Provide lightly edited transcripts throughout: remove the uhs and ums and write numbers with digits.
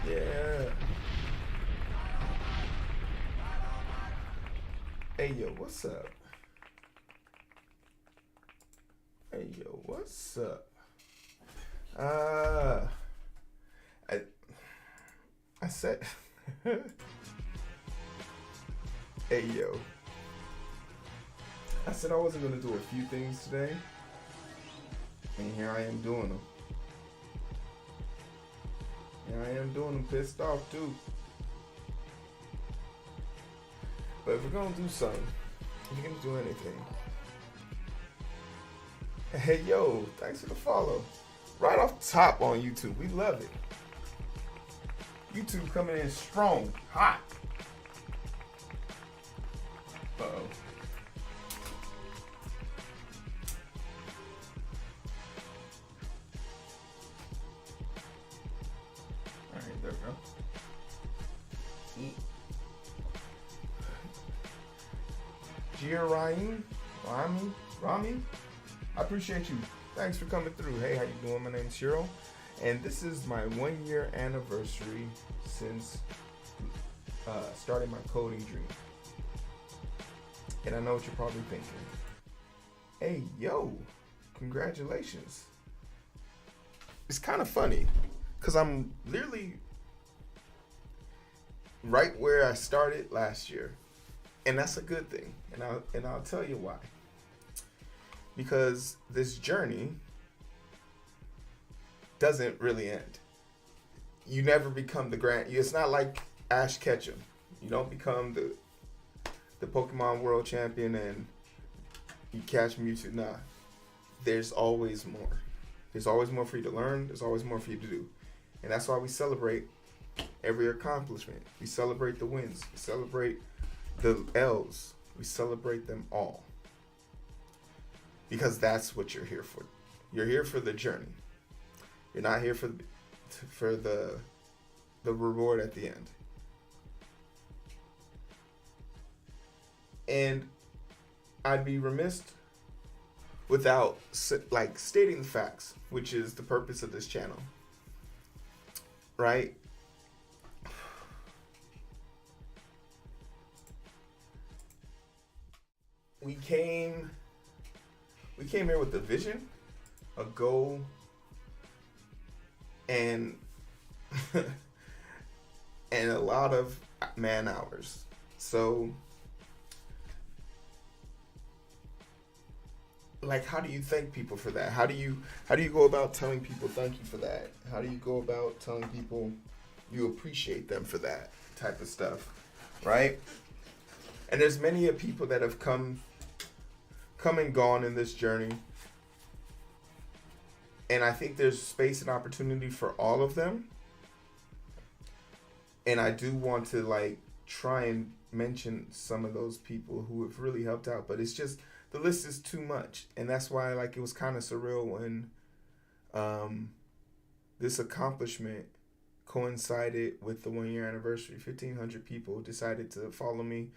Yeah. Hey yo, what's up? Hey yo, what's up? Uh, I I said, hey yo, I said I wasn't gonna do a few things today, and here I am doing them. Here I am doing them, pissed off too. But if we're gonna do something, if you're gonna do anything, hey yo, thanks for the follow. Right off top on YouTube, we love it. YouTube coming in strong, hot. Uh-oh. Alright, there we go. Rami, I appreciate you. Thanks for coming through. Hey, how you doing? My name's Heero, and this is my 1 year anniversary since starting my coding dream. And I know what you're probably thinking. Hey, yo, congratulations. It's kind of funny because I'm literally right where I started last year, and that's a good thing. And I'll tell you why. Because this journey doesn't really end. You never become the grand. It's not like Ash Ketchum. You don't become the Pokemon World Champion and you catch Mewtwo. Nah, there's always more. There's always more for you to learn. There's always more for you to do, and that's why we celebrate every accomplishment. We celebrate the wins. We celebrate the L's. We celebrate them all because that's what you're here for. You're here for the journey. You're not here for the reward at the end. And I'd be remiss without like stating the facts, which is the purpose of this channel, right? We came here with a vision, a goal, and and a lot of man hours. So, like, how do you thank people for that? How do you go about telling people thank you for that? How do you go about telling people you appreciate them for that type of stuff, right? And there's many people that have come and gone in this journey, and I think there's space and opportunity for all of them. And I do want to like try and mention some of those people who have really helped out, but it's just the list is too much, and that's why like it was kind of surreal when this accomplishment coincided with the 1 year anniversary. 1,500 people decided to follow me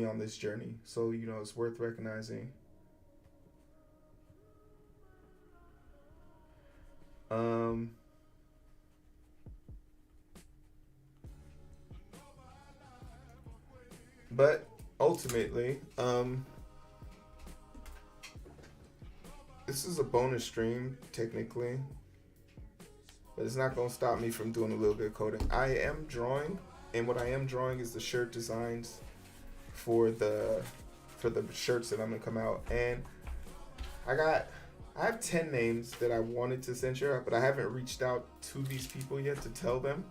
on this journey. So, you know, it's worth recognizing. But ultimately, this is a bonus stream technically, but it's not going to stop me from doing a little bit of coding. I am drawing, and what I am drawing is the shirt designs for the shirts that I'm gonna come out. And I have 10 names that I wanted to censure, but I haven't reached out to these people yet to tell them.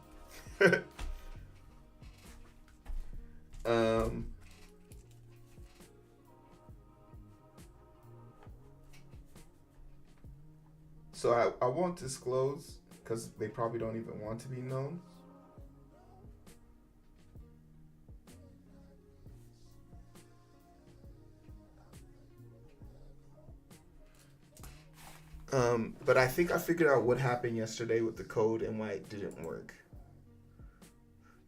So I won't disclose because they probably don't even want to be known. But I think I figured out what happened yesterday with the code and why it didn't work.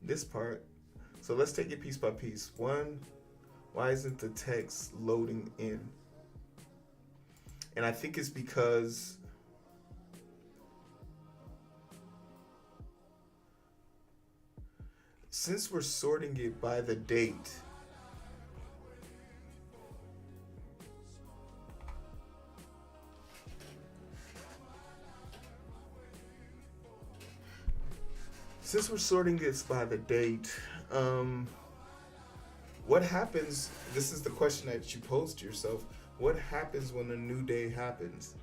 This part. So let's take it piece by piece. One, why isn't the text loading in? And I think it's because since we're sorting it by the date, what happens, this is the question that you pose to yourself, what happens when a new day happens?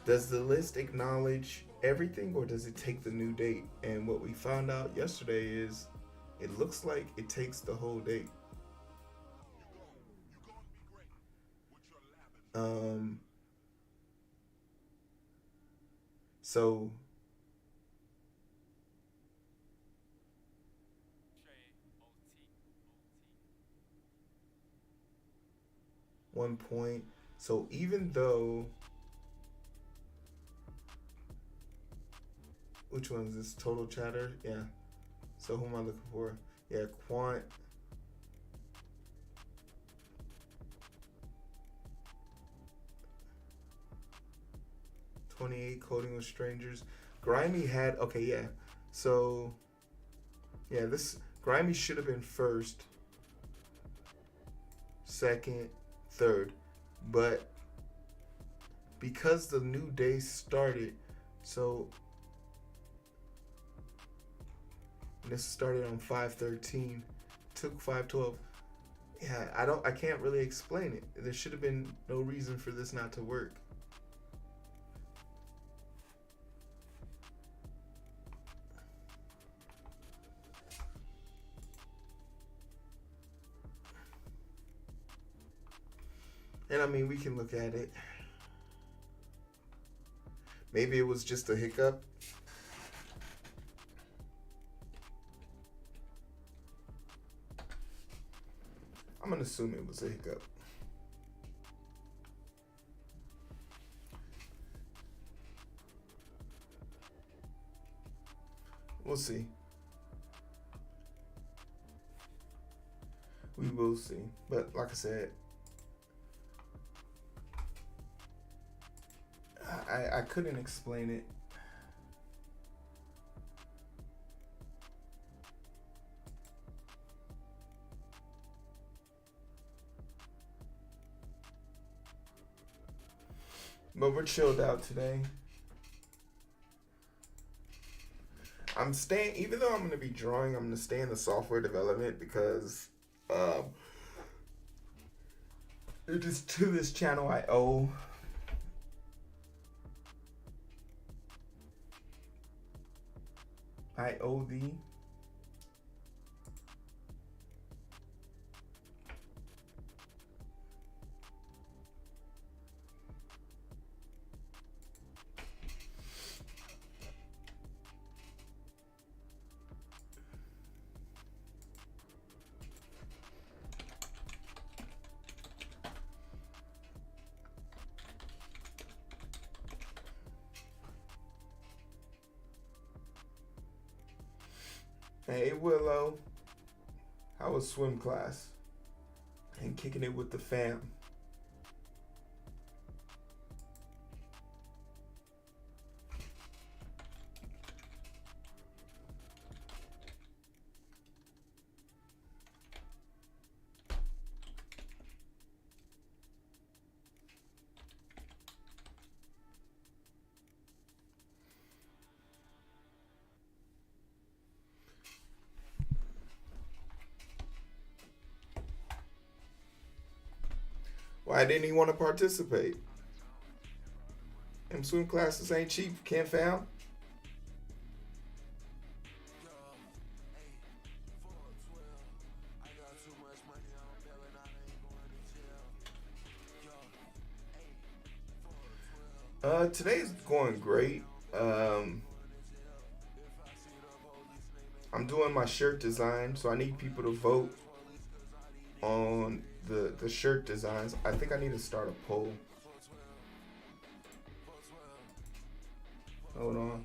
Does the list acknowledge everything, or does it take the new date? And what we found out yesterday is it looks like it takes the whole date. So one point. So even though, which one is this? Total chatter? Yeah. So who am I looking for? Yeah, Quant. "28 coding with strangers." Grimy had, okay, yeah. So yeah, this Grimy should have been first, second, third, but because the new day started, So this started on 513, took 512. Yeah, I can't really explain it. There should have been no reason for this not to work. And I mean, we can look at it. Maybe it was just a hiccup. I'm gonna assume it was a hiccup. We'll see. We will see. But like I said, I couldn't explain it. But we're chilled out today. I'm staying, even though I'm going to be drawing, I'm going to stay in the software development because it is to this channel I owe thee. Hey Willow, how was swim class? And kicking it with the fam. Why didn't he want to participate? Them swim classes ain't cheap, can't fam? Today's going great. I'm doing my shirt design, so I need people to vote on the shirt designs. I think I need to start a poll. Hold on.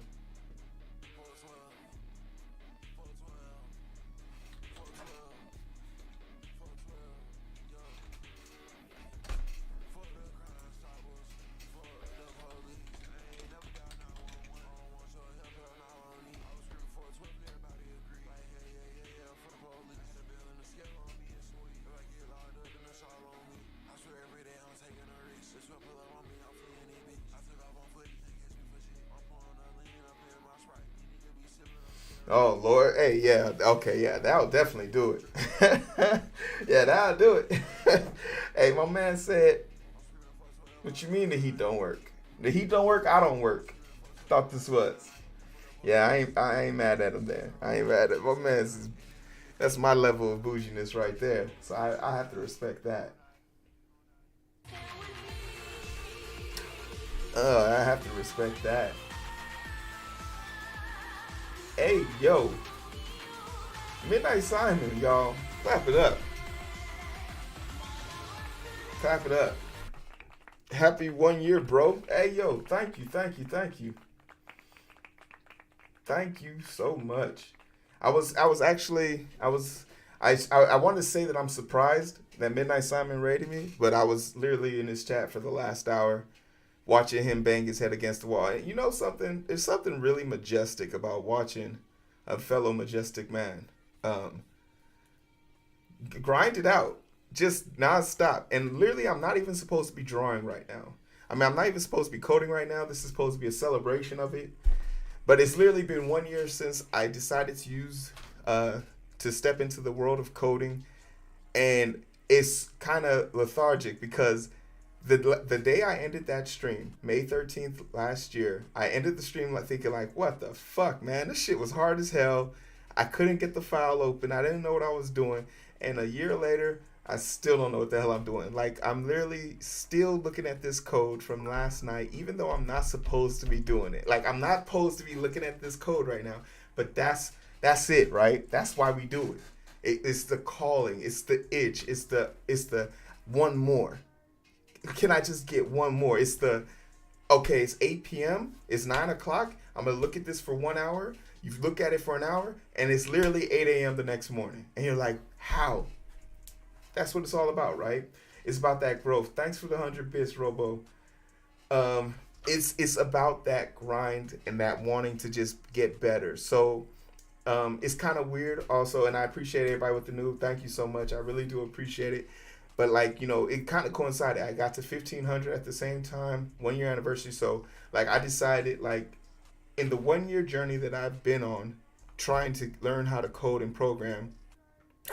Oh Lord, hey, yeah, okay, yeah, that'll definitely do it. Yeah, that'll do it. Hey, my man said, "What you mean the heat don't work? The heat don't work. I don't work." Thought this was. Yeah, I ain't mad at him there. I ain't mad at my man's. That's my level of bouginess right there. So I have to respect that. I have to respect that. Hey, yo. Midnight Simon, y'all. Clap it up. Clap it up. Happy 1 year, bro. Hey, yo. Thank you, thank you, thank you. Thank you so much. I want to say that I'm surprised that Midnight Simon rated me, but I was literally in his chat for the last hour watching him bang his head against the wall. And you know something? There's something really majestic about watching a fellow majestic man grind it out, just nonstop. And literally, I'm not even supposed to be drawing right now. I mean, I'm not even supposed to be coding right now. This is supposed to be a celebration of it. But it's literally been 1 year since I decided to to step into the world of coding. And it's kind of lethargic because the day I ended that stream, May 13th last year, I ended the stream like thinking like, what the fuck, man? This shit was hard as hell. I couldn't get the file open. I didn't know what I was doing. And a year later, I still don't know what the hell I'm doing. Like, I'm literally still looking at this code from last night, even though I'm not supposed to be doing it. Like, I'm not supposed to be looking at this code right now. But that's it, right? That's why we do it. It's the calling. It's the itch. It's the one more. Can I just get one more? It's the, okay, it's 8 p.m. It's 9 o'clock. I'm going to look at this for 1 hour. You look at it for an hour, and it's literally 8 a.m. the next morning. And you're like, how? That's what it's all about, right? It's about that growth. Thanks for the 100 bits, Robo. It's about that grind and that wanting to just get better. So it's kind of weird also, and I appreciate everybody with the new. Thank you so much. I really do appreciate it. But like, you know, it kind of coincided. I got to 1,500 at the same time, 1 year anniversary. So like, I decided like, in the 1 year journey that I've been on, trying to learn how to code and program,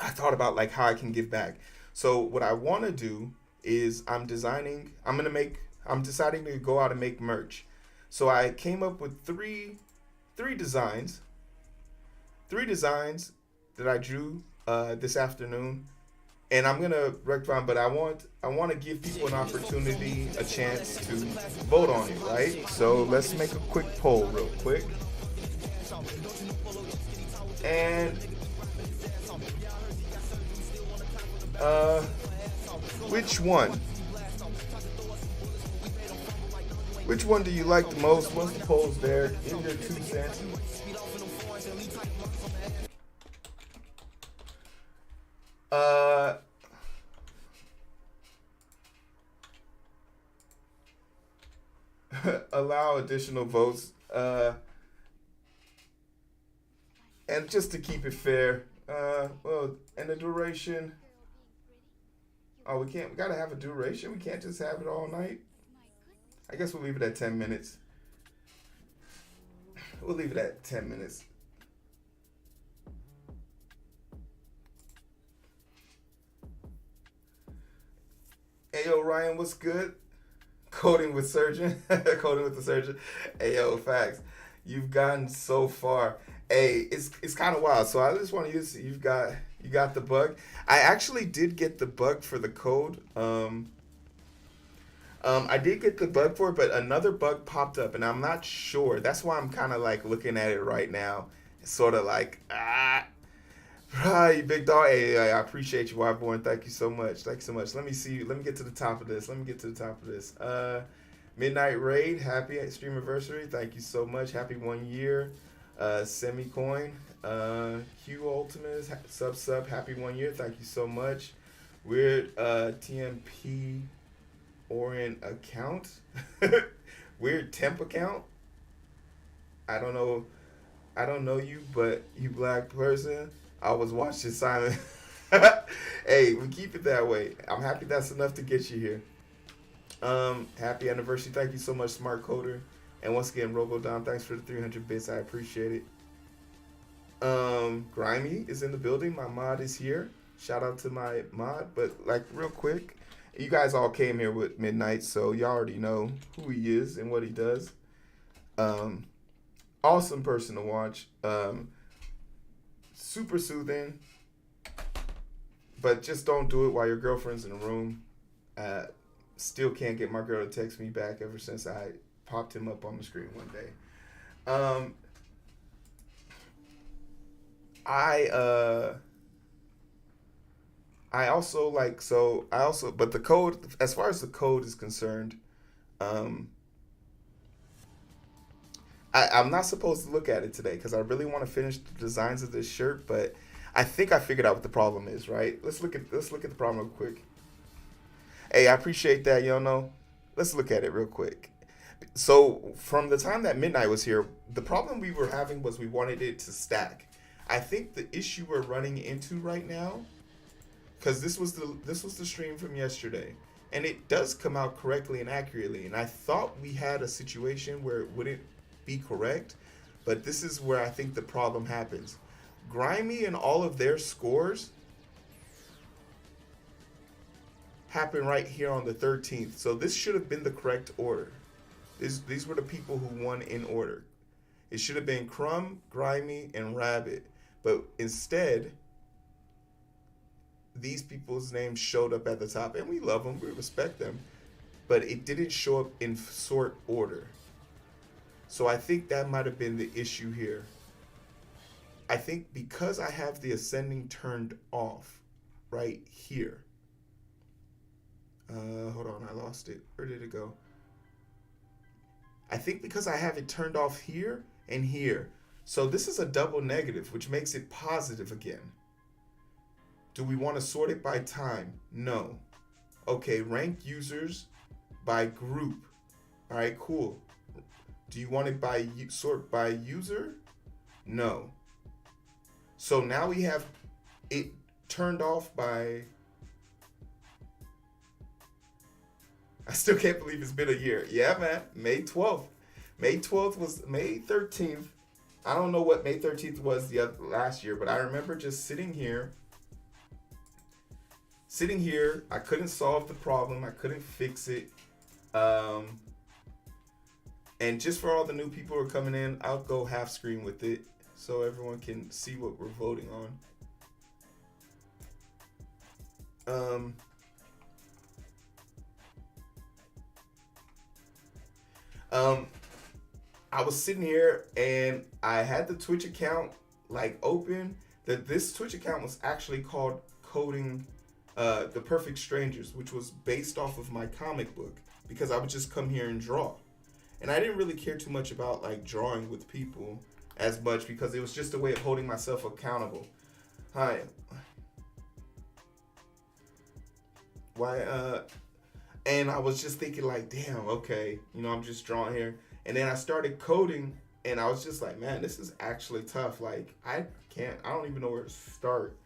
I thought about like how I can give back. So what I want to do is I'm deciding to go out and make merch. So I came up with three designs that I drew this afternoon, and I'm gonna rectify them, but I want to give people an opportunity, a chance to vote on it, right? So let's make a quick poll real quick. And which one do you like the most? Once the poll's there, give your 2 cents. Allow additional votes. And just to keep it fair, well, and the duration. Oh, we gotta have a duration. We can't just have it all night. I guess we'll leave it at 10 minutes. We'll leave it at 10 minutes. Hey, yo, Ryan, what's good? Coding with Surgeon. Coding with the Surgeon. Hey, yo, facts. You've gotten so far. Hey, it's kind of wild. So I just want to use, you got the bug. I actually did get the bug for the code. I did get the bug for it, but another bug popped up, and I'm not sure. That's why I'm kind of like looking at it right now. Sort of like, you big dog. Hey, I appreciate you, Wyborn. Thank you so much. Thank you so much. Let me see. Let me get to the top of this. Midnight Raid, happy stream anniversary. Thank you so much. Happy 1 year. Semicoin. Q Ultimate, sub, happy 1 year. Thank you so much. Weird TMP Orient account. Weird temp account. I don't know you, but you black person. I was watching Simon. Hey, we keep it that way. I'm happy that's enough to get you here. Happy anniversary. Thank you so much, Smart Coder. And once again, Rogodom, thanks for the 300 bits. I appreciate it. Grimy is in the building. My mod is here. Shout out to my mod. But like real quick, you guys all came here with Midnight, so y'all already know who he is and what he does. Awesome person to watch. Super soothing. But just don't do it while your girlfriend's in the room. Still can't get my girl to text me back ever since I popped him up on the screen one day. But the code, as far as the code is concerned, I'm not supposed to look at it today because I really want to finish the designs of this shirt, but I think I figured out what the problem is, right? Let's look at the problem real quick. Hey, I appreciate that, Yono. Let's look at it real quick. So from the time that Midnight was here, the problem we were having was we wanted it to stack. I think the issue we're running into right now, because this was the stream from yesterday. and it does come out correctly and accurately. And I thought we had a situation where it wouldn't be correct, but this is where I think the problem happens. Grimy and all of their scores happen right here on the 13th. So this should have been the correct order. These were the people who won in order. It should have been Crumb, Grimy, and Rabbit. But instead, these people's names showed up at the top. And we love them, we respect them. But it didn't show up in sort order. So I think that might have been the issue here. I think because I have the ascending turned off right here. Hold on, I lost it. Where did it go? I think because I have it turned off here and here. So this is a double negative, which makes it positive again. Do we want to sort it by time? No. Okay, rank users by group. All right, cool. Do you want it by sort by user? No. So now we have it turned off by... I still can't believe it's been a year. Yeah, man. May 12th. May 12th was May 13th. I don't know what May 13th was last year, but I remember just sitting here. I couldn't solve the problem. I couldn't fix it. And just for all the new people who are coming in, I'll go half screen with it so everyone can see what we're voting on. I was sitting here and I had the Twitch account like open. This Twitch account was actually called Coding the Perfect Strangers, which was based off of my comic book because I would just come here and draw. And I didn't really care too much about like drawing with people as much because it was just a way of holding myself accountable. Hi. Why and I was just thinking like, damn, okay, I'm just drawing here. And then I started coding and I was just like, man, this is actually tough. Like I don't even know where to start.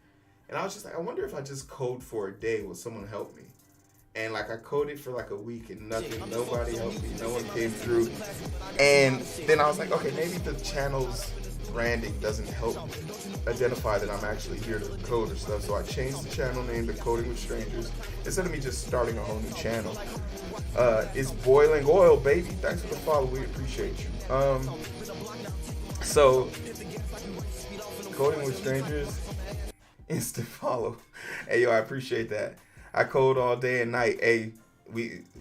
And I was just like, I wonder if I just code for a day, will someone help me? And like I coded for like a week and nobody helped me, no one came through. And then I was like, okay, maybe the channel's branding doesn't help identify that I'm actually here to code or stuff. So I changed the channel name to Coding with Strangers instead of me just starting a whole new channel. It's boiling oil, baby. Thanks for the follow. We appreciate you. So Coding with Strangers, instant follow. Hey yo, I appreciate that. I code all day and night. Hey,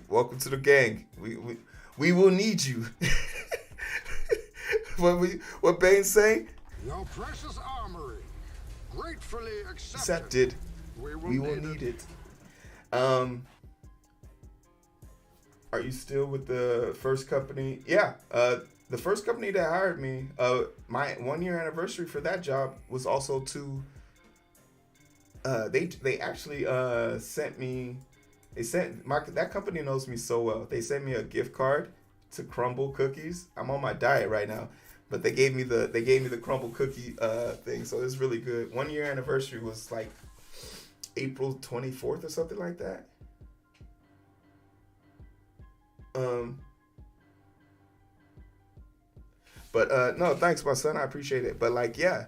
welcome to the gang. We will need you. What Bane say? Your precious armory, gratefully accepted. We will need it. Are you still with the first company? Yeah. The first company that hired me, my 1 year anniversary for that job was also to. They actually sent me. That company knows me so well. They sent me a gift card to Crumble cookies. I'm on my diet right now, but they gave me the Crumble cookie thing, so it's really good. 1 year anniversary was like April 24th or something like that. But no, thanks, my son. I appreciate it. But like, yeah,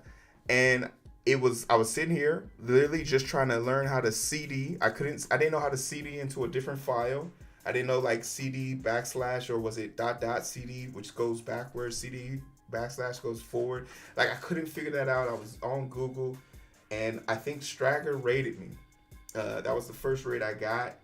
and I was sitting here literally just trying to learn how to CD. I didn't know how to CD into a different file. I didn't know like CD backslash or was it dot CD, which goes backwards, CD backslash goes forward. Like I couldn't figure that out. I was on Google and I think Stragger rated me. That was the first rate I got.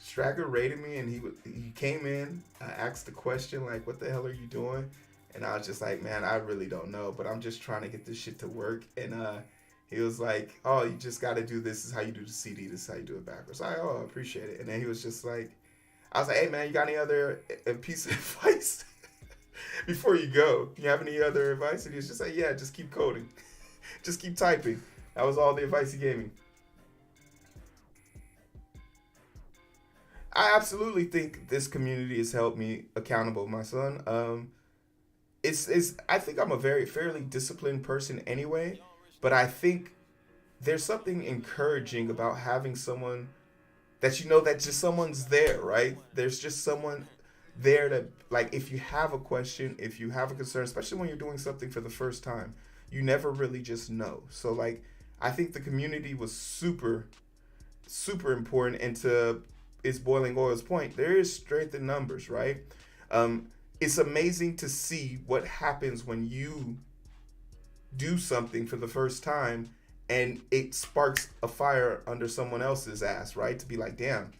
Stragger rated me and he came in, asked the question like, what the hell are you doing? And I was just like, man, I really don't know, but I'm just trying to get this shit to work. And he was like, oh, you just got to do this. This is how you do the CD. This is how you do it backwards. I appreciate it. And then he was just like, I was like, hey, man, you got any other piece of advice before you go? You have any other advice? And he was just like, yeah, just keep coding. Just keep typing. That was all the advice he gave me. I absolutely think this community has helped me accountable, my son. I think I'm a fairly disciplined person anyway, but I think there's something encouraging about having someone that you know that just someone's there, right? There's just someone there to, like, if you have a question, if you have a concern, especially when you're doing something for the first time, you never really just know. So like, I think the community was super important. And to is Boiling Oil's point, there is strength in numbers, right? It's amazing to see what happens when you do something for the first time and it sparks a fire under someone else's ass, right? To be like, damn,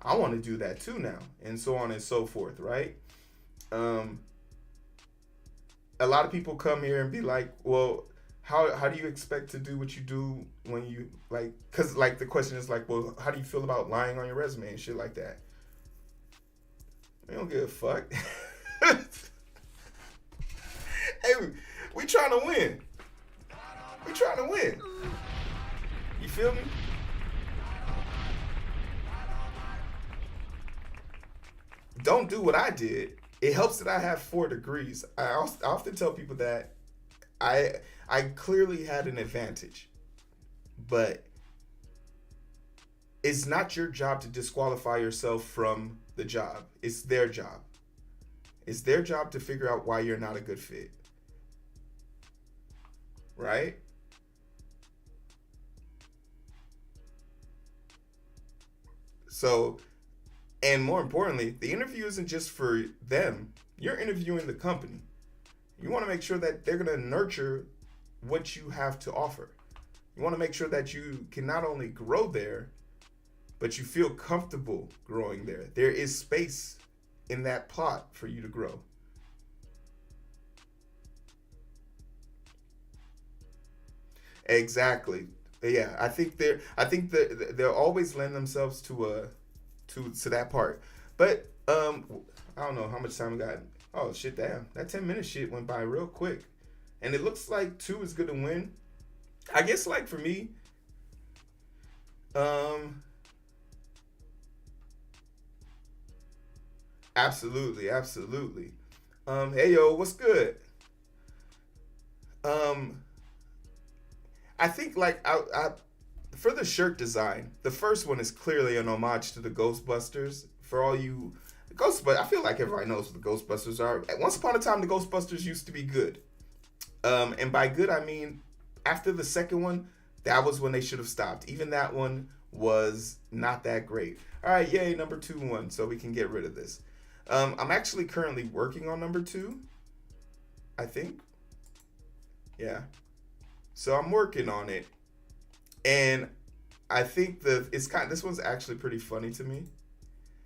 I want to do that too now, and so on and so forth, right? Um, a lot of people come here and be like, well, how do you expect to do what you do when you like? Because like the question is like, well, how do you feel about lying on your resume and shit like that? We don't give a fuck. Hey, we trying to win. We trying to win. You feel me? Don't do what I did. It helps that I have 4 degrees. I often tell people that I clearly had an advantage, but it's not your job to disqualify yourself from the job. It's their job. It's their job to figure out why you're not a good fit. Right? So, and more importantly, the interview isn't just for them. You're interviewing the company. You want to make sure that they're going to nurture what you have to offer. You want to make sure that you can not only grow there, but you feel comfortable growing there. There is space in that plot for you to grow. Exactly. Yeah, I think that they'll always lend themselves to that part. But I don't know how much time we got. Oh shit, damn. That 10 minute shit went by real quick. And it looks like 2 is gonna win. I guess like for me, um absolutely. Hey yo, what's good? Um I think like I for the shirt design, the first one is clearly an homage to the Ghostbusters. For all you Ghostbusters, I feel like everybody knows what the Ghostbusters are. Once upon a time, the Ghostbusters used to be good. And by good, I mean after the second one, that was when they should have stopped. Even that one was not that great. All right, yay, number 2 won, so we can get rid of this. I'm actually currently working on number 2. I think. Yeah. So I'm working on it, and I think this one's actually pretty funny to me,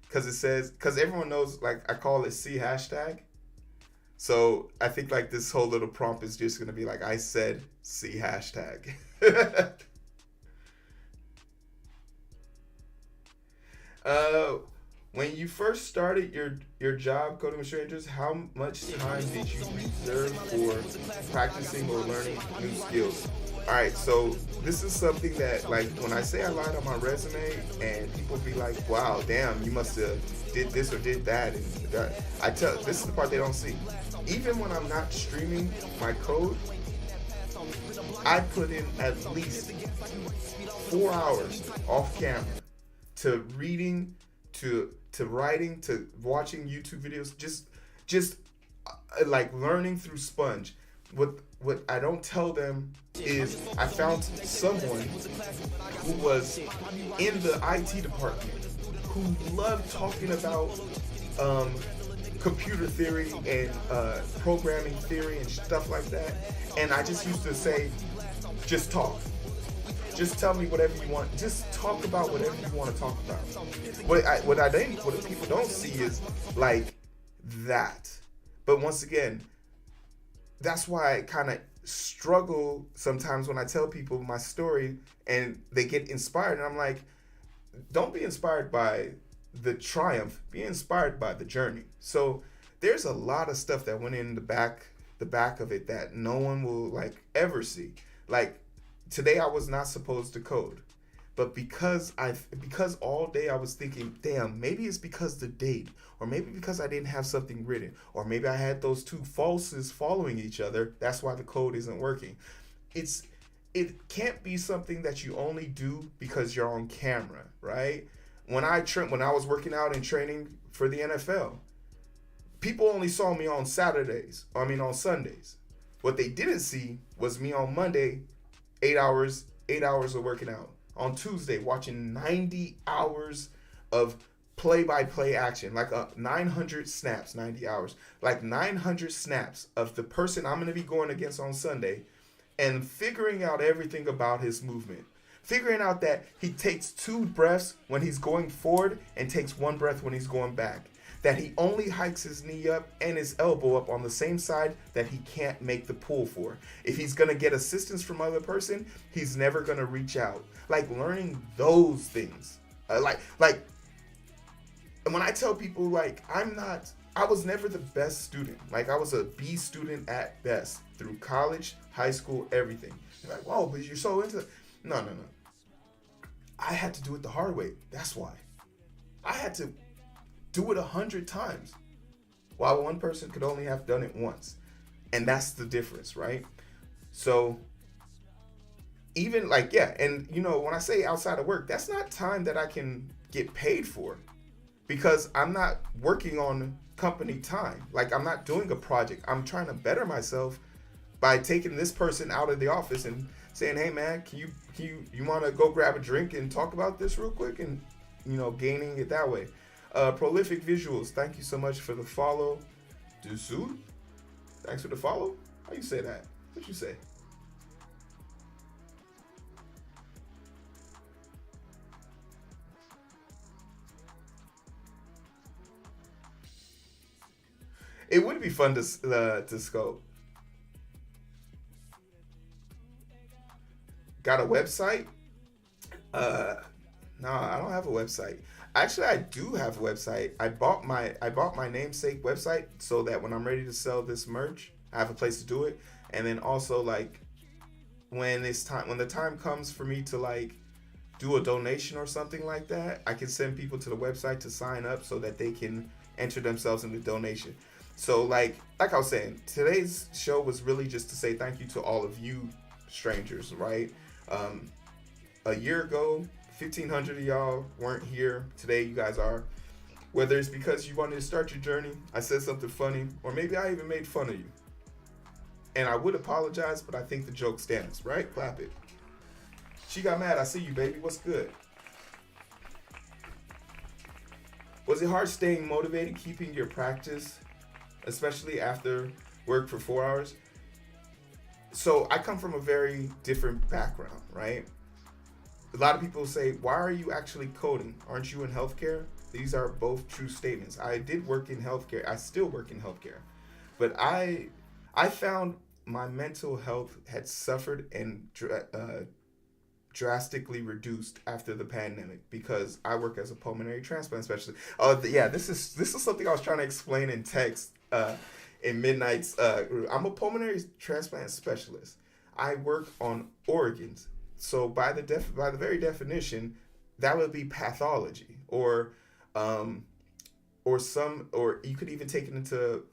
because everyone knows, like, I call it C hashtag. So I think like this whole little prompt is just gonna be like, I said C hashtag. uh, when you first started your job coding with strangers, how much time did you reserve for practicing or learning new skills? All right, so this is something that, like, when I say I lied on my resume and people be like, wow, damn, you must have did this or did that, and that, I tell, this is the part they don't see. Even when I'm not streaming my code, I put in at least 4 hours off camera to reading, to writing, to watching YouTube videos, just like learning through Sponge. What I don't tell them is I found someone who was in the IT department who loved talking about computer theory and programming theory and stuff like that. And I just used to say, just talk. Just tell me whatever you want. Just talk about whatever you want to talk about. What people don't see is like that. But once again, that's why I kind of struggle sometimes when I tell people my story and they get inspired, and I'm like, don't be inspired by the triumph, be inspired by the journey. So there's a lot of stuff that went in the back of it that no one will like ever see. Like today I was not supposed to code, but because all day I was thinking, damn, maybe it's because the date, or maybe because I didn't have something written, or maybe I had those 2 falses following each other, that's why the code isn't working. It can't be something that you only do because you're on camera, right? when I was working out and training for the NFL, people only saw me on on Sundays. What they didn't see was me on Monday, 8 hours of working out. On Tuesday, watching 90 hours of play-by-play action, like 900 snaps, 90 hours, like 900 snaps of the person I'm going to be going against on Sunday, and figuring out everything about his movement. Figuring out that he takes 2 breaths when he's going forward and takes 1 breath when he's going back. That he only hikes his knee up and his elbow up on the same side that he can't make the pull for. If he's going to get assistance from other person, he's never going to reach out. Like learning those things. Like when I tell people, like, I was never the best student. Like, I was a B student at best through college, high school, everything. You're like, whoa, but you're so into it. No. I had to do it the hard way. That's why. I had to do it 100 times, while one person could only have done it once. And that's the difference, right? So even like, yeah, and you know, when I say outside of work, that's not time that I can get paid for, because I'm not working on company time. Like, I'm not doing a project. I'm trying to better myself by taking this person out of the office and saying, hey man, you want to go grab a drink and talk about this real quick, and you know, gaining it that way. Prolific Visuals, thank you so much for the follow. Dusu, thanks for the follow. How you say that? What you say? It would be fun to scope. Got a website? No, I don't have a website. Actually, I do have a website. I bought my namesake website so that when I'm ready to sell this merch, I have a place to do it. And then also, like, when the time comes for me to like do a donation or something like that, I can send people to the website to sign up so that they can enter themselves in the donation. So like I was saying, today's show was really just to say thank you to all of you strangers, right? A year ago, 1,500 of y'all weren't here. Today, you guys are. Whether it's because you wanted to start your journey, I said something funny, or maybe I even made fun of you. And I would apologize, but I think the joke stands, right? Clap it. She got mad. I see you, baby. What's good? Was it hard staying motivated, keeping your practice, especially after work for 4 hours? So I come from a very different background, right? A lot of people say, why are you actually coding? Aren't you in healthcare? These are both true statements. I did work in healthcare. I still work in healthcare. But I found my mental health had suffered and drastically reduced after the pandemic, because I work as a pulmonary transplant specialist. This is something I was trying to explain in text in Midnight's. I'm a pulmonary transplant specialist. I work on organs. So by the very definition, that would be pathology, or you could even take it into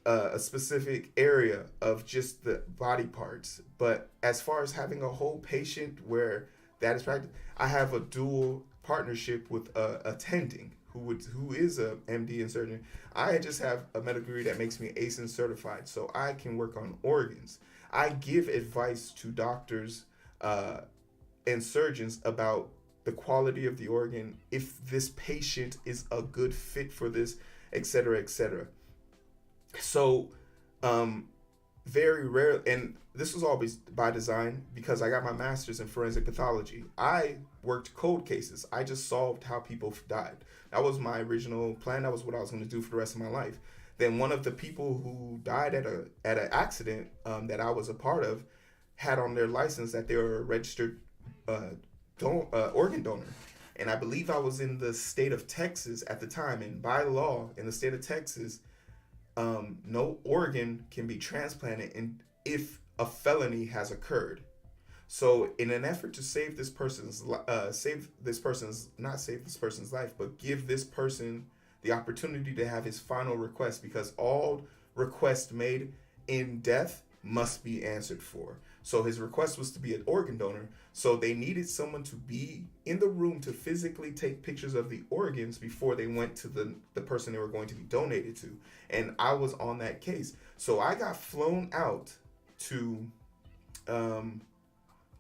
a specific area of just the body parts. But as far as having a whole patient where that is practiced, I have a dual partnership with attending who is a MD and surgeon. I just have a medical degree that makes me ASIN certified, so I can work on organs. I give advice to doctors and surgeons about the quality of the organ, if this patient is a good fit for this, etc., etc. So, very rare, and this was always by design, because I got my master's in forensic pathology. I worked cold cases. I just solved how people died. That was my original plan. That was what I was going to do for the rest of my life. Then one of the people who died at an accident that I was a part of had on their license that they were a registered organ donor. And I believe I was in the state of Texas at the time. And by law, in the state of Texas, no organ can be transplanted if a felony has occurred. So in an effort to save this person's life, but give this person the opportunity to have his final request, because all requests made in death must be answered for. So his request was to be an organ donor. So they needed someone to be in the room to physically take pictures of the organs before they went to the person they were going to be donated to. And I was on that case. So I got flown out to um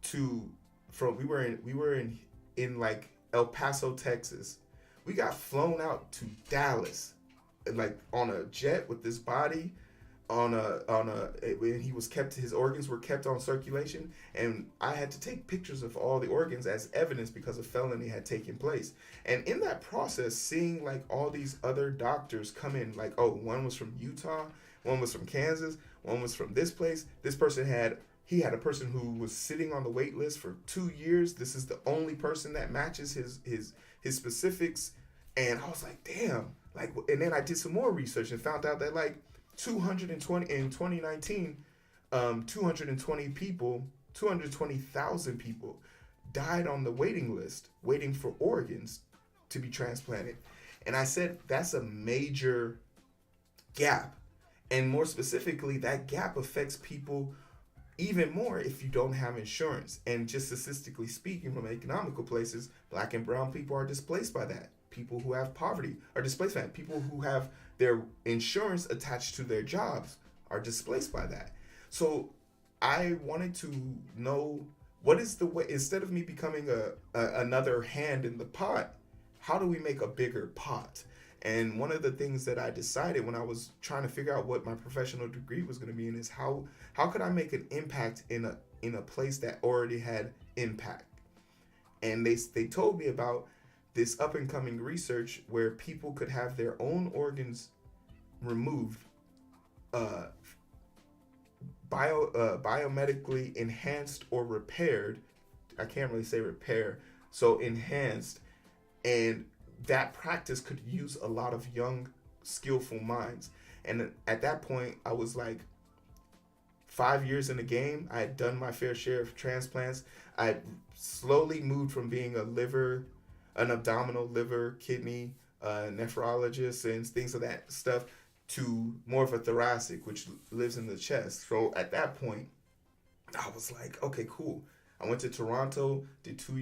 to from we were in like El Paso, Texas. We got flown out to Dallas, like on a jet with this body, when he was kept, his organs were kept on circulation, and I had to take pictures of all the organs as evidence because a felony had taken place. And in that process, seeing like all these other doctors come in, like, oh, one was from Utah, one was from Kansas, one was from this place. This person had he had a person who was sitting on the wait list for 2 years. This is the only person that matches his specifics. And I was like, damn. Like, and then I did some more research and found out that like 220 in 2019, 220 people, 220,000 people died on the waiting list, waiting for organs to be transplanted. And I said that's a major gap. And more specifically, that gap affects people even more if you don't have insurance. And just statistically speaking, from economical places, black and brown people are displaced by that. People who have poverty are displaced by that. People who have their insurance attached to their jobs are displaced by that. So I wanted to know, what is the way, instead of me becoming another hand in the pot, how do we make a bigger pot? And one of the things that I decided when I was trying to figure out what my professional degree was going to be in is how could I make an impact in a place that already had impact. And they told me about this up and coming research where people could have their own organs removed, biomedically enhanced or repaired. I can't really say repair, so enhanced. And that practice could use a lot of young, skillful minds. And at that point, I was like 5 years in the game. I had done my fair share of transplants. I slowly moved from being an abdominal, liver, kidney, nephrologist, and things of that stuff, to more of a thoracic, which lives in the chest. So at that point, I was like, okay, cool. I went to Toronto, did 2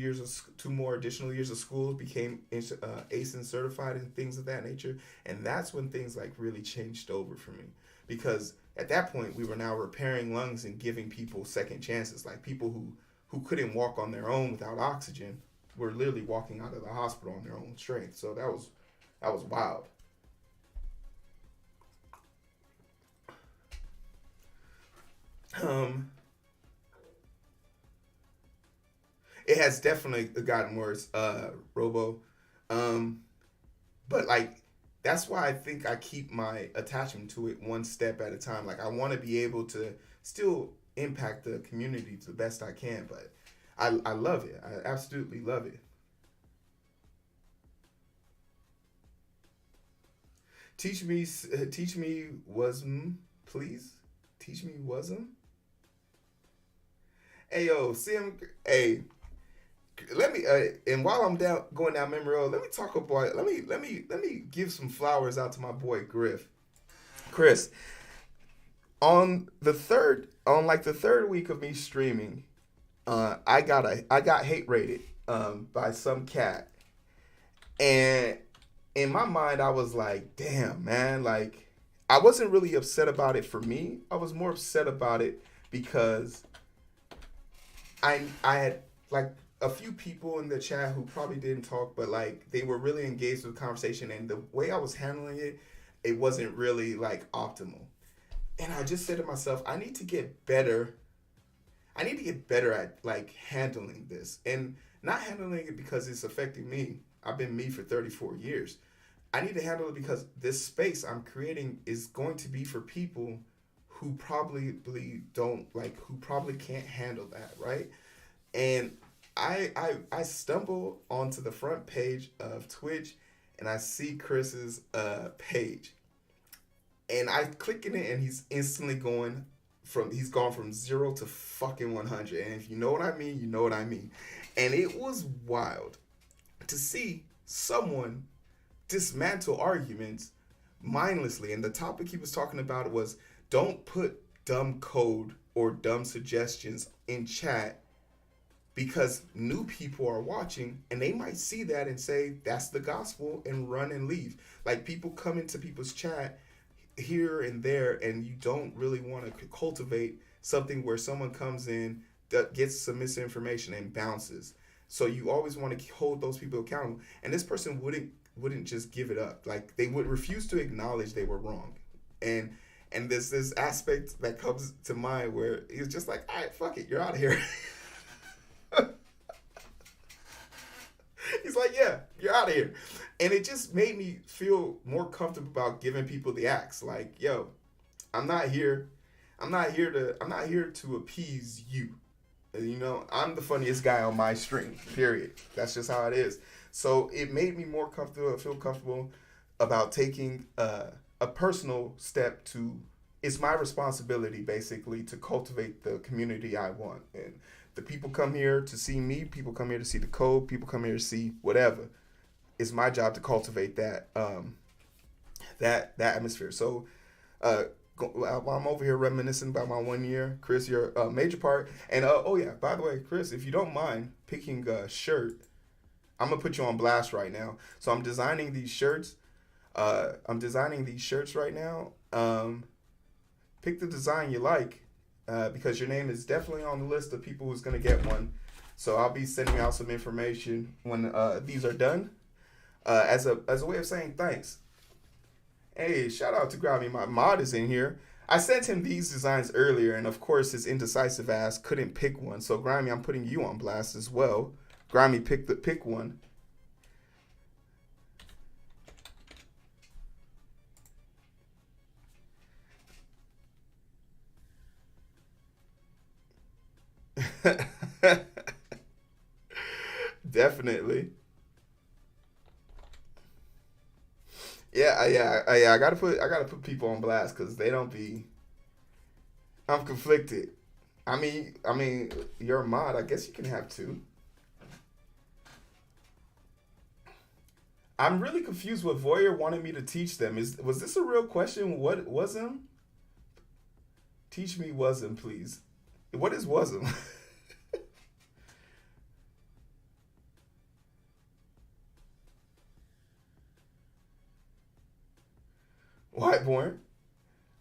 more additional years of school, became ASIN certified and things of that nature. And that's when things like really changed over for me. Because at that point, we were now repairing lungs and giving people second chances. Like people who couldn't walk on their own without oxygen were literally walking out of the hospital on their own strength. So that was wild. It has definitely gotten worse, Robo. But like that's why I think I keep my attachment to it one step at a time. Like I want to be able to still impact the community to the best I can, but I love it. I absolutely love it. Teach me wasm, please. Teach me wasm. Hey yo, see him. Hey, let me and while I'm going down memory road, let me talk about let me give some flowers out to my boy Chris. On like the third week of me streaming, I got hate rated by some cat, and in my mind I was like, damn man, like I wasn't really upset about it for me. I was more upset about it because I had like a few people in the chat who probably didn't talk, but like they were really engaged with the conversation, and the way I was handling it, it wasn't really like optimal. And I just said to myself, I need to get better. I need to get better at like handling this, and not handling it because it's affecting me. I've been me for 34 years. I need to handle it because this space I'm creating is going to be for people who probably who probably can't handle that, right? And I stumble onto the front page of Twitch and I see Chris's page. And I click in it and he's instantly he's gone from 0 to fucking 100. And if you know what I mean, you know what I mean. And it was wild to see someone dismantle arguments mindlessly. And the topic he was talking about was don't put dumb code or dumb suggestions in chat because new people are watching and they might see that and say that's the gospel and run and leave. Like people come into people's chat here and there and you don't really want to cultivate something where someone comes in that gets some misinformation and bounces. So you always want to hold those people accountable. And this person wouldn't just give it up. Like they would refuse to acknowledge they were wrong. And there's this aspect that comes to mind where he's just like, all right, fuck it, you're out of here. He's like, yeah, you're out of here. And it just made me feel more comfortable about giving people the axe. Like, yo, I'm not here to appease you. You know, I'm the funniest guy on my stream, period. That's just how it is. So it made me more comfortable, feel comfortable about taking a personal step to, it's my responsibility basically to cultivate the community I want. And the people come here to see me, people come here to see the code, people come here to see whatever. It's my job to cultivate that that atmosphere. So while I'm over here reminiscing about my 1 year, Chris, you're a major part. And oh yeah, by the way, Chris, if you don't mind picking a shirt, I'm gonna put you on blast right now. So I'm designing these shirts. Right now. Pick the design you like, because your name is definitely on the list of people who's gonna get one. So I'll be sending out some information when these are done, as a way of saying thanks. Hey, shout out to Grammy. My mod is in here. I sent him these designs earlier, and of course his indecisive ass couldn't pick one. So Grammy, I'm putting you on blast as well. Grammy, pick one. Definitely. Yeah. I gotta put people on blast because they don't be. I'm conflicted. I mean, you're a mod. I guess you can have two. I'm really confused what Voyeur wanted me to teach them. Was this a real question? What was him? Teach me wasm, please. What is wasm? Whiteborn.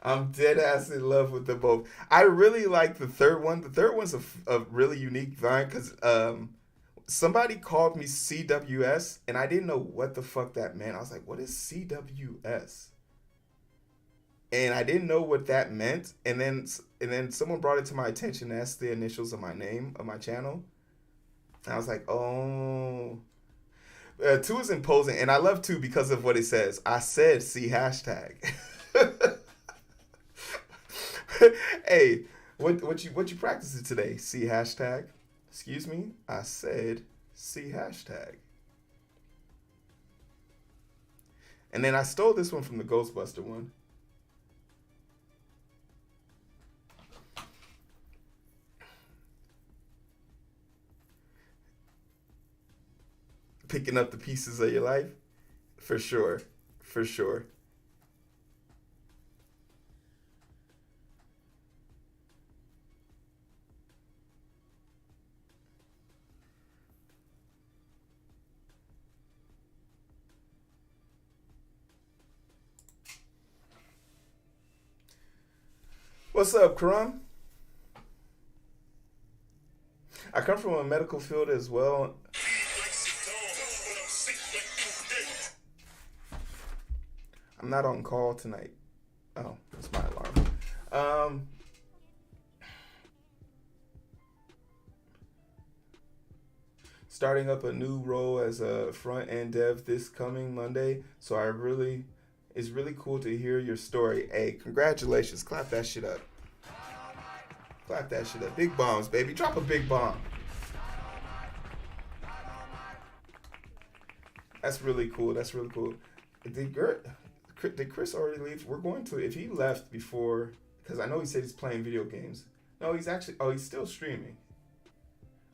I'm dead ass in love with them both. I really like the third one. The third one's a really unique vine because somebody called me CWS and I didn't know what the fuck that meant. I was like, what is CWS? And I didn't know what that meant. And then someone brought it to my attention. That's the initials of my name of my channel. And I was like, oh. Two is imposing, and I love two because of what it says. I said see hashtag. Hey, what you practicing today? See hashtag. Excuse me. I said see hashtag. And then I stole this one from the Ghostbuster one. Picking up the pieces of your life, for sure, for sure. What's up, Karam? I come from a medical field as well. I'm not on call tonight. Oh, that's my alarm. Um, Starting up a new role as a front end dev this coming Monday. So it's really cool to hear your story. Hey, congratulations! Clap that shit up. Clap that shit up. Big bombs, baby. Drop a big bomb. That's really cool. That's really cool. Did Chris already leave? We're going to, if he left before, because I know he said he's playing video games. No, he's still streaming.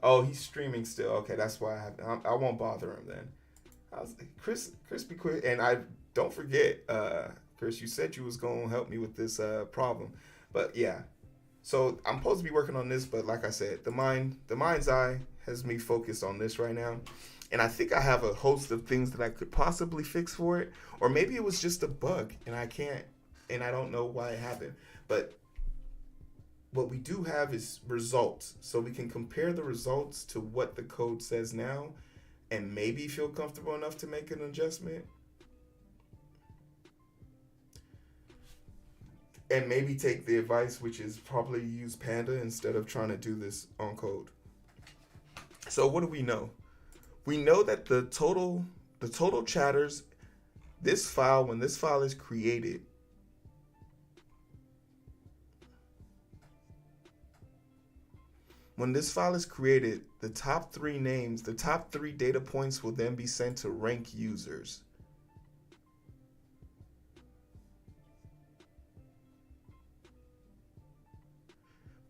Oh, he's streaming still. Okay, that's why I won't bother him then. I was like, Chris, be quick. And I don't forget, Chris, you said you was going to help me with this problem. But yeah, So I'm supposed to be working on this, but like I said, the mind's eye has me focused on this right now. And I think I have a host of things that I could possibly fix for it. Or maybe it was just a bug and I don't know why it happened. But what we do have is results. So we can compare the results to what the code says now and maybe feel comfortable enough to make an adjustment. And maybe take the advice, which is probably use Panda instead of trying to do this on code. So what do we know? We know that the total chatters, when this file is created, the top 3 names, the top 3 data points will then be sent to rank users.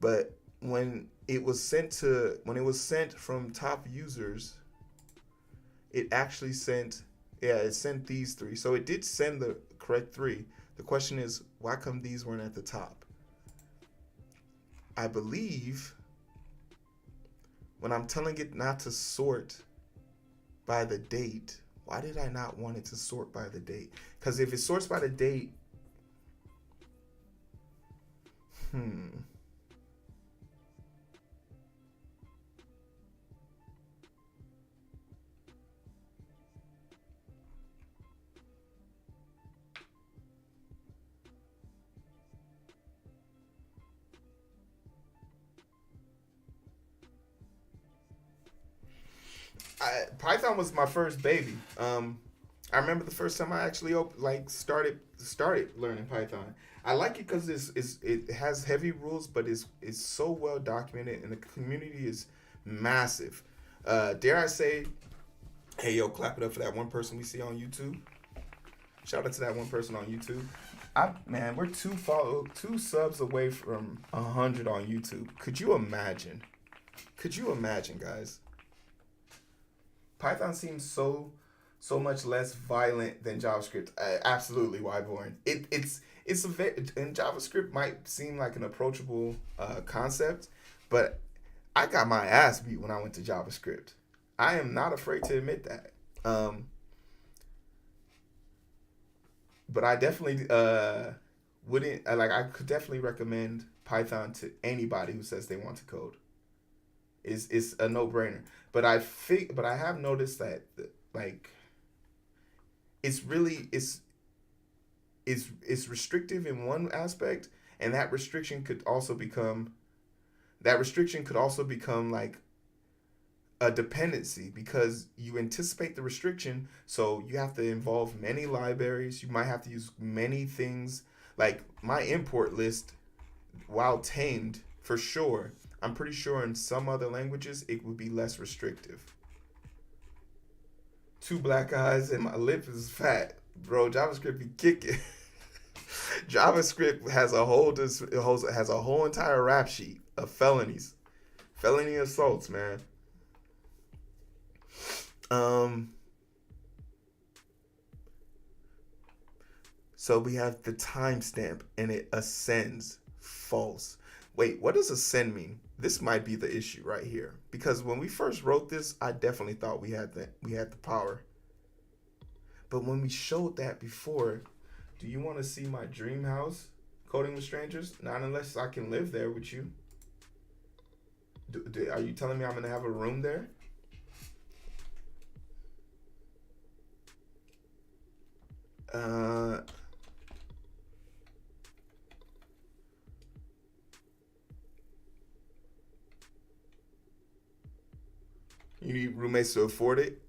But when it was sent from top users, it actually sent these 3. So it did send the correct 3. The question is, why come these weren't at the top? I believe when I'm telling it not to sort by the date, why did I not want it to sort by the date? Because if it sorts by the date, Python was my first baby. I remember the first time I actually started learning Python. I like it because it has heavy rules, but it's so well documented, and the community is massive. Dare I say, hey yo, clap it up for that one person we see on YouTube. Shout out to that one person on YouTube. We're two subs away from 100 on YouTube. Could you imagine? Guys? Python seems so much less violent than JavaScript. Absolutely, Wyborn. And JavaScript might seem like an approachable concept, but I got my ass beat when I went to JavaScript. I am not afraid to admit that. But I definitely I could definitely recommend Python to anybody who says they want to code. It's a no-brainer. But I have noticed that it's restrictive in one aspect, and that restriction could also become like a dependency, because you anticipate the restriction, so you have to involve many libraries. You might have to use many things. Like my import list, while tamed for sure, I'm pretty sure in some other languages it would be less restrictive. 2 black eyes and my lip is fat, bro. JavaScript be kicking. JavaScript has a whole entire rap sheet of felony assaults, man. So we have the timestamp and it ascends. False. Wait, what does ascend mean? This might be the issue right here, because when we first wrote this, I definitely thought we had the power. But when we showed that before, do you want to see my dream house coding with strangers? Not unless I can live there with you. Are you telling me I'm gonna have a room there? You need roommates to afford it?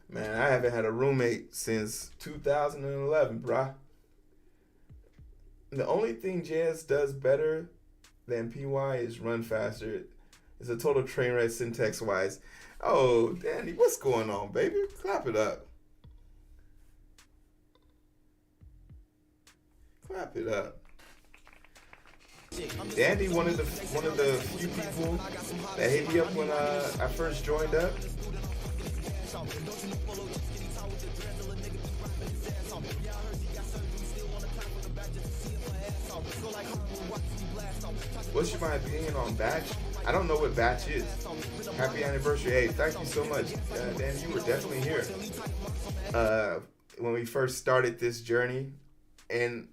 Man, I haven't had a roommate since 2011, bruh. The only thing JS does better than PY is run faster. It's a total train wreck syntax-wise. Oh, Danny, what's going on, baby? Clap it up. Clap it up. Dandy, one of the few people that hit me up when I first joined up. What's my opinion on Batch? I don't know what Batch is. Happy anniversary. Hey, thank you so much. Dan, you were definitely here uh, when we first started this journey. And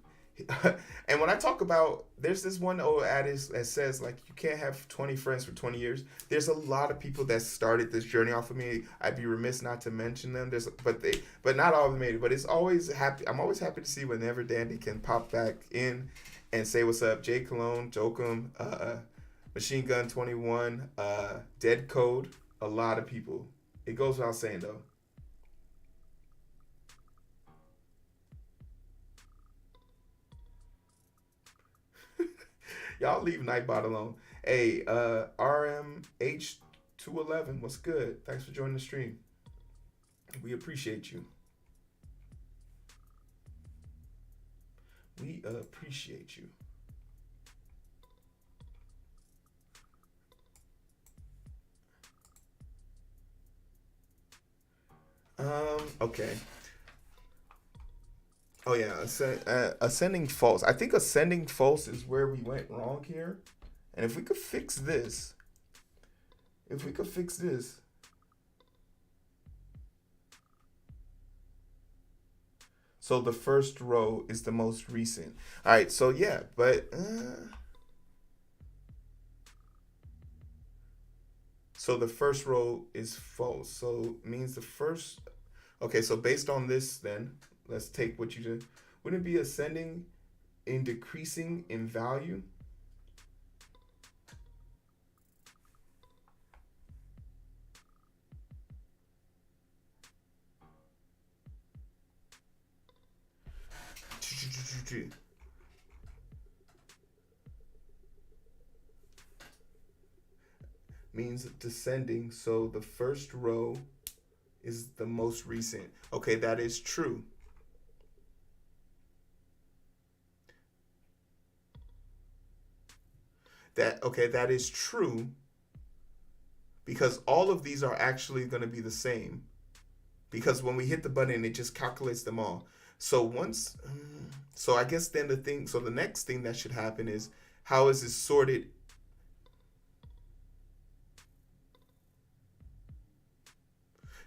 and when I talk about, there's this one old adage that says, like, you can't have 20 friends for 20 years. There's a lot of people that started this journey off of me. I'd be remiss not to mention them. But not all of them made it. But it's always happy. I'm always happy to see whenever Dandy can pop back in and say what's up. Jay Cologne, Jokum, Machine Gun 21, Dead Code, a lot of people. It goes without saying though. Y'all leave Nightbot alone. Hey, RMH211, what's good? Thanks for joining the stream. We appreciate you. We appreciate you. Okay. Oh yeah, ascending false. I think ascending false is where we went wrong here. And if we could fix this, so the first row is the most recent. All right, so yeah, but so the first row is false. So it means the first. Okay, so based on this, then let's take what you did. Wouldn't it be ascending in decreasing in value? Means descending, so the first row is the most recent. Okay, that is true. That is true because all of these are actually going to be the same because when we hit the button it just calculates them all. So I guess then the next thing that should happen is how is this sorted?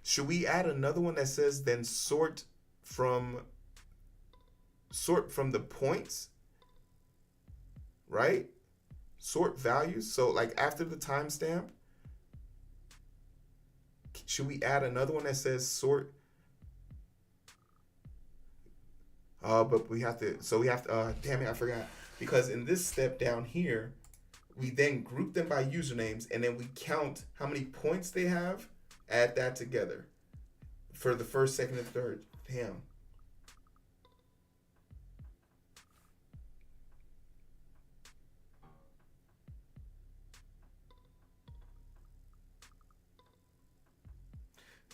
Should we add another one that says then sort from the points, right? Sort values. So like after the timestamp, should we add another one that says sort? But we have to. So we have to. Damn it, I forgot. Because in this step down here, we then group them by usernames, and then we count how many points they have. Add that together for the first, second, and third. Damn.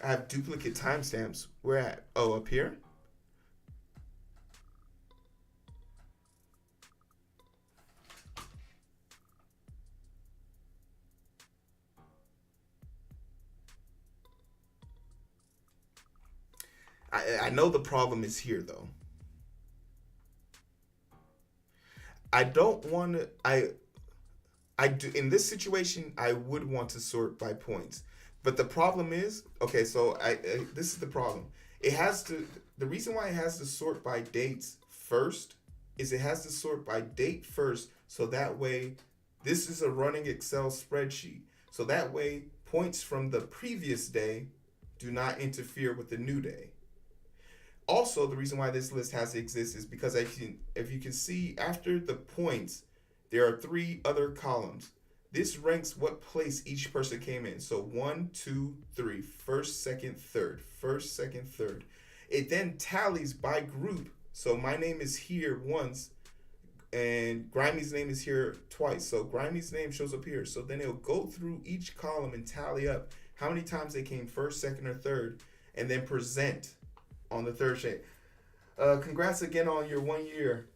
I have duplicate timestamps. Where at? Oh, up here? I know the problem is here though. I don't want to. I do in this situation. I would want to sort by points, but the problem is okay. So this is the problem. It has to. The reason why it has to sort by dates first is it has to sort by date first, so that way, this is a running Excel spreadsheet. So that way, points from the previous day do not interfere with the new day. Also, the reason why this list has to exist is because if you can see after the points, there are 3 other columns. This ranks what place each person came in. So 1, 2, 3, first, second, third, first, second, third. It then tallies by group. So my name is here once, and Grimey's name is here twice. So Grimey's name shows up here. So then it'll go through each column and tally up how many times they came first, second, or third, and then present on the third shade. Congrats again on your 1 year.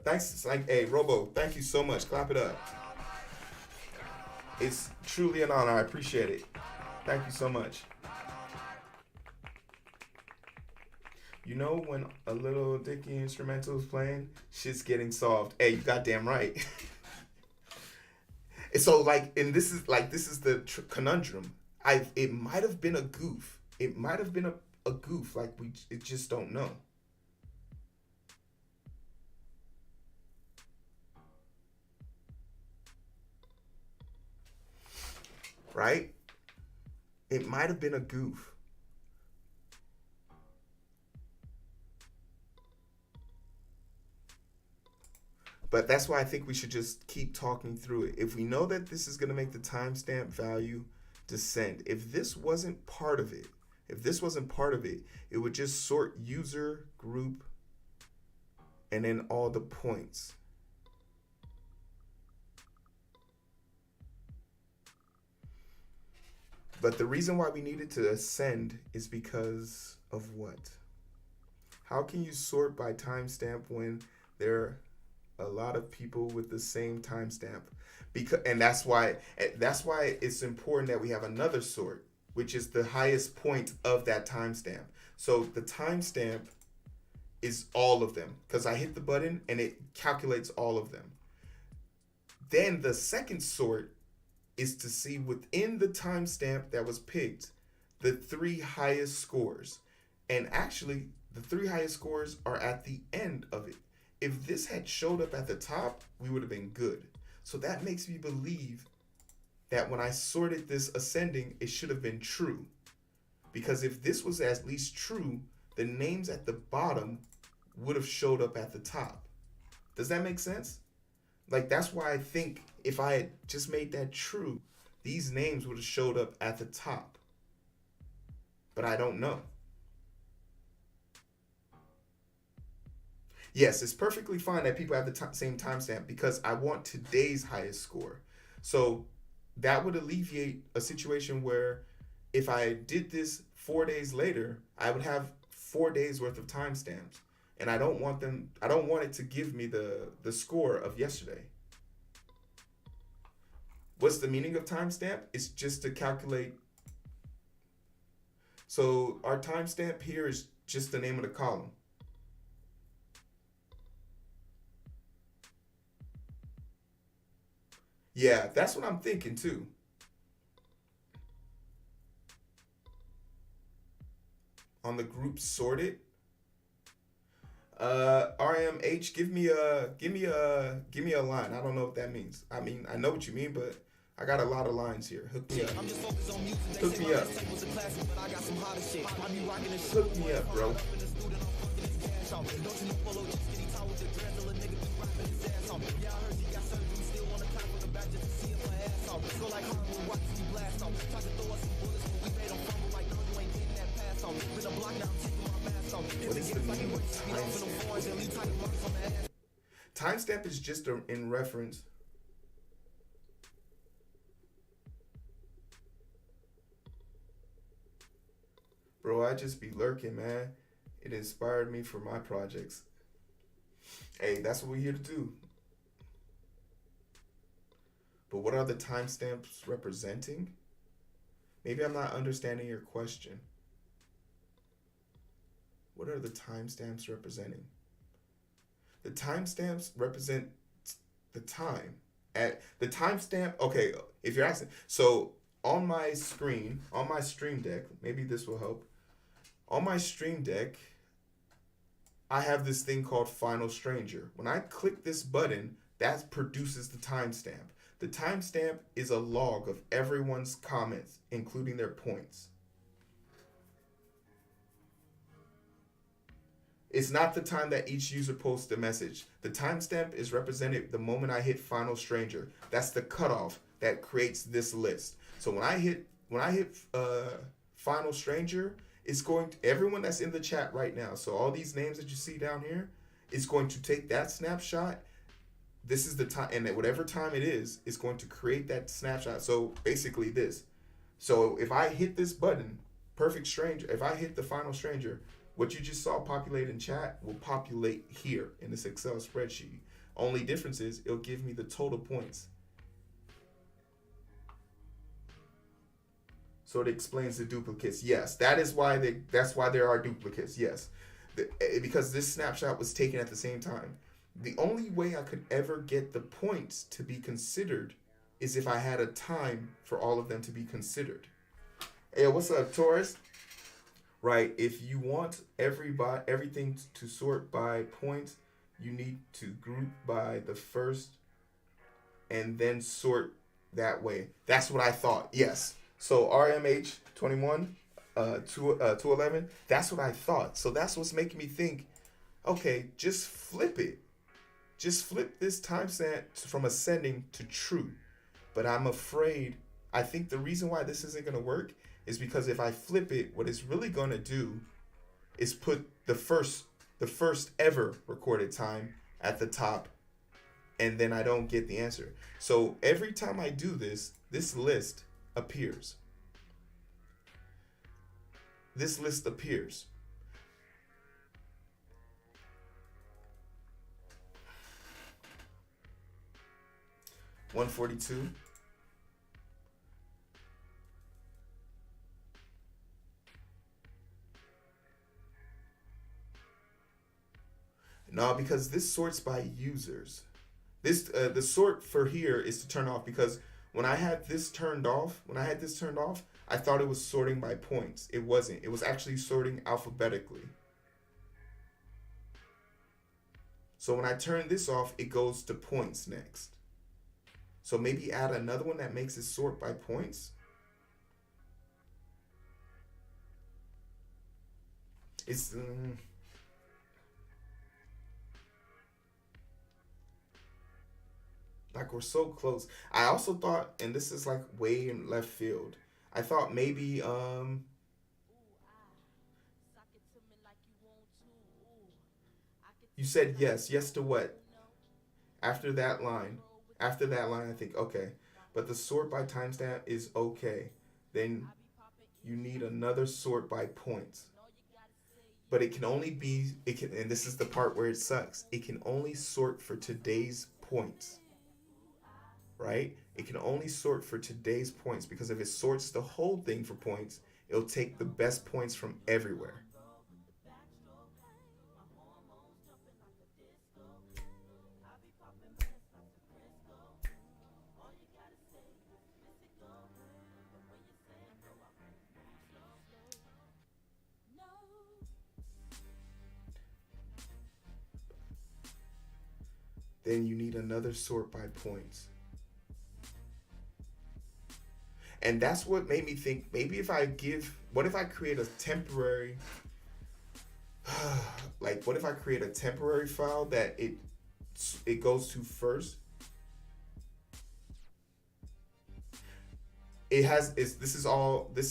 Thanks, hey Robo, thank you so much. Clap it up. It's truly an honor. I appreciate it. Thank you so much. You know when a little Dicky instrumental is playing, shit's getting solved. Hey, you goddamn right. So like, and this is the conundrum. It might have been a goof. It might have been a goof. Like we it just don't know, right? It might have been a goof. But that's why I think we should just keep talking through it. If we know that this is going to make the timestamp value descend, if this wasn't part of it, it would just sort user, group, and then all the points. But the reason why we needed to ascend is because of what? How can you sort by timestamp when there are a lot of people with the same timestamp? Because and that's why it's important that we have another sort, which is the highest point of that timestamp. So the timestamp is all of them because I hit the button and it calculates all of them. Then the second sort is to see within the timestamp that was picked the three highest scores. And actually, the three highest scores are at the end of it. If this had showed up at the top, we would have been good. So that makes me believe that when I sorted this ascending, it should have been true. Because if this was at least true, the names at the bottom would have showed up at the top. Does that make sense? Like, that's why I think if I had just made that true, these names would have showed up at the top. But I don't know. Yes, it's perfectly fine that people have the same timestamp because I want today's highest score. So that would alleviate a situation where if I did this 4 days later, I would have 4 days worth of timestamps. And I don't want it to give me the score of yesterday. What's the meaning of timestamp? It's just to calculate. So our timestamp here is just the name of the column. Yeah, that's what I'm thinking too. On the group sorted, RMH, give me a line. I don't know what that means. I mean, I know what you mean, but I got a lot of lines here. Hook me up. Hook me up. Hook me up, bro. What is the meaning of timestamp? Timestamp is just in reference. Bro, I just be lurking, man. It inspired me for my projects. Hey, that's what we're here to do. But what are the timestamps representing? Maybe I'm not understanding your question. What are the timestamps representing? The timestamps represent the time. At the timestamp, okay, if you're asking, so on my screen, on my stream deck, maybe this will help. On my stream deck, I have this thing called Final Stranger. When I click this button, that produces the timestamp. The timestamp is a log of everyone's comments, including their points. It's not the time that each user posts a message. The timestamp is represented the moment I hit Final Stranger. That's the cutoff that creates this list. So when I hit Final Stranger, it's going to everyone that's in the chat right now. So all these names that you see down here, it's going to take that snapshot. This is the time, and at whatever time it is, it's going to create that snapshot. So basically this. So if I hit this button, Perfect Stranger, if I hit the Final Stranger, what you just saw populate in chat will populate here in this Excel spreadsheet. Only difference is it'll give me the total points. So it explains the duplicates. Yes, that's why there are duplicates. Yes, because this snapshot was taken at the same time. The only way I could ever get the points to be considered is if I had a time for all of them to be considered. Hey, what's up, Taurus? Right, if you want everything to sort by points, you need to group by the first and then sort that way. That's what I thought. Yes. So RMH 21, 211. That's what I thought. So that's what's making me think. Okay, just flip it. Just flip this timestamp from ascending to true. But I'm afraid. I think the reason why this isn't going to work is because if I flip it, what it's really going to do is put the first ever recorded time at the top, and then I don't get the answer. So every time I do this, this list appears. This list appears. $142. No, because this sorts by users. This the sort for here is to turn off, because when I had this turned off, I thought it was sorting by points. It wasn't. It was actually sorting alphabetically. So when I turn this off, it goes to points next. So maybe add another one that makes it sort by points. It's like we're so close. I also thought, and this is like way in left field, I thought maybe you said yes. Yes to what? After that line. After that line, I think okay. But the sort by timestamp is okay. Then you need another sort by points. But it can only be and this is the part where it sucks. It can only sort for today's points. Right? It can only sort for today's points, because if it sorts the whole thing for points, it'll take the best points from everywhere. Then you need another sort by points. And that's what made me think, maybe what if I create a temporary, what if I create a temporary file that it goes to first? This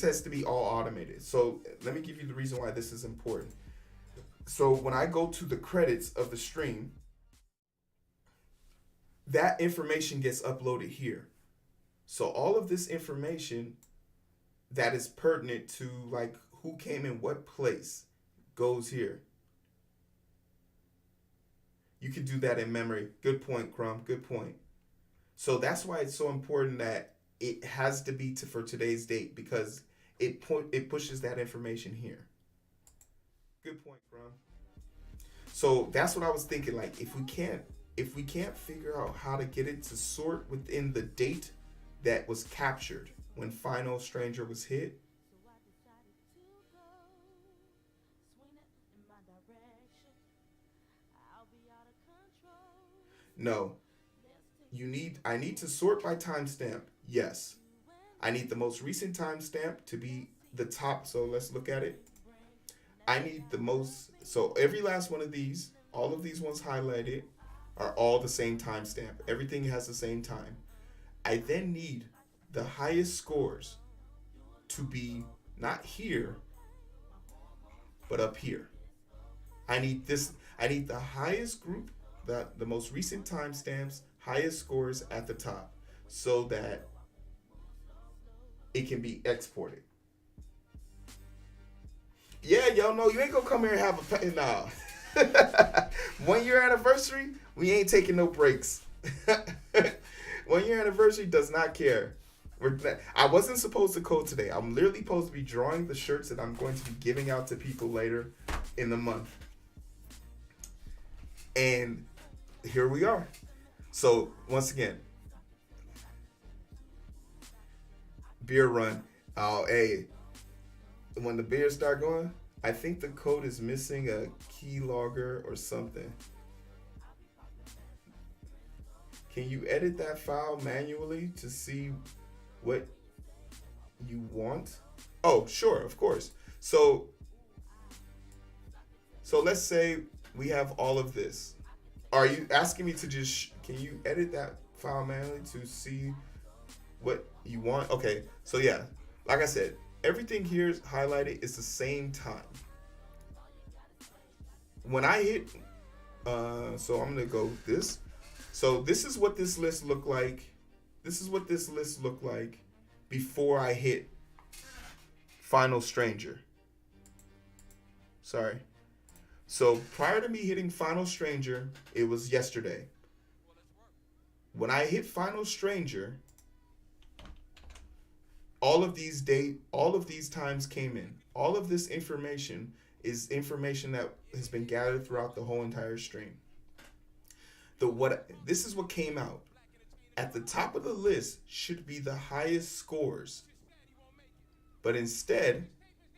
has to be all automated. So let me give you the reason why this is important. So when I go to the credits of the stream, that information gets uploaded here. So all of this information that is pertinent to like who came in what place goes here. You can do that in memory. Good point, Crumb. Good point. So that's why it's so important that it has to be for today's date, because it pushes that information here. Good point, Crumb. So that's what I was thinking. Like if we can't figure out how to get it to sort within the date that was captured when Final Stranger was hit. No. I need to sort by timestamp. Yes. I need the most recent timestamp to be the top. So let's look at it. I need so every last one of these, all of these ones highlighted, are all the same timestamp. Everything has the same time. I then need the highest scores to be not here, but up here. I need the highest group, the most recent timestamps, highest scores at the top, so that it can be exported. Yeah, y'all know you ain't gonna come here and have a nah. 1 year anniversary, we ain't taking no breaks. 1 year anniversary does not care. I wasn't supposed to code today. I'm literally supposed to be drawing the shirts that I'm going to be giving out to people later in the month. And here we are. So once again, beer run. Oh, hey, when the beers start going, I think the code is missing a keylogger or something. Can you edit that file manually to see what you want? Oh, sure, of course. So let's say we have all of this. Are you asking me to just can you edit that file manually to see what you want? Okay, so yeah, like I said, everything here is highlighted. It's the same time. When I hit, so I'm gonna go this. So this is what this list looked like. This is what this list looked like before I hit Final Stranger. Sorry. So prior to me hitting Final Stranger, it was yesterday. When I hit Final Stranger, all of these times came in. All of this information is information that has been gathered throughout the whole entire stream. This is what came out. At the top of the list should be the highest scores. But instead,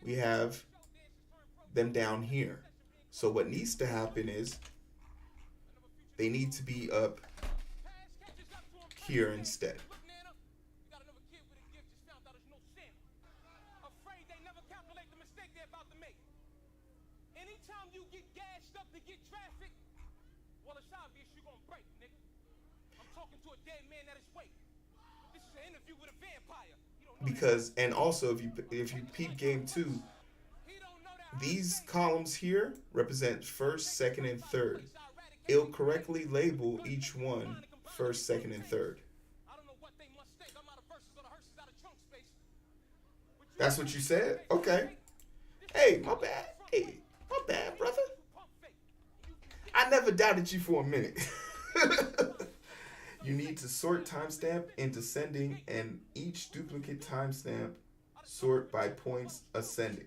we have them down here. So what needs to happen is they need to be up here instead. Because and also if you peep game 2, these columns here represent first, second, and third. It'll correctly label each one first, second, and third. That's what you said? Okay. Hey, my bad. Hey, my bad, brother. I never doubted you for a minute. You need to sort timestamp in descending and each duplicate timestamp sort by points ascending.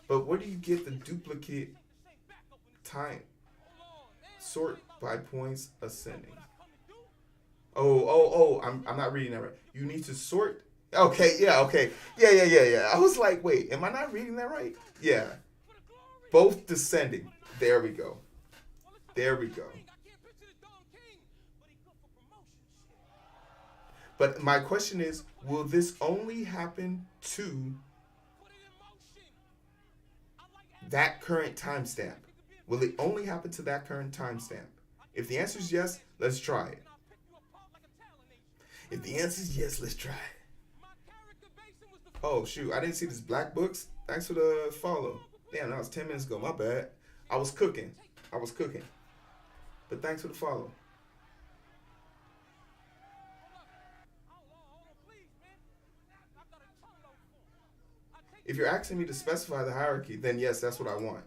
But where do you get the duplicate time? Sort by points ascending. I'm not reading that right. You need to sort. Okay. Yeah. I was like, wait, am I not reading that right? Yeah. Both descending. There we go. But my question is, will this only happen to that current timestamp? Will it only happen to that current timestamp? If the answer is yes, let's try it. If the answer is yes, let's try it. Oh, shoot. I didn't see this Black Books. Thanks for the follow. Damn, that was 10 minutes ago. My bad. I was cooking. But thanks for the follow. If you're asking me to specify the hierarchy, then yes, that's what I want.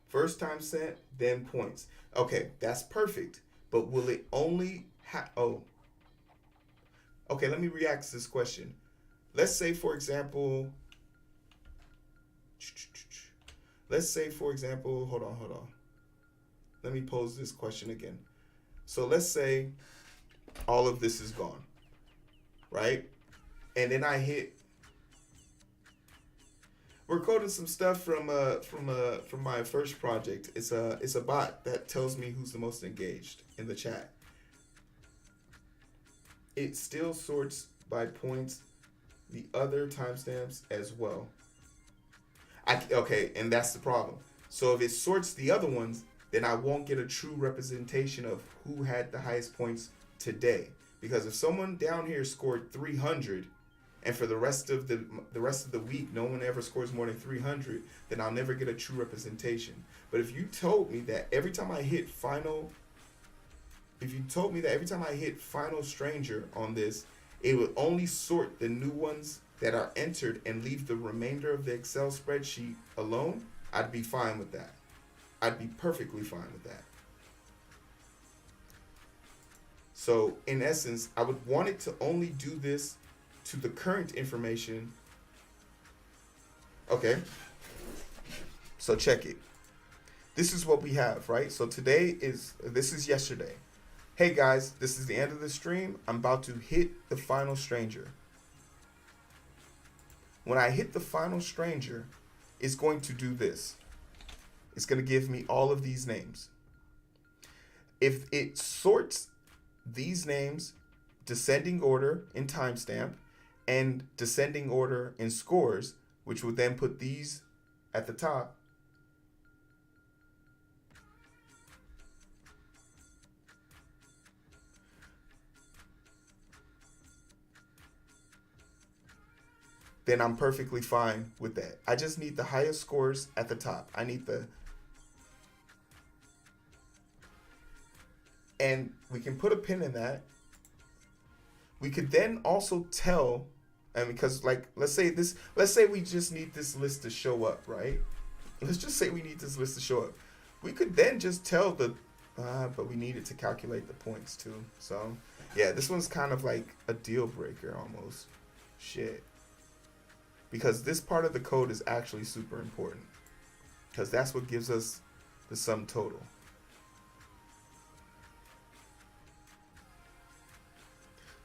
First time sent, then points. Okay, that's perfect. But will it only okay, let me react to this question. Let's say, for example, hold on. Let me pose this question again. So let's say all of this is gone, right? And then I hit. We're coding some stuff from my first project. It's a bot that tells me who's the most engaged in the chat. It still sorts by points the other timestamps as well. Okay, and that's the problem. So if it sorts the other ones, then I won't get a true representation of who had the highest points today. Because if someone down here scored 300, and for the rest of the week, no one ever scores more than 300, then I'll never get a true representation. But if you told me that every time I hit Final Stranger on this, it would only sort the new ones that are entered and leave the remainder of the Excel spreadsheet alone, I'd be fine with that. I'd be perfectly fine with that. So, in essence, I would want it to only do this to the current information. Okay. So, check it. This is what we have, right? So, this is yesterday. Hey guys, this is the end of the stream. I'm about to hit the final stranger. When I hit the final stranger, it's going to do this. It's going to give me all of these names. If it sorts these names descending order in timestamp and descending order in scores, which would then put these at the top, then I'm perfectly fine with that. I just need the highest scores at the top. I need the... And we can put a pin in that. We could then also tell, and because like, let's say we just need this list to show up, right? Let's just say we need this list to show up. We could then just tell the, but we needed to calculate the points too. So yeah, this one's kind of like a deal breaker almost. Shit. Because this part of the code is actually super important. Because that's what gives us the sum total.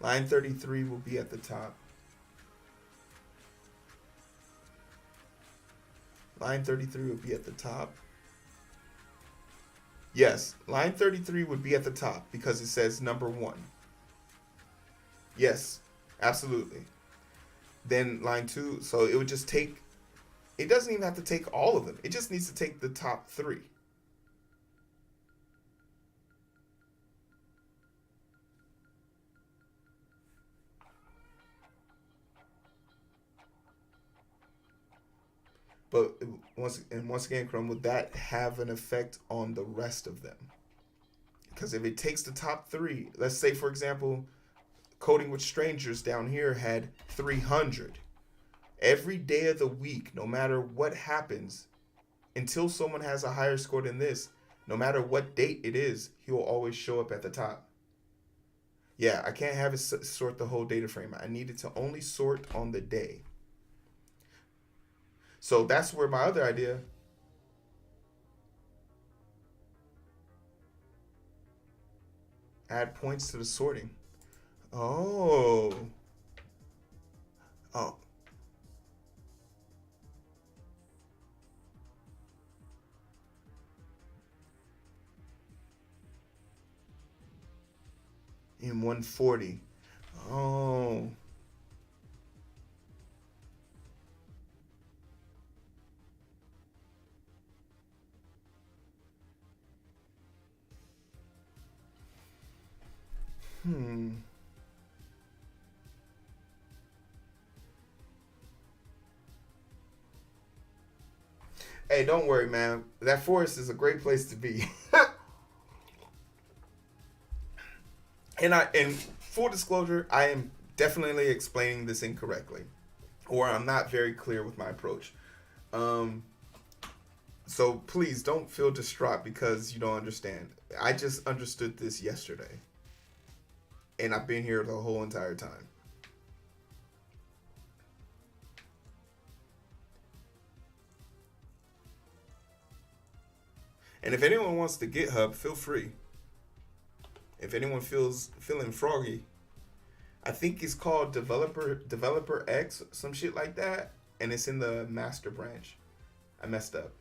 Line 33 will be at the top. Line 33 would be at the top. Yes, line 33 would be at the top because it says number 1. Yes, absolutely. Then line 2, so it would just take, it doesn't even have to take all of them. It just needs to take the top 3. But once again, Chrome, would that have an effect on the rest of them? Because if it takes the top 3, let's say, for example, Coding with Strangers down here had 300. Every day of the week, no matter what happens, until someone has a higher score than this, no matter what date it is, he will always show up at the top. Yeah, I can't have it sort the whole data frame. I need it to only sort on the day. So that's where my other idea. Add points to the sorting. Oh. Oh. In 140. Oh. Hey, don't worry, man. That forest is a great place to be. And full disclosure, I am definitely explaining this incorrectly, or I'm not very clear with my approach. So please don't feel distraught because you don't understand. I just understood this yesterday, and I've been here the whole entire time. And if anyone wants to GitHub, feel free. If anyone feeling froggy, I think it's called Developer X, some shit like that, and it's in the master branch. I messed up.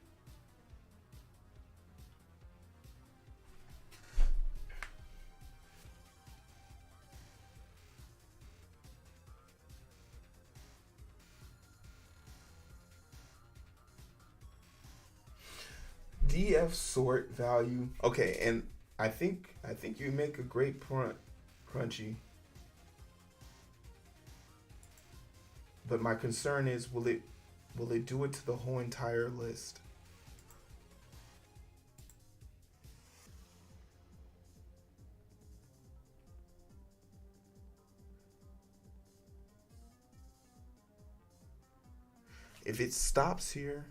DF sort value. Okay, and I think you make a great point, Crunchy. But my concern is, will it do it to the whole entire list? If it stops here,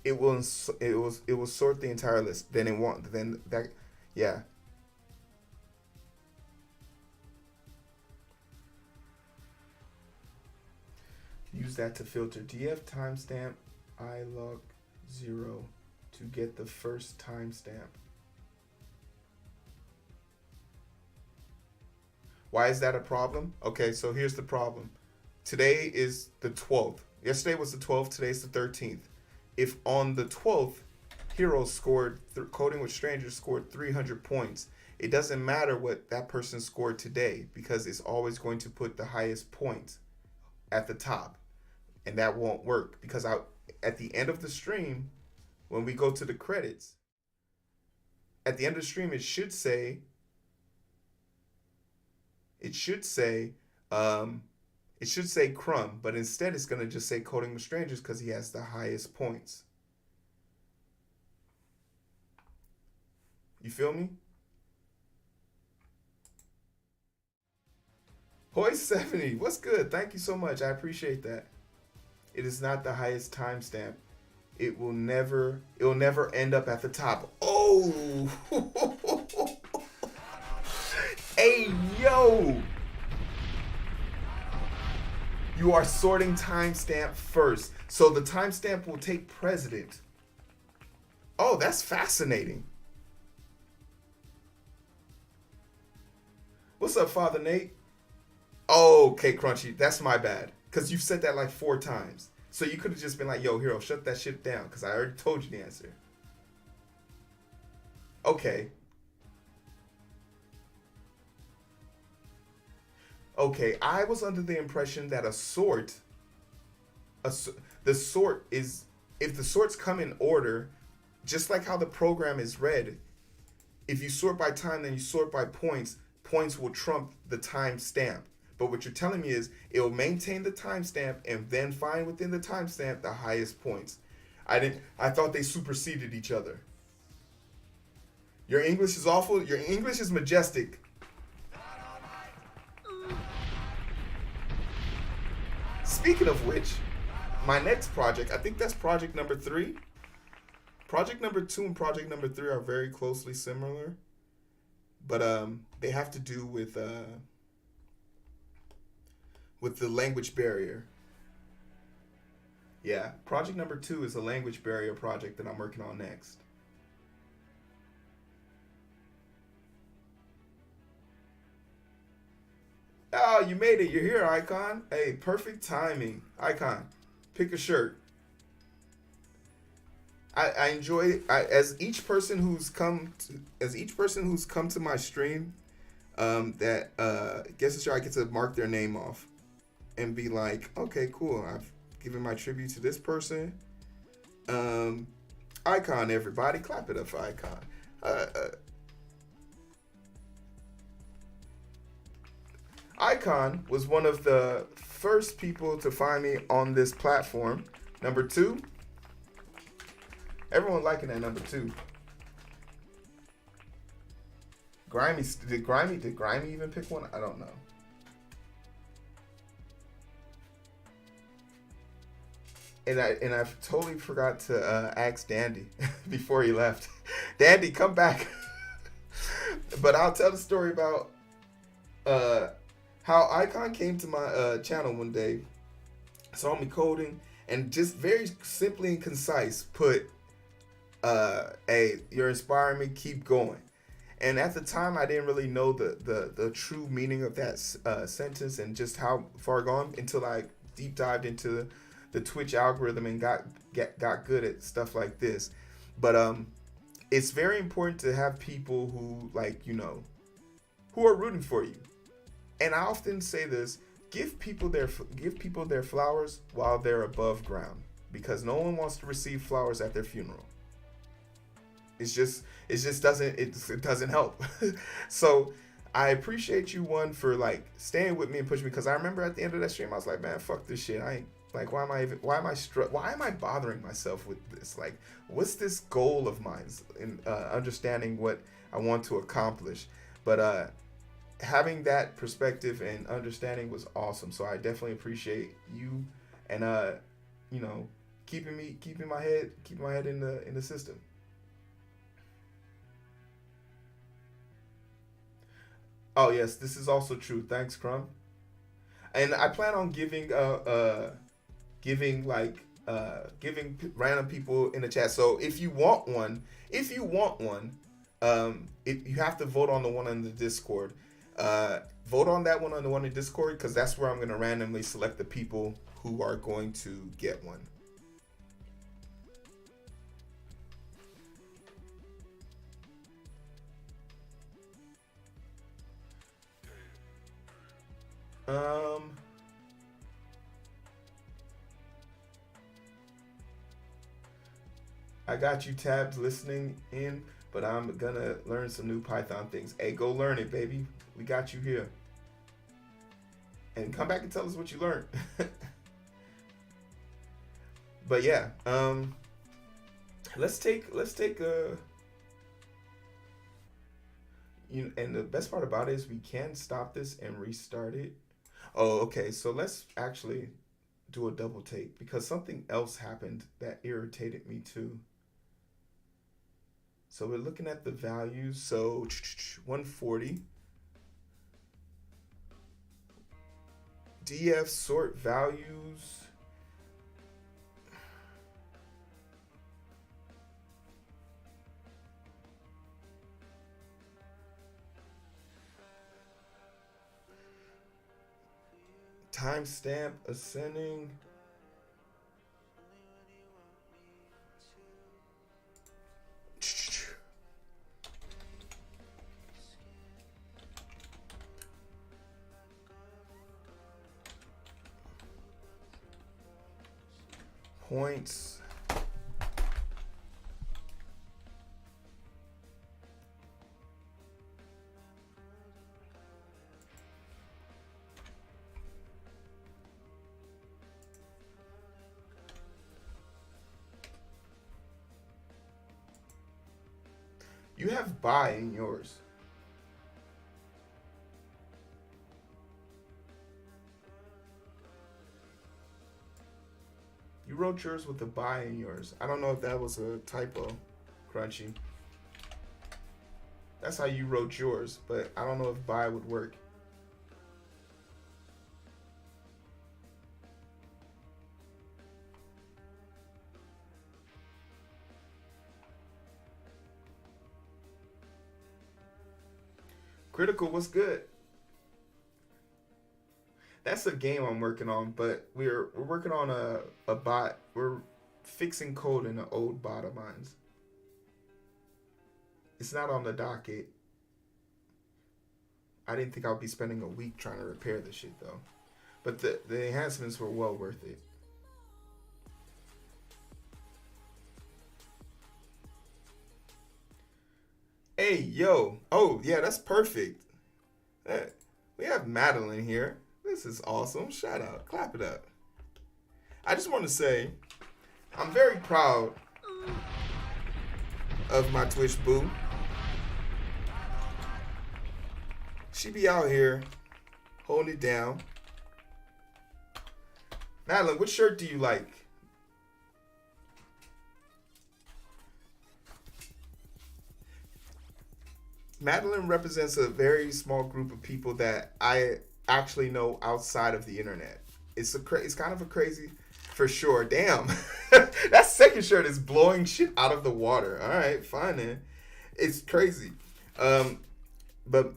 it will sort the entire list. Then it won't. Then that, yeah. Use that to filter DF timestamp I log 0 to get the first timestamp. Why is that a problem? Okay, so here's the problem. Today is the 12th. Yesterday was the 12th, today's the 13th. If on the 12th, Heero scored, Coding with Strangers scored 300 points, it doesn't matter what that person scored today because it's always going to put the highest point at the top. And that won't work because at the end of the stream, when we go to the credits, at the end of the stream, it should say, Crumb, but instead it's going to just say Coding with Strangers because he has the highest points. You feel me? Hoy70, what's good? Thank you so much. I appreciate that. It is not the highest timestamp. It will never end up at the top. Oh! Hey, yo! You are sorting timestamp first. So the timestamp will take precedent. Oh, that's fascinating. What's up, Father Nate? Oh, okay, Crunchy. That's my bad. Because you've said that like 4 times. So you could have just been like, yo, Heero, shut that shit down. Because I already told you the answer. Okay. Okay, I was under the impression that the sort is, if the sorts come in order, just like how the program is read, if you sort by time, then you sort by points, points will trump the time stamp. But what you're telling me is it will maintain the timestamp and then find within the timestamp the highest points. I thought they superseded each other. Your English is awful. Your English is majestic. Speaking of which, my next project, I think that's project number 3. Project number 2 and project number 3 are very closely similar. But they have to do with the language barrier. Yeah, project number 2 is a language barrier project that I'm working on next. Oh, you made it. You're here, Icon. Hey, perfect timing. Icon, pick a shirt. I enjoy as each person who's come to my stream, that guess it's I get to mark their name off and be like, okay, cool. I've given my tribute to this person. Icon, everybody, clap it up for Icon. Icon was one of the first people to find me on this platform. Number 2. Everyone liking that number 2. Did Grimy even pick one? I don't know. And I totally forgot to ask Dandy before he left. Dandy, come back. But I'll tell the story about how Icon came to my channel one day, saw me coding, and just very simply and concise put, hey, you're inspiring me, keep going. And at the time, I didn't really know the true meaning of that sentence and just how far gone until I deep dived into the Twitch algorithm and got good at stuff like this. But it's very important to have people who, like, you know, who are rooting for you. And I often say this: give people their flowers while they're above ground, because no one wants to receive flowers at their funeral. It doesn't help. So I appreciate you, one, for like staying with me and pushing me, because I remember at the end of that stream I was like, man, fuck this shit. I ain't like, why am I bothering myself with this? Like, what's this goal of mine in understanding what I want to accomplish? But having that perspective and understanding was awesome. So I definitely appreciate you, and you know, keeping my head in the system. Oh yes, this is also true. Thanks, Crumb. And I plan on giving like giving random people in the chat. So if you want one, you have to vote on the one on the Discord. Vote on that one on the one in Discord, because that's where I'm going to randomly select the people who are going to get one. I got you tabs listening in, but I'm gonna learn some new Python things. Hey, go learn it, baby. We got you here. And come back and tell us what you learned. But yeah, let's take a, and the best part about it is we can stop this and restart it. Oh, okay. So let's actually do a double take, because something else happened that irritated me too. So we're looking at the values. So 140. DF sort values. Timestamp ascending. Points. You have buy in yours. You wrote yours with a buy in yours. I don't know if that was a typo, Crunchy. That's how you wrote yours, but I don't know if buy would work. Critical, what's good? That's a game I'm working on, but we're working on a bot. We're fixing code in an old bot of mine. It's not on the docket. I didn't think I would be spending a week trying to repair this shit though. But the enhancements were well worth it. Hey, yo. Oh, yeah, that's perfect. We have Madeline here. This is awesome. Shout out. Clap it up. I just want to say, I'm very proud of my Twitch boo. She be out here holding it down. Madeline, what shirt do you like? Madeline represents a very small group of people that I actually know outside of the internet. It's kind of a crazy, for sure. Damn, that second shirt is blowing shit out of the water. All right, fine then. It's crazy. But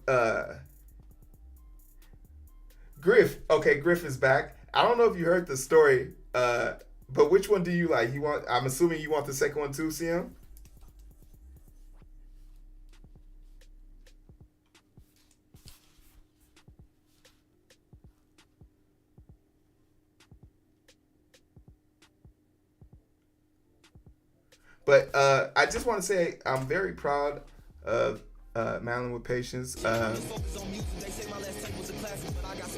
Griff. Okay, Griff is back. I don't know if you heard the story. But which one do you like? I'm assuming you want the second one too, CM. But I just want to say I'm very proud of Madeline with Patience.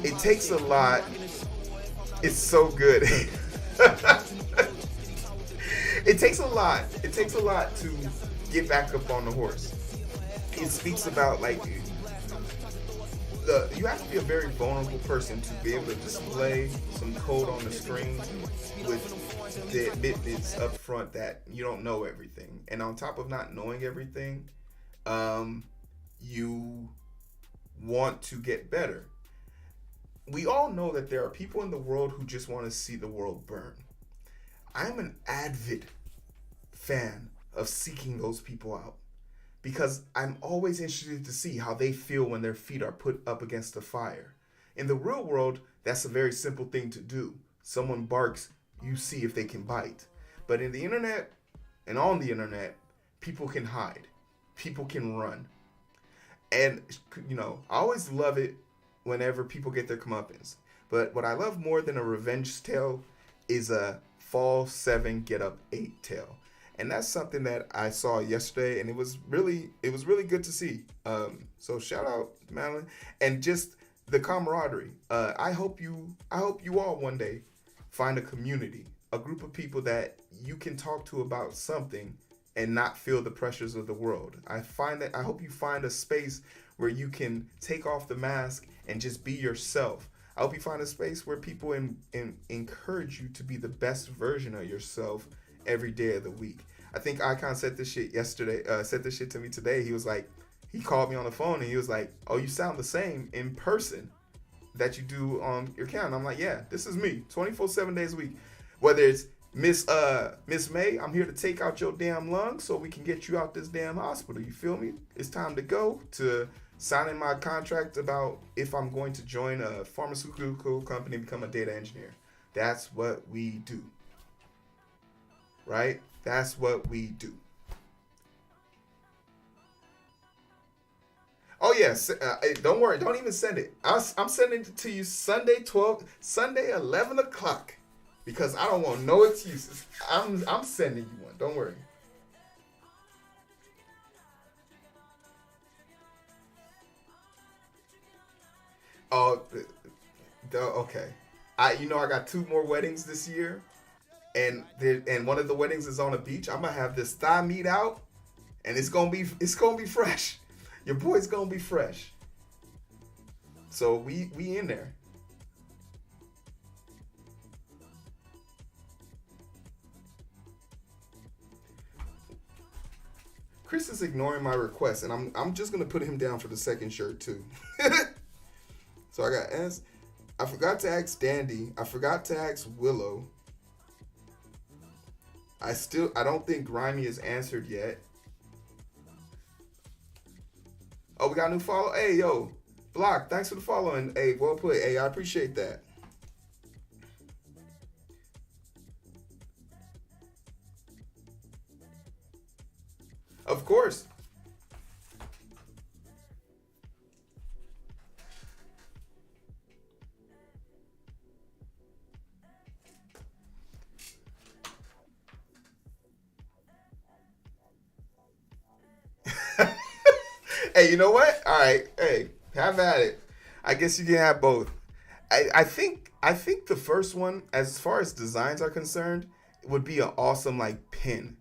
It takes a lot. It's so good. It takes a lot. It takes a lot to get back up on the horse. It speaks about you have to be a very vulnerable person to be able to display some code on the screen with the admittance up front that you don't know everything. And on top of not knowing everything, you want to get better. We all know that there are people in the world who just want to see the world burn. I'm an avid fan of seeking those people out because I'm always interested to see how they feel when their feet are put up against the fire. In the real world, that's a very simple thing to do. Someone barks, you see if they can bite. But in the internet and on the internet, people can hide, people can run. And, I always love it whenever people get their comeuppance. But what I love more than a revenge tale is a fall 7 get up 8 tale. And that's something that I saw yesterday, and it was really good to see. So shout out Madeline, and just the camaraderie. I hope you all one day find a community, a group of people that you can talk to about something and not feel the pressures of the world. I hope you find a space where you can take off the mask and just be yourself. I hope you find a space where people encourage you to be the best version of yourself every day of the week. I think Icon said this shit yesterday. Said this shit to me today. He called me on the phone and he was like, "Oh, you sound the same in person that you do on your camera." I'm like, "Yeah, this is me, 24/7 7 days a week." Whether it's Miss May, I'm here to take out your damn lungs so we can get you out this damn hospital. You feel me? It's time to go to signing my contract about if I'm going to join a pharmaceutical company and become a data engineer. That's what we do. Right? That's what we do. Oh yes, don't worry. Don't even send it. I'm sending it to you Sunday 11 o'clock, because I don't want no excuses. I'm sending you one. Don't worry. Oh, okay. I got two more weddings this year, and one of the weddings is on a beach. I'm gonna have this thigh meat out, and it's gonna be fresh. Your boy's gonna be fresh. So we in there. Chris is ignoring my request, and I'm just gonna put him down for the second shirt too. So I got S. I forgot to ask Dandy. I forgot to ask Willow. I don't think Grimy is answered yet. Oh, we got a new follow. Hey, yo, Block. Thanks for the follow, and hey, well put. Hey, I appreciate that. Of course. Hey, you know what? All right. Hey, have at it. I guess you can have both. I think the first one, as far as designs are concerned, would be an awesome like pin.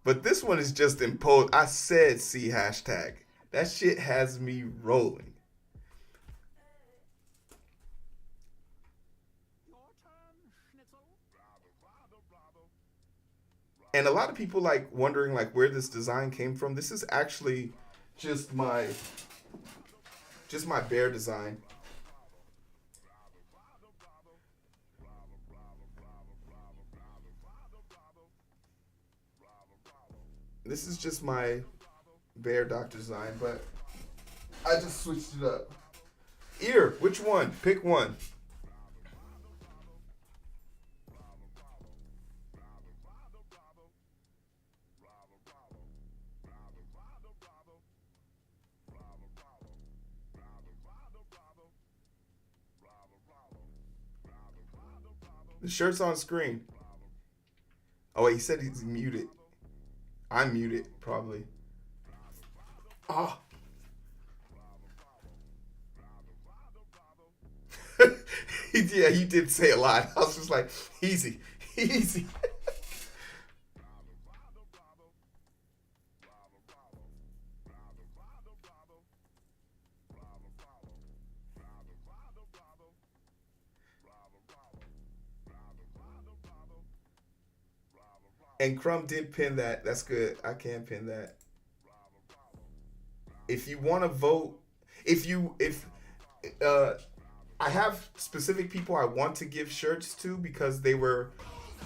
But this one is just imposed. I said C hashtag. That shit has me rolling. And a lot of people like wondering like where this design came from. This is actually just my just my bear design. This is just my bear doctor design, but I just switched it up. Ear, which one? Pick one. The shirt's on screen. Oh wait, he said he's muted. I'm muted, probably. Ah. Yeah, he did say a lot. I was just like, easy, easy. And Crumb did pin that. That's good. I can pin that. If you want to vote, if uh, I have specific people I want to give shirts to because they were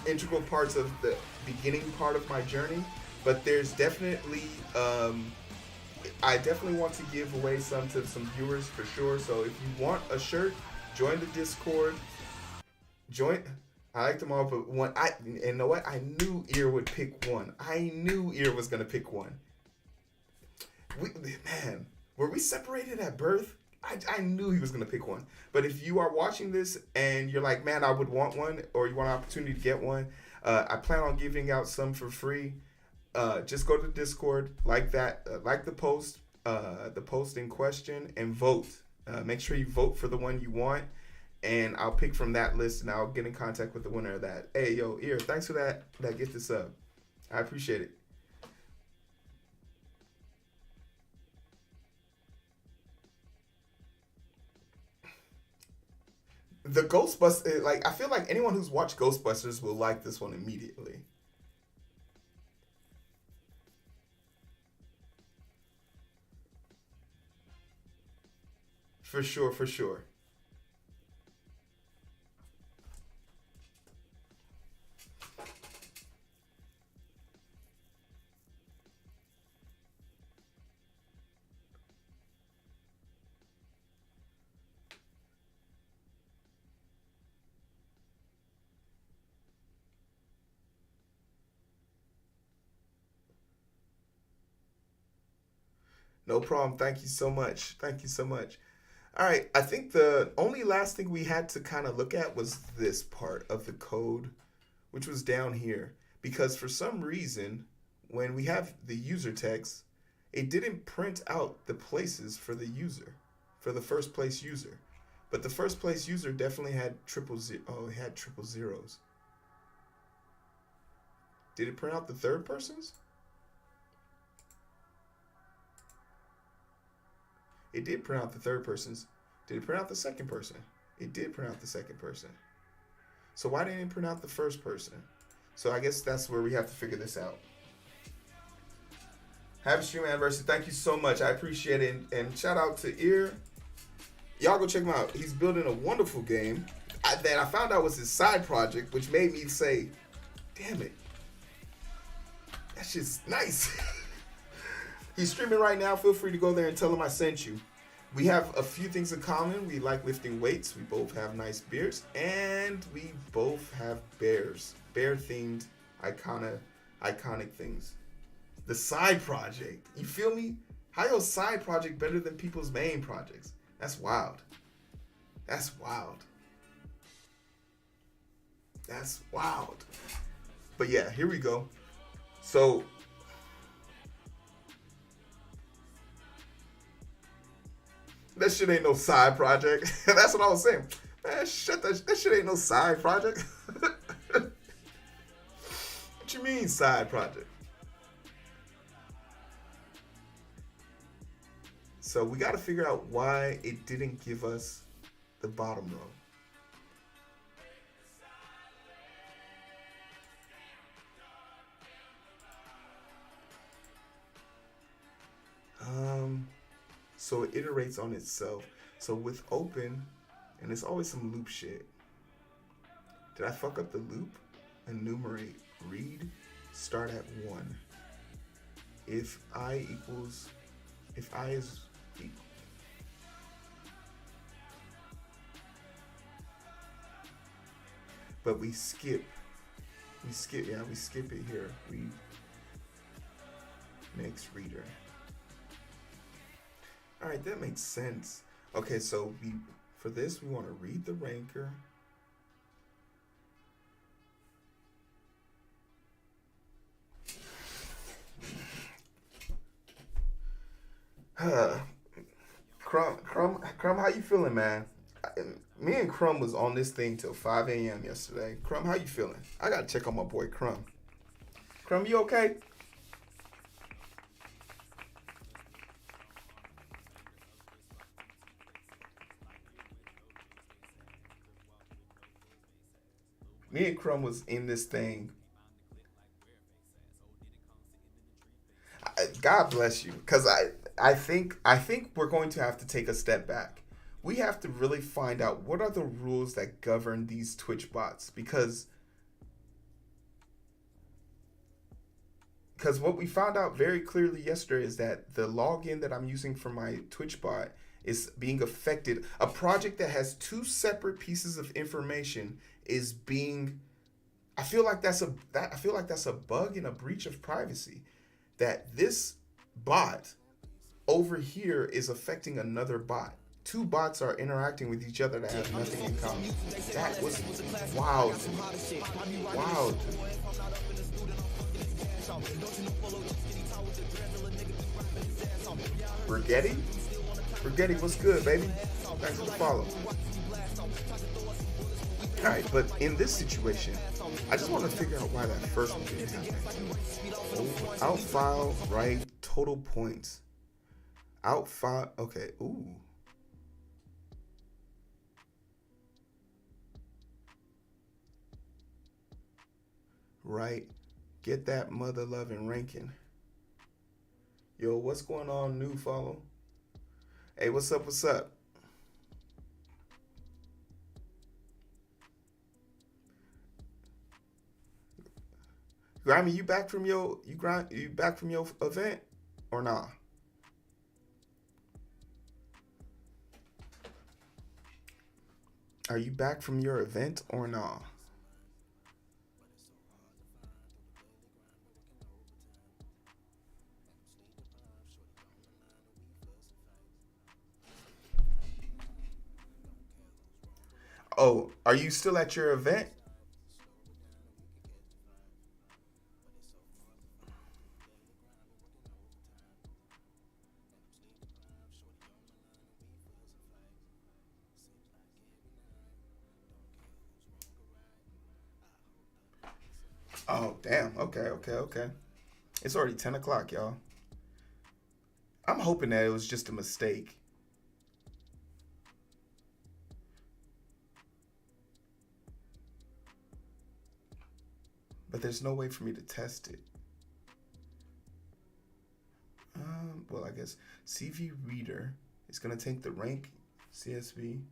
integral parts of the beginning part of my journey. But there's definitely, I definitely want to give away some to some viewers for sure. So if you want a shirt, join the Discord. Join. I like them all, but one. And you know what? I knew Ear would pick one. I knew Ear was gonna pick one. Man, were we separated at birth? I knew he was gonna pick one. But if you are watching this and you're like, man, I would want one, or you want an opportunity to get one, I plan on giving out some for free. Just go to the Discord, like that, like the post in question, and vote. Make sure you vote for the one you want, and I'll pick from that list, and I'll get in contact with the winner of that. Hey, yo, Ear, thanks for that gift this up. I appreciate it. The Ghostbusters, like, I feel like anyone who's watched Ghostbusters will like this one immediately. For sure, for sure. No problem. Thank you so much. Thank you so much. All right. I think the only last thing we had to kind of look at was this part of the code, which was down here. Because for some reason, when we have the user text, it didn't print out the places for the user, for the first place user. But the first place user definitely had triple zero. Oh, it had triple zeros. Did it print out the third person's? It did print out the third person's. Did it print out the second person? It did print out the second person. So why didn't it print out the first person? So I guess that's where we have to figure this out. Happy stream anniversary. Thank you so much. I appreciate it. And shout out to Ear. Y'all go check him out. He's building a wonderful game that I found out was his side project, which made me say, damn it. That's just nice. He's streaming right now. Feel free to go there and tell him I sent you. We have a few things in common. We like lifting weights. We both have nice beards. And we both have bears. Bear-themed, iconic things. The side project. You feel me? How your side project better than people's main projects? That's wild. That's wild. That's wild. But yeah, here we go. So... that shit ain't no side project. That's what I was saying. Man, shut that shit ain't no side project. What you mean side project? So we got to figure out why it didn't give us the bottom row. So it iterates on itself. So with open, and it's always some loop shit. Did I fuck up the loop? Enumerate. Read. Start at 1. If I is equal. But we skip it here. Read. Next reader. All right, that makes sense. Okay, so for this, we want to read the ranker. Crumb, how you feeling, man? Me and Crumb was on this thing till 5 a.m. yesterday. Crumb, how you feeling? I gotta check on my boy Crumb. Crumb, you okay? Me and Crumb was in this thing. God bless you, because I think we're going to have to take a step back. we have to really find out what are the rules that govern these Twitch bots, because what we found out very clearly yesterday is that the login that I'm using for my Twitch bot is being affected. A project that has two separate pieces of information is being. I feel like that's a bug and a breach of privacy. That this bot over here is affecting another bot. Two bots are interacting with each other that have nothing in common. That was wild. Wild. Brigetti, what's good, baby? Thanks for the follow. Alright, but in this situation, I just want to figure out why that first one didn't happen. Outfile, right? Total points. Outfile, okay, ooh. Right, get that mother loving ranking. Yo, what's going on, new follow? Hey, what's up, what's up? Grammy, you back from your event or nah? Are you back from your event or nah? Oh, are you still at your event? Oh, damn. Okay. It's already 10 o'clock, y'all. I'm hoping that it was just a mistake. But there's no way for me to test it. Well, I guess CV Reader is going to take the rank CSV.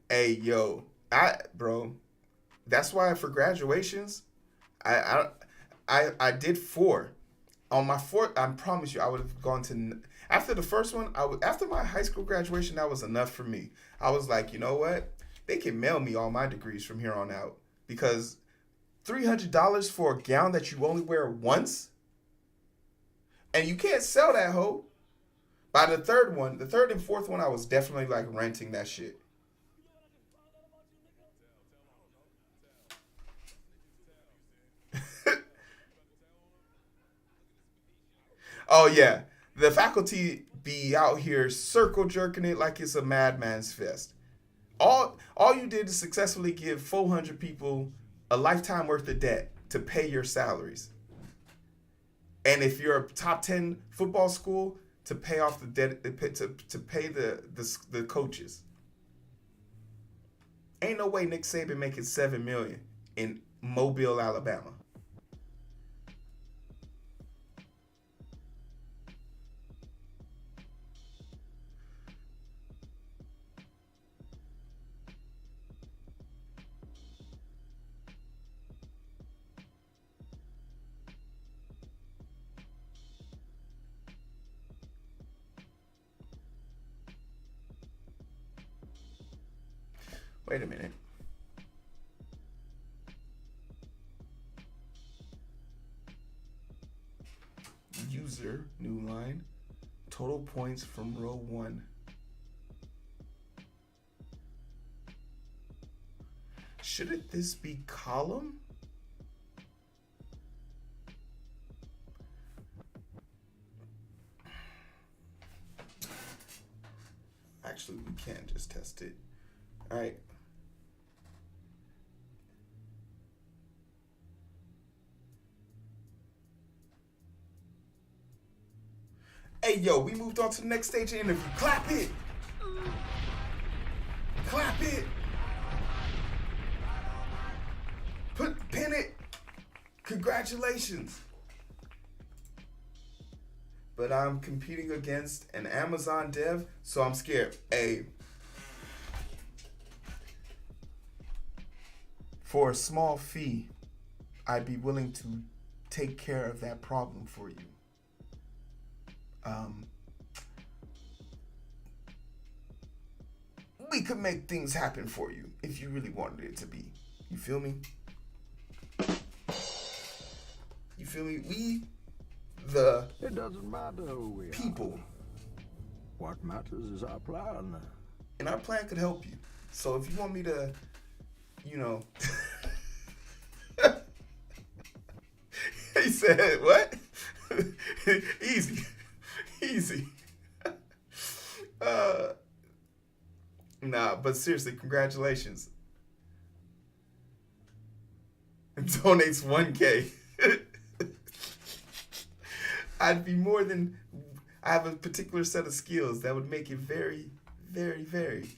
Hey, yo. Bro. That's why for graduations, I did 4. On my 4th, I promise you, I would have gone to. After the first one, after my high school graduation, that was enough for me. I was like, you know what? They can mail me all my degrees from here on out, because $300 for a gown that you only wear once, and you can't sell that hoe. By the third and fourth one, I was definitely like renting that shit. Oh yeah, the faculty be out here circle jerking it like it's a madman's fest. All you did is successfully give 400 people a lifetime worth of debt to pay your salaries. And if you're a top 10 football school, to pay off the debt, to pay the coaches. Ain't no way Nick Saban making $7 million in Mobile, Alabama. Wait a minute. User, new line. Total points from row 1. Shouldn't this be column? Actually, we can just test it. All right. Hey, yo, we moved on to the next stage of the interview. Clap it. Clap it. Pin it. Congratulations. but I'm competing against an Amazon dev, so I'm scared. Hey, for a small fee, I'd be willing to take care of that problem for you. We could make things happen for you if you really wanted it to be. You feel me? You feel me? We, the It doesn't matter who we people, are. What matters is our plan. and our plan could help you. So if you want me to, you know, he said, what? Easy. Easy. Nah, but seriously, congratulations. Donates 1K. I'd be more than... I have a particular set of skills that would make it very, very, very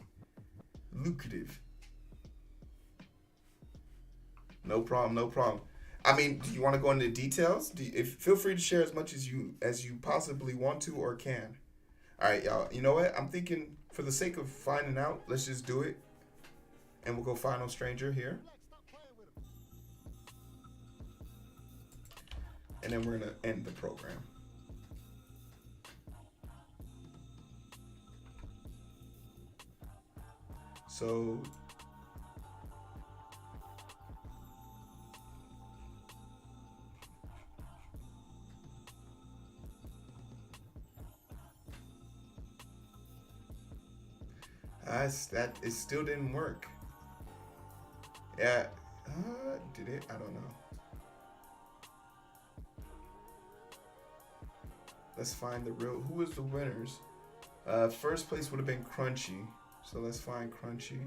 lucrative. No problem, no problem. I mean, do you want to go into details? Feel free to share as much as you possibly want to or can. All right, y'all. You know what? I'm thinking, for the sake of finding out, let's just do it, and we'll go Final Stranger here, and then we're gonna end the program. So. It still didn't work. Yeah, did it? I don't know. Let's find the real. Who was the winners? First place would have been Crunchy, so let's find Crunchy.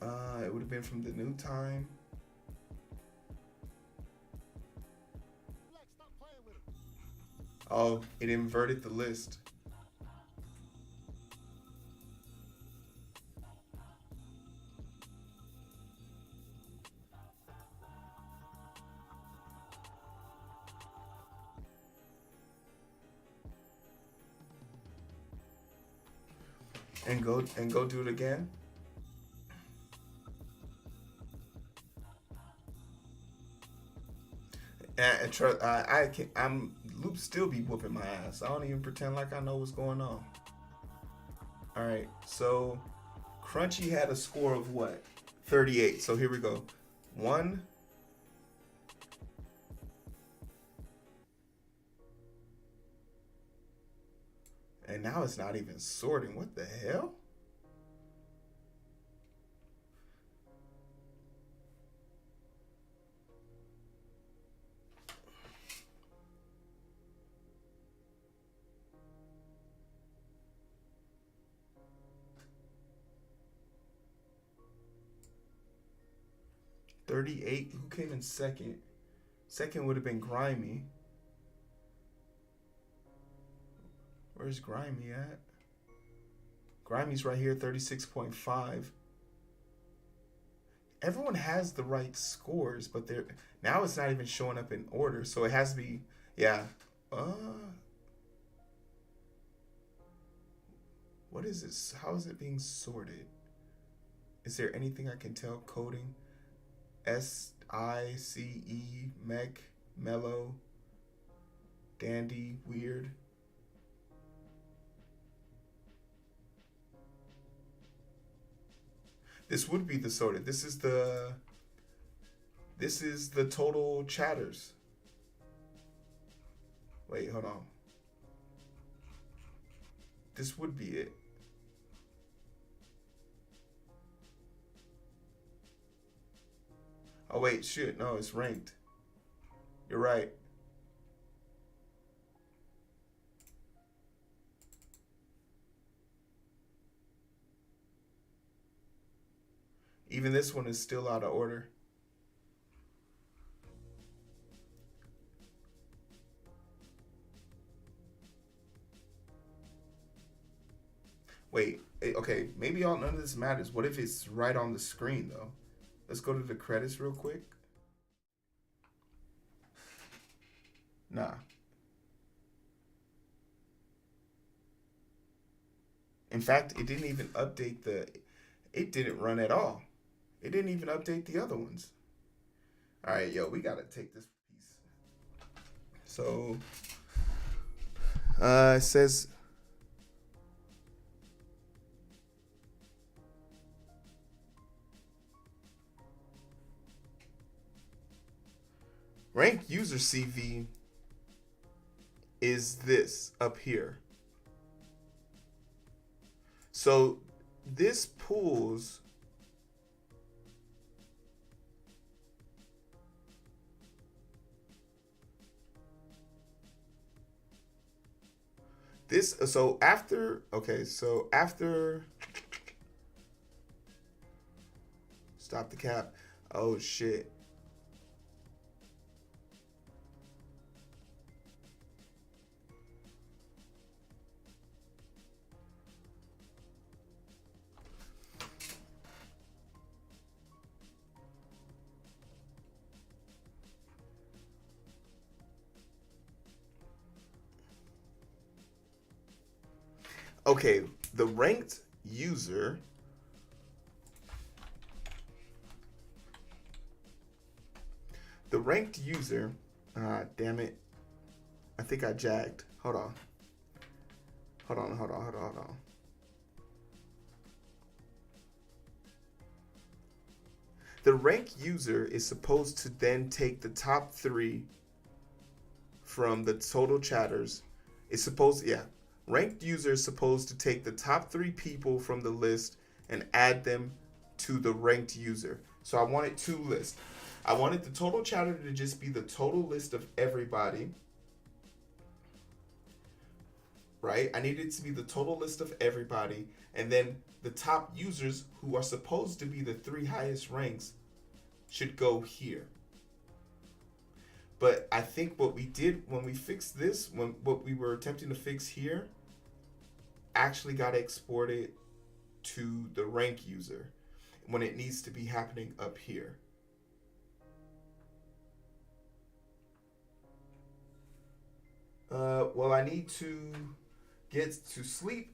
It would have been from the new time. Oh, it inverted the list. And go do it again. And trust, I'm Loop still be whooping my ass. I don't even pretend like I know what's going on. All right, so Crunchy had a score of what? 38. So here we go. 1. And now it's not even sorting. What the hell? $38. Who came in second? Second would have been Grimy. Where's Grimy at? Grimy's right here, 36.5. Everyone has the right scores, but they're now it's not even showing up in order, so it has to be, yeah. What is this? How is it being sorted? Is there anything I can tell? Coding, SICE, Mech, Mellow, Dandy, Weird. This would be the sorted. This is the total chatters. Wait, hold on. This would be it. Oh wait, shit, no, it's ranked. You're right. Even this one is still out of order. Wait, okay, maybe none of this matters. What if it's right on the screen, though? Let's go to the credits real quick. Nah. In fact, it didn't even update the. It didn't run at all. It didn't even update the other ones. All right, yo, we gotta take this piece. So, it says ranked user CV is this up here. So this pulls this. So after, okay, so after, stop the cap. Oh shit. Okay, the ranked user damn it. I think I jagged. Hold on. Hold on. The ranked user is supposed to then take the top 3 from the total chatters. It's supposed, yeah. Ranked user is supposed to take the top 3 people from the list and add them to the ranked user. So I wanted 2 lists. I wanted the total chatter to just be the total list of everybody. Right? I needed it to be the total list of everybody. And then the top users, who are supposed to be the 3 highest ranks, should go here. But I think what we did when we fixed this, what we were attempting to fix here, actually got exported to the rank user when it needs to be happening up here. Well, I need to get to sleep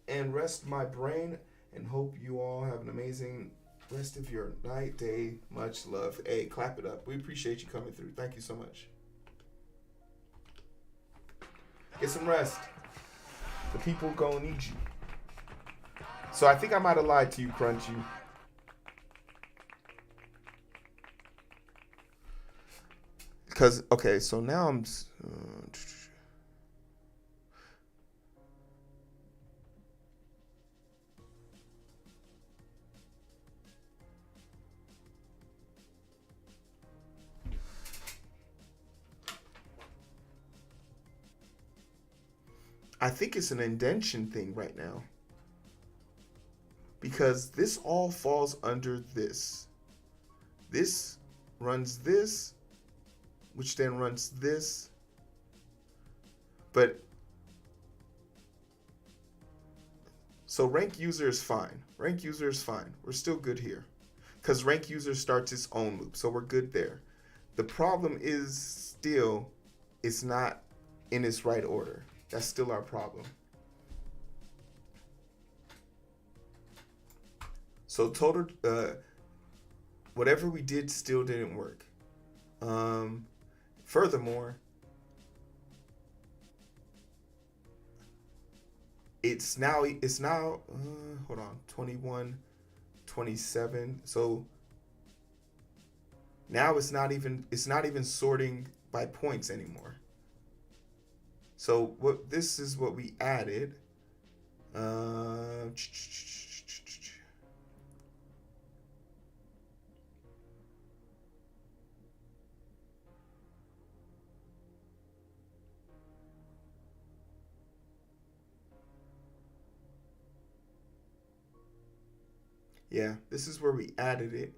and rest my brain, and hope you all have an amazing rest of your night, day. Much love. Hey, clap it up. We appreciate you coming through. Thank you so much. Get some rest. The people gonna need you. So I think I might have lied to you, Crunchy. Because, okay, so now I'm... I think it's an indentation thing right now. Because this all falls under this. This runs this, which then runs this. But, so rank user is fine. Rank user is fine. We're still good here. Because rank user starts its own loop, so we're good there. The problem is still, it's not in its right order. That's still our problem. So total, whatever we did still didn't work. Furthermore, it's now hold on, 21, 27. So now it's not even sorting by points anymore. So this is what we added. Yeah, this is where we added it.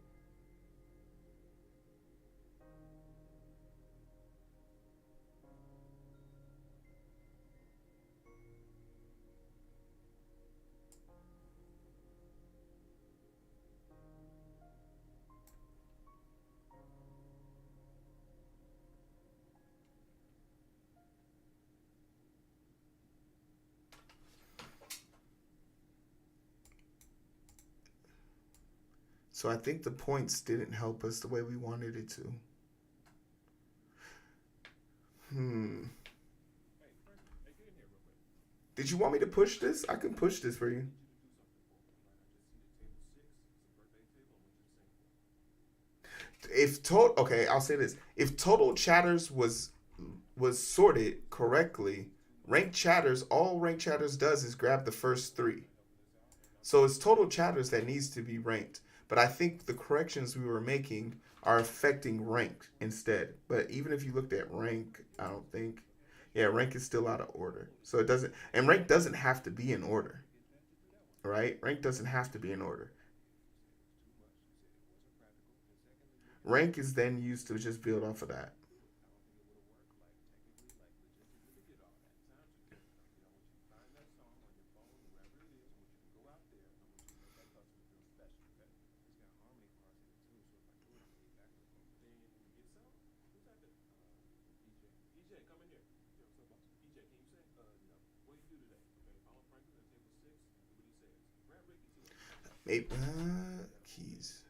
So I think the points didn't help us the way we wanted it to. Did you want me to push this? I can push this for you. If total, okay, I'll say this: if total chatters was sorted correctly, ranked chatters, all ranked chatters does is grab the first three. So it's total chatters that needs to be ranked. But I think the corrections we were making are affecting rank instead. But even if you looked at rank, I don't think, yeah, rank is still out of order. So it doesn't, and rank doesn't have to be in order, right? Rank doesn't have to be in order. Rank is then used to just build off of that. Maybe keys.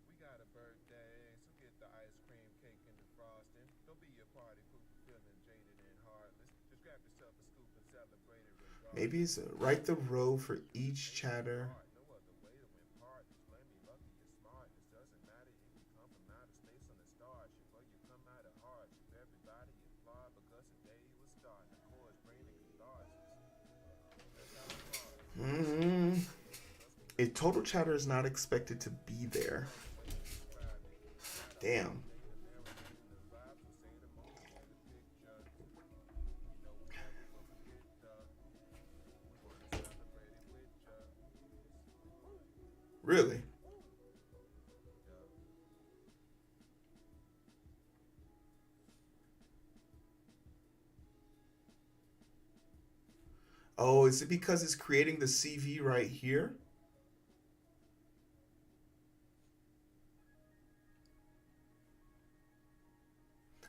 We got a birthday, so get the ice cream, cake, and the frosting. Don't be your party pooper feeling jaded and heartless. Just grab yourself a scoop and celebrate it regardless. Maybe it's write the row for each chatter. No other way to win partners. Blame me lucky, you're smart. This doesn't matter if you come from outer space on a starship or you come out of hardship. Everybody is flawed because the day you was starting. The core is bringing catharsis. That's how it's hard. A total chatter is not expected to be there. Damn. Really? Oh, is it because it's creating the CV right here?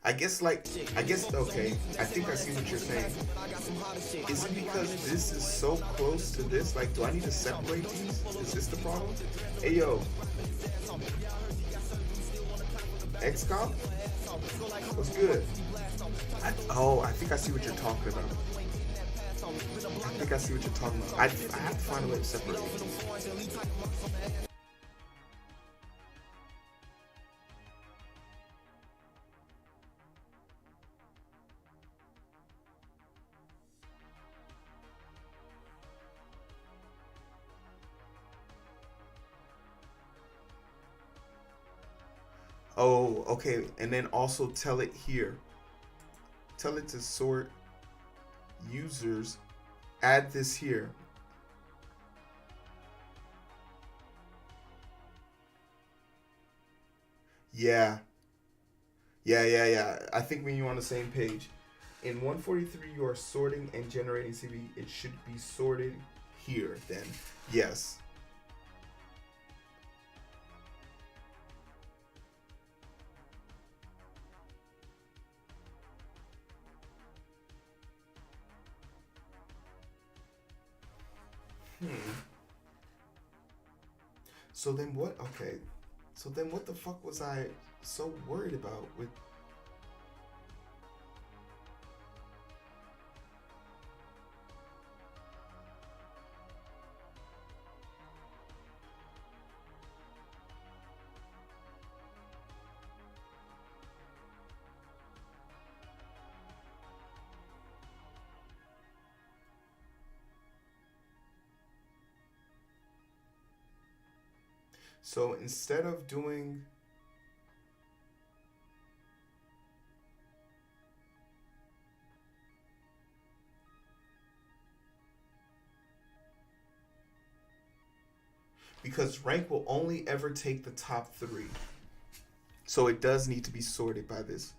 I guess, okay, I think I see what you're saying. Is it because this is so close to this? Like, do I need to separate these? Is this the problem? Hey, yo. XCOM? What's good? I think I see what you're talking about. I think I see what you're talking about. I have to find a way to separate these. Oh, okay. And then also tell it here. Tell it to sort users. Add this here. Yeah. Yeah. I think when you're on the same page. In 143, you are sorting and generating CV. It should be sorted here then. Yes. So then what? Okay. So then what the fuck was I so worried about with? So instead of doing because rank will only ever take the top 3. So it does need to be sorted by this.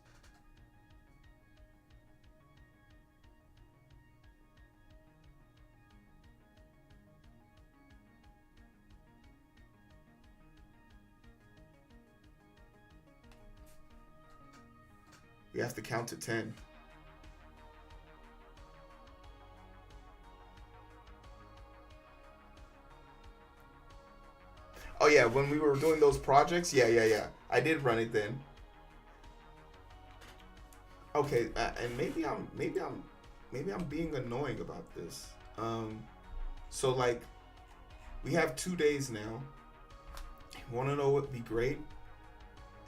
You have to count to 10. Oh yeah, when we were doing those projects, yeah. I did run it then. Okay, and maybe I'm being annoying about this. So like, we have 2 days now. Want to know what would be great?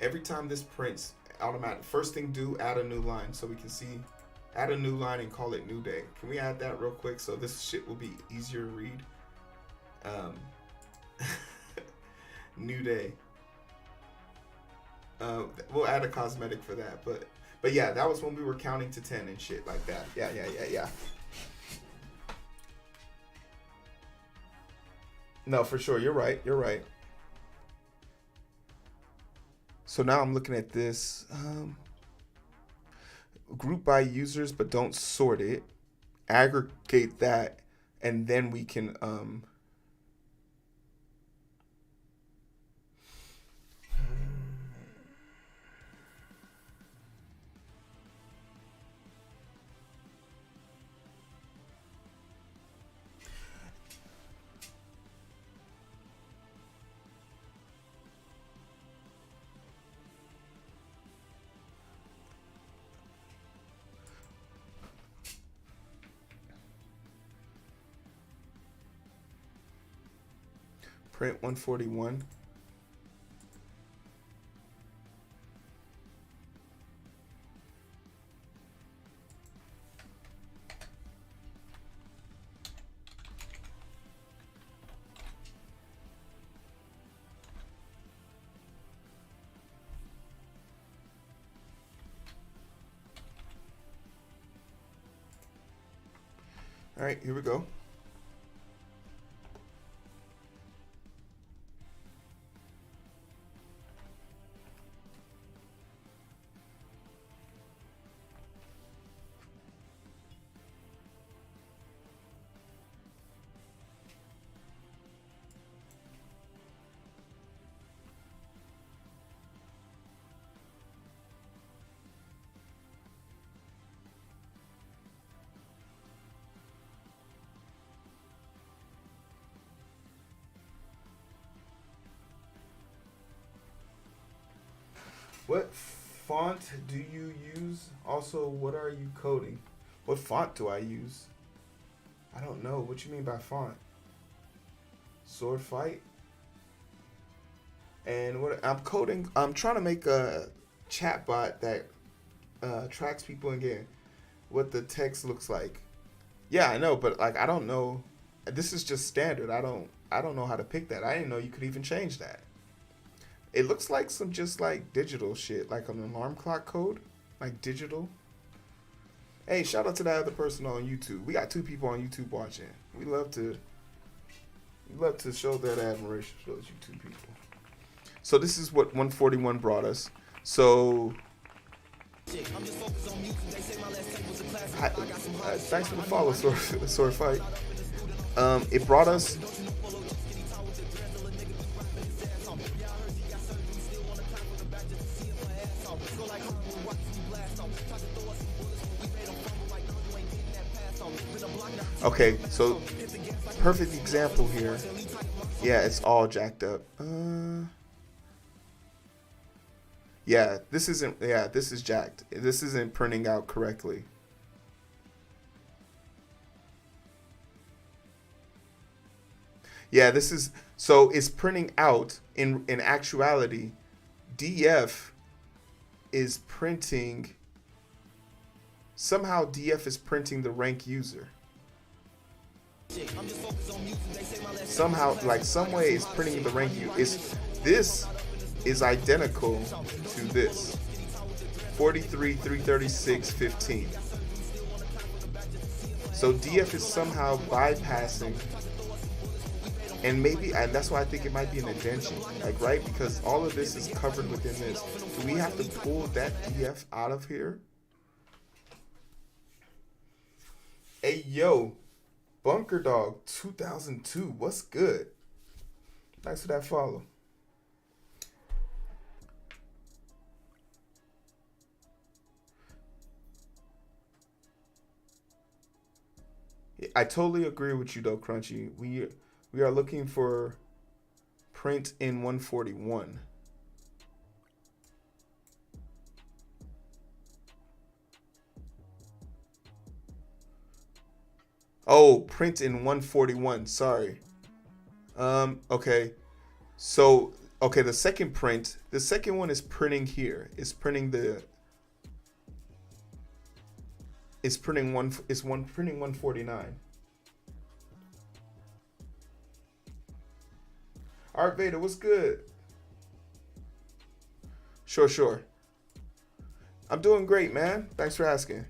Every time this prints, automatic. First thing do, add a new line so we can see. Add a new line and call it new day. Can we add that real quick so this shit will be easier to read? New day. We'll add a cosmetic for that, but yeah, that was when we were counting to 10 and shit like that. Yeah. No, for sure. You're right. So now I'm looking at this. Group by users, but don't sort it. Aggregate that, and then we can print 141. All right, here we go. What font do you use? Also, what are you coding? What font do I use? I don't know. What you mean by font? Sword fight? And what I'm coding, I'm trying to make a chatbot that tracks people and get what the text looks like. Yeah, I know, but like I don't know. This is just standard. I don't know how to pick that. I didn't know you could even change that. It looks like some just like digital shit, like an alarm clock code, like digital. Hey, shout out to that other person on YouTube. We got 2 people on YouTube watching. We love to show that admiration for those YouTube people. So this is what 141 brought us. So thanks for the follow, sword fight. It brought us. Okay, so perfect example here. Yeah, it's all jacked up. Yeah, this isn't. Yeah, this is jacked. This isn't printing out correctly. Yeah, this is. So it's printing out. In actuality, DF is printing. Somehow DF is printing the rank user. Somehow, like some way, it's printing the rank user. This is identical to this. 43, 336, 15. So DF is somehow bypassing, and that's why I think it might be an indentation, like right, because all of this is covered within this. Do we have to pull that DF out of here? Hey yo, Bunker Dog 2002, what's good? Thanks for that follow. I totally agree with you though, Crunchy. We are looking for print in 141. Oh, print in 141. Sorry. Okay. So, okay, the second print, the second one is printing here. It's printing the it's printing printing 149. Art Veda, what's good? Sure, sure. I'm doing great, man. Thanks for asking.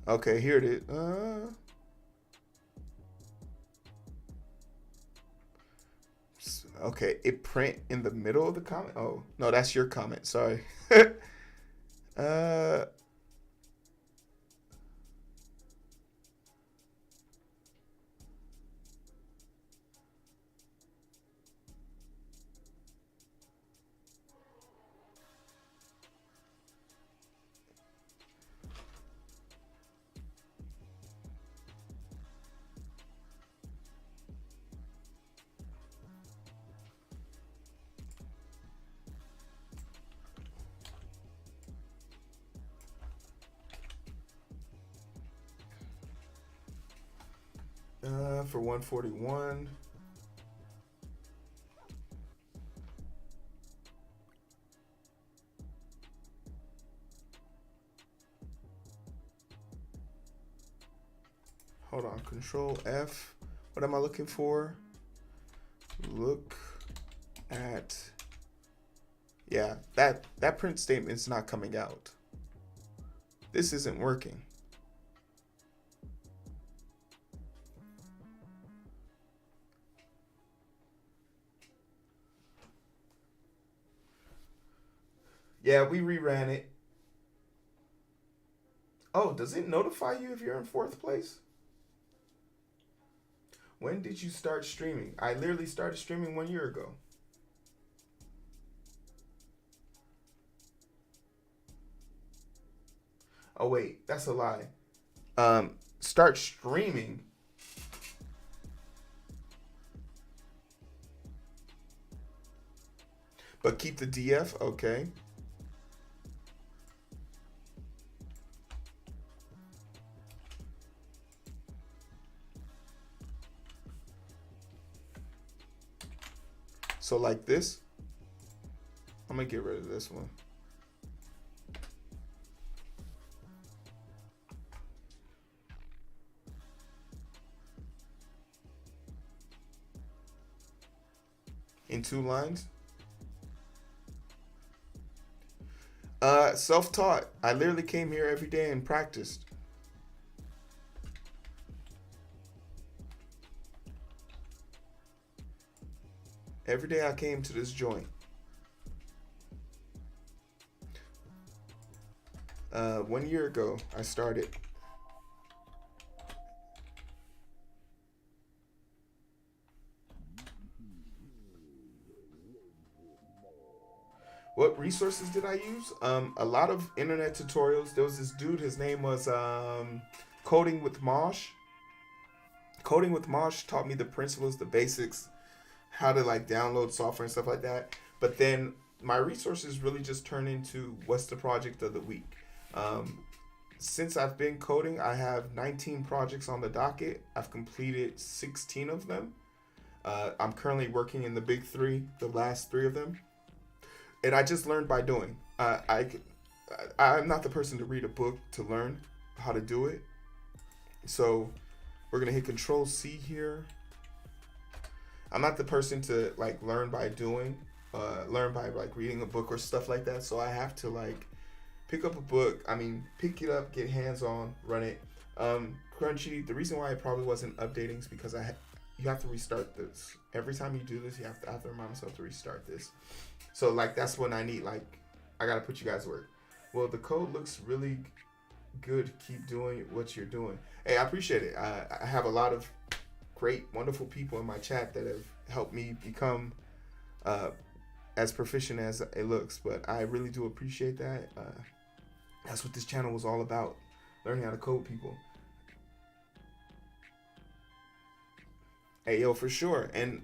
Okay, here it is. Okay, it print in the middle of the comment. Oh no, that's your comment. Sorry. uh, for 141. Hold on, Control F. What am I looking for? Look at, yeah, that print statement's not coming out. This isn't working. Yeah, we reran it. Oh, does it notify you if you're in fourth place? When did you start streaming? I literally started streaming 1 year ago. Oh wait, that's a lie. Start streaming. But keep the DF, okay. So like this, I'm gonna get rid of this one. In 2 lines. Self-taught. I literally came here every day and practiced. Every day I came to this joint. 1 year ago, I started. What resources did I use? A lot of internet tutorials. There was this dude, his name was Coding with Mosh. Coding with Mosh taught me the principles, the basics, how to like download software and stuff like that. But then my resources really just turn into what's the project of the week. Since I've been coding, I have 19 projects on the docket. I've completed 16 of them. I'm currently working in the big 3, the last 3 of them. And I just learned by doing. I'm not the person to read a book to learn how to do it. So we're gonna hit Control C here. I'm not the person to like learn by doing, learn by like reading a book or stuff like that. So I have to like pick up a book. I mean, pick it up, get hands on, run it. Crunchy. The reason why I probably wasn't updating is because you have to restart this. Every time you do this, I have to remind myself to restart this. So like that's when I need like I gotta put you guys to work. Well, the code looks really Good. Keep doing what you're doing. Hey, I appreciate it. I have a lot of great, wonderful people in my chat that have helped me become as proficient as it looks. But I really do appreciate that. That's what this channel was all about. Learning how to code people. Hey, yo, for sure. And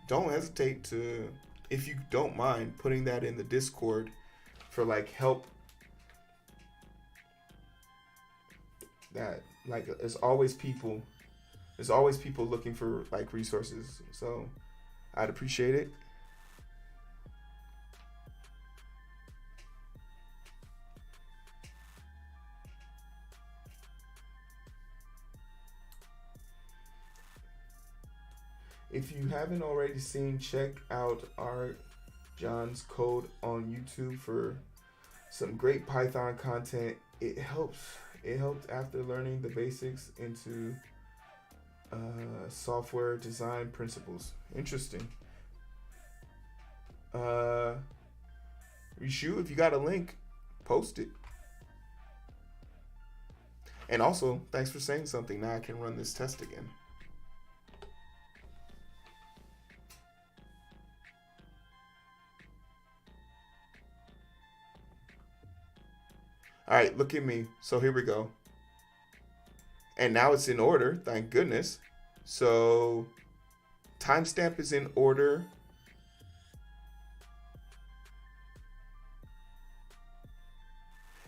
don't hesitate to, if you don't mind, putting that in the Discord for like help. That like there's always people looking for like resources. So I'd appreciate it. If you haven't already seen, check out our John's Code on YouTube for some great Python content. It helps. It helped after learning the basics into software design principles. Interesting. Rishu, if you got a link, post it. And also, thanks for saying something. Now I can run this test again. All right, look at me. So here we go. And now it's in order, thank goodness. So timestamp is in order.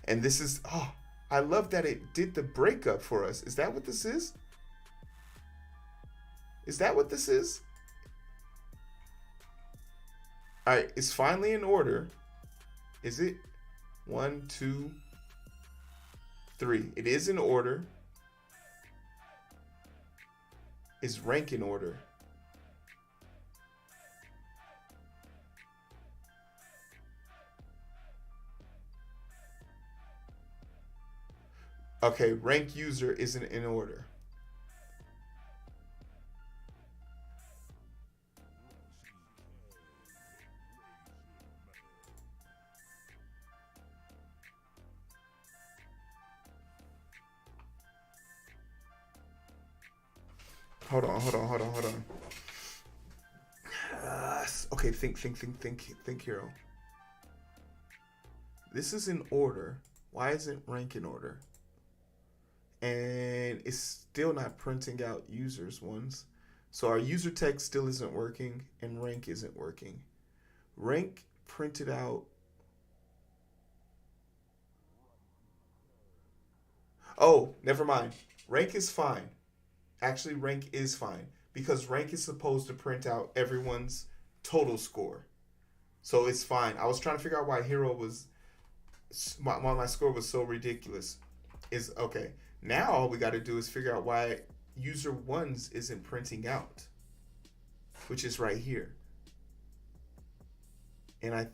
And this is, oh, I love that it did the breakup for us. Is that what this is? Is that what this is? All right, it's finally in order. Is it? 1, 2, 3. It is in order. Is rank in order? Okay, rank user isn't in order. Hold on. Okay, think, Heero. This is in order. Why isn't rank in order? And it's still not printing out users ones. So our user text still isn't working and rank isn't working. Rank printed out. Oh, never mind. Rank is fine. Actually, rank is fine because rank is supposed to print out everyone's total score. So it's fine. I was trying to figure out why Heero was, why my score was so ridiculous. Is okay. Now all we got to do is figure out why user ones isn't printing out, which is right here. And I,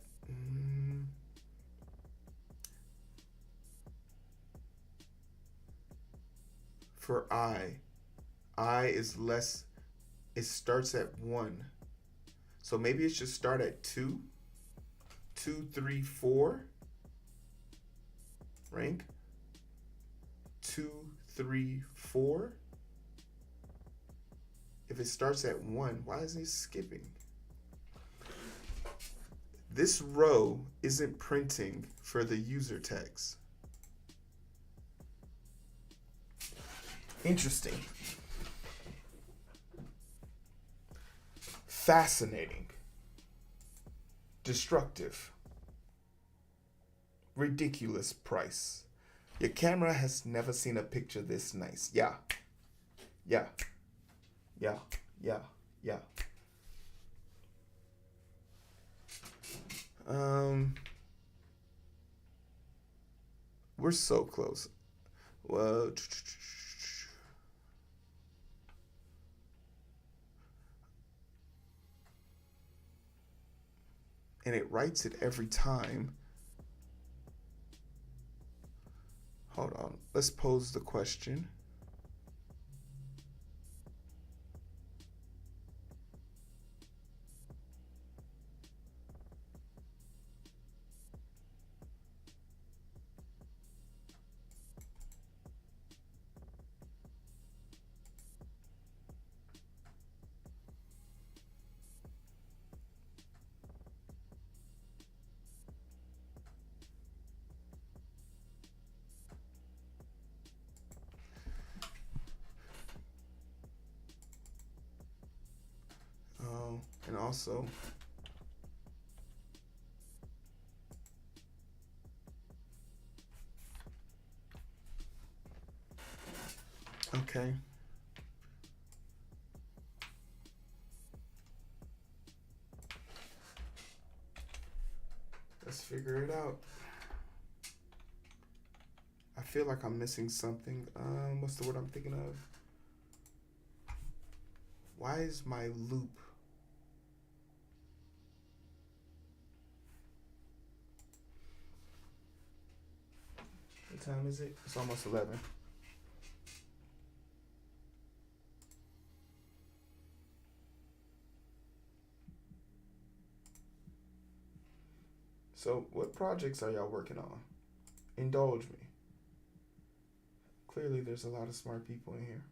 for I is less, it starts at 1. So maybe it should start at 2, 2, 3, 4, rank, 2, 3, 4. If it starts at 1, why is it skipping? This row isn't printing for the user text. Interesting. Fascinating. Destructive. Ridiculous price. Your camera has never seen a picture this nice. Yeah. We're so close. Well, and it writes it every time. Hold on. Let's pose the question. also. Okay. Let's figure it out. I feel like I'm missing something. What's the word I'm thinking of? Why is my loop? What time is it? It's almost 11. So, what projects are y'all working on? Indulge me. Clearly, there's a lot of smart people in here.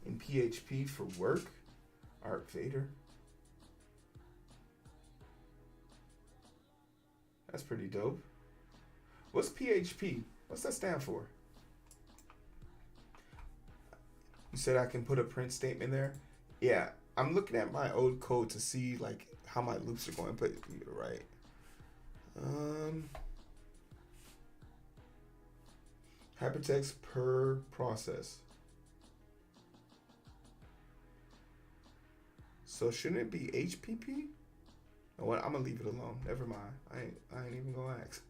In PHP for work, Art Vader. That's pretty dope. What's PHP? What's that stand for? You said I can put a print statement there? Yeah, I'm looking at my old code to see like how my loops are going, but you're right. Hypertext per process. So shouldn't it be HPP? You know what? I'm gonna leave it alone. Never mind. I ain't even gonna ask.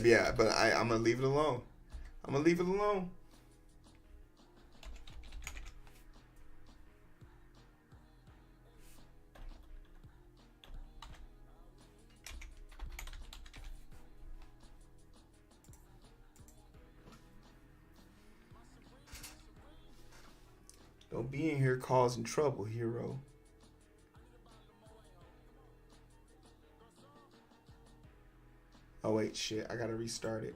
Yeah, but I'm gonna leave it alone. I'm gonna leave it alone. Don't be in here causing trouble, Heero. Oh wait, shit, I gotta restart it.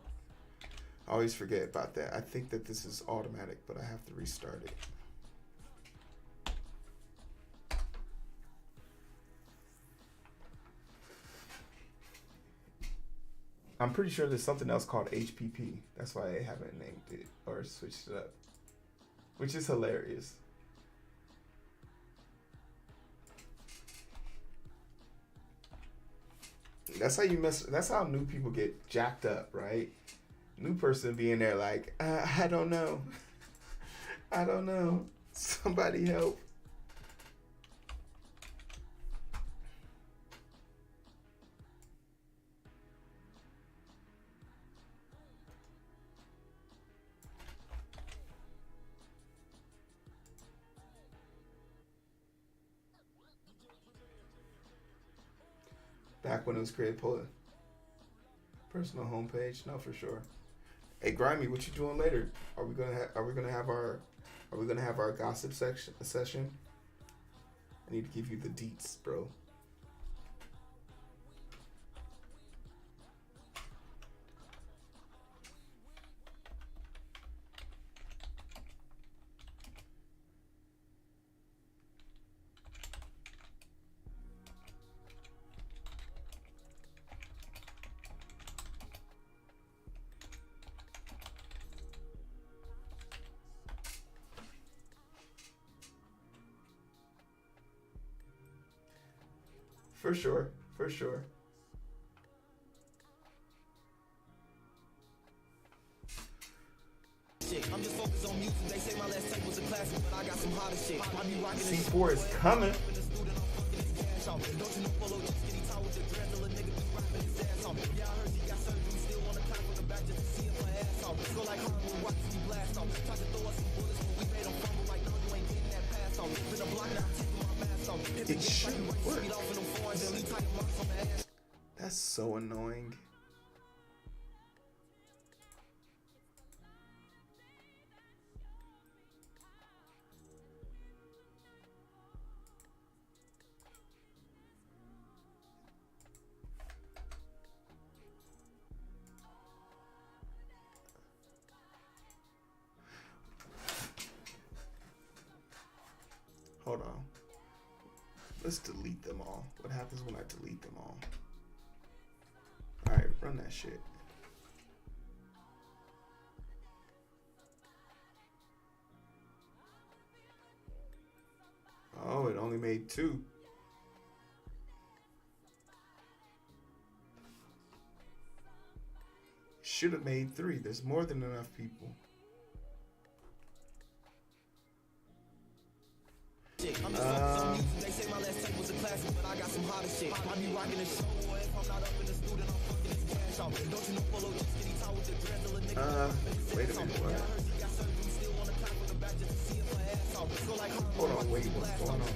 I always forget about that. I think that this is automatic, but I have to restart it. I'm pretty sure there's something else called HPP. That's why they haven't named it or switched it up, which is hilarious. That's how you mess. That's how new people get jacked up, right? New person being there like, I don't know. I don't know. Somebody help. Back when it was created, pull it. Personal homepage, no, for sure. Hey, Grimy, what you doing later? Are we gonna have our gossip session? I need to give you the deets, bro. For sure, for sure. I'm just focused on music. They say my last tape was a classic, but I got some hotter shit. I be rocking C4 is coming. Don't you know Polo just getting tall with the dread till a nigga be rapping his ass off. Yeah, I heard he got surgery, still wanna clap from the back just to see him my ass off. Go like hardwood, watch me blast off. Try to throw us some bullets, but we made them fumble like no, you ain't getting that pass off. Been a block now, taking my mask off. It should work. That's so annoying. Hold on. Let's delete them all. What happens when I delete them all? Alright, run that shit. Oh, it only made 2. Should have made 3. There's more than enough people. I'm just focused on music. They say my last tape was a classic, but I got some hotter shit. I be rocking the show, or if I'm not up in the studio, I'm fucking this cash off. Don't you know follow just skinny tall with the dreads, little nigga. Wait a minute, what? Hold on, wait, what's going on?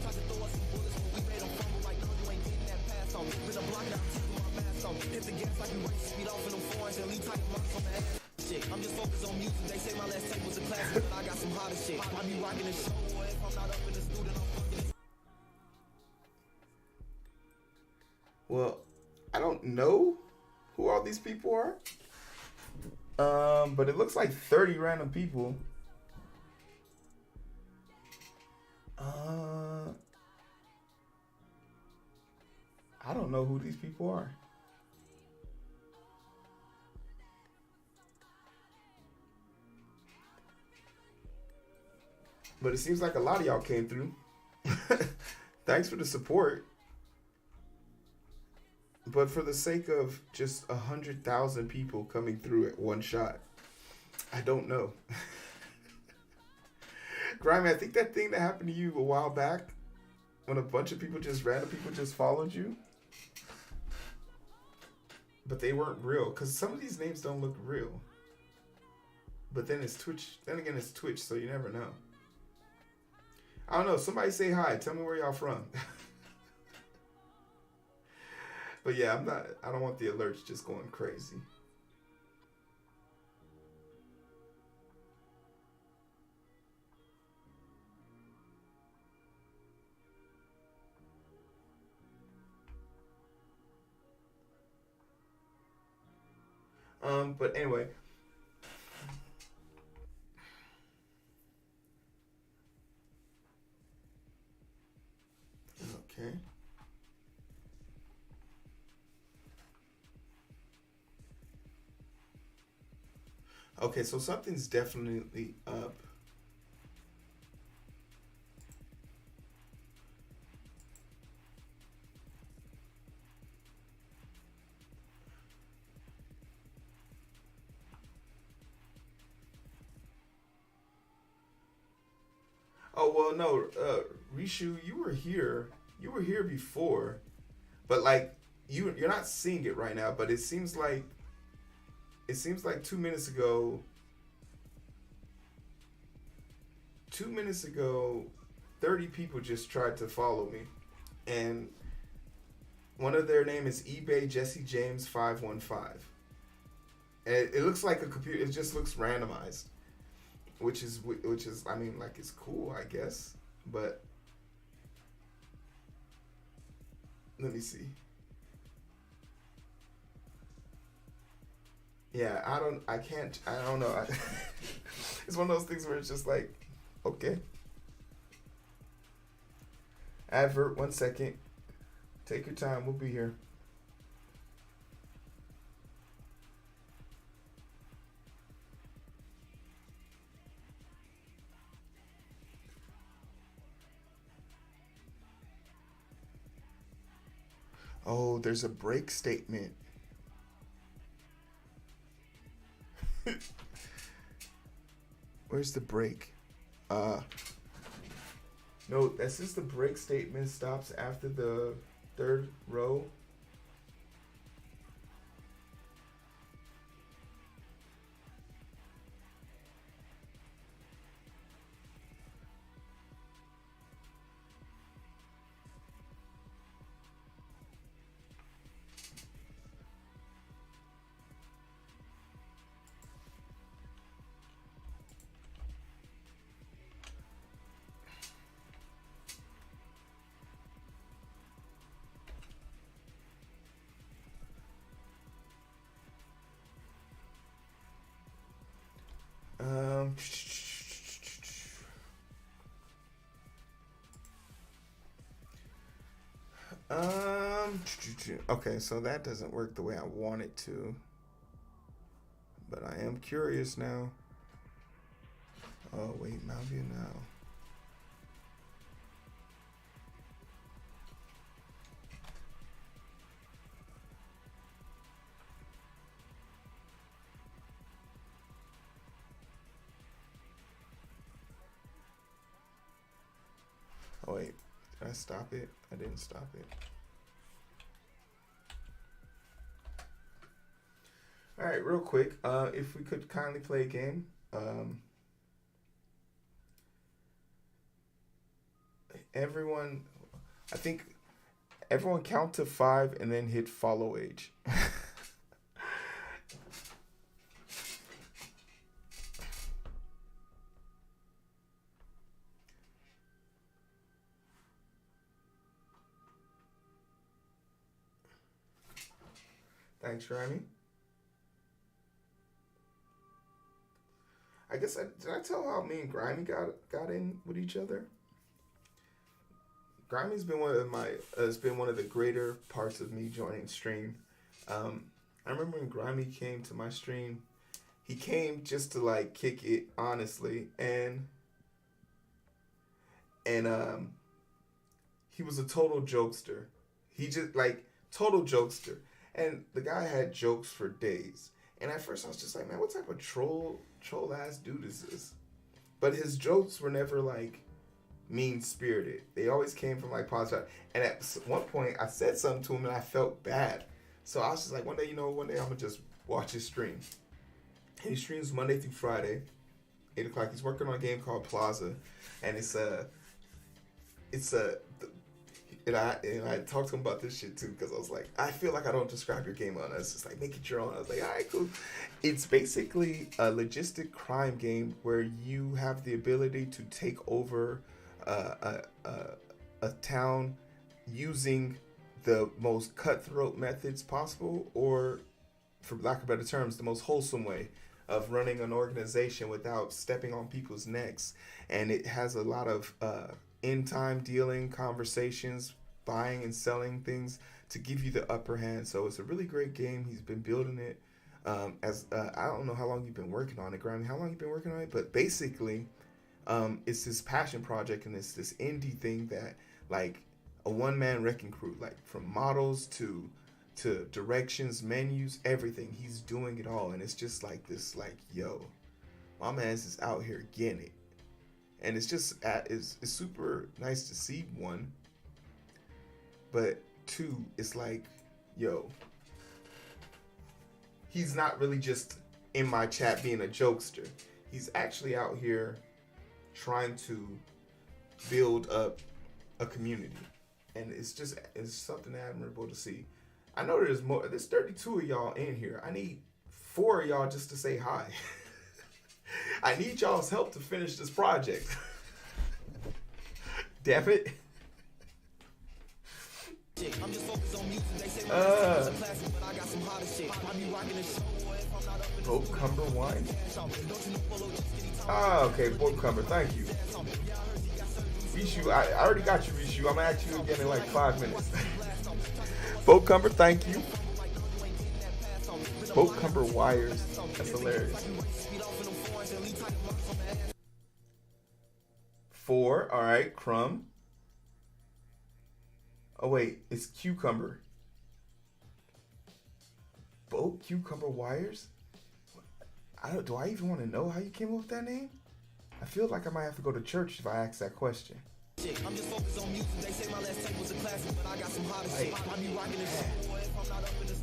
I'm just focused on music. They say my last tape was a classic, but I got some hotter shit. I be rocking the show, or if I'm not up in the studio, I'm fucking. Well, I don't know who all these people are. But it looks like 30 random people. I don't know who these people are. But it seems like a lot of y'all came through. Thanks for the support. But for the sake of just 100,000 people coming through at one shot, I don't know. Grimy, I think that thing that happened to you a while back, when a bunch of people random people just followed you, but they weren't real, because some of these names don't look real. But then it's Twitch. Then again, it's Twitch, so you never know. I don't know. Somebody say hi. Tell me where y'all from. But yeah, I don't want the alerts just going crazy. But anyway. Okay. Okay, so something's definitely up. Oh, well, no, Rishu, you were here. You were here before. But like you're not seeing it right now, but it seems like 2 minutes ago 30 people just tried to follow me, and one of their name is eBay Jesse James 515, and it looks like a computer. It just looks randomized, which is I mean, like, it's cool, I guess, but let me see. Yeah, I don't know. It's one of those things where it's just like, okay. Advert, 1 second. Take your time, we'll be here. Oh, there's a break statement. Where's the break? No, that's just the break statement stops after the third row. Okay, so that doesn't work the way I want it to. But I am curious now. Oh wait, Mountain View now. Oh wait, did I stop it? I didn't stop it. All right, real quick, if we could kindly play a game. Everyone, I think everyone count to 5 and then hit follow age. Thanks, Remy. I guess did I tell how me and Grimy got in with each other? Grimy's been one of my has been one of the greater parts of me joining stream. I remember when Grimy came to my stream, he came just to like kick it honestly, and he was a total jokester. He just like total jokester, and the guy had jokes for days. And at first I was just like, man, what type of troll ass dude is this? But his jokes were never like mean spirited. They always came from like positive. And at one point I said something to him and I felt bad. So I was just like, one day I'm gonna just watch his stream. And he streams Monday through Friday, 8 o'clock. He's working on a game called Plaza, and and I talked to him about this shit too, because I was like, I feel like I don't describe your game on us. It's just like, make it your own. I was like, all right, cool. It's basically a logistic crime game where you have the ability to take over a town using the most cutthroat methods possible, or for lack of better terms, the most wholesome way of running an organization without stepping on people's necks. And it has a lot of in-time dealing conversations, buying and selling things to give you the upper hand. So it's a really great game. He's been building it I don't know how long you've been working on it, Grimy. How long you've been working on it? But basically, it's this passion project, and it's this indie thing that like a one-man wrecking crew, like from models to directions, menus, everything. He's doing it all, and it's just like this, like, yo, my man's is out here getting it. And it's just it's super nice to see, one, but two, it's like, yo, he's not really just in my chat being a jokester. He's actually out here trying to build up a community, and it's something admirable to see. I know there's 32 of y'all in here. I need 4 of y'all just to say hi. I need y'all's help to finish this project. Damn it. I'm just focused on music. They say my is a classic, but I got some hotter shit. I be rocking the show if I'm not up in Boat Cumber Wine. Okay, Boat Cumber, thank you. Rishu, I already got you, Rishu. I'm gonna ask you again in like 5 minutes. Boat Cumber, thank you. Boat Cumber Wires. That's hilarious. 4, alright, Crumb. Oh wait, it's Cucumber. Boat Cucumber Wires? Do I even want to know how you came up with that name? I feel like I might have to go to church if I ask that question. I'm just focused on music. They say my last tape was a classic, but I got some hotter shit. I be rocking the show if I'm not up in the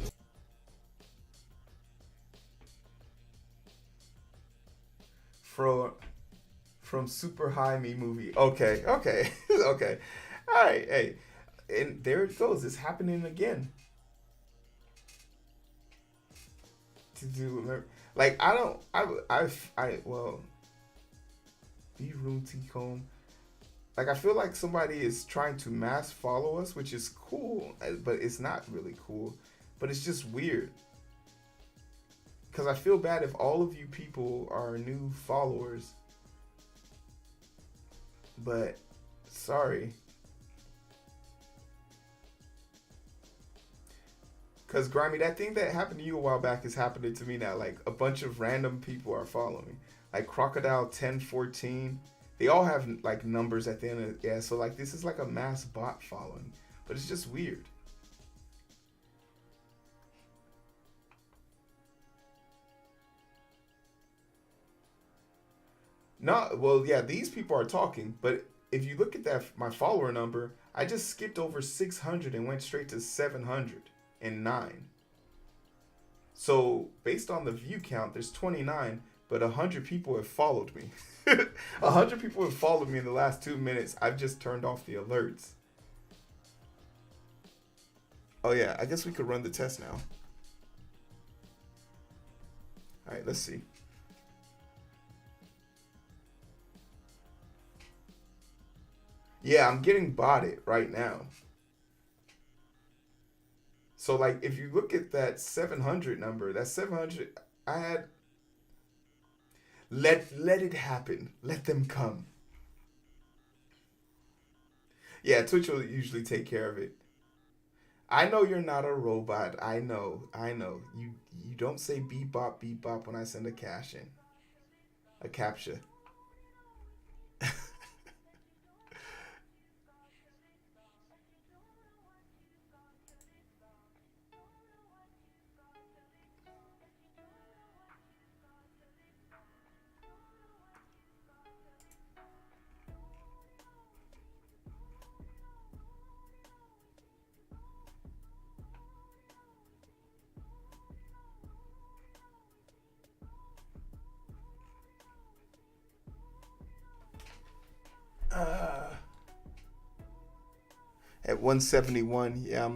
From Super High Me movie. Okay. Okay. All right. Hey, and there it goes. It's happening again. To do remember, like well, be room T-Comb. Like I feel like somebody is trying to mass follow us, which is cool, but it's not really cool. But it's just weird. Because I feel bad if all of you people are new followers. But, sorry. Cause Grimy, that thing that happened to you a while back is happening to me now. Like a bunch of random people are following me. Like Crocodile 1014. They all have like numbers at the end of yeah. So like this is like a mass bot following, but it's just weird. No, well, yeah, these people are talking, but if you look at that, my follower number, I just skipped over 600 and went straight to 709. So based on the view count, there's 29, but 100 people have followed me. 100 people have followed me in the last 2 minutes. I've just turned off the alerts. Oh yeah, I guess we could run the test now. All right, let's see. Yeah, I'm getting botted right now. So like if you look at that 700 number, that 700 I had let it happen. Let them come. Yeah, Twitch will usually take care of it. I know you're not a robot. I know. You don't say beep bop when I send a cash in. A captcha. At 171, yeah,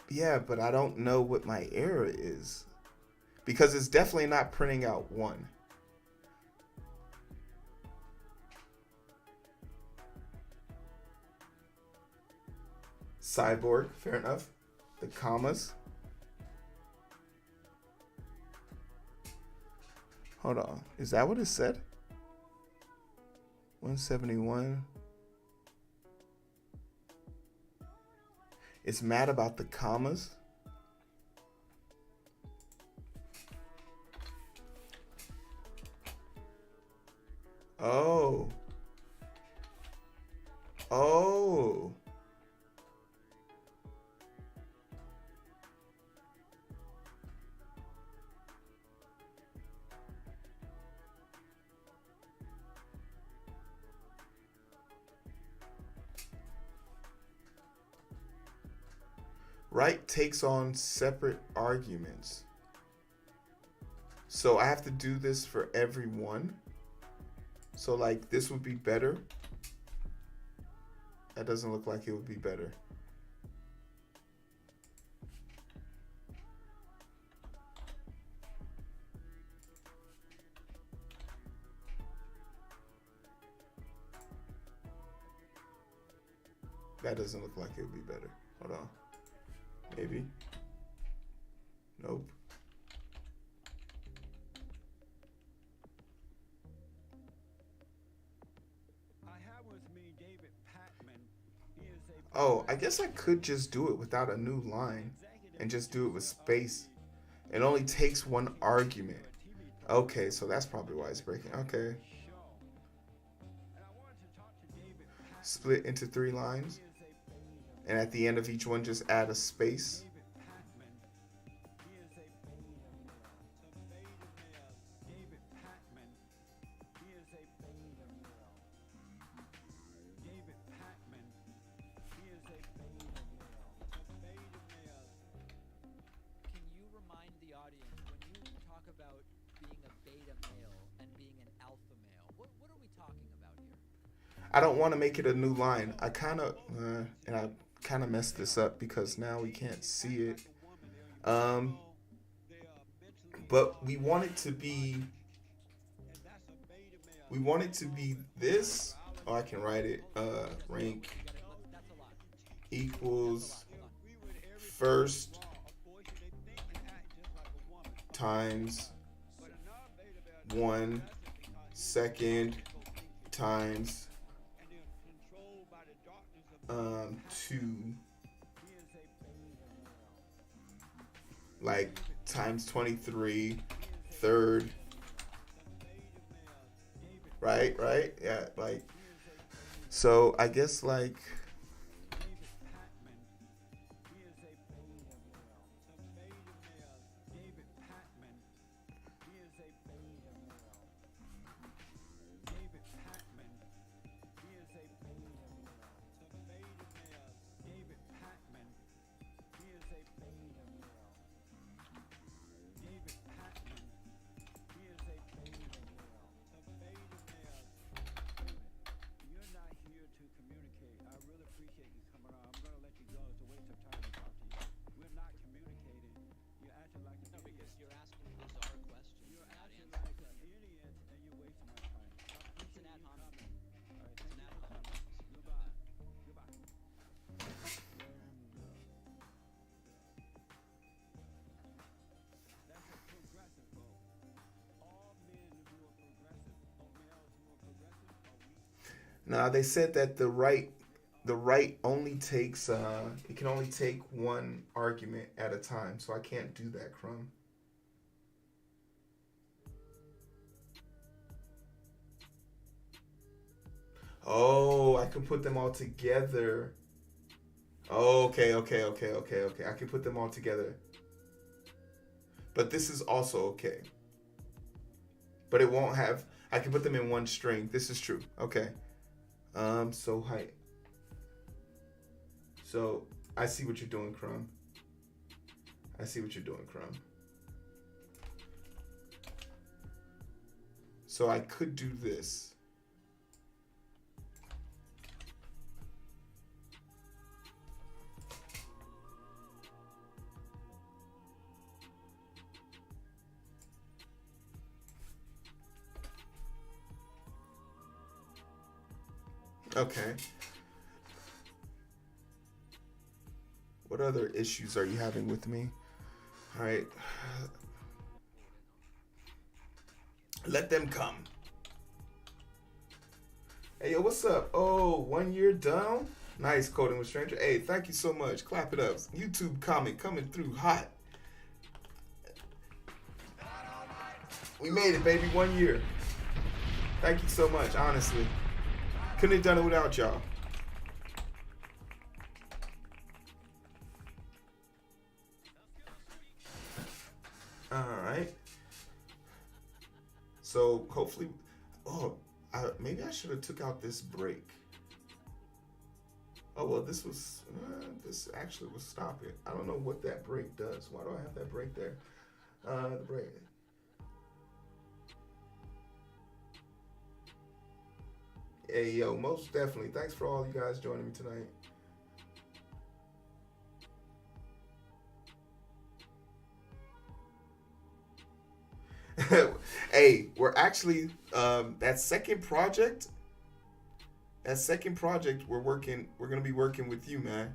yeah, but I don't know what my error is because it's definitely not printing out 1. Cyborg, fair enough. The commas. Hold on, is that what it said? 171. It's mad about the commas. Oh. Oh. Right takes on separate arguments. So I have to do this for every one. So like this would be better. That doesn't look like it would be better. That doesn't look like it would be better. Hold on. Maybe. Nope. Oh, I guess I could just do it without a new line and just do it with space. It only takes one argument. Okay, so that's probably why it's breaking. Okay. Split into 3 lines. And at the end of each one, just add a space. I don't want to make it a new line. I kind of, and I kind of messed this up because now we can't see it. But we want it to be this. Oh, I can write it. Rank equals first times 1 second times 2 like times 23, third, right, yeah, like, so I guess like, now they said that the right only takes it can only take one argument at a time, so I can't do that, Crumb. Oh, I can put them all together. Oh, okay. I can put them all together. But this is also okay. But it won't have. I can put them in one string. This is true. Okay. So height. So I see what you're doing, Crumb. I see what you're doing, Crumb. So I could do this. Okay. What other issues are you having with me? All right. Let them come. Hey, yo, what's up? Oh, 1 year down? Nice, Coding with Stranger. Hey, thank you so much. Clap it up. YouTube comment coming through hot. We made it, baby. 1 year. Thank you so much, honestly. Couldn't have done it without y'all. All right. So hopefully, maybe I should have took out this break. Oh well, this actually will stop it. I don't know what that break does. Why do I have that break there? The break. Hey yo, most definitely. Thanks for all you guys joining me tonight. Hey, we're actually that second project we're gonna be working with you, man.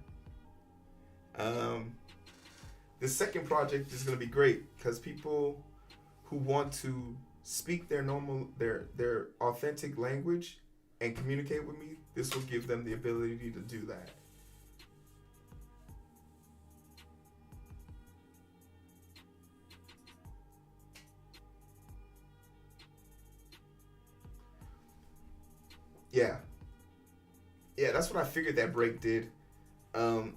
The second project is gonna be great because people who want to speak their authentic language and communicate with me, this will give them the ability to do that. Yeah. Yeah, that's what I figured that break did. Oh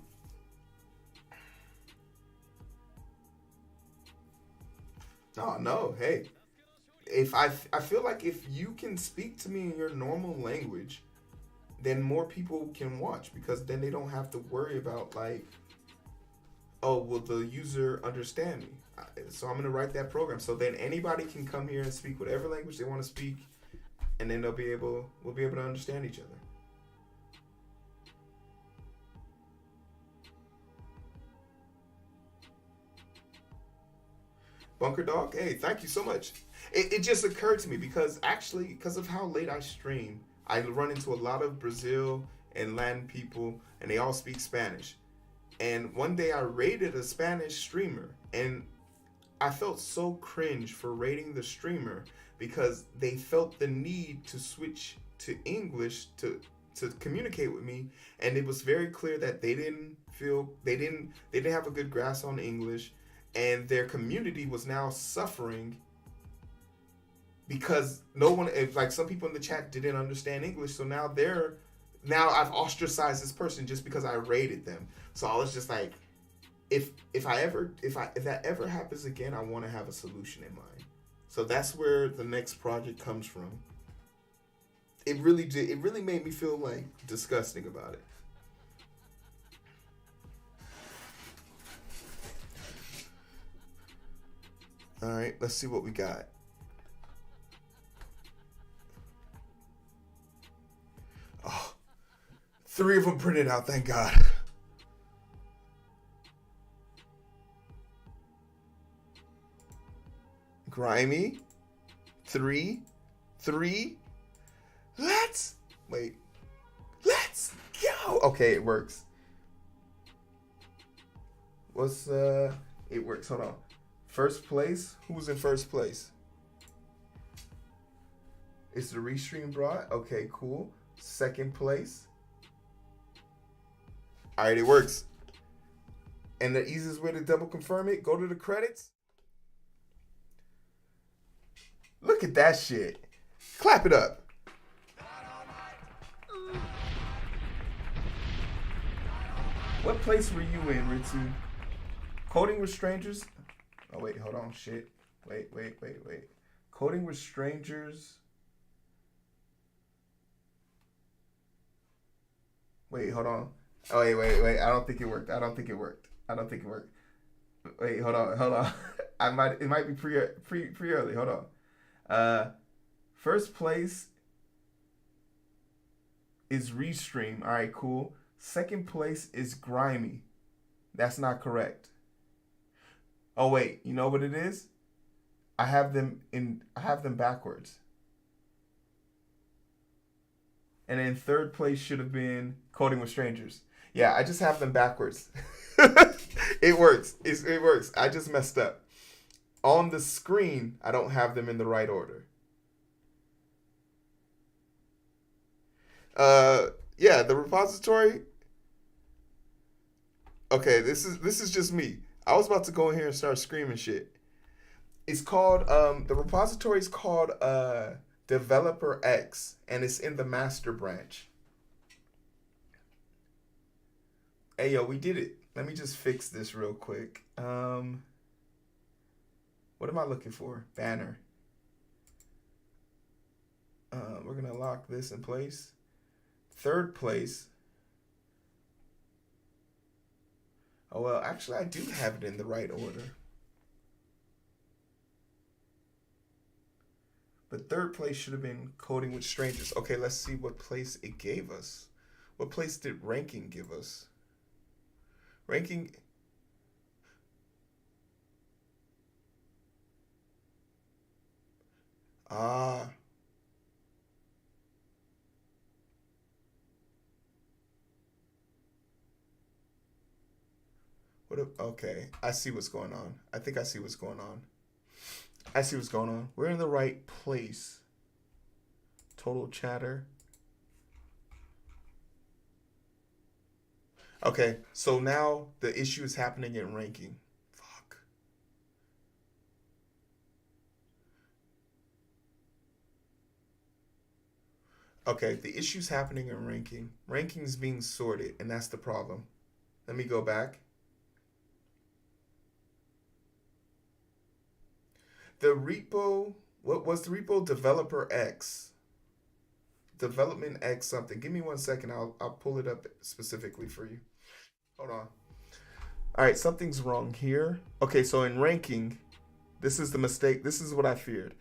no, hey. If I feel like if you can speak to me in your normal language, then more people can watch because then they don't have to worry about like, oh, will the user understand me? So I'm gonna write that program so then anybody can come here and speak whatever language they want to speak, and then we'll be able to understand each other. Bunker Dog, hey, thank you so much. It just occurred to me because of how late I stream, I run into a lot of Brazil and Latin people, and they all speak Spanish. And one day I rated a Spanish streamer, and I felt so cringe for rating the streamer because they felt the need to switch to English to communicate with me, and it was very clear that they didn't have a good grasp on English, and their community was now suffering because no one, like some people in the chat didn't understand English, so now I've ostracized this person just because I rated them. So I was just like, if that ever happens again, I want to have a solution in mind. So that's where the next project comes from. It really did. It really made me feel like disgusting about it. All right, let's see what we got. Oh, 3 of them printed out, thank God. Grimy. 3. Let's go. Okay, it works. It works. Hold on. First place? Who was in first place? It's the restream brought. Okay, cool. Second place. All right, it works. And the easiest way to double confirm it, go to the credits. Look at that shit. Clap it up. What place were you in, Ritsu? Coding with strangers? Oh, wait, hold on. Shit. Wait. Coding with strangers. Wait, hold on. Oh, wait. I don't think it worked. Wait, hold on. It might be pre early. Hold on. First place is Restream. All right, cool. Second place is Grimy. That's not correct. Oh wait, you know what it is? I have them backwards. And then third place should have been Coding with Strangers. Yeah, I just have them backwards. It works. It works. I just messed up. On the screen, I don't have them in the right order. Yeah, the repository. Okay, this is just me. I was about to go in here and start screaming shit. It's called the repository is called Developer X, and it's in the master branch. Hey yo, we did it. Let me just fix this real quick. What am I looking for? Banner. We're gonna lock this in place. Third place. Oh, well, actually, I do have it in the right order. But third place should have been Coding with Strangers. Okay, let's see what place it gave us. What place did ranking give us? Ranking... Okay, I see what's going on. I think I see what's going on. We're in the right place. Total chatter. Okay, so now the issue is happening in ranking. Fuck. Okay, the issue's happening in ranking. Ranking's being sorted, and that's the problem. Let me go back. The repo, what was the repo? Developer X. Development X something. Give me 1 second. I'll pull it up specifically for you. Hold on. All right, something's wrong here. Okay, so in ranking, this is the mistake. This is what I feared.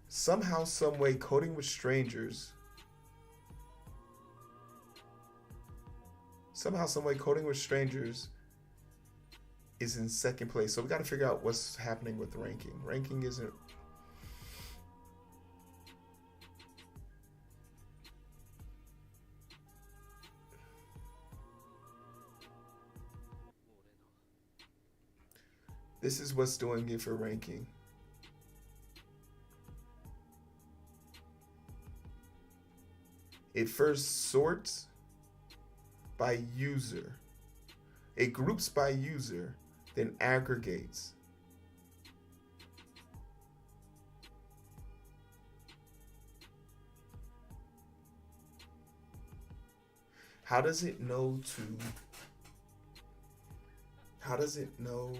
Somehow, some way, Coding with Strangers. Is in second place. So we got to figure out what's happening with ranking. Ranking isn't... This is what's doing it for ranking. It first sorts by user. It groups by user, then aggregates. How does it know to, how does it know,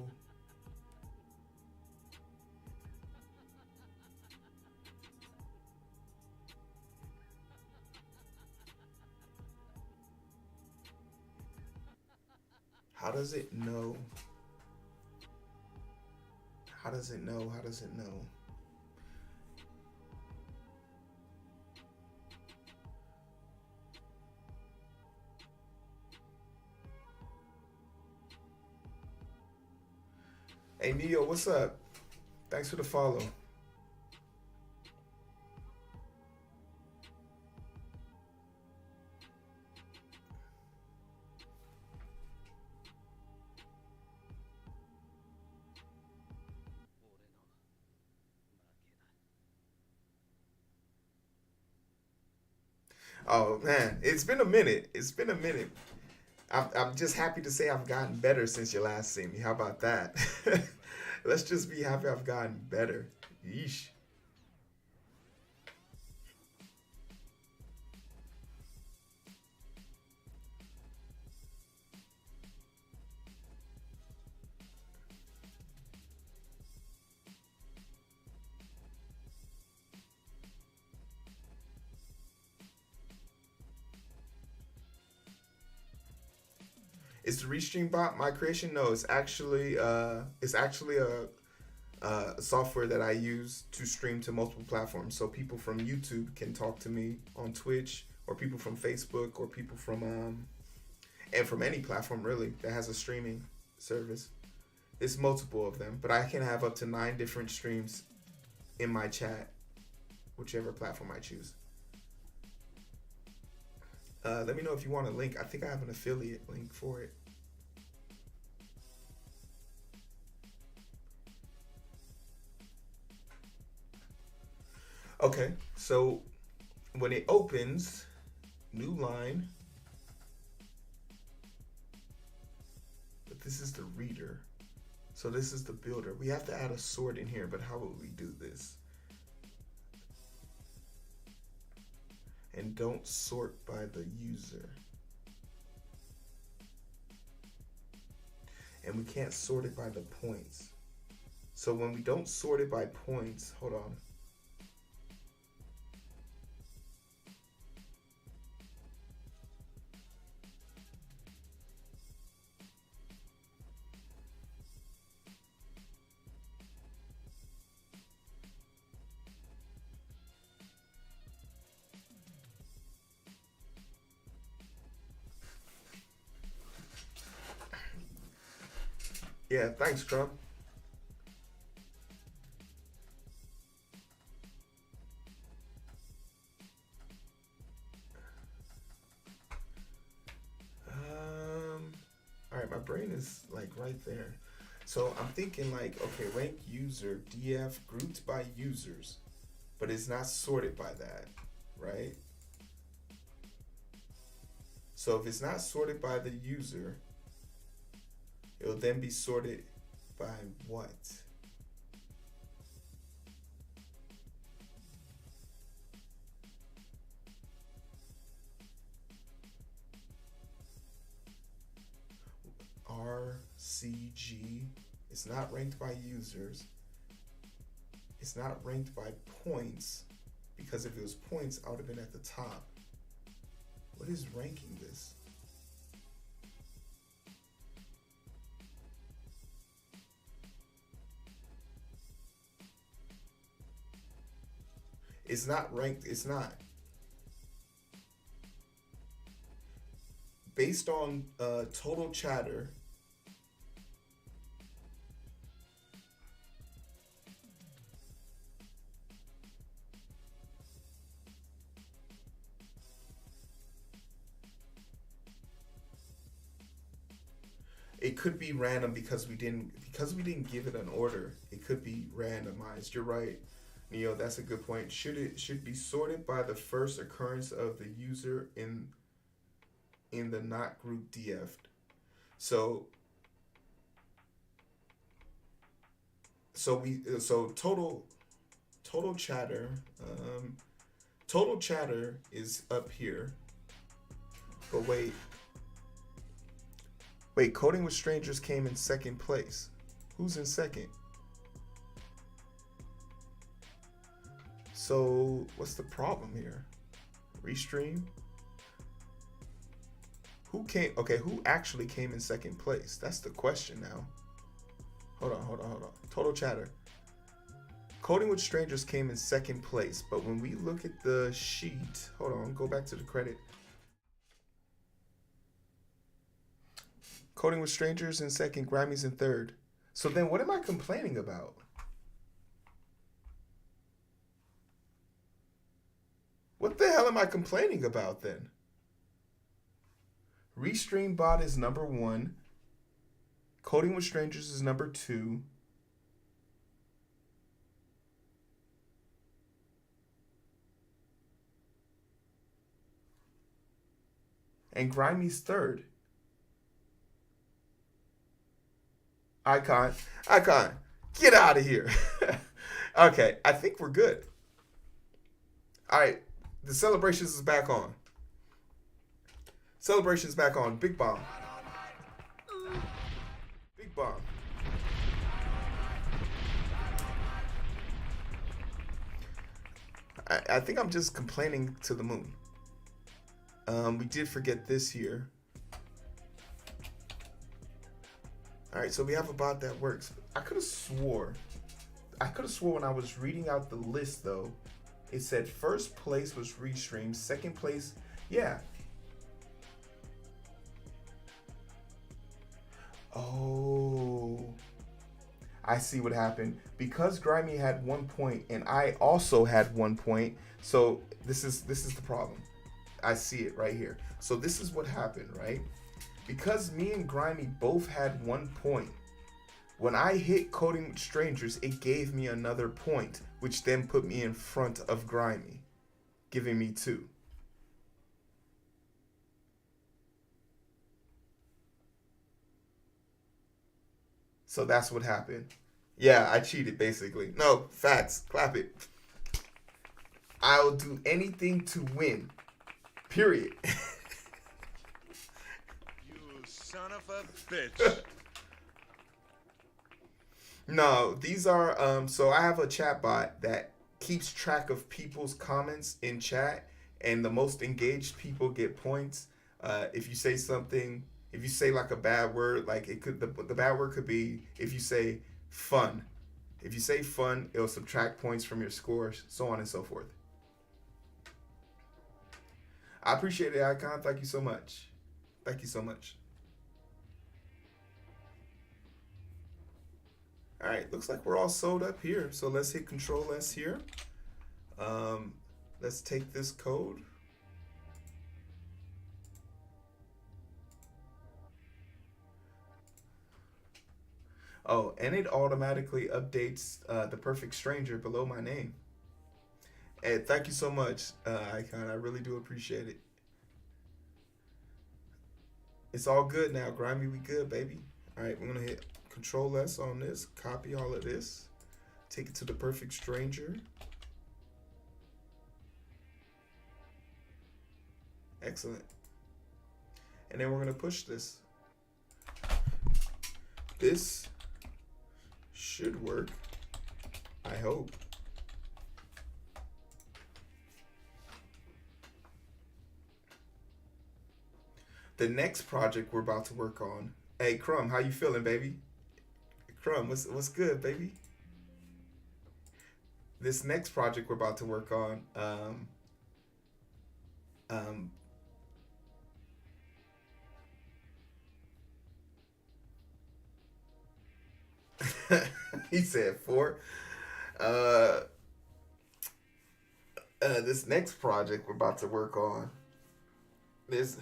how does it know, how does it know, how does it know? Hey Neo, what's up? Thanks for the follow. Oh man, it's been a minute. It's been a minute. I'm just happy to say I've gotten better since you last seen me. How about that? Let's just be happy I've gotten better. Yeesh. It's the Restream bot my creation? No, it's actually a software that I use to stream to multiple platforms. So people from YouTube can talk to me on Twitch, or people from Facebook, or people from and from any platform really that has a streaming service. It's multiple of them, but I can have up to 9 different streams in my chat, whichever platform I choose. Let me know if you want a link. I think I have an affiliate link for it. Okay, so when it opens, new line, but this is the reader. So this is the builder. We have to add a sort in here, but how will we do this? And don't sort by the user. And we can't sort it by the points. So when we don't sort it by points, hold on. Yeah, thanks, Trump. All right, my brain is like right there. So I'm thinking like, okay, rank user, DF, grouped by users, but it's not sorted by that, right? So if it's not sorted by the user, it'll then be sorted by what? RCG. It's not ranked by users. It's not ranked by points, because if it was points, I would have been at the top. What is ranking this? It's not ranked. It's not. Based on total chatter, it could be random because we didn't give it an order. It could be randomized. You're right, Neo. That's a good point. Should be sorted by the first occurrence of the user in the not group DF'd. So So total chatter. Total chatter is up here. But wait. Coding with Strangers came in second place. Who's in second? So what's the problem here? Restream. Who actually came in second place? That's the question now. Hold on. Total chatter. Coding with Strangers came in second place, but when we look at the sheet, hold on, go back to the credit. Coding with Strangers in second, Grammys in third. So then what am I complaining about? What the hell am I complaining about then? Restream Bot is number 1. Coding with Strangers is number 2. And Grimey's third. Icon, get out of here. Okay, I think we're good. All right, the celebrations is back on. Celebrations back on. Big Bomb. Big Bomb. I think I'm just complaining to the moon. We did forget this here. All right, so we have a bot that works. I could have swore when I was reading out the list though, it said first place was Restream, second place, yeah. Oh, I see what happened. Because Grimy had 1 point and I also had 1 point, so this is the problem. I see it right here. So this is what happened, right? Because me and Grimy both had 1 point, when I hit Coding with Strangers, it gave me another point, which then put me in front of Grimy, giving me 2. So that's what happened. Yeah, I cheated basically. No, facts. Clap it. I'll do anything to win. Period. Son of a bitch. No, these are so I have a chat bot that keeps track of people's comments in chat, and the most engaged people get points. If you say something, if you say like a bad word, like it could the bad word could be if you say fun. If you say fun, it'll subtract points from your scores, so on and so forth. I appreciate it, Icon. Thank you so much. Thank you so much. All right, looks like we're all sewed up here. So let's hit Control S here. Let's take this code. Oh, and it automatically updates the perfect stranger below my name. And thank you so much, Icon. I really do appreciate it. It's all good now, Grimy. We good, baby. All right, we're gonna hit Control S on this, copy all of this, take it to the perfect stranger. Excellent. And then we're gonna push this. This should work, I hope. The next project we're about to work on. Hey, Crumb, how you feeling, baby? Crumb, what's good, baby? This next project we're about to work on, he said 4. This next project we're about to work on, this.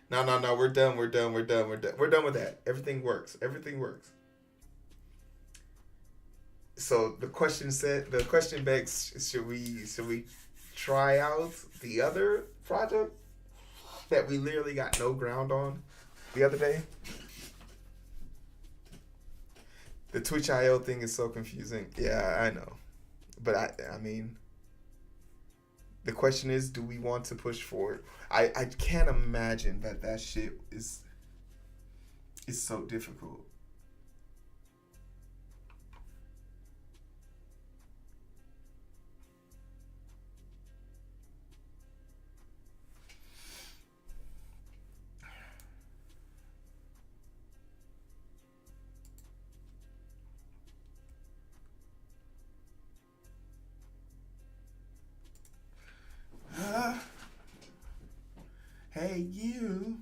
No, we're done with that. Everything works. So the question begs, should we try out the other project that we literally got no ground on the other day? The Twitch IO thing is so confusing. Yeah, I know. But I mean, the question is, do we want to push forward? I can't imagine that shit is so difficult. Hey, you.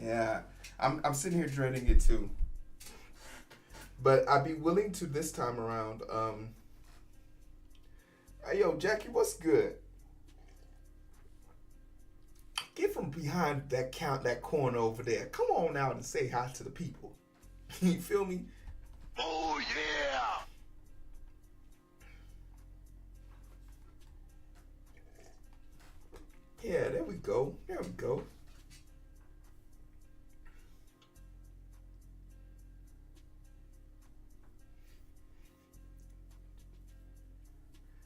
Yeah, I'm sitting here dreading it too. But I'd be willing to this time around. Hey, yo, Jackie, what's good? Get from behind that corner over there. Come on out and say hi to the people. You feel me? Oh, yeah! Yeah, there we go. There we go.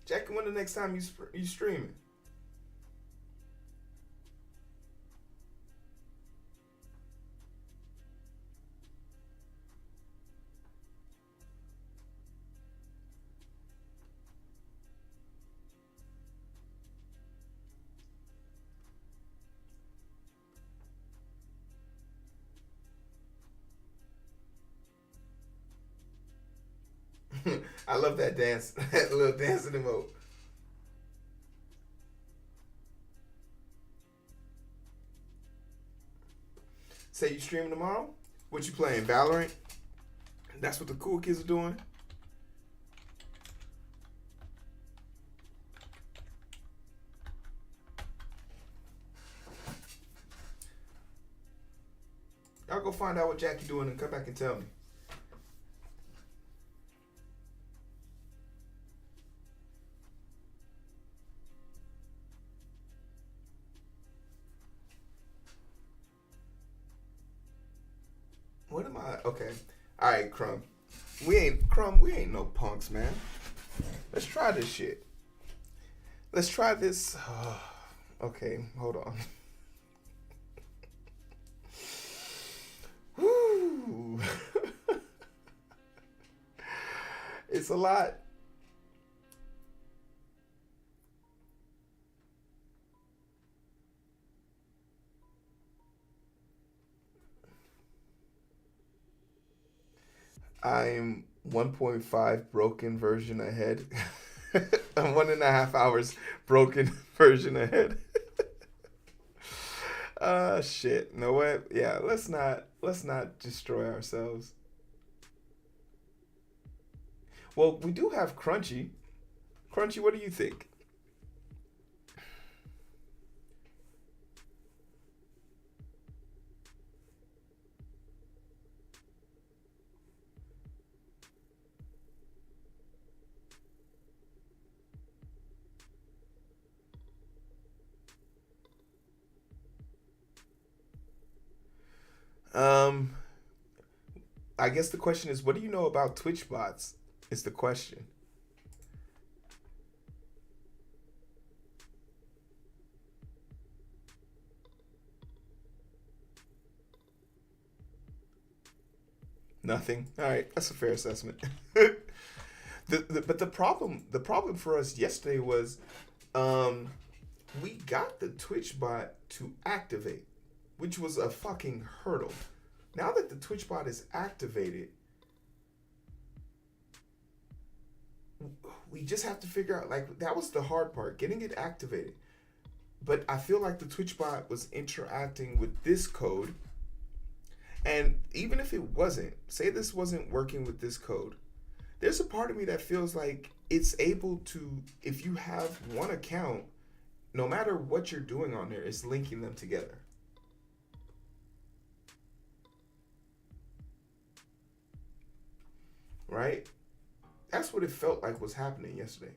Jackie, when the next time you streaming? I love that dance, that little dancing emote. Say you streaming tomorrow? What you playing? Valorant? That's what the cool kids are doing? Y'all go find out what Jackie doing and come back and tell me. What am I? Okay. All right, Crumb. We ain't no punks, man. Let's try this shit. Let's try this. Okay, hold on. Woo. It's a lot. I'm 1.5 broken version ahead. I'm 1.5 hours broken version ahead. Shit. Know what? Yeah, let's not destroy ourselves. Well, we do have Crunchy. Crunchy, what do you think? Um, I guess the question is, what do you know about Twitch bots? Is the question. Nothing. All right, that's a fair assessment. But the problem for us yesterday was, we got the Twitch bot to activate, which was a fucking hurdle. Now that the Twitch bot is activated, we just have to figure out, like, that was the hard part, getting it activated. But I feel like the Twitch bot was interacting with this code. And even if it wasn't, say this wasn't working with this code, there's a part of me that feels like it's able to, if you have one account, no matter what you're doing on there, it's linking them together. Right? That's what it felt like was happening yesterday.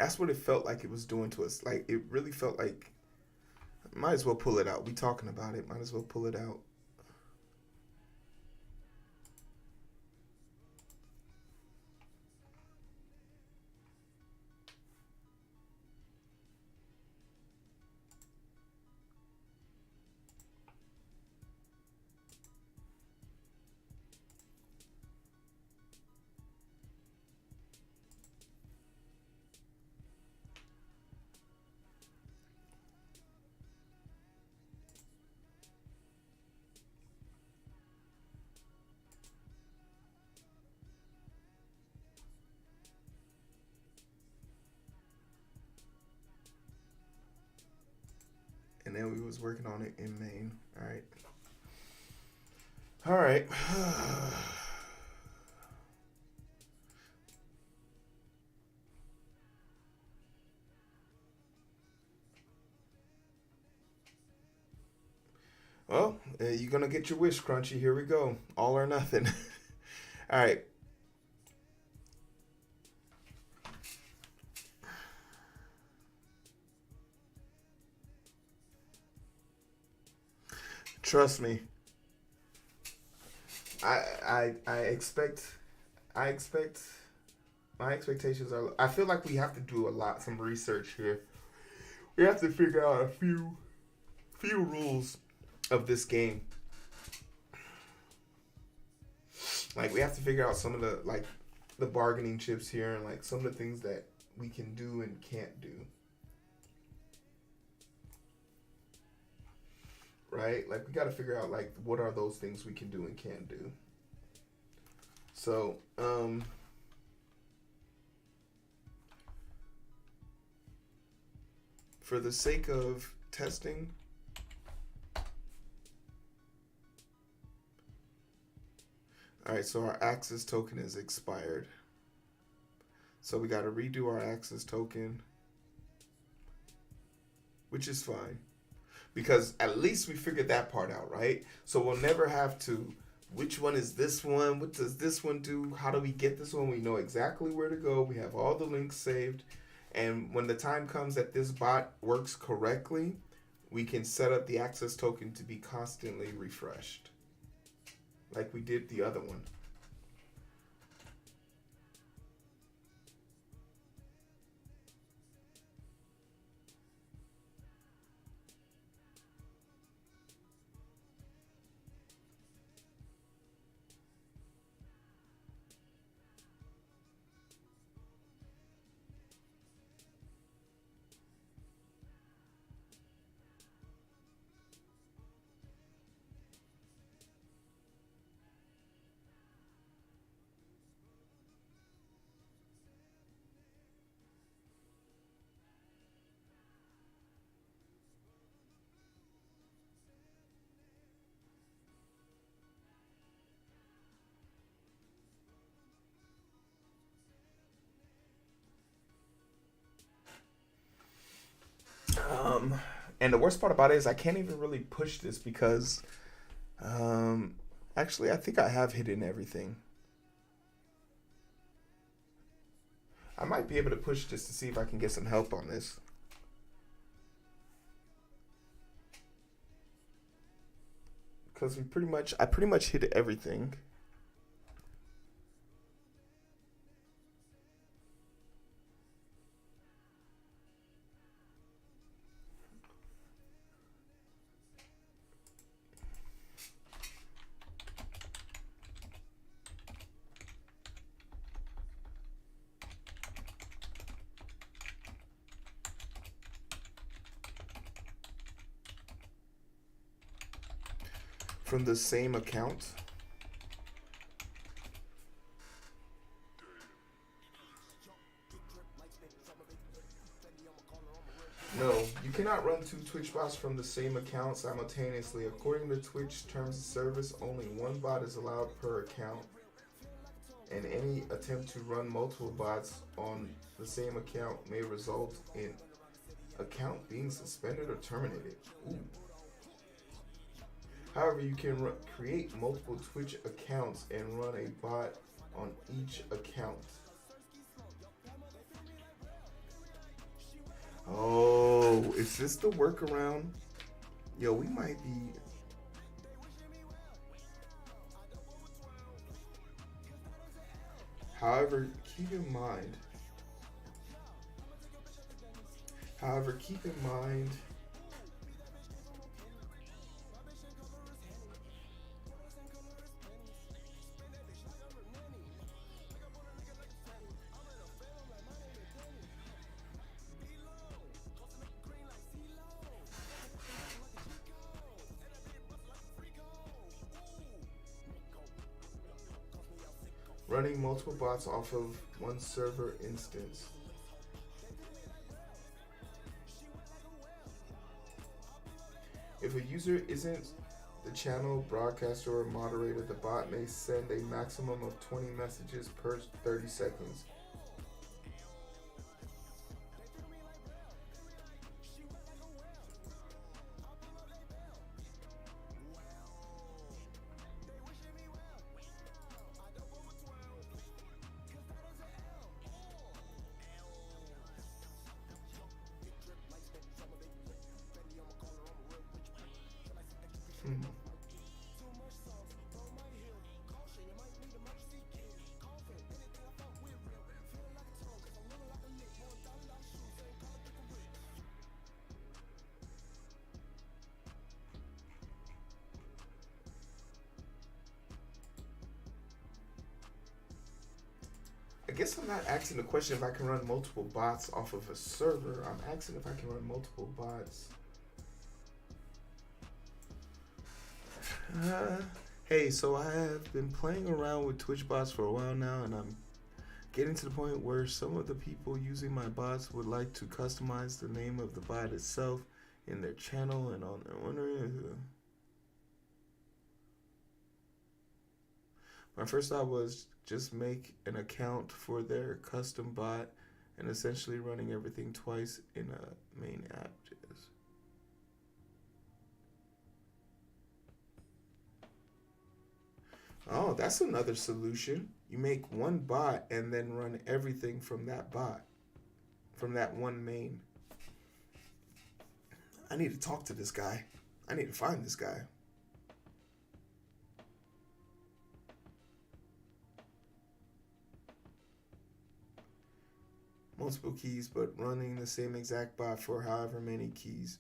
That's what it felt like it was doing to us. Like, it really felt like, might as well pull it out. We talking about it. Might as well pull it out. And then we was working on it in Maine. All right. All right. Well, you're going to get your wish, Crunchy. Here we go. All or nothing. All right. Trust me. I expect my expectations are, I feel like we have to do some research here. We have to figure out a few rules of this game. Like, we have to figure out some of the bargaining chips here, and like some of the things that we can do and can't do. Right? Like, we got to figure out like what are those things we can do and can't do. So, for the sake of testing, all right, so our Axis token is expired. So we got to redo our Axis token, which is fine, because at least we figured that part out, right? So we'll never have to, which one is this one? What does this one do? How do we get this one? We know exactly where to go. We have all the links saved. And when the time comes that this bot works correctly, we can set up the access token to be constantly refreshed, like we did the other one. And the worst part about it is I can't even really push this because, actually, I think I have hidden everything. I might be able to push this to see if I can get some help on this. Because I pretty much hid everything. From the same account. No, you cannot run two Twitch bots from the same account simultaneously. According to Twitch terms of service, only one bot is allowed per account. And any attempt to run multiple bots on the same account may result in account being suspended or terminated. Ooh. However, you can create multiple Twitch accounts and run a bot on each account. Oh, is this the workaround? Yo, we might be. However, keep in mind. However, keep in mind. Running multiple bots off of one server instance. If a user isn't the channel broadcaster or moderator, the bot may send a maximum of 20 messages per 30 seconds. I guess I'm not asking the question if I can run multiple bots off of a server. I'm asking if I can run multiple bots. Hey, so I have been playing around with Twitch bots for a while now, and I'm getting to the point where some of the people using my bots would like to customize the name of the bot itself in their channel and on their owner. My first thought was just make an account for their custom bot and essentially running everything twice in a main app. Oh, that's another solution. You make one bot and then run everything from that bot, from that one main. I need to talk to this guy. I need to find this guy. Multiple keys, but running the same exact bot for however many keys.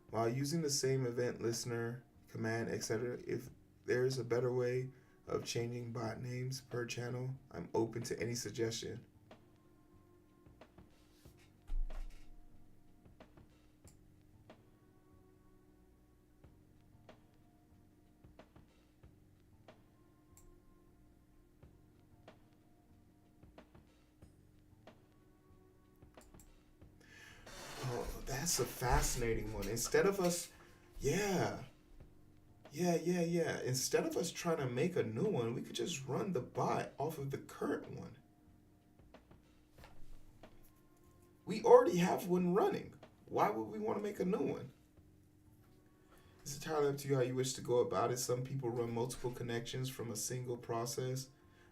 While using the same event listener, command, etc. If there's a better way of changing bot names per channel, I'm open to any suggestion. Oh, that's a fascinating one. Instead of us, yeah. Instead of us trying to make a new one, we could just run the bot off of the current one. We already have one running. Why would we want to make a new one? It's entirely up to you how you wish to go about it. Some people run multiple connections from a single process.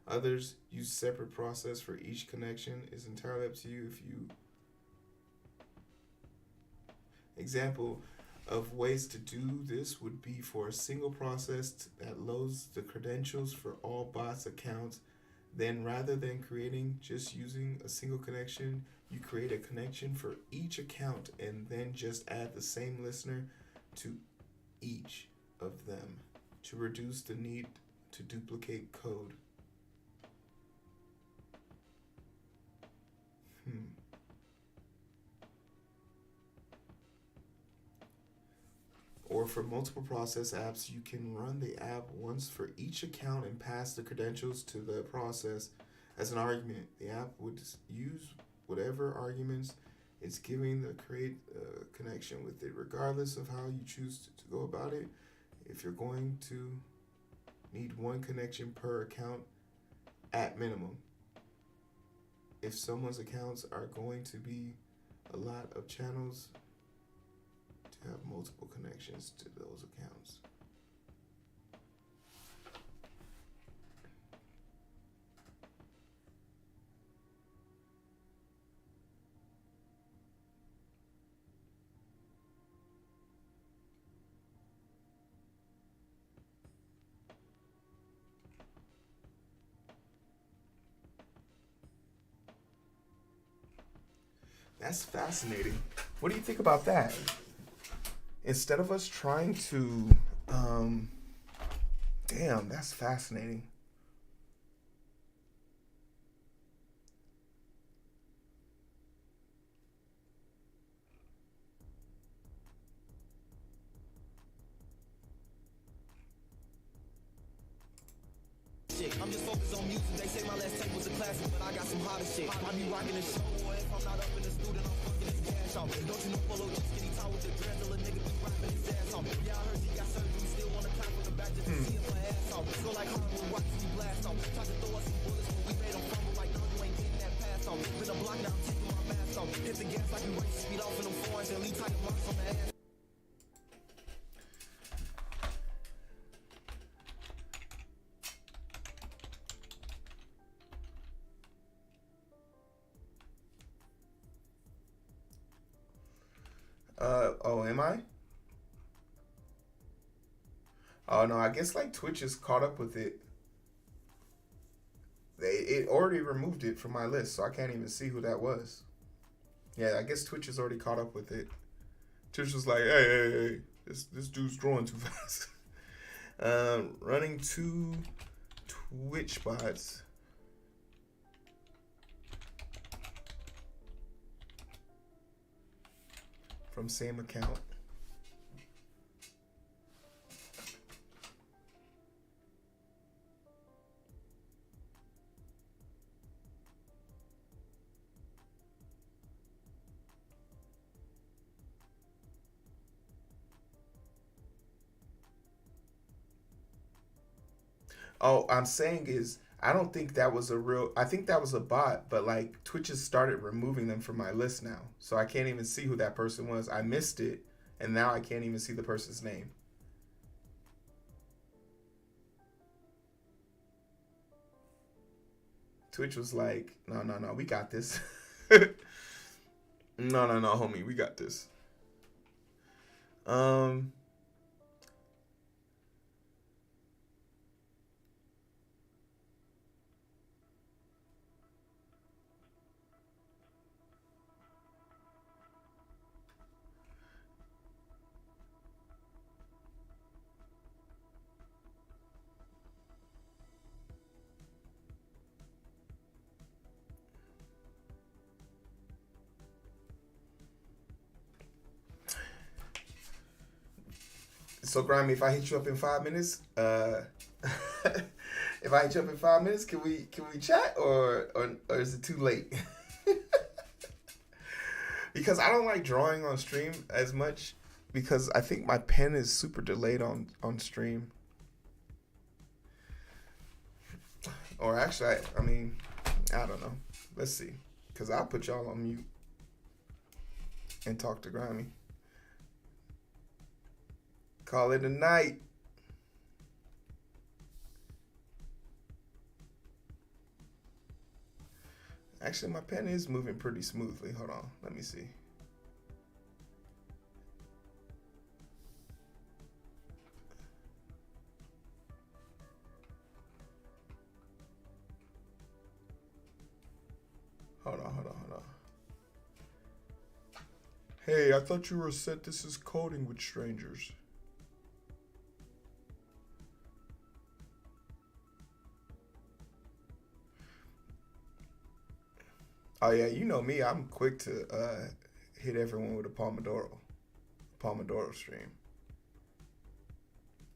Others use separate process for each connection. It's entirely up to you if you... Example of ways to do this would be for a single process that loads the credentials for all bots accounts. Then rather than creating just using a single connection, you create a connection for each account and then just add the same listener to each of them to reduce the need to duplicate code. Or for multiple process apps, you can run the app once for each account and pass the credentials to the process as an argument. The app would use whatever arguments it's giving to create a connection with it, regardless of how you choose to go about it. If you're going to need one connection per account at minimum. If someone's accounts are going to be a lot of channels, to have multiple connections to those accounts. That's fascinating. What do you think about that? Instead of us trying to, damn, that's fascinating. I'm just focused on music. They say my last tape was a classic, but I got some hotter shit. I be rocking the show, boy. If I'm not up in the studio, I'm fucking his cash off. Don't you know, follow your skinny tall with the dreads, till a nigga be rapping his ass off. Yeah, I heard he got surgery, still wanna climb from the back just to see if my ass off. Go like hardwood, watch me blast off. Tried to throw us some bullets, but we made them fumble like, no, you ain't getting that pass off. Been a block now, I'm taking my mask off. Hit the gas like we race, speed off in them foreigns and leave tight marks on the ass. Oh, am I? Oh no, I guess like Twitch is caught up with it. It already removed it from my list, so I can't even see who that was. Yeah, I guess Twitch is already caught up with it. Twitch was like, hey, this dude's growing too fast. Running 2 Twitch bots. From same account. Oh, I'm saying is I don't think that was a real. I think that was a bot, but like Twitch has started removing them from my list now, so I can't even see who that person was. I missed it, and now I can't even see the person's name. Twitch was like, no, we got this. No, homie, we got this. So, Grimy, if I hit you up in 5 minutes, if I hit you up in 5 minutes, can we chat or is it too late? Because I don't like drawing on stream as much because I think my pen is super delayed on stream. Or actually, I mean, I don't know. Let's see. Because I'll put y'all on mute and talk to Grimy. Call it a night. Actually, my pen is moving pretty smoothly. Hold on. Let me see. Hold on. Hey, I thought you were set. This is coding with strangers. Oh yeah, you know me. I'm quick to hit everyone with a Pomodoro stream.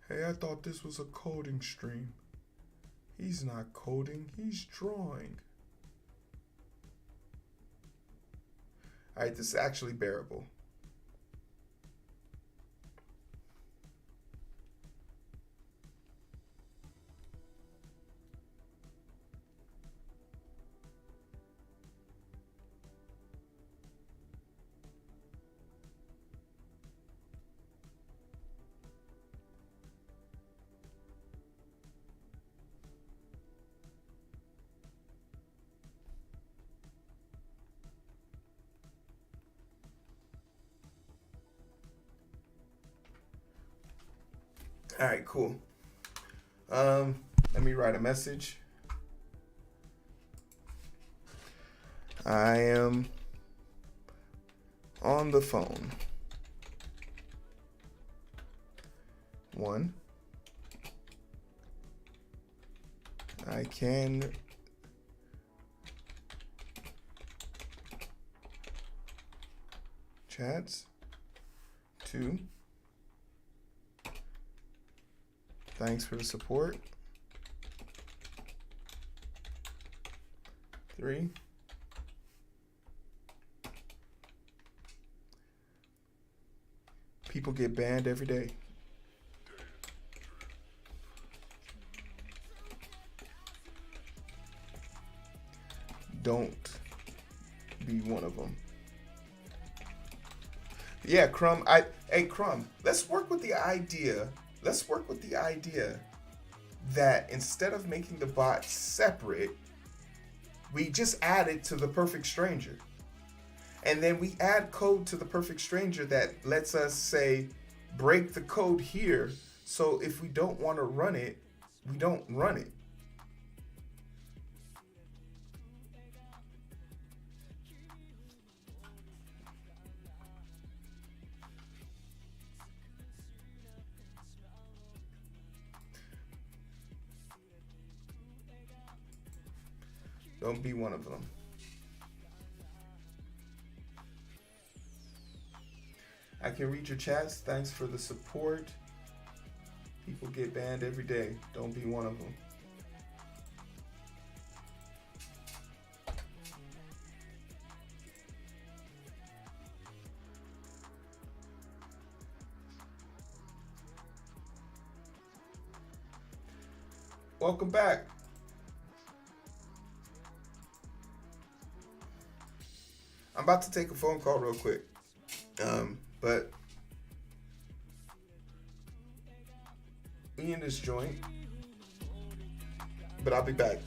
Hey, I thought this was a coding stream. He's not coding. He's drawing. All right, this is actually bearable. All right, cool. Let me write a message. I am on the phone. 1. I can chats. 2. Thanks for the support. 3. People get banned every day. Don't be one of them. Yeah, Crumb. Hey, Crumb. Let's work with the idea. That instead of making the bot separate, we just add it to the perfect stranger. And then we add code to the perfect stranger that lets us say, break the code here. So if we don't want to run it, we don't run it. Don't be one of them. I can read your chats. Thanks for the support. People get banned every day. Don't be one of them. Welcome back. I'm about to take a phone call real quick. But we in this joint. But I'll be back.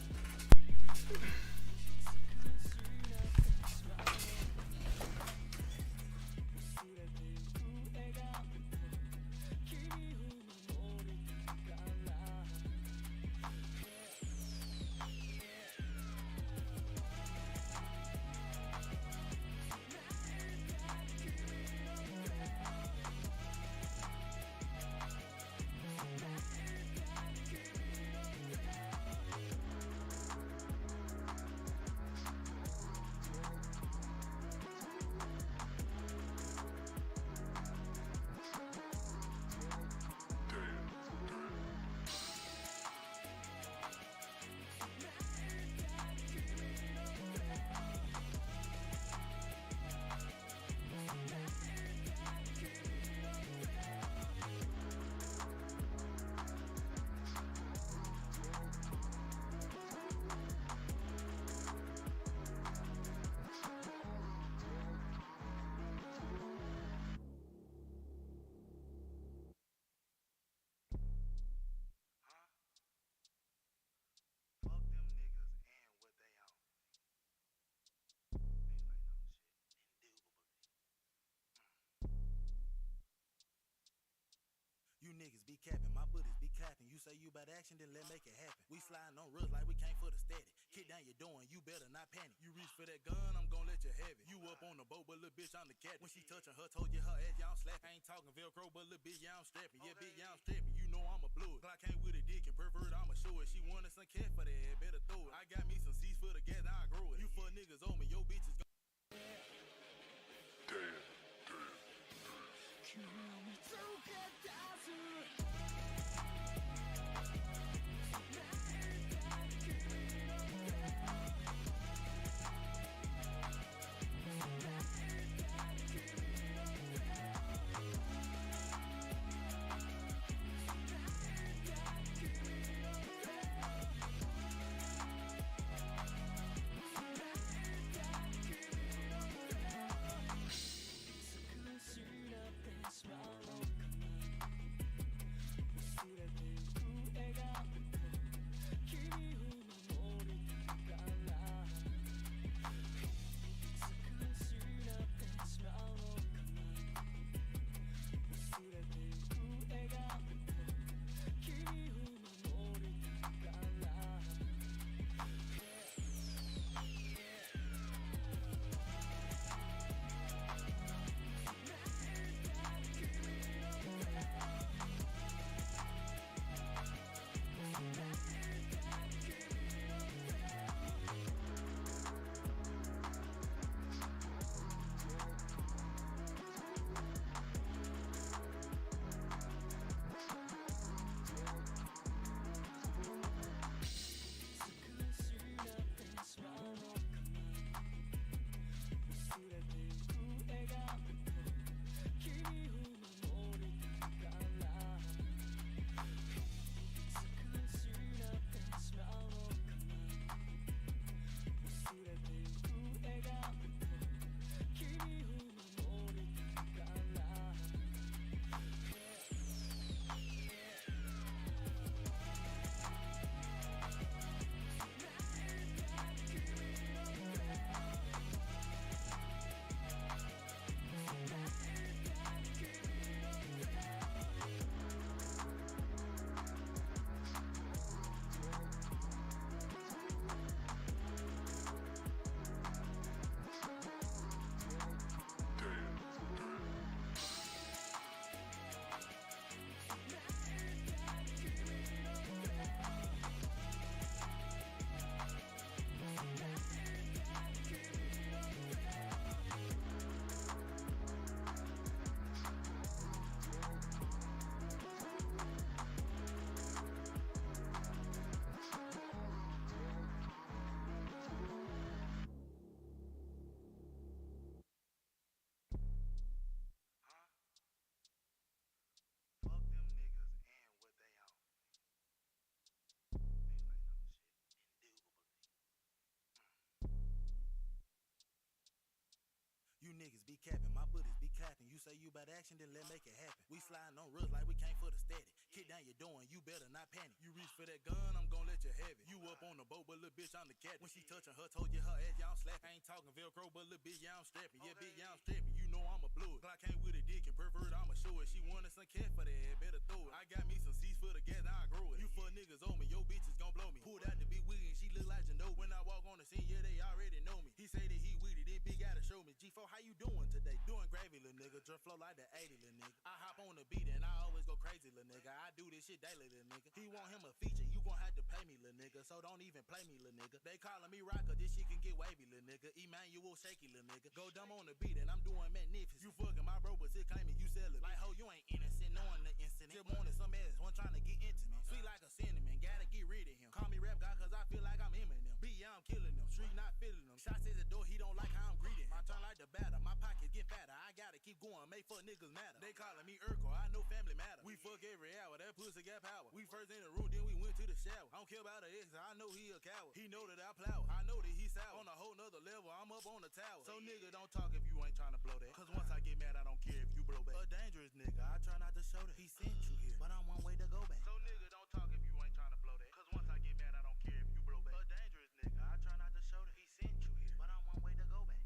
You niggas be capping, my buddies be clapping. You say you about action, then let make it happen. We sliding on roods like we came for the static. Kick down your door and you better not panic. You reach for that gun, I'm gon' let you have it. You up on the boat, but little bitch, I'm the captain. When she touching her, told you her ass, y'all slap. I ain't talking Velcro, but little bitch, y'all strapping. Yeah, bitch, y'all strapping. You know I'm a blow it. Glock came with a dick and pervert, I'ma show it. She wanted some cat for that, better throw it. I got me some seeds for the gas, I'll grow it. You fuck niggas on me, your bitch is niggas be capping, my buddies be clapping. You say you about action, then let make it happen. We sliding on roods like we came for the static. Kick down your door and you better not panic. You reach for that gun, I'm gon' let you have it. You up on the boat, but little bitch, I'm the captain. When she touching her, told you her ass, y'all slap. I ain't talking Velcro, but little bitch, y'all strapping. Yeah, bitch, y'all strapping. You know I'm a blow it. Glock came with a dick and pervert, I'ma show it. She wanted some cat for that, better throw it. I got me some seeds for the gas, now I grow it. You fuck niggas on me, your bitches gon' blow me. Pulled out the big wig and she look like you know. When I walk on the scene, yeah, they already know me. He say that he with it, then big gotta show me. G4, how you doing today? Doing gravy, little nigga. Just flow like the 80, little nigga. I hop on the beat and I always go crazy, little nigga. I do this shit daily, little nigga. He want him a feature, you gon' have to pay me, little nigga. So don't even play me, little nigga. They calling me rocker, this shit can get wavy, little nigga. Emmanuel shaky, little nigga. Go dumb on the beat and I'm doing magnificent. You fucking my bro, but still claiming you sell it. Like, ho, you ain't innocent, knowing the incident. Just wanted some ass, one trying to get intimate. Sweet like a cinnamon, gotta get rid of him. Call me rap guy, cause I feel like I'm Eminem. B, yeah, I'm killing them. Street not feeling them. Shots at the door, he don't like how I'm greeting. My turn like the batter, my pockets get fatter. I gotta keep going, make fuck niggas matter. They calling me Urkel, I know family matter. We fuck every hour, that pussy got power. We first in the room, then we went to the shower. I don't care about the ex, I know he a coward. He know that I plow, I know that he sour. On a whole nother level, I'm up on the tower. So nigga, don't talk if you ain't trying to blow that. Cause once I get mad, I don't care if you blow back. A dangerous nigga, I try not to show that. He sent you here, but I'm one way to go back. So nigga, don't talk if you ain't trying to blow that. Cause once I get mad, I don't care if you blow back. A dangerous nigga, I try not to show that. He sent you here, but I'm one way to go back.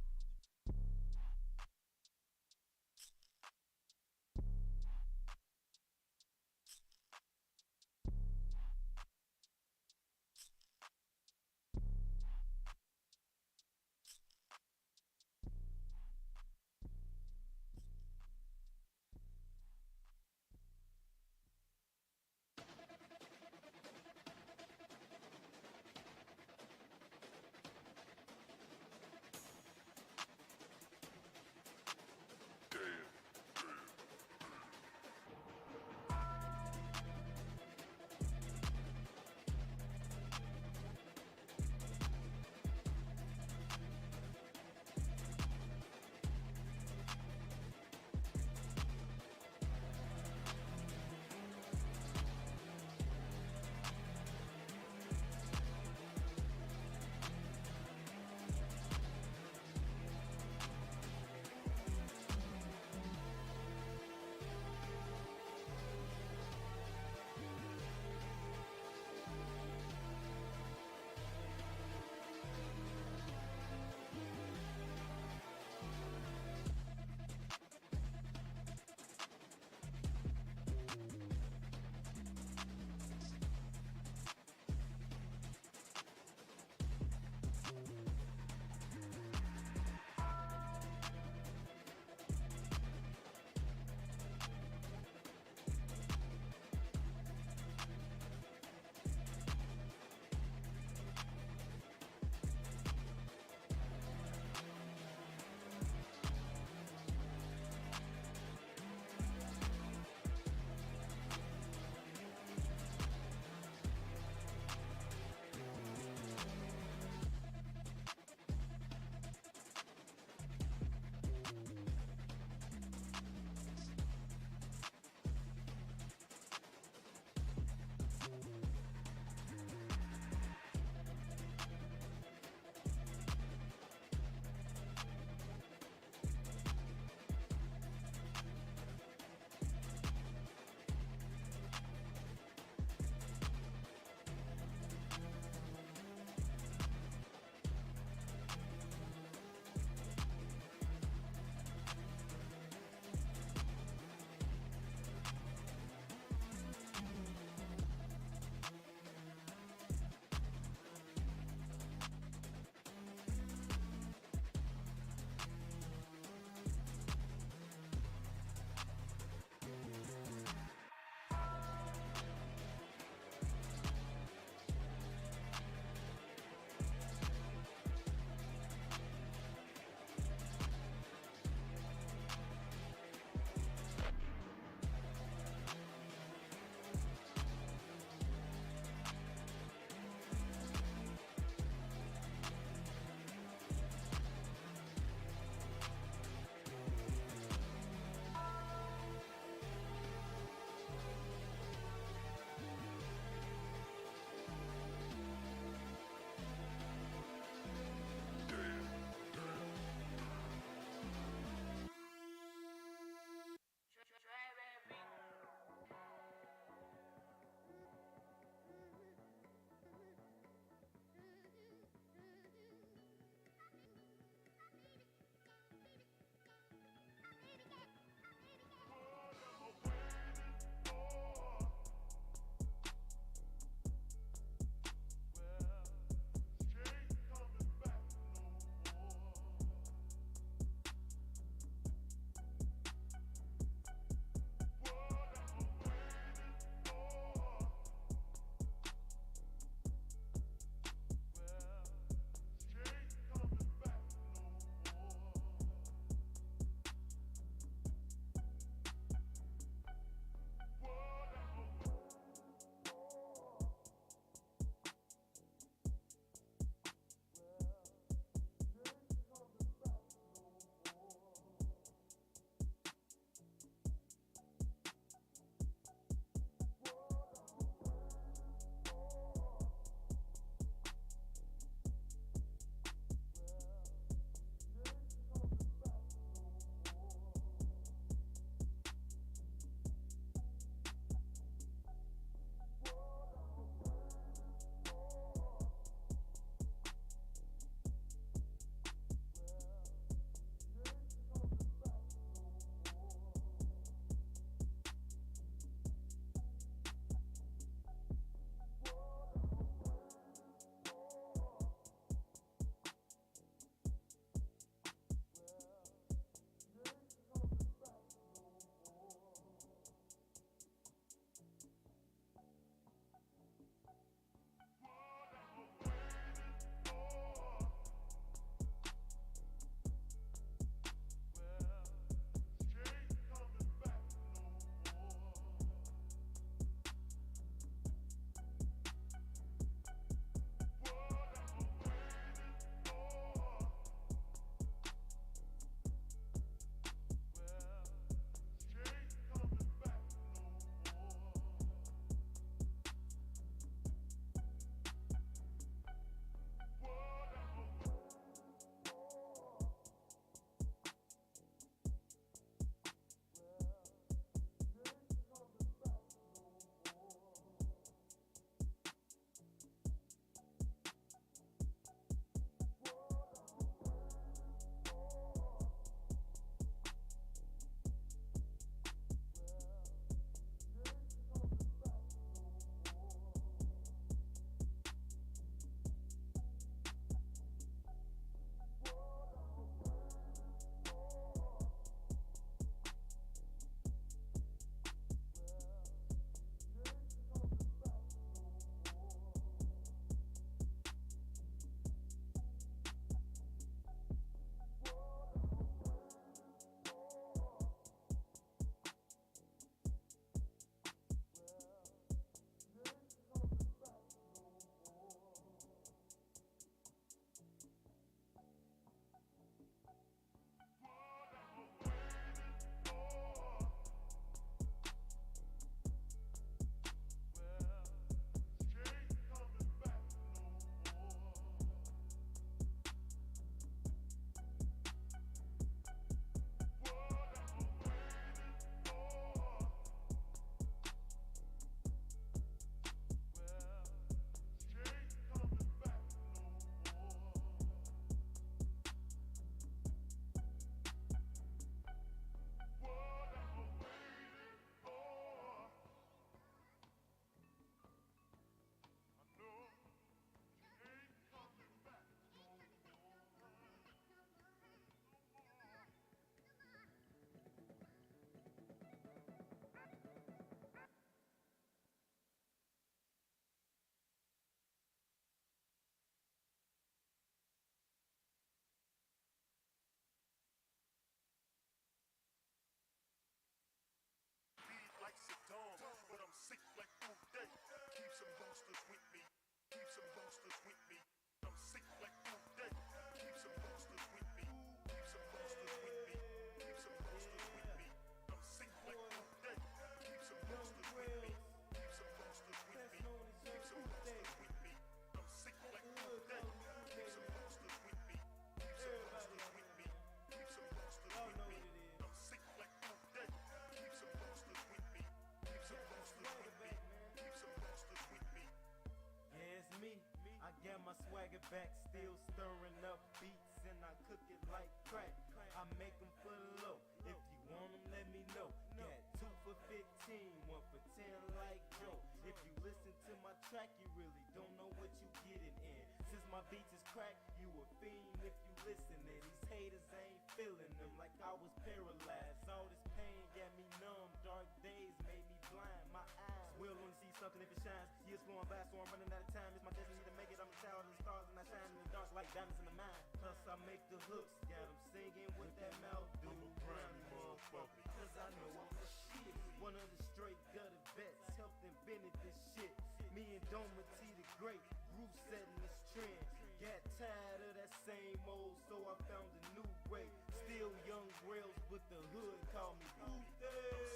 Got my swagger back, still stirring up beats, and I cook it like crack. I make them for low. If you want them, let me know. Got 2 for 15, 1 for 10 like Joe. If you listen to my track, you really don't know what you getting in. Since my beats is crack, you a fiend if you listening. These haters ain't feeling them like I was paralyzed. All this pain got me numb. Dark days made me blind. My eyes will only see something if it shines. Years flowing by, so I'm running out of time. It's my destiny to make it. I'm a child of the stars, and I shine in the dark like diamonds in the mine. Plus I make the hooks, got them singing with that mouth dude. Brownie motherfucker, cause I know I'm the shit. One of the straight gutter vets helped invented this shit. Me and Doma T the Great, group setting this trend. Got tired of that same old, so I found a new way. Still young rails, but the hood call me I'm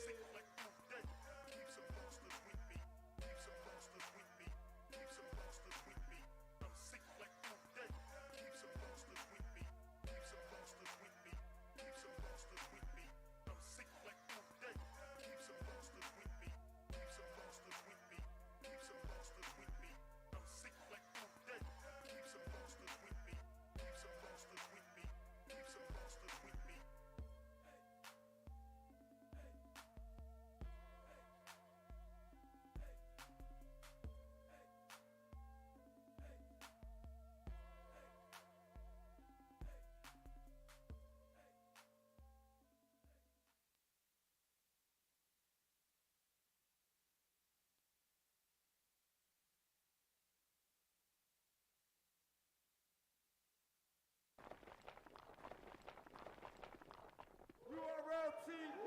sick like Uday. Keep some monsters with me. Keep some monsters with me. Keep some monsters with me. I'm sick like Uday. Keep some monsters with me. Keep some monsters with me. Keep some monsters with me. I'm sick like Uday. Keep some monsters with me. Keep some monsters with me. Keep some monsters with me. I'm sick like Uday. Keep some monsters with me. Keep some monsters with me. Keep some monsters with me.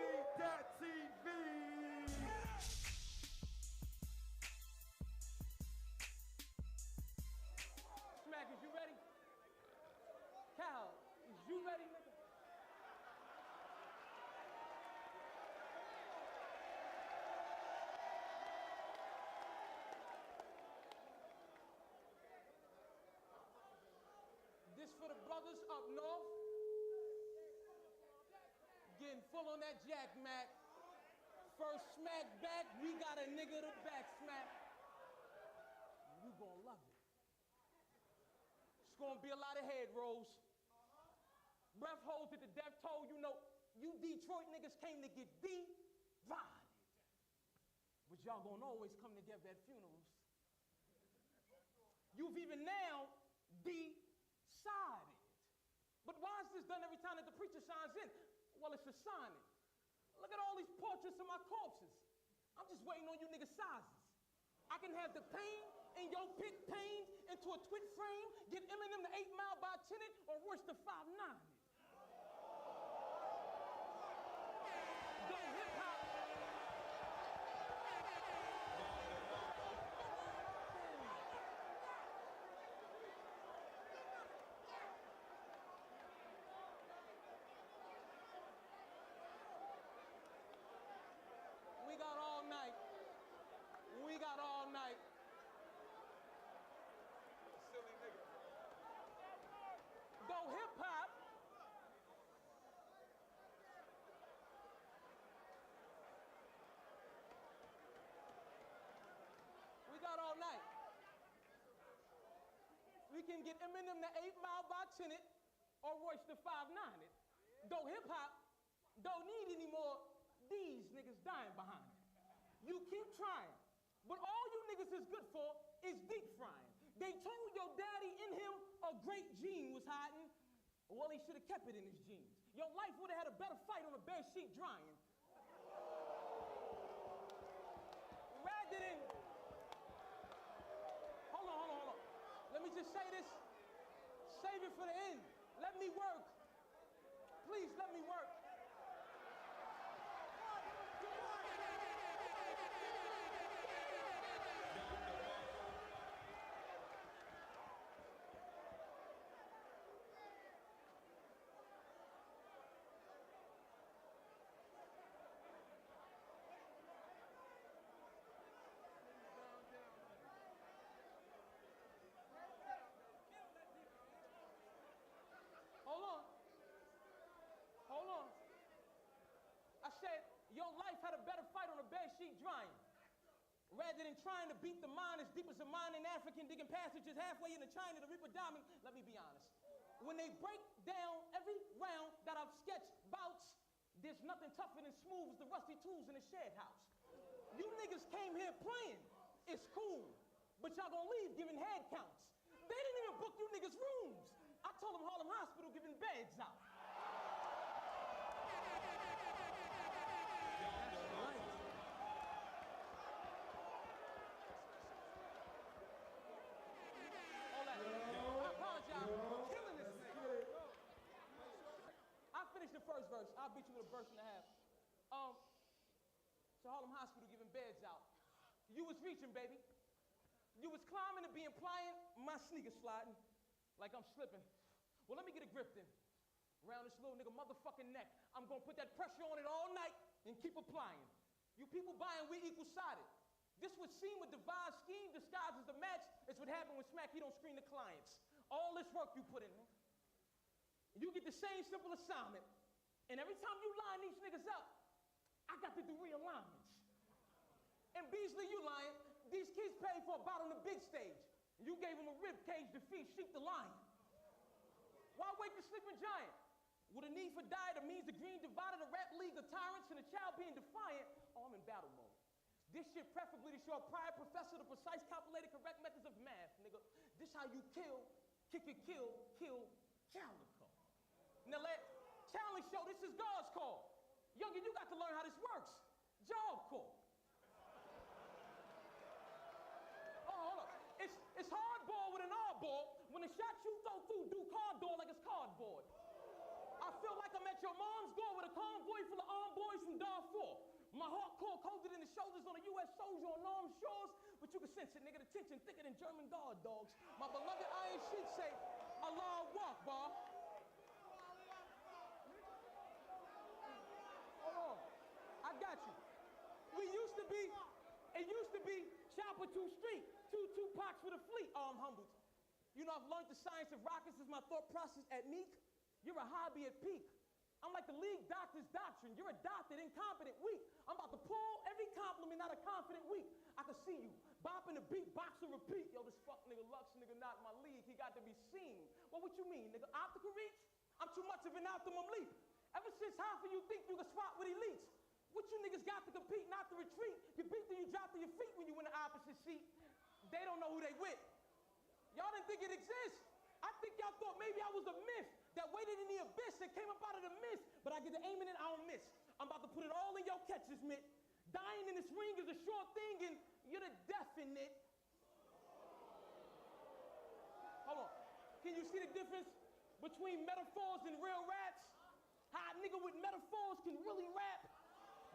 URLTV.tv. Smack, is you ready? Cal, is you ready, nigga? This for the brothers up north. Getting full on that jack, Mac. First smack back, we got a nigga to back smack. You gonna love it. It's gonna be a lot of head rolls. Breath holds at the death toll. You know, you Detroit niggas came to get divided. But y'all gonna always come together at funerals. You've even now decided. But why is this done every time that the preacher shines in? Well, it's a signing. Look at all these portraits of my corpses. I'm just waiting on you niggas' sizes. I can have the pain in your pit pained into a twit frame, get Eminem the 8 Mile by 10 it, or worse the 5'9 it. Go hip hop. We got all night. We got all night. Silly nigga. Go hip hop. We got all night. We can get Eminem the 8 Mile by 10 it, or Royce the 5'9 it. Go hip hop. Don't need any more these niggas dying behind it. You keep trying, but all you niggas is good for is deep frying. They told your daddy in him a great gene was hiding. Well, he should have kept it in his jeans. Your life would have had a better fight on a bed sheet drying. Rather than, hold on. Let me just say this. Save it for the end. Let me work. Please let me work. Hold on. I said, your life had a better fight on a bed sheet drying. Rather than trying to beat the mind as deep as a mine in African, digging passages halfway into China to reap a diamond. Let me be honest. When they break down every round that I've sketched bouts, there's nothing tougher than smooth as the rusty tools in the shed house. You niggas came here playing. It's cool. But y'all gonna leave giving head counts. They didn't even book you niggas rooms. I told them Harlem Hospital giving beds out. All that. I apologize for killing this nigga. I finished the first verse. I'll beat you with a verse and a half. So Harlem Hospital giving beds out. You was reaching, baby. You was climbing and being pliant, my sneakers sliding like I'm slipping. Well, let me get a grip then. Around this little nigga motherfucking neck. I'm gonna put that pressure on it all night and keep applying. You people buying, we equal-sided. This would seem a devised scheme disguised as a match. It's what happened when Smack, he don't screen the clients. All this work you put in, man. You get the same simple assignment. And every time you line these niggas up, I got to do realignments. And Beasley, you lying. These kids paid for a bout on the big stage. And you gave them a rib cage to feed sheep the lion. Why wake the sleeping giant? With a need for diet, it means the green divided a rap league of tyrants and a child being defiant. Oh, I'm in battle mode. This shit preferably to show a prior professor the precise, calculated, correct methods of math, nigga. This how you kill, kick it, kill Calico. Now let challenge show this is God's call. Youngin, you got to learn how this works. Job call. Oh, hold up. It's hardball with an oddball when the shot you throw through do cardboard like it's cardboard. I feel like I'm at your mom's door with a convoy full of armed boys from Darfur. My heart core coated in the shoulders on a U.S. soldier on armed shores, but you can sense it, nigga, the tension thicker than German guard dogs. My beloved iron sheet say, Allah Akbar. Hold on, I got you. It used to be Chopper 2 Street, two Tupacs for the fleet. Oh, I'm humbled. You know, I've learned the science of rockets is my thought process at meek. You're a hobby at peak. I'm like the league doctor's doctrine. You're a doctor, incompetent, weak. I'm about to pull every compliment out of confident weak. I can see you bopping the beat, box and repeat. Yo, this fuck nigga Lux, nigga not in my league. He got to be seen. Well, what you mean, nigga? Optical reach? I'm too much of an optimum leap. Ever since half of you think you can swap with elites, what you niggas got to compete, not to retreat. You beat till you drop to your feet when you in the opposite seat. They don't know who they with. Y'all didn't think it exists. I think y'all thought maybe I was a myth that waited in the abyss and came up out of the mist, but I get to aiming it, I don't miss. I'm about to put it all in your catcher's mitt. Dying in this ring is a sure thing, and you're the definite. Hold on. Can you see the difference between metaphors and real raps? How a nigga with metaphors can really rap?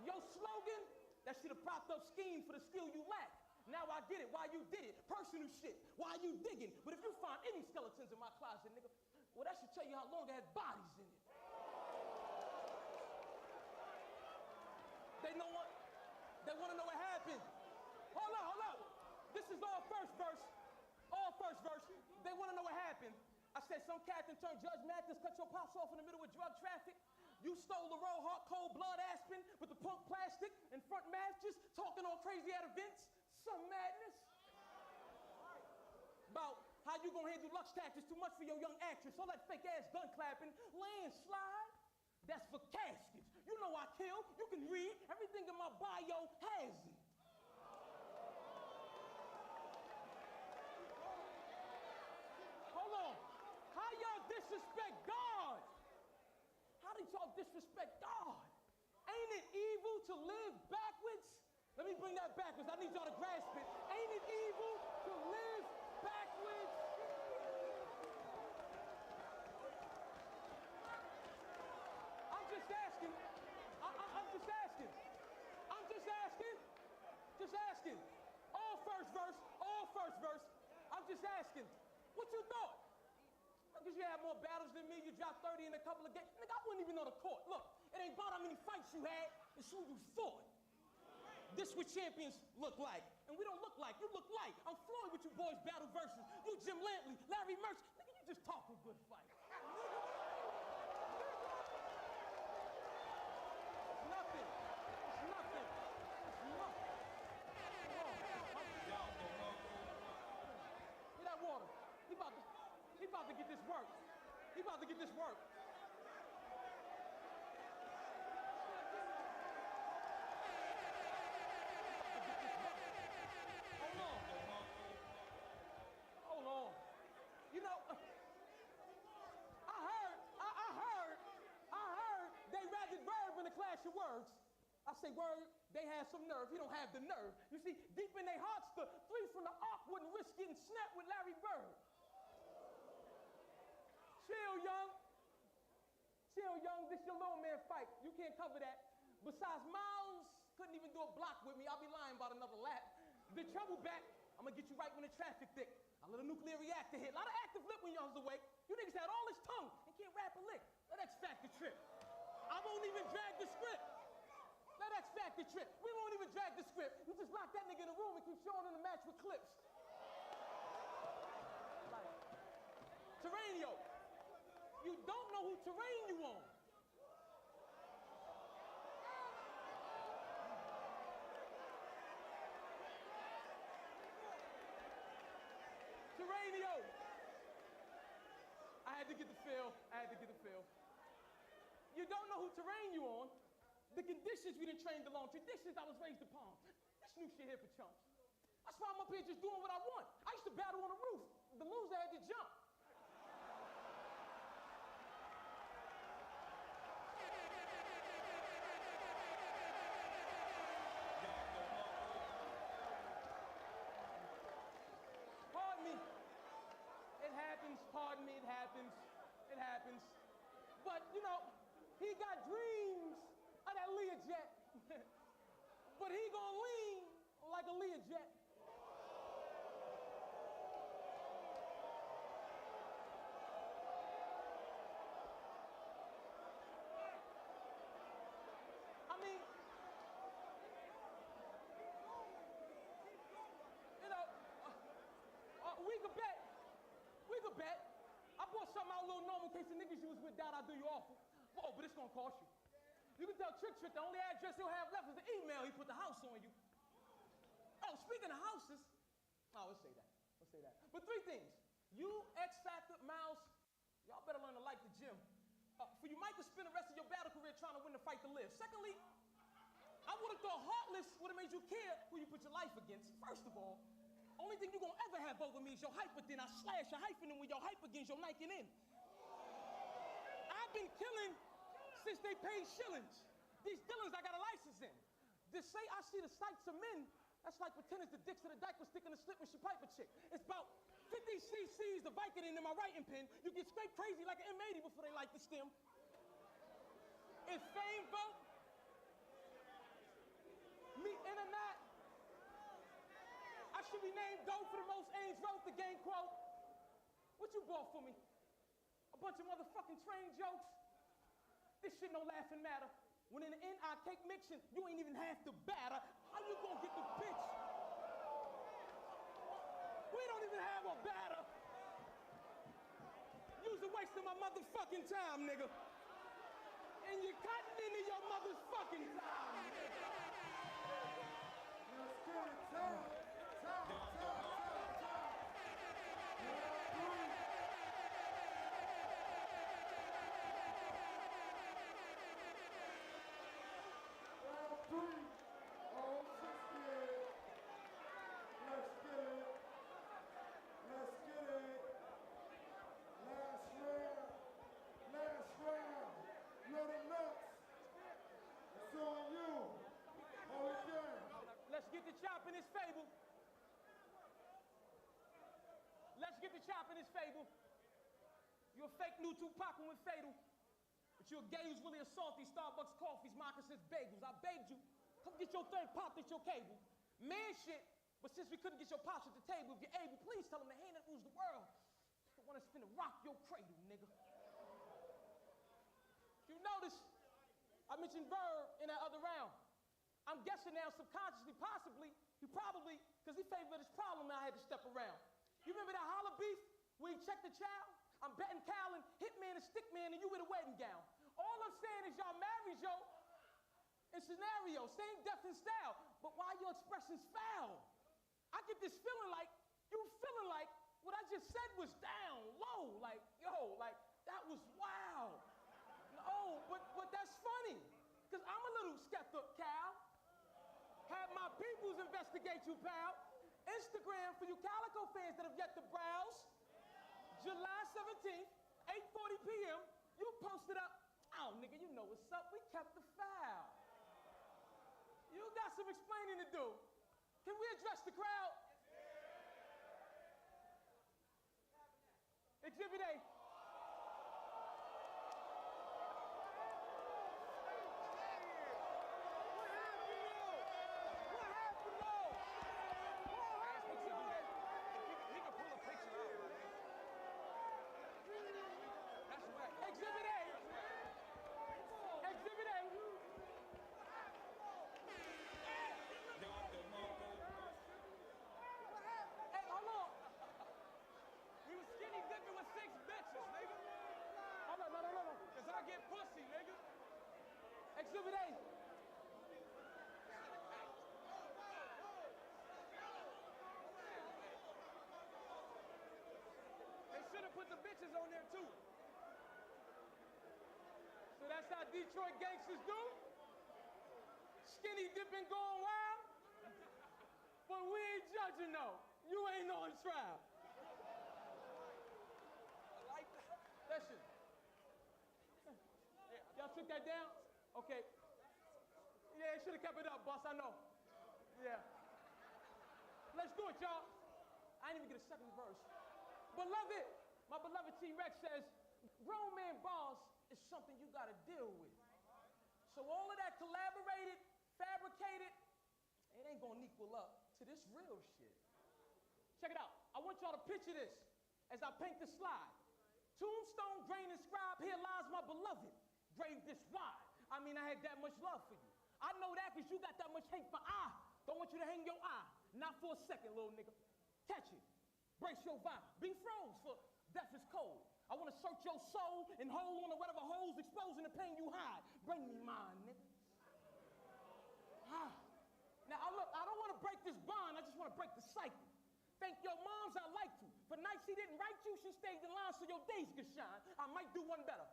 Your slogan, that should have propped up schemes for the skill you lack. Now I get it, why you did it. Personal shit, why you digging. But if you find any skeletons in my closet, nigga, well, that should tell you how long I had bodies in it. They know what? They want to know what happened. Hold up. This is all first verse. All first verse. They want to know what happened. I said some captain turned Judge Mathis, cut your pops off in the middle of drug traffic. You stole the roll, hot, cold, blood, Aspen, with the punk plastic and front matches, talking all crazy at events. Some madness. About how you gonna handle Lux taxes, too much for your young actress. All that fake ass gun clapping, landslide, that's for caskets. You know I kill, you can read, everything in my bio has it. Hold on, how y'all disrespect God? How did y'all disrespect God? Ain't it evil to live backwards? Let me bring that backwards. I need y'all to grasp it. Ain't it evil to live backwards? I'm just asking. I'm just asking. I'm just asking. Just asking. All first verse. I'm just asking. What you thought? Because you had more battles than me, you dropped 30 in a couple of games. Nigga, I wouldn't even know the court. Look, it ain't about how many fights you had, it's who you fought. This what champions look like. And we don't look like, you look like. I'm Floyd with you boys battle versus. You Jim Lantley, Larry Merch. Nigga, you just talk a good fight. It's nothing. It's nothing. It's nothing. about to get this work. He about to get this work. Hold on. You know, I heard they rather verb in a clash of words. I say word, they have some nerve. He don't have the nerve. You see, deep in their hearts, the three from the ark wouldn't risk getting snapped with Larry Bird. Chill, young. Chill, young. This your little man fight. You can't cover that. Besides, Miles couldn't even do a block with me. I'll be lying about another lap. The trouble back, I'm gonna get you right when the traffic thick. I let a nuclear reactor hit. A lot of active lip when y'all was awake. You niggas had all this tongue and can't rap a lick. Let X Factor trip. I won't even drag the script. Let X Factor trip. We won't even drag the script. You just lock that nigga in a room and keep showing him the match with clips. Like, Terranio, you don't know who terrain you on. Terranio. I had to get the feel. You don't know who terrain you on. The conditions we done trained along, traditions I was raised upon. This new shit here for chumps. That's why I'm up here just doing what I want. I used to battle on the roof. The loser had to jump. Pardon me. It happens, pardon me, it happens. But, you know, he got dreams of that Learjet. But he gonna lean like a Learjet. I mean, you know, we could bet. I bought something out a little normal in case the niggas you was with doubt I do you awful. Oh, but it's gonna cost you. You can tell Trick the only address he'll have left is the email he put the house on you. Oh, speaking of houses, let's say that. But three things. You, X Factor, Mouse, y'all better learn to like the gym. For you might could spend the rest of your battle career trying to win the fight to live. Secondly, I would have thought Heartless would have made you care who you put your life against. First of all, only thing you gonna ever have over me is your hyper thin. I slash your hyphen in with your hype against your Nike in. I've been killing since they paid shillings. These dealings I got a license in. To say I see the sights of men, that's like pretending the dicks of the dyke was sticking a slip when she pipe a chick. It's about 50 cc's of Vicodin in my writing pen. You get scraped crazy like an M80 before they light the stem. If fame vote, me in or not, I should be named GOAT for the most Ames wrote the game quote. What you bought for me? A bunch of motherfucking train jokes? This shit no laughing matter. When in the end I cake mixing, you ain't even half the batter. How you gonna get the pitch? We don't even have a batter. You's a waste of my motherfucking time, nigga. And you're cutting into your motherfucking time, nigga. Let's get it, time. Let's get the chop in this fable. You're a fake new Tupac with fatal. But you're a gay who's really a salty Starbucks coffees, moccasins, bagels. I begged you, come get your third pop at your cable. Man shit, but since we couldn't get your pops at the table, if you're able, please tell them the hand that rules the world. I want us finna rock your cradle, nigga. You notice, I mentioned Verb in that other round. I'm guessing now subconsciously, possibly, he probably, because he favored his problem, I had to step around. You remember that holler beef where he checked the child? I'm betting Callan, Hitman and Stickman, and you with a wedding gown. All I'm saying is y'all married, yo, in scenario, same depth and style, but why your expressions foul? I get this feeling like, you feeling like what I just just said was down low. Like, yo, like, that was wild. No, but that's funny. Because I'm a little skeptical, Cal. Have my peoples investigate you, pal. Instagram for you Calico fans that have yet to browse. July 17th, 8:40 p.m., you posted up, oh, nigga, you know what's up. We kept the file. You got some explaining to do. Can we address the crowd? Exhibit A. Exhibit A. Exhibit A. Hey, hold on. We was skinny dipping with 6 bitches, nigga. Hold on, no. Cause I get pussy, nigga. Exhibit A. They should have put the bitches on there too. So that's how Detroit gangsters do? Skinny dipping going wild? But we ain't judging though. You ain't on trial. I like that. That shit. Y'all took that down? Okay. Yeah, they should have kept it up, boss, I know. Yeah. Let's do it, y'all. I didn't even get a second verse. Beloved, my beloved T-Rex says, grown man boss is something you gotta deal with. So all of that collaborated, fabricated, it ain't gonna equal up to this real shit. Check it out. I want y'all to picture this as I paint the slide. Tombstone, grain, and scribe, here lies my beloved. Grave this wide. I mean, I had that much love for you. I know that because you got that much hate for I. Don't want you to hang your eye. Not for a second, little nigga. Catch it. Brace your vibe. Be froze, for death is cold. I want to search your soul and hold on to whatever holes exposing the pain you hide. Bring me mine, nigga. Now, look, I don't want to break this bond. I just want to break the cycle. Thank your moms I liked you. For nights she didn't write you, she stayed in line so your days could shine. I might do one better.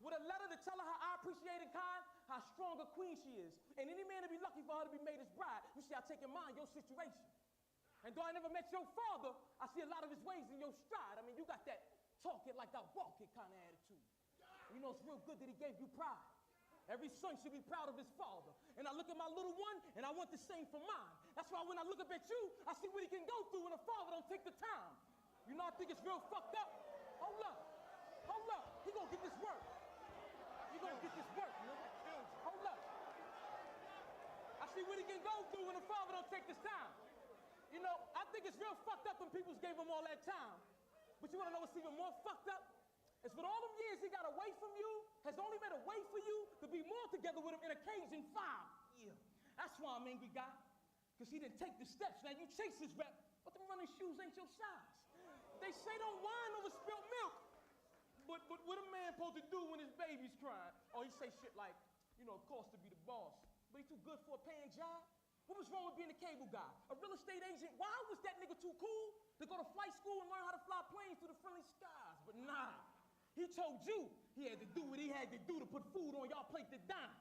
With a letter to tell her how I appreciate and kind, how strong a queen she is. And any man to be lucky for her to be made his bride. You see, I take in mind your situation. And though I never met your father, I see a lot of his ways in your stride. I mean, you got that talk it like I walk it kind of attitude. You know, it's real good that he gave you pride. Every son should be proud of his father. And I look at my little one, and I want the same for mine. That's why when I look up at you, I see what he can go through when a father don't take the time. You know, I think it's real fucked up. Hold up. He gonna get this work. He gonna get this work, nigga. Hold up. I see what he can go through when a father don't take this time. You know, I think it's real fucked up when people gave him all that time. But you wanna know what's even more fucked up? It's for all them years he got away from you, has only made a way for you to be more together with him in occasion 5. Yeah. That's why I'm angry, guy. Because he didn't take the steps. Now you chase his rep, but them running shoes ain't your size. They say don't whine over spilt milk. But what a man supposed to do when his baby's crying? Oh, he say shit like, you know, it costs to be the boss. But he too good for a paying job? What was wrong with being a cable guy? A real estate agent? Why was that nigga too cool to go to flight school and learn how to fly planes through the friendly skies? But nah, he told you he had to do what he had to do to put food on y'all plate to dine.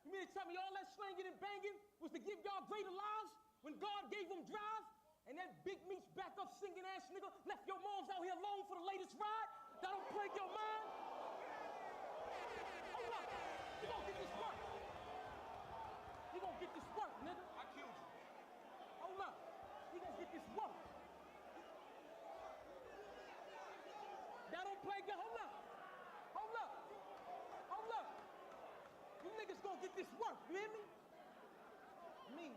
You mean to tell me all that slanging and banging was to give y'all greater lives when God gave them drive? And that big meat's back up singing ass nigga left your moms out here alone for the latest ride? That don't plague your mind? Hold up, you gonna get this work. You gonna get this work, nigga. I killed you. Hold up, you gonna get this work. That don't plague your, hold up. You niggas gonna get this work, you hear me? Me.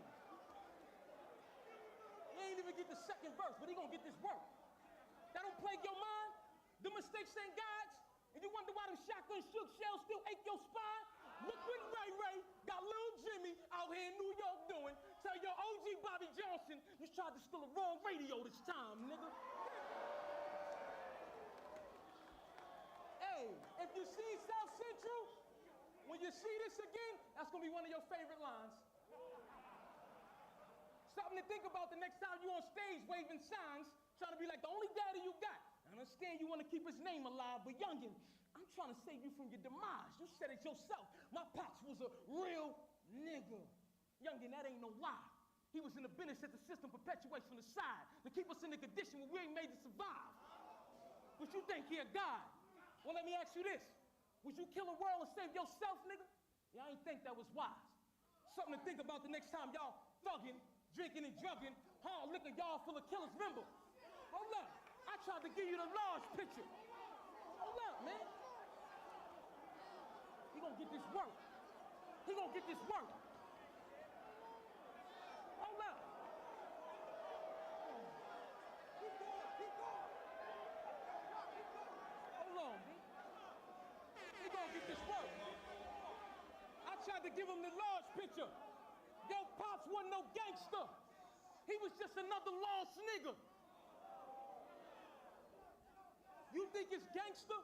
He ain't even get the second verse, but he gonna get this work. That don't plague your mind? The mistakes ain't God's? And you wonder why them shotgun shook shells still ache your spine? Look what Ray got little Jimmy out here in New York doing. Tell your OG Bobby Johnson you tried to steal a wrong radio this time, nigga. Hey, if you see South Central, when you see this again, that's gonna be one of your favorite lines. Something to think about the next time you on stage waving signs, trying to be like the only daddy you got. understand you want to keep his name alive, but youngin', I'm trying to save you from your demise. You said it yourself. My pops was a real nigga. Youngin', that ain't no lie. He was in the business that the system perpetuates from the side to keep us in the condition where we ain't made to survive. But you think he a god? Well, let me ask you this. Would you kill a world and save yourself, nigga? Yeah, I ain't think that was wise. Something to think about the next time y'all thugging, drinking and drugging, hard liquor y'all full of killers. Remember, hold up. I tried to give you the large picture. Hold up, man. He gonna get this work. He gonna get this work. Hold up. Hold on, B. He gonna get this work. I tried to give him the large picture. Yo, Pops wasn't no gangster. He was just another lost nigga. You think it's gangster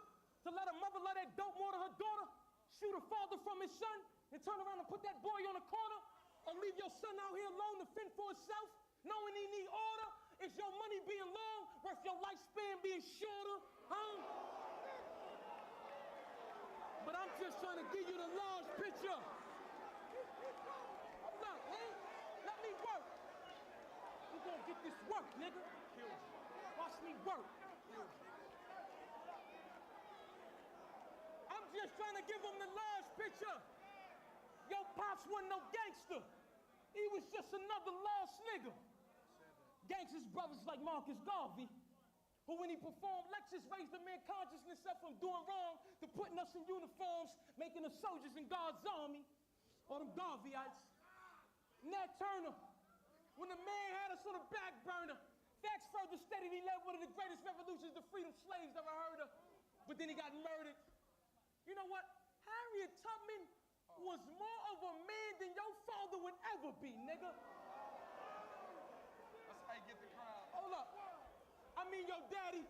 to let a mother let that dope more to her daughter, shoot her father from his son, and turn around and put that boy on the corner? Or leave your son out here alone to fend for himself, knowing he need order? Is your money being long worth your lifespan being shorter? Huh? But I'm just trying to give you the large picture. Hold up, man. Let me work. You gonna get this work, nigga. Watch me work. I'm just trying to give him the large picture. Yo, Pops wasn't no gangster. He was just another lost nigga. Gangsters brothers like Marcus Garvey, who when he performed lectures raised the man consciousness up from doing wrong to putting us in uniforms, making us soldiers in God's army, or them Garveyites. Nat Turner, when the man had us on the back burner, facts further stated he led one of the greatest revolutions the freedom slaves ever heard of, but then he got murdered. You know what? Harriet Tubman was more of a man than your father would ever be, nigga. That's how you get the crowd. Hold up. I mean, your daddy,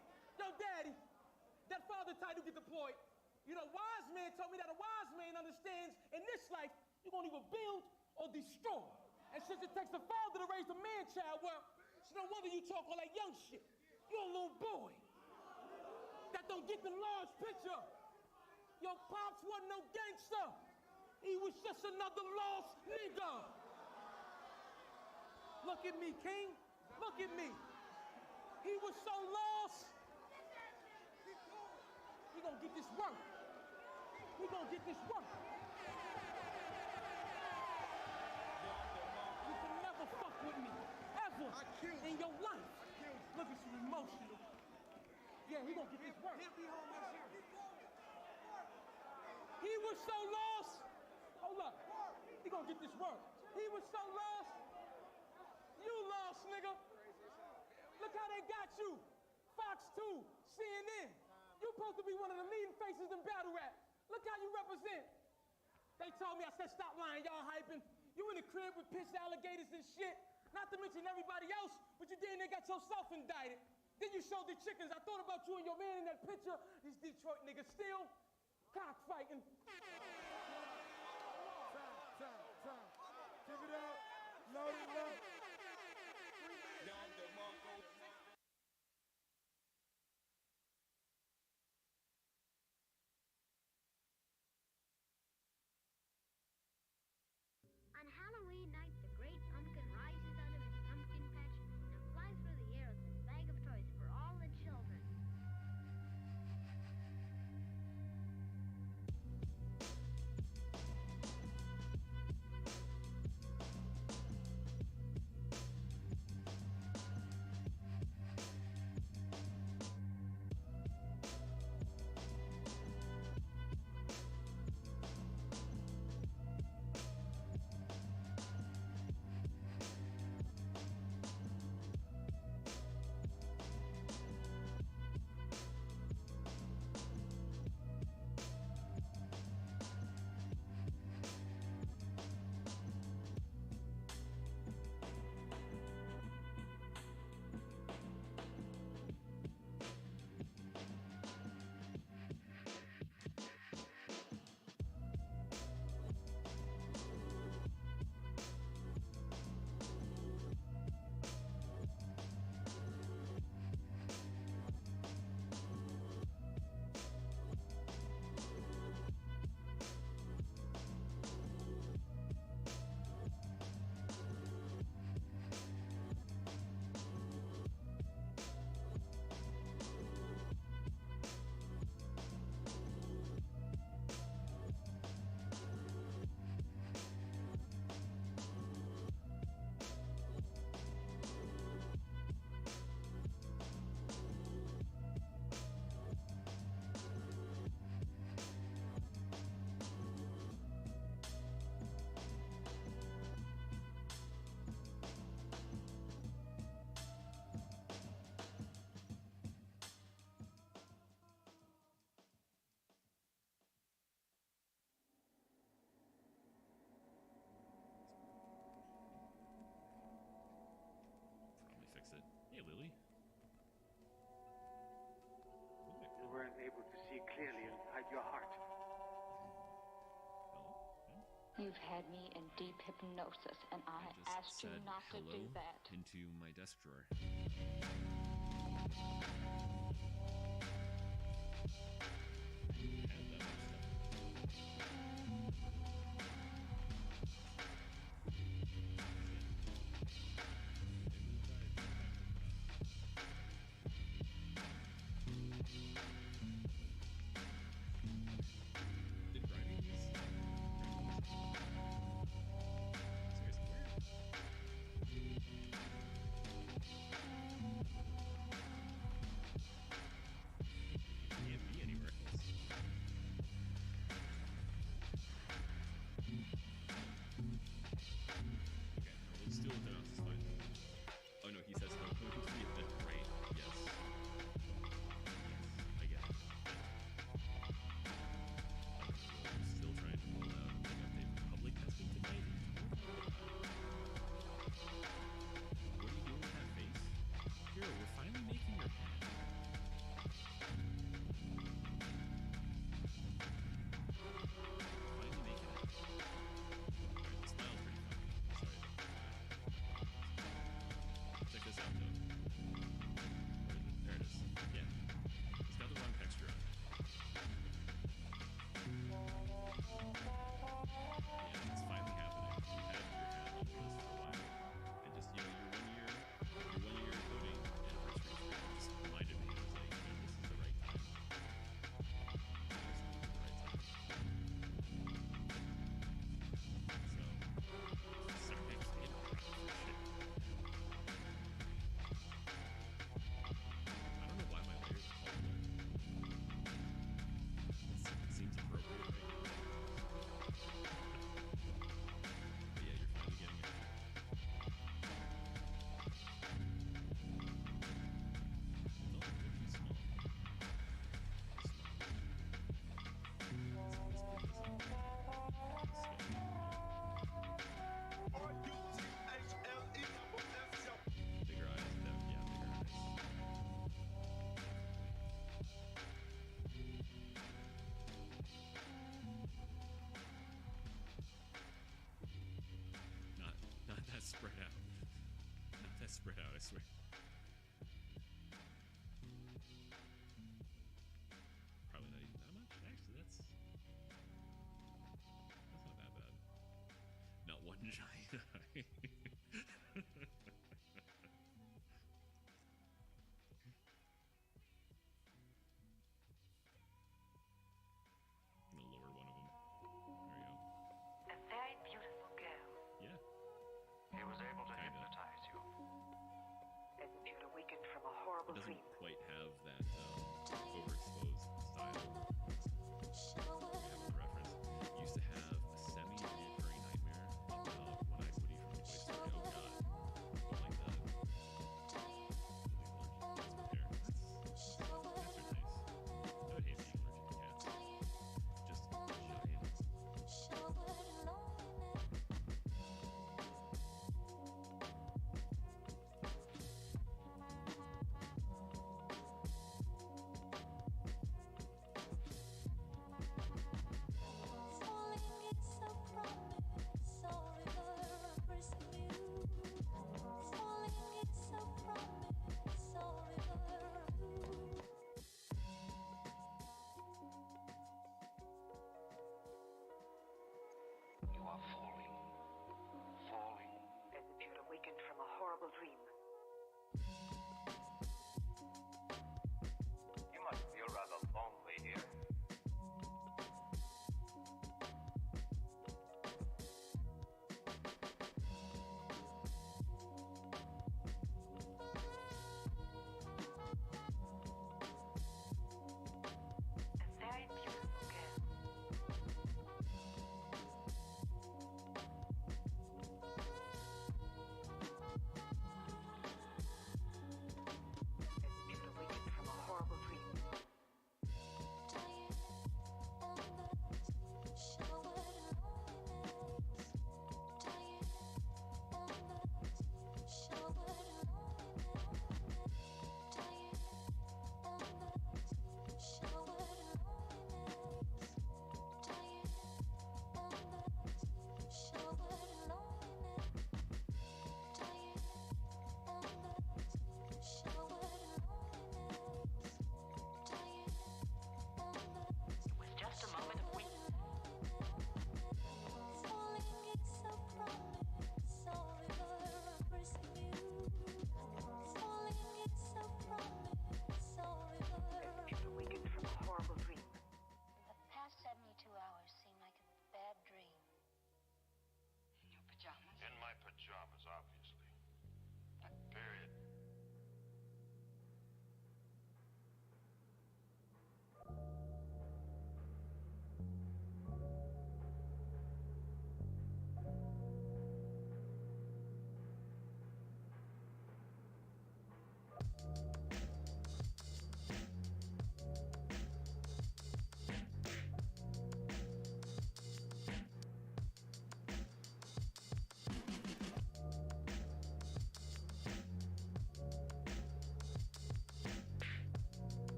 that father title get deployed. You know, wise man told me that a wise man understands in this life, you're gonna either build or destroy. And since it takes a father to raise a man-child, well, it's no wonder you talk all that young shit. You're a little boy that don't get the large picture. Your Pops wasn't no gangster. He was just another lost nigga. Look at me, King. Look at me. He was so lost. He gonna get this work. He gonna get this work. You can never fuck with me, ever, in your life. Look at you, emotional. Yeah, he gonna get this work. He'll be home next year. He was so lost. Hold up. He gonna get this work. He was so lost. You lost, nigga. Look how they got you. Fox 2, CNN. You supposed to be one of the leading faces in battle rap. Look how you represent. They told me, I said, stop lying, y'all hyping. You in the crib with piss alligators and shit. Not to mention everybody else, but you didn't got yourself indicted. Then you showed the chickens. I thought about you and your man in that picture. These Detroit niggas still cockfighting. Time. Give it up. Load it up. On Halloween night, the great pumpkin rises out of its pumpkin patch and flies through the air with a bag of toys for all the children. able to see clearly inside your heart. You've had me in deep hypnosis, and I just asked you said not to hello do that. into my desk drawer. Had that much stuff. Did Grimy use? Can't be anywhere else. Okay, no, let's deal with the mouse, it's fine. Oh no, he says hello to me at that rate. Yes. Yes, I get it. I'm still trying to roll out a big update for public testing tonight. What are you doing with that face? Heero, we're finally making your head. Finally making it. Alright, the smile's pretty funny. Sorry. Check this out though. Where is it? There it is. Yeah. It's got the wrong texture on it. Yeah, it's finally happening. You had your hat on for this for a while. And just, you know, your 1 year coding anniversary stream just reminded me. I was like, you know, this is the right time. This is the right time. So, sorry, I can't shit. I don't know why my layers are called that. It seems appropriate right now. But yeah, you're finally getting it. It's also looking small. Let's clean this up. Bigger eyes, yeah, bigger eyes. Not that spread out. Not that spread out, I swear. Probably not even that much. Actually, that's not that bad. Not one giant eye. I'm gonna lower one of them. There you go. A very beautiful girl. Yeah. He was able to Kinda. hypnotize you. And you had awakened from a It horrible doesn't dream. quite have that overexposed style. We have a reference. It used to have a semi-reoccurring nightmare about when I Woody from Toy Story. Oh god. But like the allergic to cats with hair. Cats are nice. I would hate being allergic to cats. Just giant.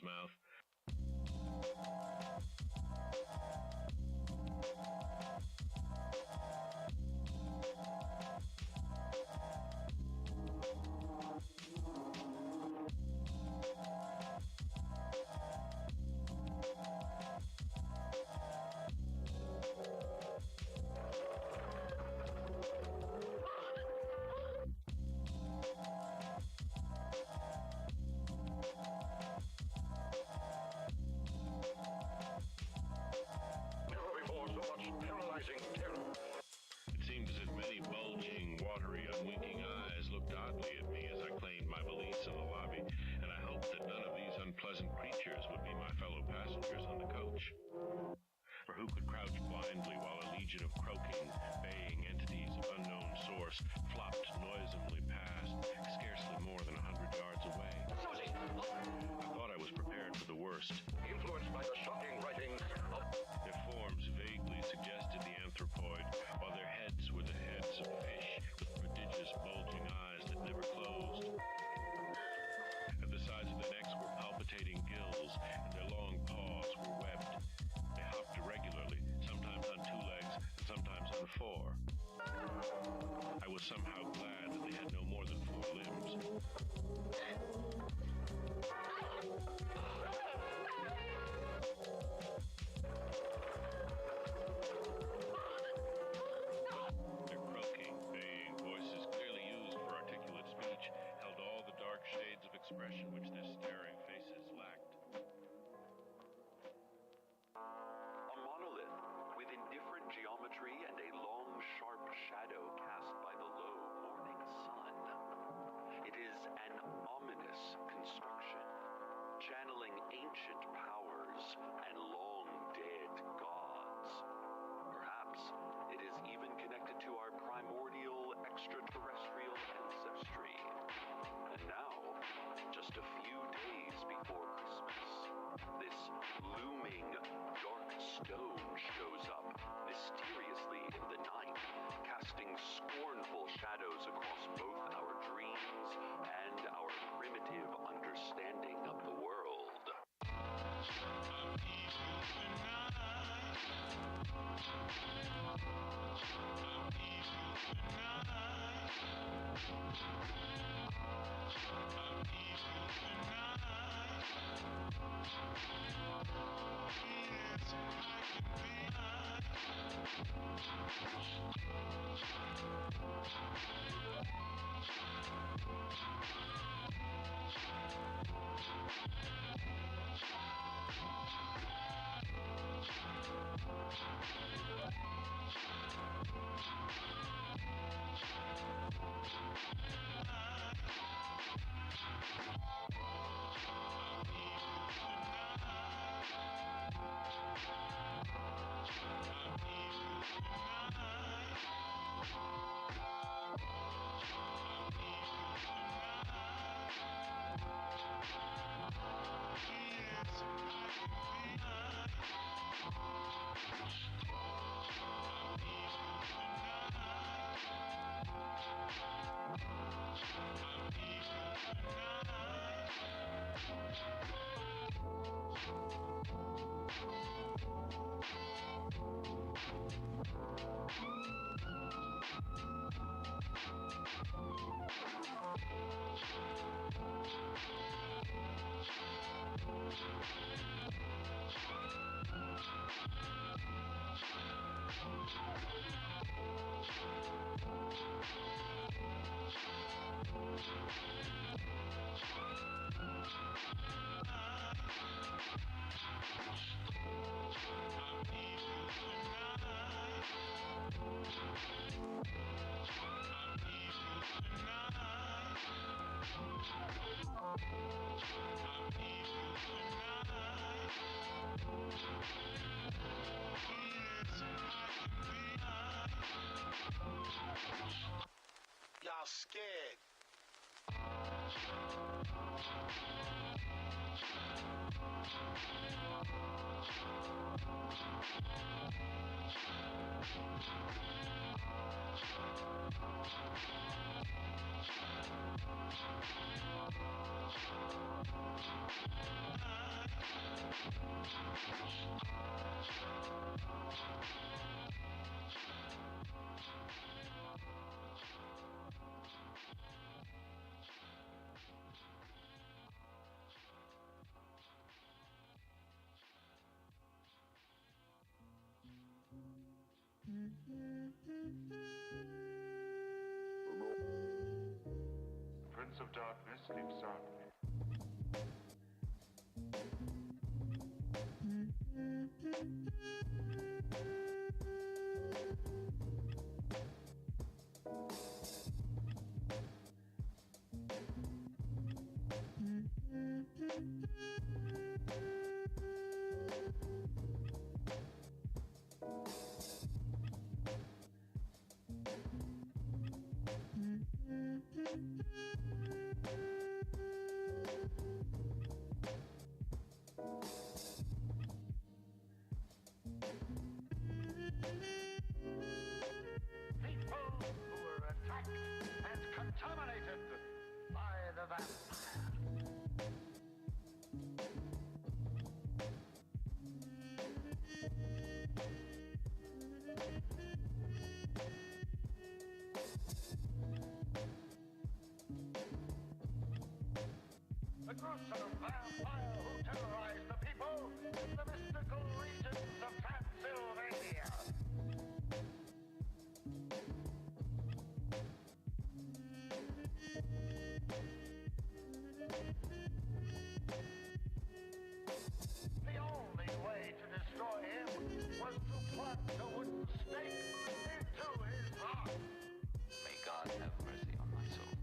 his mouth. Never before so much paralyzing terror. It seemed as if many bulging, watery, unwinking eyes looked oddly at me as I claimed my valise in the lobby, and I hoped that none of these unpleasant creatures would be my fellow passengers on the coach. For who could crouch blindly while a legion of croaking, baying entities of unknown source flopped noisomely past, scarcely more than 100 yards away? Susie! I thought I was prepared for the worst. Influenced by the shocking writings of Their forms vaguely suggested the anthropoid, while their heads were the heads of fish with prodigious bulging eyes that never closed. At the sides of their necks were palpitating gills, and their long paws were webbed. They hopped irregularly, sometimes on 2 legs and sometimes on 4. I was somehow glad that they had no more than 4 limbs. Their croaking, baying voices, clearly used for articulate speech, held all the dark shades of expression which their staring faces lacked. A monolith with indifferent geometry and a long, sharp shadow cast by the low morning sun. It is an ominous construction, channeling ancient powers and long-dead gods. Perhaps it is even connected to our primordial extraterrestrial ancestry. And now, just a few days before Christmas, this looming dark stone shows up mysteriously in the night, casting scornful shadows across both our dreams and our primitive understanding of the world. It's like darkness, sleep soundly. People who were attacked and contaminated by the vampire. The gruesome vampire who terrorized the people in the mystical regions of Transylvania. The only way to destroy him was to plant a wooden stake into his heart. May God have mercy on my soul.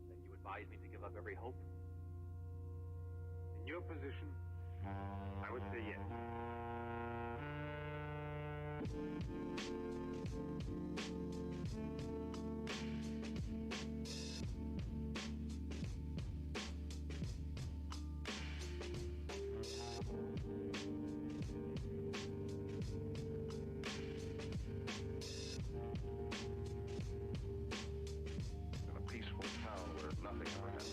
Then you advise me to give up every hope? In your position, I would say yes. In a peaceful town where nothing ever happens.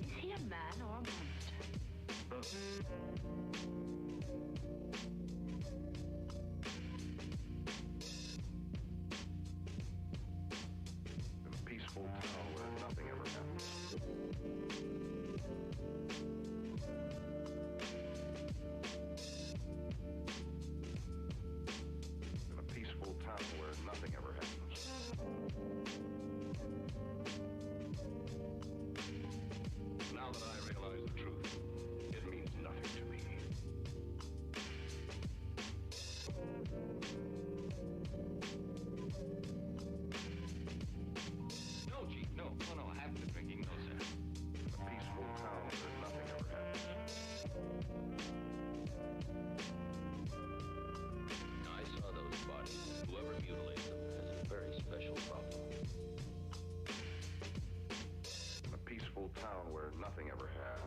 Is he a man or a monster? In a peaceful town where nothing ever happens. In a peaceful town where nothing ever happens. Now that I realize the truth, it means nothing to me. No, Chief, no, I haven't been drinking, no, sir. In a peaceful town where nothing ever happens. I saw those bodies. Whoever mutilated them has a very special problem. In a peaceful town where nothing ever happens.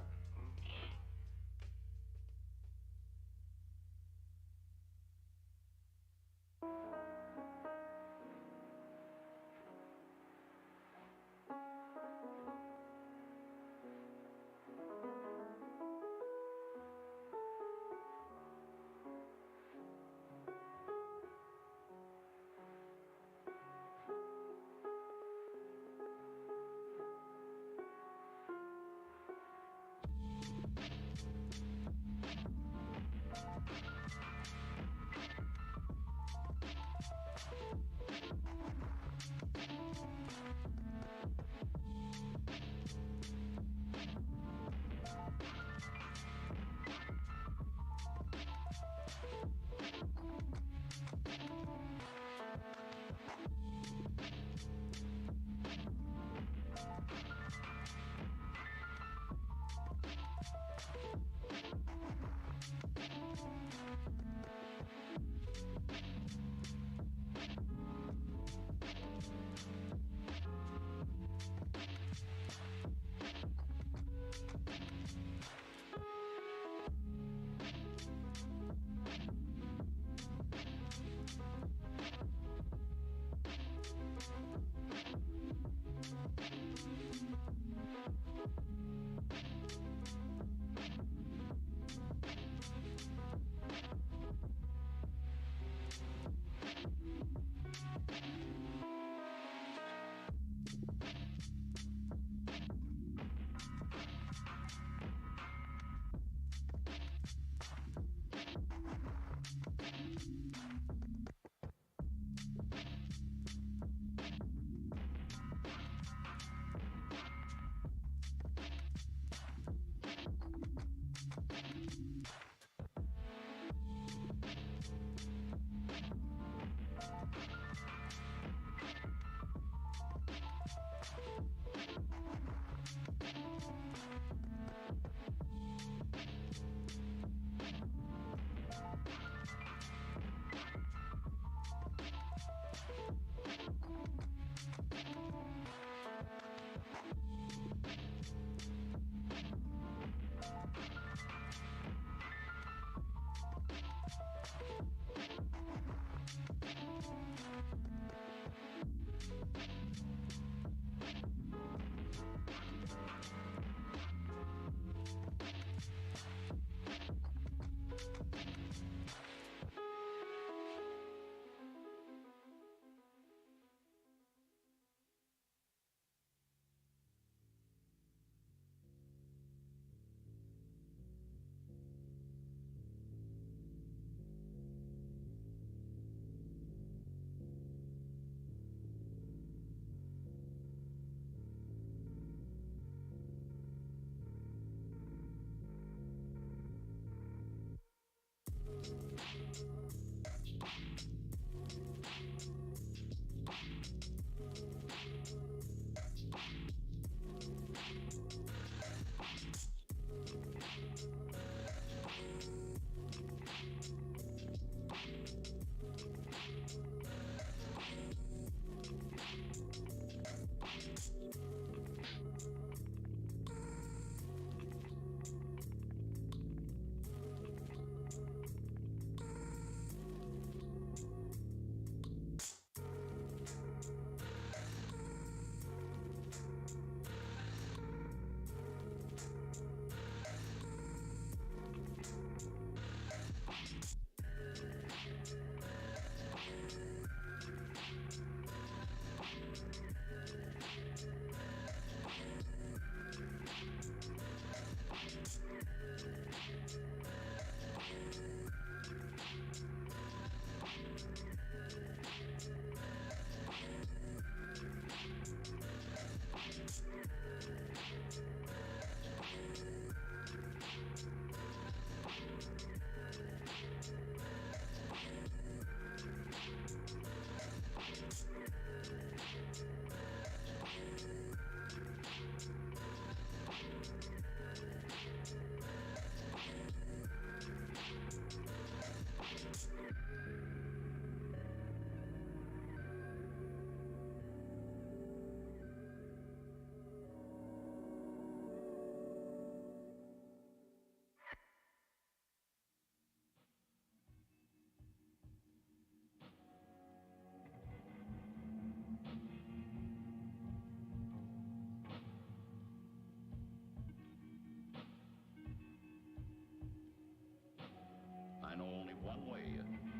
I know only one way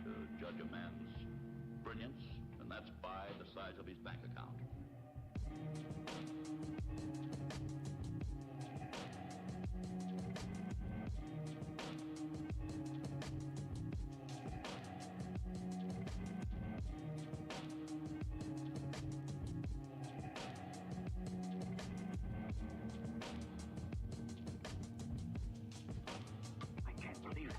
to judge a man's brilliance, and that's by the size of his bank account. I can't believe it.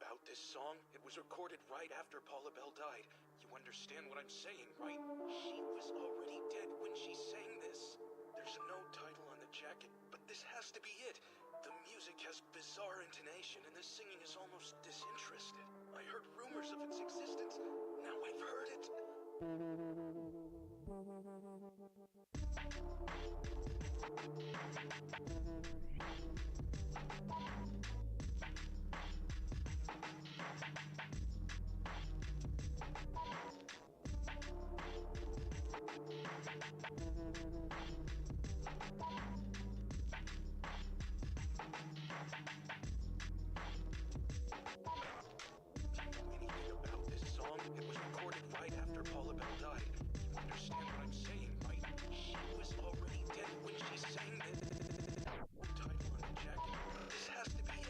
About this song, it was recorded right after Paula Bell died. You understand what I'm saying, right? She was already dead when she sang this. There's no title on the jacket, but this has to be it. The music has bizarre intonation, and the singing is almost disinterested. I heard rumors of its existence. Now I've heard it. This has to be it.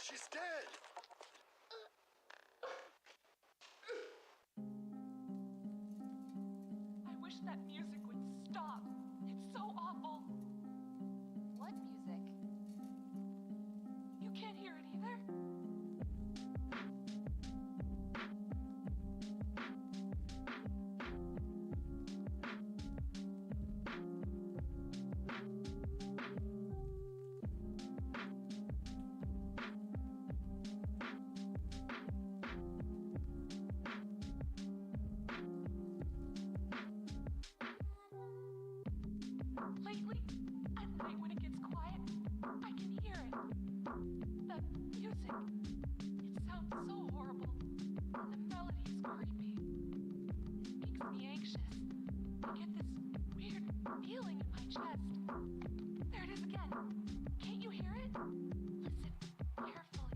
She's dead! I wish that music would stop. It's so awful. What music? You can't hear it either? Lately, at night when it gets quiet, I can hear it. The music. It sounds so horrible. And the melody is creepy. It makes me anxious. I get this weird feeling in my chest. There it is again. Can't you hear it? Listen carefully.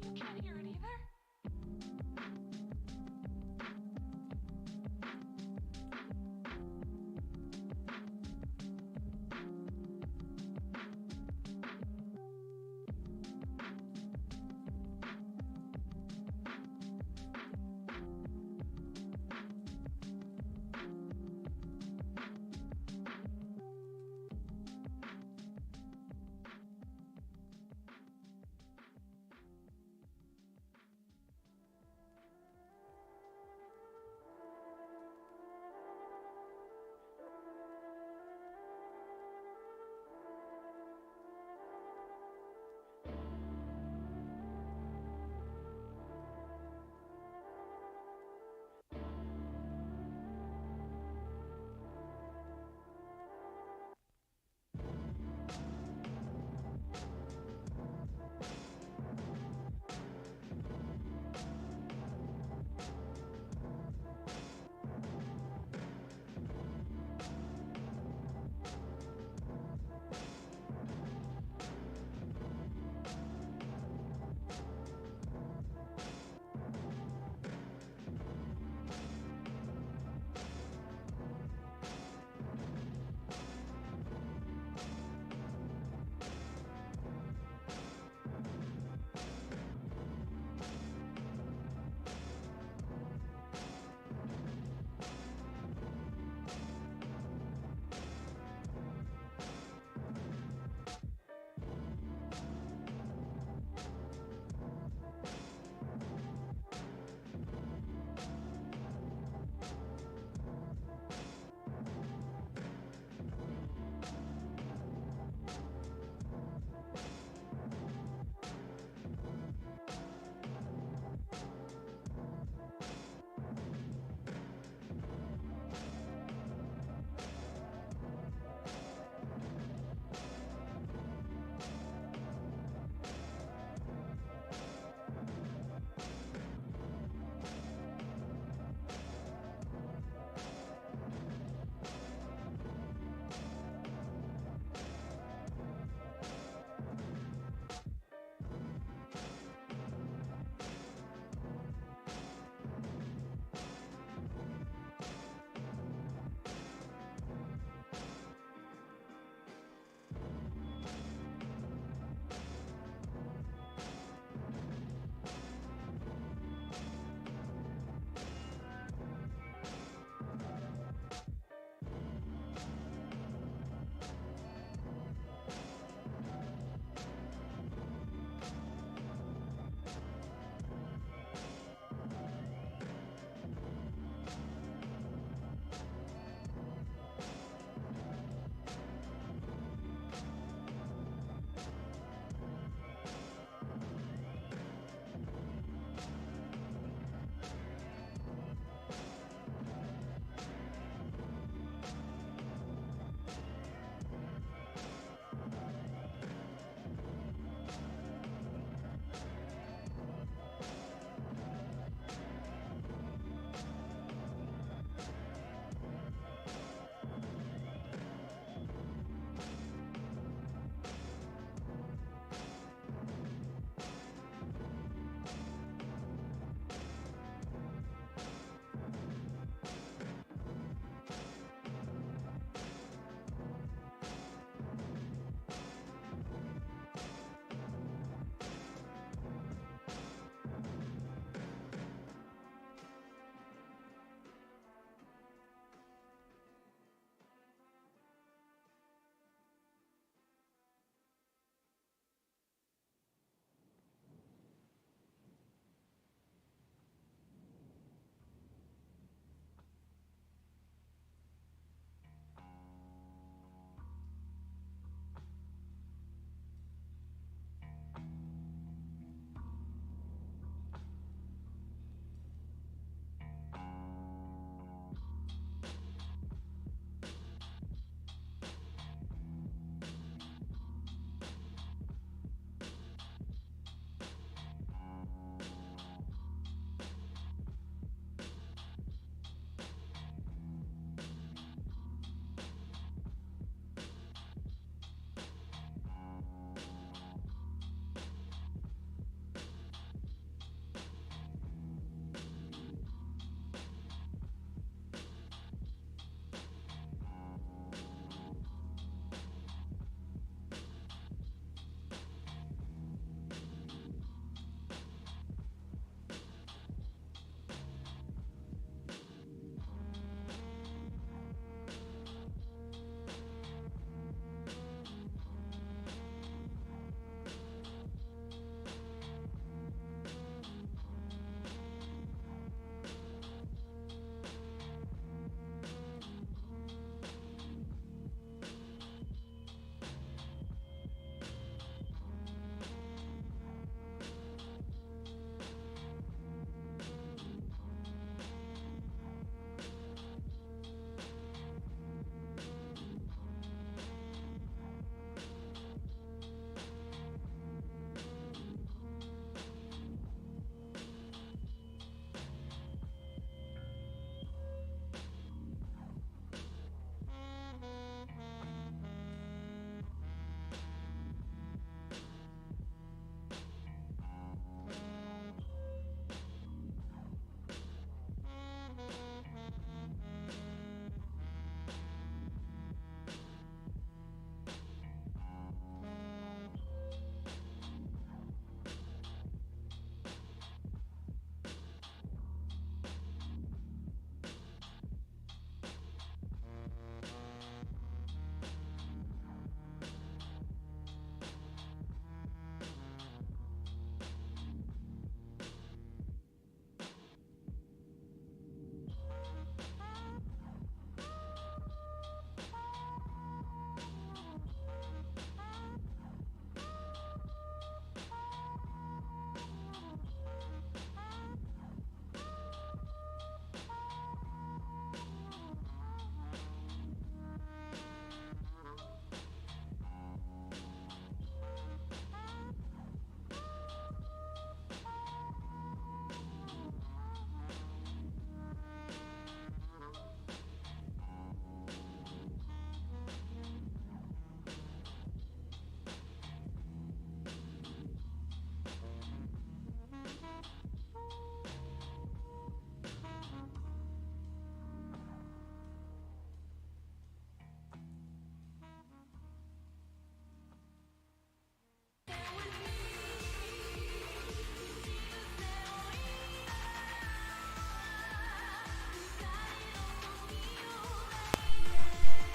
You can't hear it either?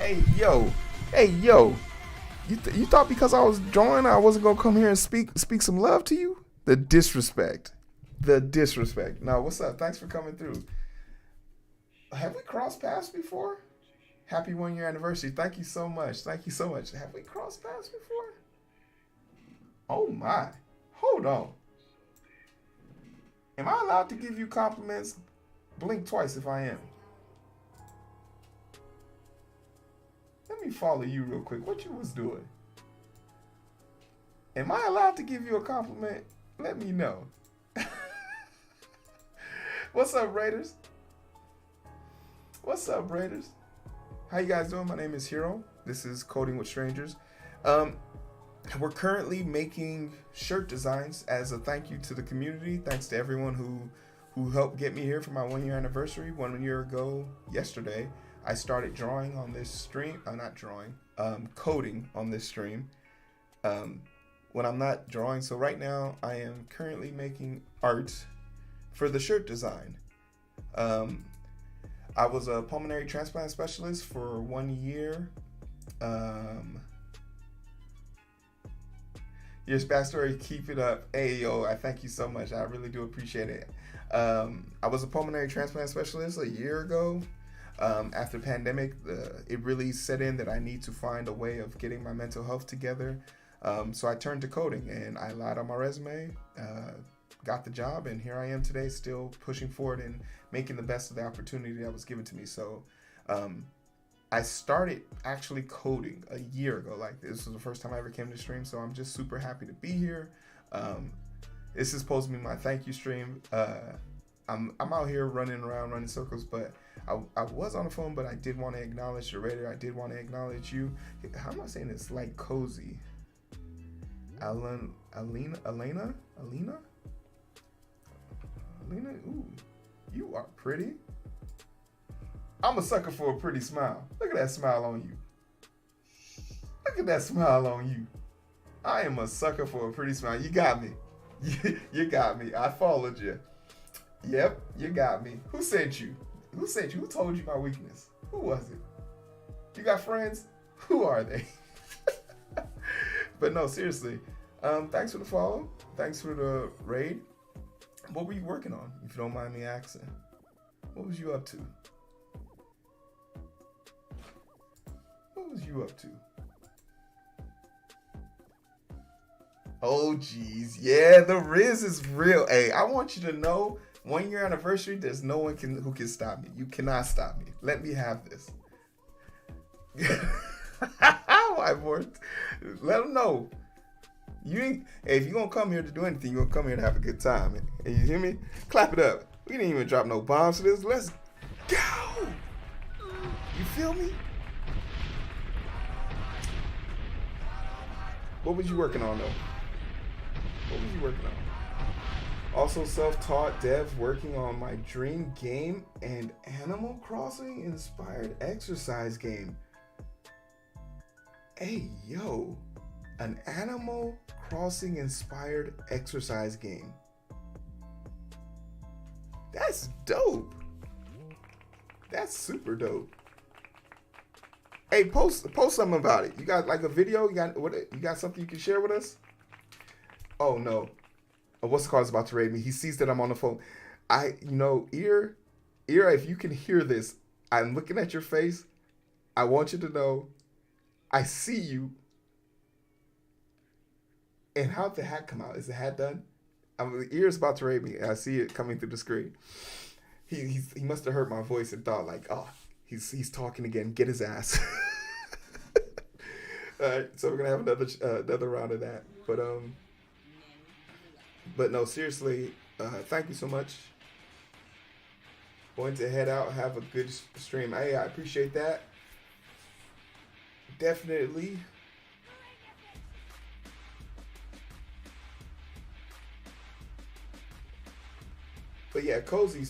Hey yo, you thought because I was drawing, I wasn't gonna come here and speak some love to you? The disrespect. Now, what's up? Thanks for coming through. Have we crossed paths before? Happy 1 year anniversary. Thank you so much. Have we crossed paths before? Oh my. Hold on. Am I allowed to give you compliments? Blink twice if I am. Let me follow you real quick. What you was doing? Am I allowed to give you a compliment? Let me know. What's up, Raiders? How you guys doing? My name is Heero. This is Coding with Strangers. We're currently making shirt designs as a thank you to the community. Thanks to everyone who helped get me here for my 1 year anniversary. 1 year ago, yesterday, I started drawing on this stream. Coding on this stream. When I'm not drawing. So right now, I am currently making art for the shirt design. I was a pulmonary transplant specialist for 1 year. Your backstory, keep it up. Hey, yo, I thank you so much. I really do appreciate it. I was a pulmonary transplant specialist a year ago. After the pandemic, it really set in that I need to find a way of getting my mental health together. So I turned to coding, and I lied on my resume, got the job, and here I am today still pushing forward and making the best of the opportunity that was given to me. So I started actually coding a year ago. Like, this was the first time I ever came to stream, so I'm just super happy to be here. This is supposed to be my thank you stream. I'm out here running circles, but I was on the phone, but I did want to acknowledge the Raider. I did want to acknowledge you. How am I saying this? Like cozy. Elena? Ooh, you are pretty. I'm a sucker for a pretty smile. Look at that smile on you. I am a sucker for a pretty smile. You got me. You got me. I followed you. Yep, you got me. Who sent you? Who told you my weakness? Who was it? You got friends? Who are they? But no, seriously. Thanks for the follow. Thanks for the raid. What were you working on, if you don't mind me asking? What was you up to? Oh, geez. Yeah, the Riz is real. Hey, I want you to know, 1 year anniversary, there's no one who can stop me. You cannot stop me. Let me have this. Whiteboard. Let them know. Hey, if you're going to come here to do anything, you're going to come here to have a good time. And you hear me? Clap it up. We didn't even drop no bombs for this. Let's go. You feel me? What was you working on, though? Also, self-taught dev working on my dream game and Animal Crossing inspired exercise game. Hey, yo. An Animal Crossing inspired exercise game. That's dope. That's super dope. Hey, post something about it. You got like a video? You got something you can share with us? Oh no. What's the call is about to raid me. He sees that I'm on the phone. Ear, if you can hear this, I'm looking at your face. I want you to know I see you. And how'd the hat come out? Is the hat done? Ear's about to raid me. I see it coming through the screen. He must have heard my voice and thought like, oh, he's talking again. Get his ass. All right, so we're gonna have another round of that. But no, seriously, thank you so much. Going to head out, have a good stream. Hey, I appreciate that. Definitely. But yeah, Cozy,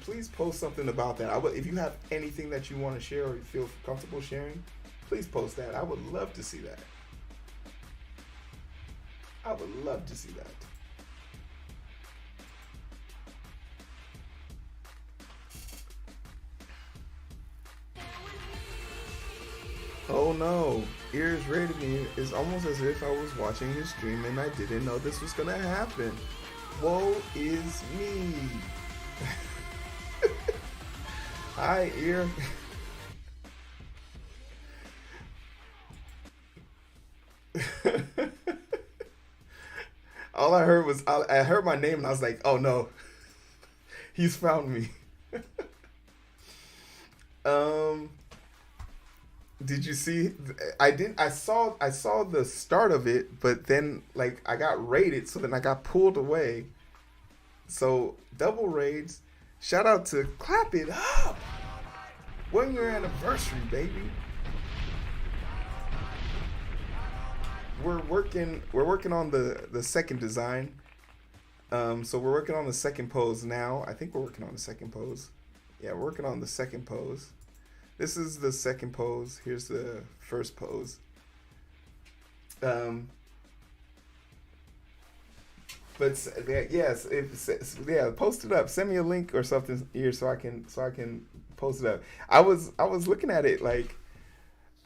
please post something about that. If you have anything that you want to share or you feel comfortable sharing, please post that. I would love to see that. Oh no, Ears rated me. It's almost as if I was watching his stream and I didn't know this was gonna happen. Woe is me. Hi, Ear. All I heard was I heard my name and I was like, oh no, he's found me. um, did you see? I didn't. I saw the start of it, but then like I got raided, so then I got pulled away. So double raids. Shout out to Clap It Up. 1 year anniversary, baby. We're working on the second design. So we're working on the second pose now. I think we're working on the second pose. Yeah, we're working on the second pose. This is the second pose. Here's the first pose. But yes, post it up. Send me a link or something here so I can post it up. I was looking at it like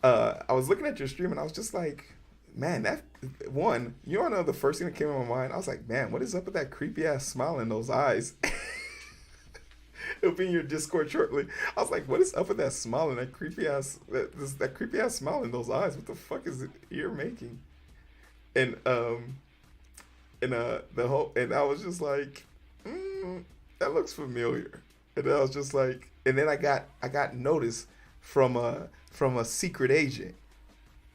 I was looking at your stream and I was just like, man, that one, you don't know the first thing that came to my mind. I was like, man, what is up with that creepy ass smile in those eyes? It'll be in your Discord shortly. I was like, what is up with that smile and that creepy ass smile in those eyes? What the fuck is it you're making? And I was just like, that looks familiar. And I was just like, and then I got notice from a secret agent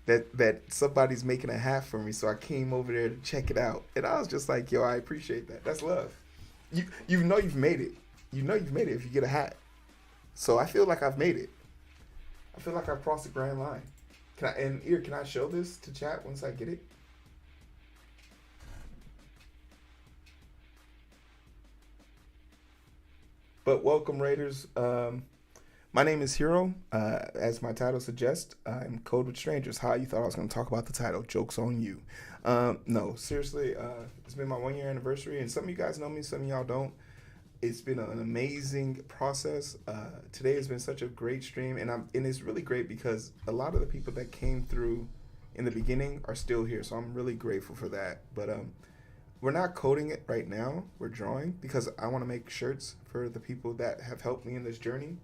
that somebody's making a hat for me, so I came over there to check it out. And I was just like, yo, I appreciate that. That's love. You know you've made it. You know you've made it if you get a hat. So I feel like I've made it. I feel like I've crossed the grand line. Can I show this to chat once I get it? But welcome, Raiders. My name is Heero. As my title suggests, I'm Code with Strangers. How you thought I was going to talk about the title? Joke's on you. No, seriously, it's been my 1 year anniversary, and some of you guys know me, some of y'all don't. It's been an amazing process. Today has been such a great stream, and it's really great because a lot of the people that came through in the beginning are still here, so I'm really grateful for that. But we're not coding it right now. We're drawing because I want to make shirts for the people that have helped me in this journey.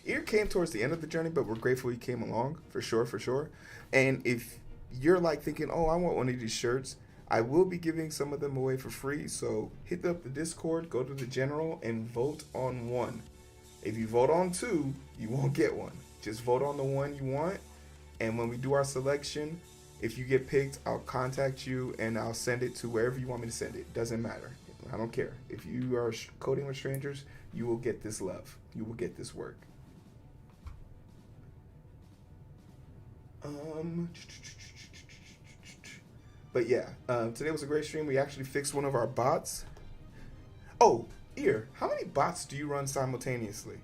Ear came towards the end of the journey, but we're grateful he came along, for sure. And if you're like thinking, oh, I want one of these shirts, I will be giving some of them away for free. So hit up the Discord, go to the general, and vote on one. If you vote on two, you won't get one. Just vote on the one you want. And when we do our selection, if you get picked, I'll contact you and I'll send it to wherever you want me to send it. Doesn't matter. I don't care. If you are coding with strangers, you will get this love. You will get this work. But yeah, today was a great stream. We actually fixed one of our bots. Oh, Ear, how many bots do you run simultaneously?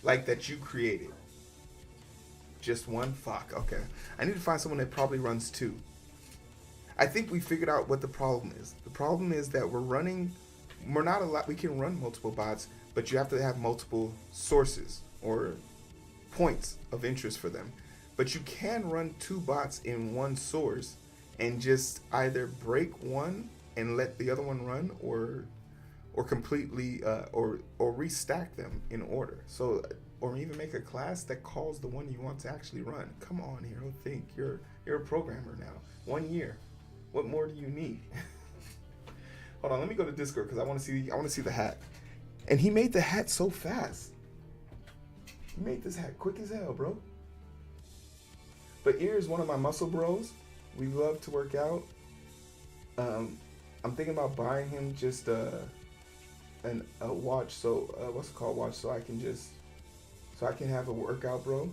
Like that you created? Just one? Fuck, okay. I need to find someone that probably runs two. I think we figured out what the problem is. The problem is that we can run multiple bots, but you have to have multiple sources or points of interest for them. But you can run two bots in one source and just either break one and let the other one run, or completely or restack them in order. So, or even make a class that calls the one you want to actually run. Come on, Heero, think you're a programmer now. 1 year. What more do you need? Hold on, let me go to Discord because I want to see the hat. And he made the hat so fast. He made this hat quick as hell, bro. But Ear is one of my muscle bros. We love to work out. I'm thinking about buying him just a watch. So what's it called? Watch. So I can have a workout, bro.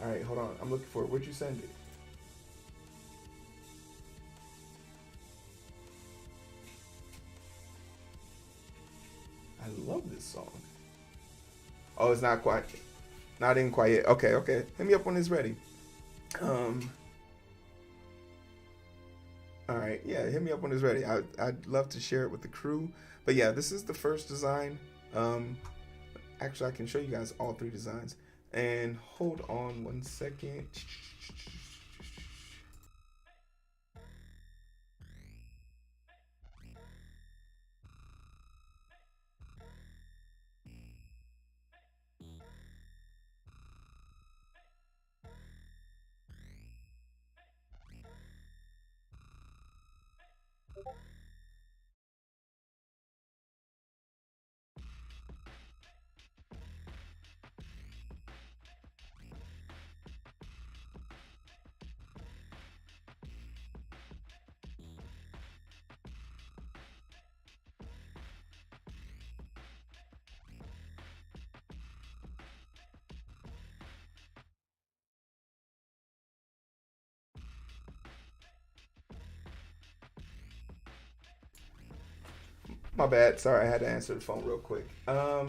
All right, hold on. I'm looking for it. Where'd you send it? I love this song. Oh, it's not quite. Not in quite yet. Okay. Hit me up when it's ready. All right, yeah, hit me up when it's ready. I'd love to share it with the crew. But yeah, this is the first design. Actually, I can show you guys all 3 designs. And hold on 1 second. My bad. Sorry, I had to answer the phone real quick. Uh,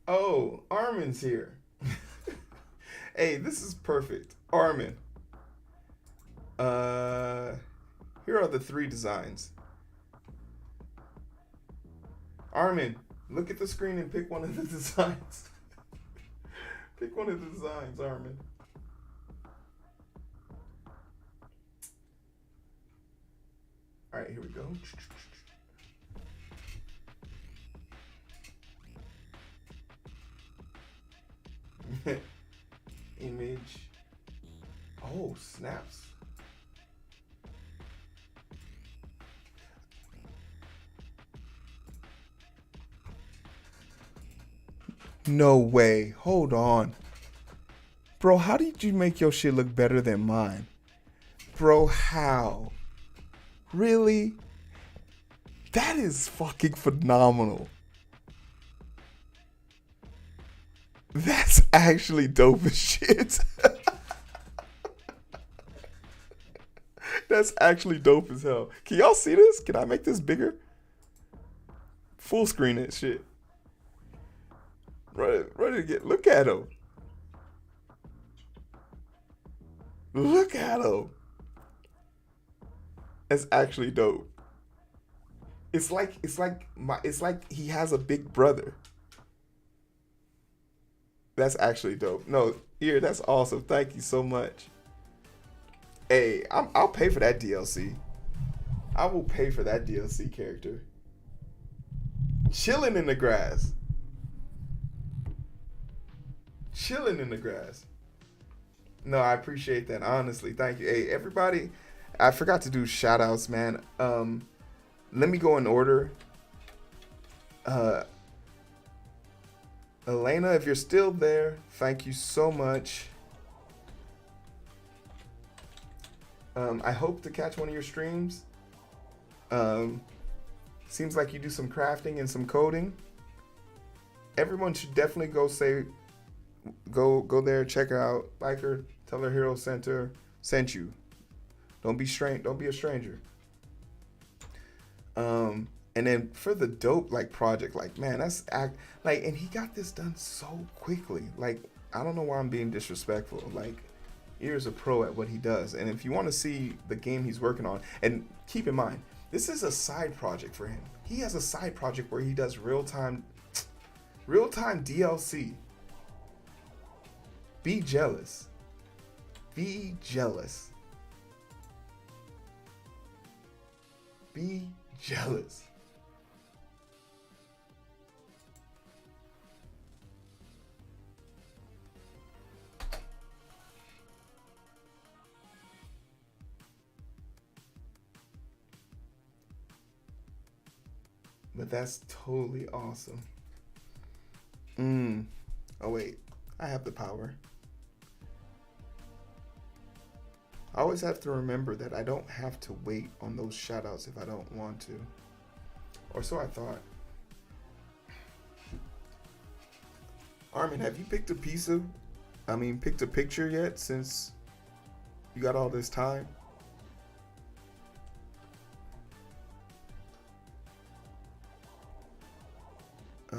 oh, Armin's here. Hey, this is perfect. Armin. Here are the 3 designs. Armin, look at the screen and pick one of the designs. Pick one of the designs, Armin. All right, here we go. Image. Oh, snaps. No way. Hold on. Bro, how did you make your shit look better than mine? Bro, how? Really? That is fucking phenomenal. That's actually dope as shit. That's actually dope as hell. Can y'all see this? Can I make this bigger? Full screen it, shit. Ready to get. Look at him. Look at him. It's actually dope. It's like he has a big brother. That's actually dope. No, here, that's awesome. Thank you so much. Hey, I'll pay for that DLC. I will pay for that DLC character. Chilling in the grass. Chilling in the grass. No, I appreciate that. Honestly, thank you. Hey, everybody, I forgot to do shout outs, man. Let me go in order. Elena, if you're still there, thank you so much. I hope to catch one of your streams. Seems like you do some crafting and some coding. Everyone should definitely go there, check her out. Like her, tell her Heero sent you. Don't be a stranger. And then for the dope project, man, and he got this done so quickly. I don't know why I'm being disrespectful. Here's a pro at what he does. And if you want to see the game he's working on, and keep in mind, this is a side project for him. He has a side project where he does real-time DLC. Be jealous. Be jealous. Be jealous. But that's totally awesome. Oh wait, I have the power. I always have to remember that I don't have to wait on those shoutouts if I don't want to. Or so I thought. Armin, have you picked a picture yet since you got all this time?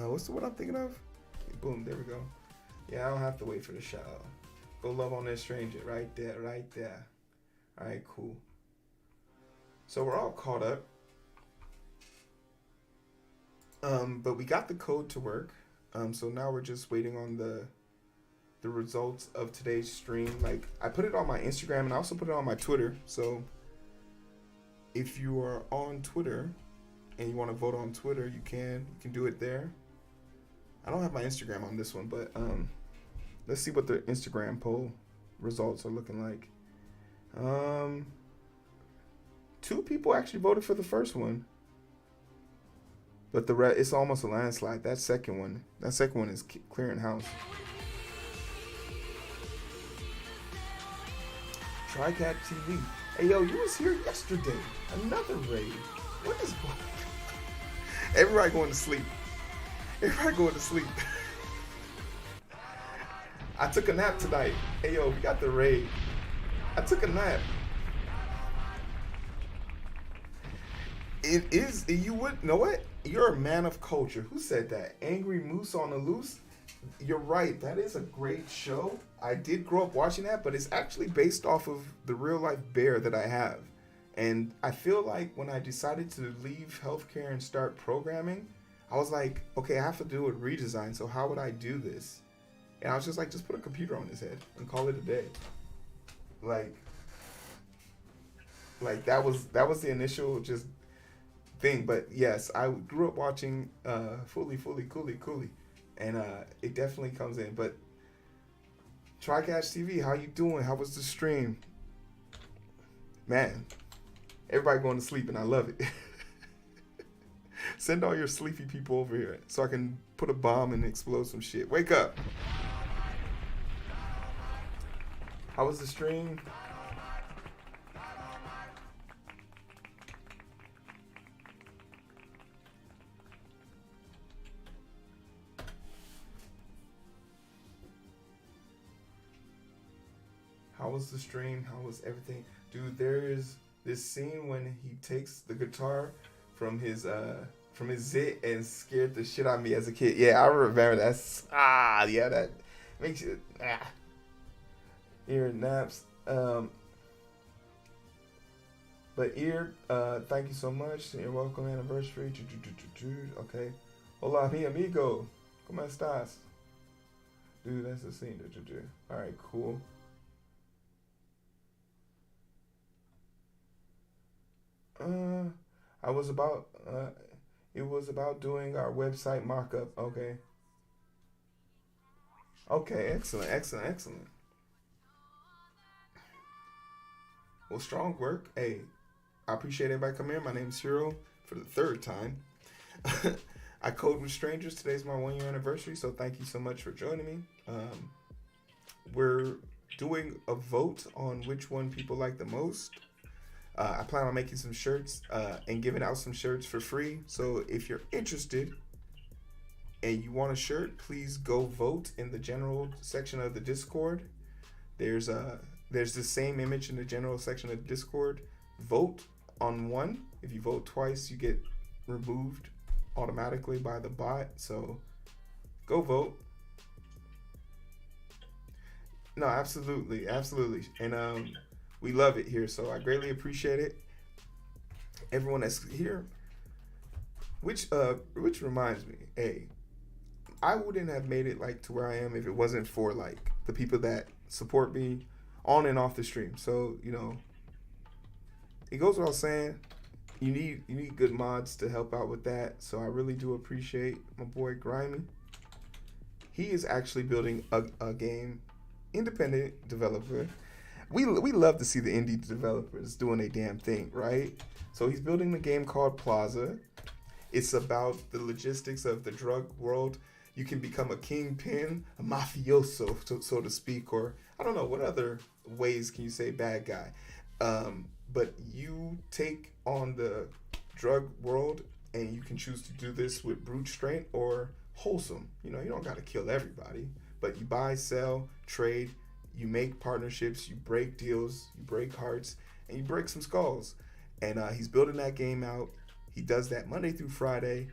What's the one I'm thinking of? Boom, there we go. Yeah, I don't have to wait for the shout out. Go love on that stranger. Right there, right there. Alright, cool. So we're all caught up. But we got the code to work. So now we're just waiting on the results of today's stream. Like, I put it on my Instagram and I also put it on my Twitter. So if you are on Twitter and you want to vote on Twitter, you can do it there. I don't have my Instagram on this one, but let's see what the Instagram poll results are looking like. 2 people actually voted for the first one, but it's almost a landslide. That second one is clearing house. TriCat TV. Hey yo, you was here yesterday. Another raid. What is going on? Everybody going to sleep. Everybody going to sleep. I took a nap tonight. Hey yo, we got the raid. I took a nap. It is, you would know what? You're a man of culture. Who said that? Angry Moose on the Loose? You're right. That is a great show. I did grow up watching that, but it's actually based off of the real life bear that I have. And I feel like when I decided to leave healthcare and start programming, I was like, okay, I have to do a redesign. So how would I do this? And I was just like, just put a computer on his head and call it a day. Like that was the initial just thing. But yes, I grew up watching Fully Cooley, and it definitely comes in. But TriCatch TV, how you doing? How was the stream? Man, everybody going to sleep, and I love it. Send all your sleepy people over here so I can put a bomb and explode some shit. Wake up. How was the stream? How was the stream? How was everything? Dude, there is this scene when he takes the guitar from his zit and scared the shit out of me as a kid. Yeah, I remember that. Yeah, that makes you ear naps. But ear, thank you so much. You're welcome, anniversary. Okay. Hola, mi amigo. ¿Cómo estás? Dude, that's the scene. All right, cool. It was about doing our website mock-up. Okay. Okay, excellent. Well, strong work. Hey, I appreciate everybody coming here. My name's Heero for the 3rd time. I code with strangers. Today's my 1-year anniversary, so thank you so much for joining me. We're doing a vote on which one people like the most. I plan on making some shirts and giving out some shirts for free. So if you're interested and you want a shirt, please go vote in the general section of the Discord. There's the same image in the general section of the Discord. Vote on one. If you vote twice, you get removed automatically by the bot. So go vote. No, absolutely. And we love it here, so I greatly appreciate it. Everyone that's here. Which reminds me, hey, I wouldn't have made it like to where I am if it wasn't for like the people that support me on and off the stream. So, you know, it goes without saying, you need good mods to help out with that. So I really do appreciate my boy Grimy. He is actually building a game, independent developer. We love to see the indie developers doing a damn thing, right? So he's building a game called Plaza. It's about the logistics of the drug world. You can become a kingpin, a mafioso, so to speak, or I don't know, what other ways can you say bad guy? But you take on the drug world and you can choose to do this with brute strength or wholesome. You know, you don't got to kill everybody, but you buy, sell, trade. You make partnerships, you break deals, you break hearts, and you break some skulls. And he's building that game out. He does that Monday through Friday.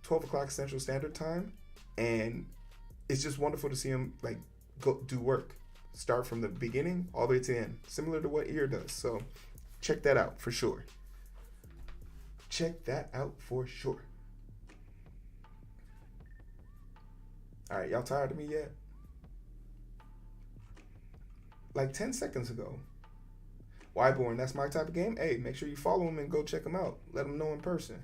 12 o'clock Central Standard Time, and it's just wonderful to see him like go do work, start from the beginning all the way to the end, similar to what Ear does. So check that out for sure. Check that out for sure. All right, y'all tired of me yet? Like 10 seconds ago. Wyborn, that's my type of game. Hey, make sure you follow him and go check him out. Let him know in person.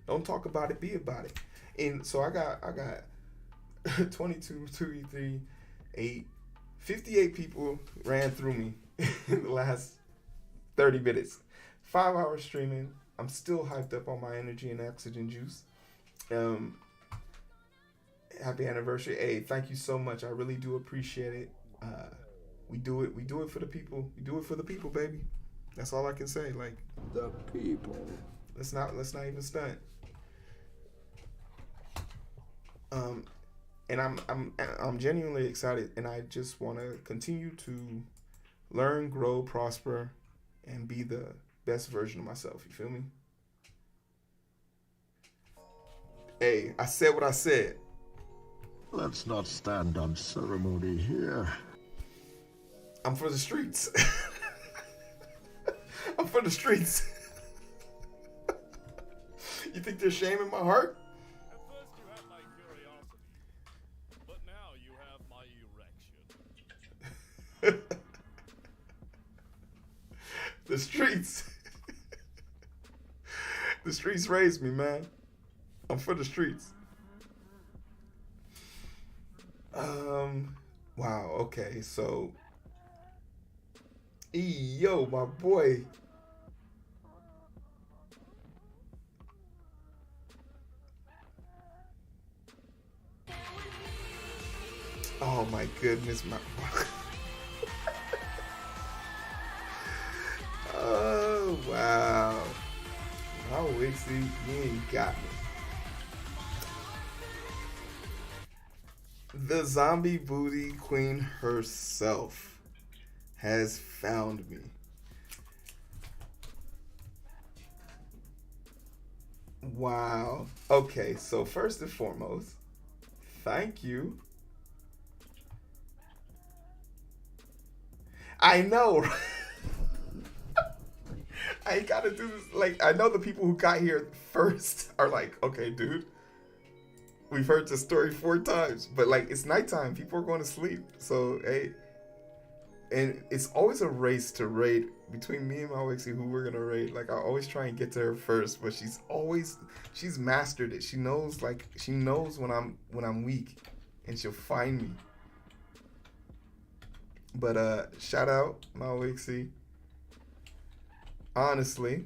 Don't talk about it, be about it. And so I got 22, 23, 8, 58 people ran through me in the last 30 minutes. 5 hours streaming. I'm still hyped up on my energy and oxygen juice. Happy anniversary. Hey, thank you so much. I really do appreciate it. We do it for the people. We do it for the people, baby. That's all I can say. Like, the people. Let's not even stunt. And I'm genuinely excited, and I just want to continue to learn, grow, prosper, and be the best version of myself. You feel me? Hey, I said what I said. Let's not stand on ceremony here. I'm for the streets. I'm for the streets. You think there's shame in my heart? At first you had my curiosity, but now you have my erection. The streets. The streets raised me, man. I'm for the streets. Wow, okay, so yo, my boy. Oh my goodness, my oh wow. Oh, Wixie, you ain't got me. The zombie booty queen herself has found me. Wow. Okay, so first and foremost, thank you. I know. I gotta do this. Like, I know the people who got here first are like, okay, dude, we've heard this story 4 times, but like, it's nighttime. People are going to sleep. So, hey, and it's always a race to raid between me and my Wixie who we're gonna raid. Like, I always try and get to her first, but she's mastered it. She knows when I'm weak, and she'll find me. But shout out my Wixie. Honestly,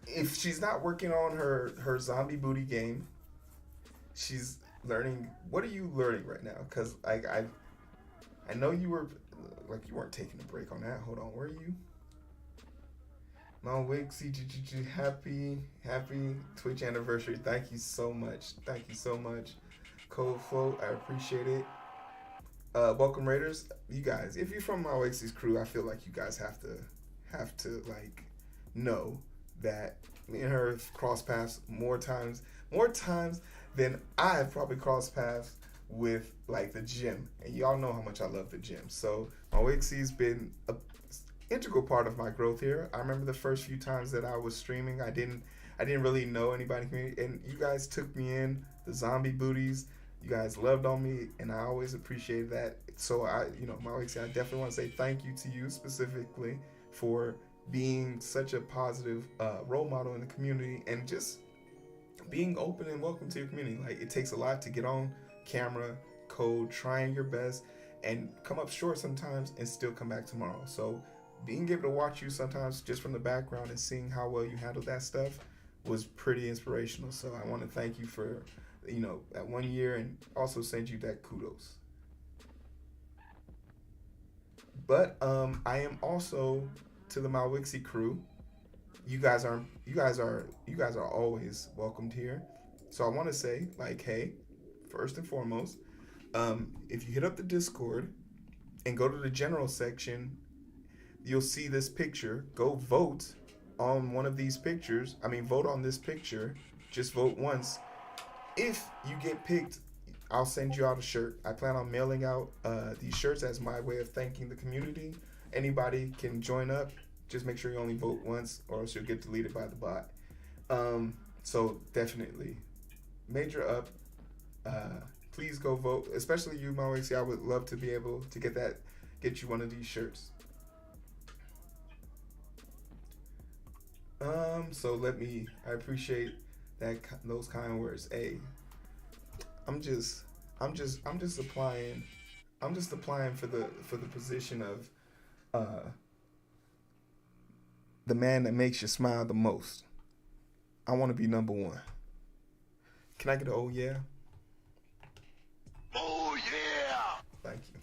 if she's not working on her zombie booty game, she's learning. What are you learning right now? Because I know you were like, you weren't taking a break on that. Hold on, where are you? My Wixie, happy Twitch anniversary. Thank you so much. Thank you so much. Cold Float, I appreciate it. Welcome Raiders, you guys. If you're from my Wixie's crew, I feel like you guys have to like know that me and her have crossed paths more times than I have probably crossed paths with like the gym, and y'all know how much I love the gym. So my Wixie's been an integral part of my growth here. I remember the first few times that I was streaming, I didn't really know anybody, and you guys took me in. The zombie booties, you guys loved on me, and I always appreciate that. So my Wixie, I definitely want to say thank you to you specifically for being such a positive role model in the community, and just being open and welcome to your community. Like, it takes a lot to get on camera, code, trying your best, and come up short sometimes and still come back tomorrow. So being able to watch you sometimes just from the background and seeing how well you handle that stuff was pretty inspirational. So I want to thank you for that 1 year, and also send you that kudos. But I am also to the Malwixie crew. You guys are always welcomed here. So I want to say, like, hey, first and foremost, if you hit up the Discord and go to the general section, you'll see this picture. Go vote on one of these pictures. I mean, vote on this picture. Just vote once. If you get picked, I'll send you out a shirt. I plan on mailing out these shirts as my way of thanking the community. Anybody can join up. Just make sure you only vote once, or else you'll get deleted by the bot. So definitely, major up. Please go vote, especially you, Mawixie. I would love to be able to get you one of these shirts. So I appreciate those kind words. Hey, I'm just applying for the position of the man that makes you smile the most. I want to be number one. Can I get an oh yeah? Oh yeah! Thank you.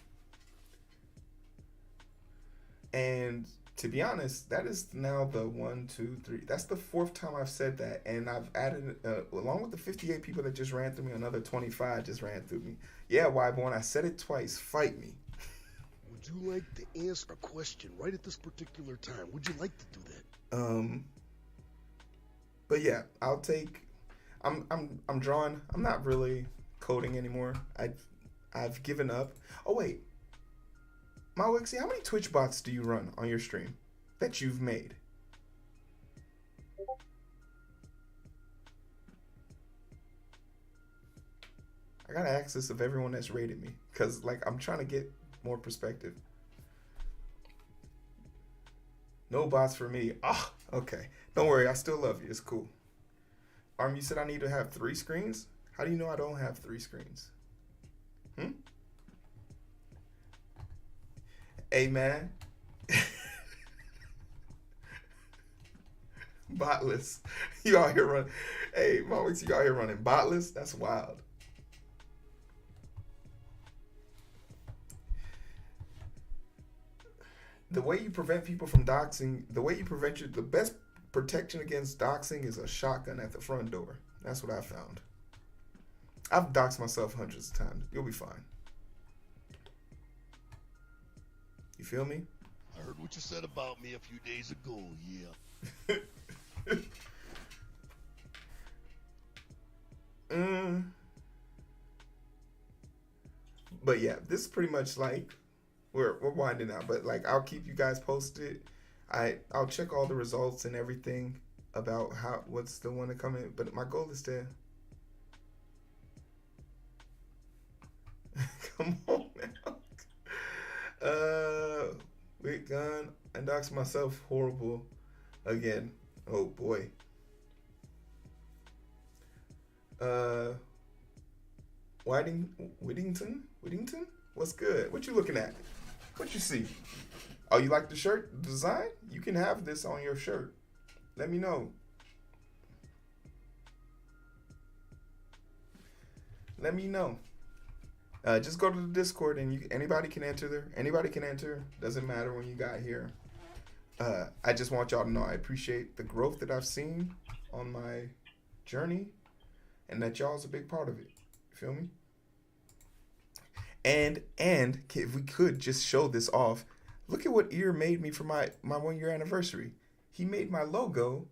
And to be honest, that is now the 1, 2, 3. That's the 4th time I've said that, and I've added, along with the 58 people that just ran through me, another 25 just ran through me. Yeah, Wyborn, I said it twice. Fight me. Would you like to answer a question right at this particular time? Would you like to do that? But yeah, I'll take. I'm drawing. I'm not really coding anymore. I've given up. Oh wait. Mawixie, how many Twitch bots do you run on your stream that you've made? I got access of everyone that's rated me, because like I'm trying to get more perspective. No bots for me. Ah, okay. Don't worry, I still love you. It's cool. You said I need to have 3 screens? How do you know I don't have 3 screens? Hey, man. Botless. You out here running. Hey, Mawix, you out here running botless? That's wild. The way you prevent people from doxing, the best protection against doxing is a shotgun at the front door. That's what I found. I've doxed myself hundreds of times. You'll be fine. You feel me? I heard what you said about me a few days ago, yeah. But yeah, this is pretty much like we're winding out, but like I'll keep you guys posted. I'll check all the results and everything about what's the one to come in, but my goal is to come on now. Weak gun and dox myself horrible again. Oh boy. Whittington? What's good? What you looking at? What you see? Oh, you like the shirt design? You can have this on your shirt. Let me know. Let me know. Just go to the Discord and anybody can enter there. Anybody can enter. Doesn't matter when you got here. I just want y'all to know I appreciate the growth that I've seen on my journey, and that y'all's a big part of it. You feel me? And if we could just show this off, look at what Ear made me for my 1 year anniversary. He made my logo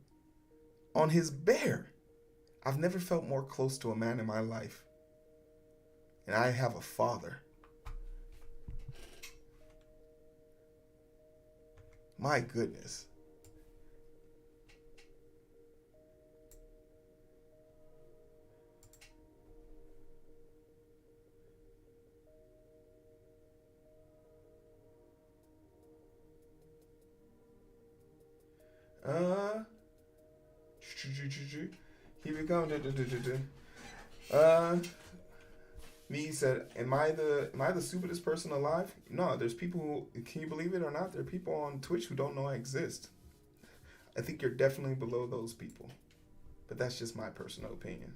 on his bear. I've never felt more close to a man in my life. And I have a father. My goodness. Here we go. Me said, am I the stupidest person alive? No, there's people who, can you believe it or not, there are people on Twitch who don't know I exist. I think you're definitely below those people. But that's just my personal opinion.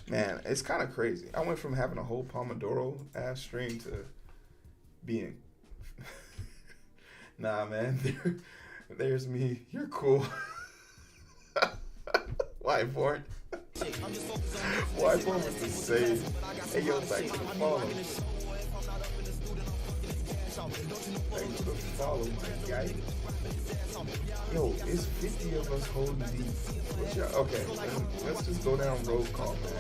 Man, it's kind of crazy. I went from having a whole Pomodoro ass stream to being nah, man. There's me. You're cool. Why, Born? Why, Born was the same. Hey, yo, thanks for the follow. Thanks for the follow, my guy. Yo, it's 50 of us holding deep. What's your, okay, let's just go down roll call, man.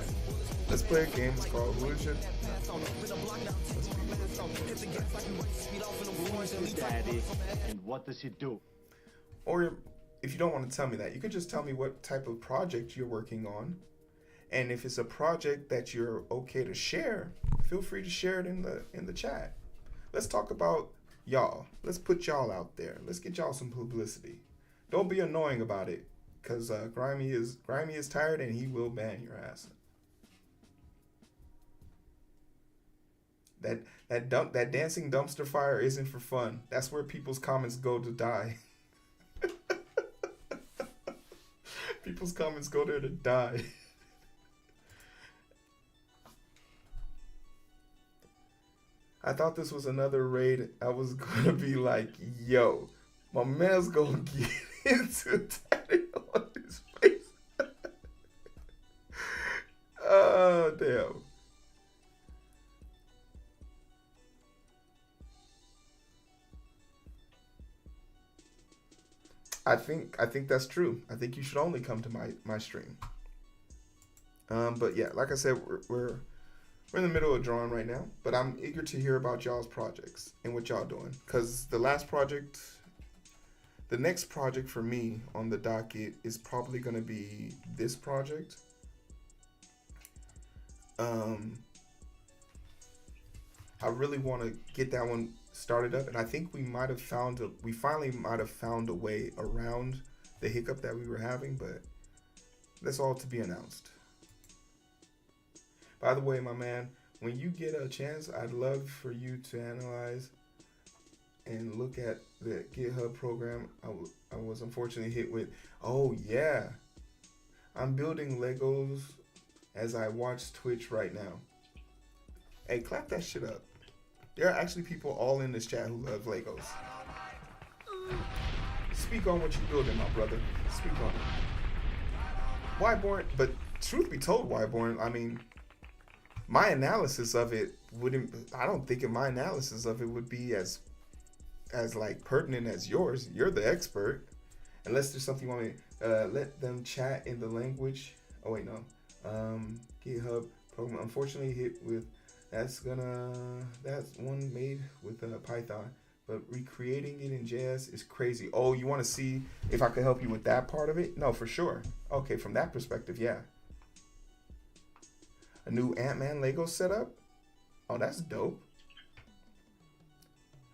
Let's play a game. It's called Who Is Your... Who is your daddy and what does he do? Or if you don't want to tell me that, you can just tell me what type of project you're working on. And if it's a project that you're okay to share, feel free to share it in the chat. Let's talk about y'all. Let's put y'all out there. Let's get y'all some publicity. Don't be annoying about it, because Grimy is tired and he will ban your ass. That dancing dumpster fire isn't for fun. That's where people's comments go to die. People's comments go there to die. I thought this was another raid. I was gonna be like, yo, my man's gonna get into tatting on his face. Oh, damn. I think that's true. I think you should only come to my stream. But yeah, like I said, we're in the middle of drawing right now, but I'm eager to hear about y'all's projects and what y'all doing. Because the next project for me on the docket is probably going to be this project. I really want to get that one started up, and I think we finally might have found a way around the hiccup that we were having, but that's all to be announced. By the way, my man, when you get a chance, I'd love for you to analyze and look at the GitHub program. I was unfortunately hit with, oh yeah, I'm building Legos as I watch Twitch right now. Hey, clap that shit up. There are actually people all in this chat who love Legos. Speak on what you're building, my brother. Speak on it. Wyborn, but truth be told, Wyborn, I mean, my analysis of it I don't think my analysis of it would be as like pertinent as yours. You're the expert. Unless there's something you want me let them chat in the language. Oh wait, no. GitHub program unfortunately hit with that's one made with Python, but recreating it in JS is crazy. Oh, you want to see if I could help you with that part of it? No, for sure. Okay, from that perspective, yeah. A new Ant-Man Lego setup? Oh, that's dope.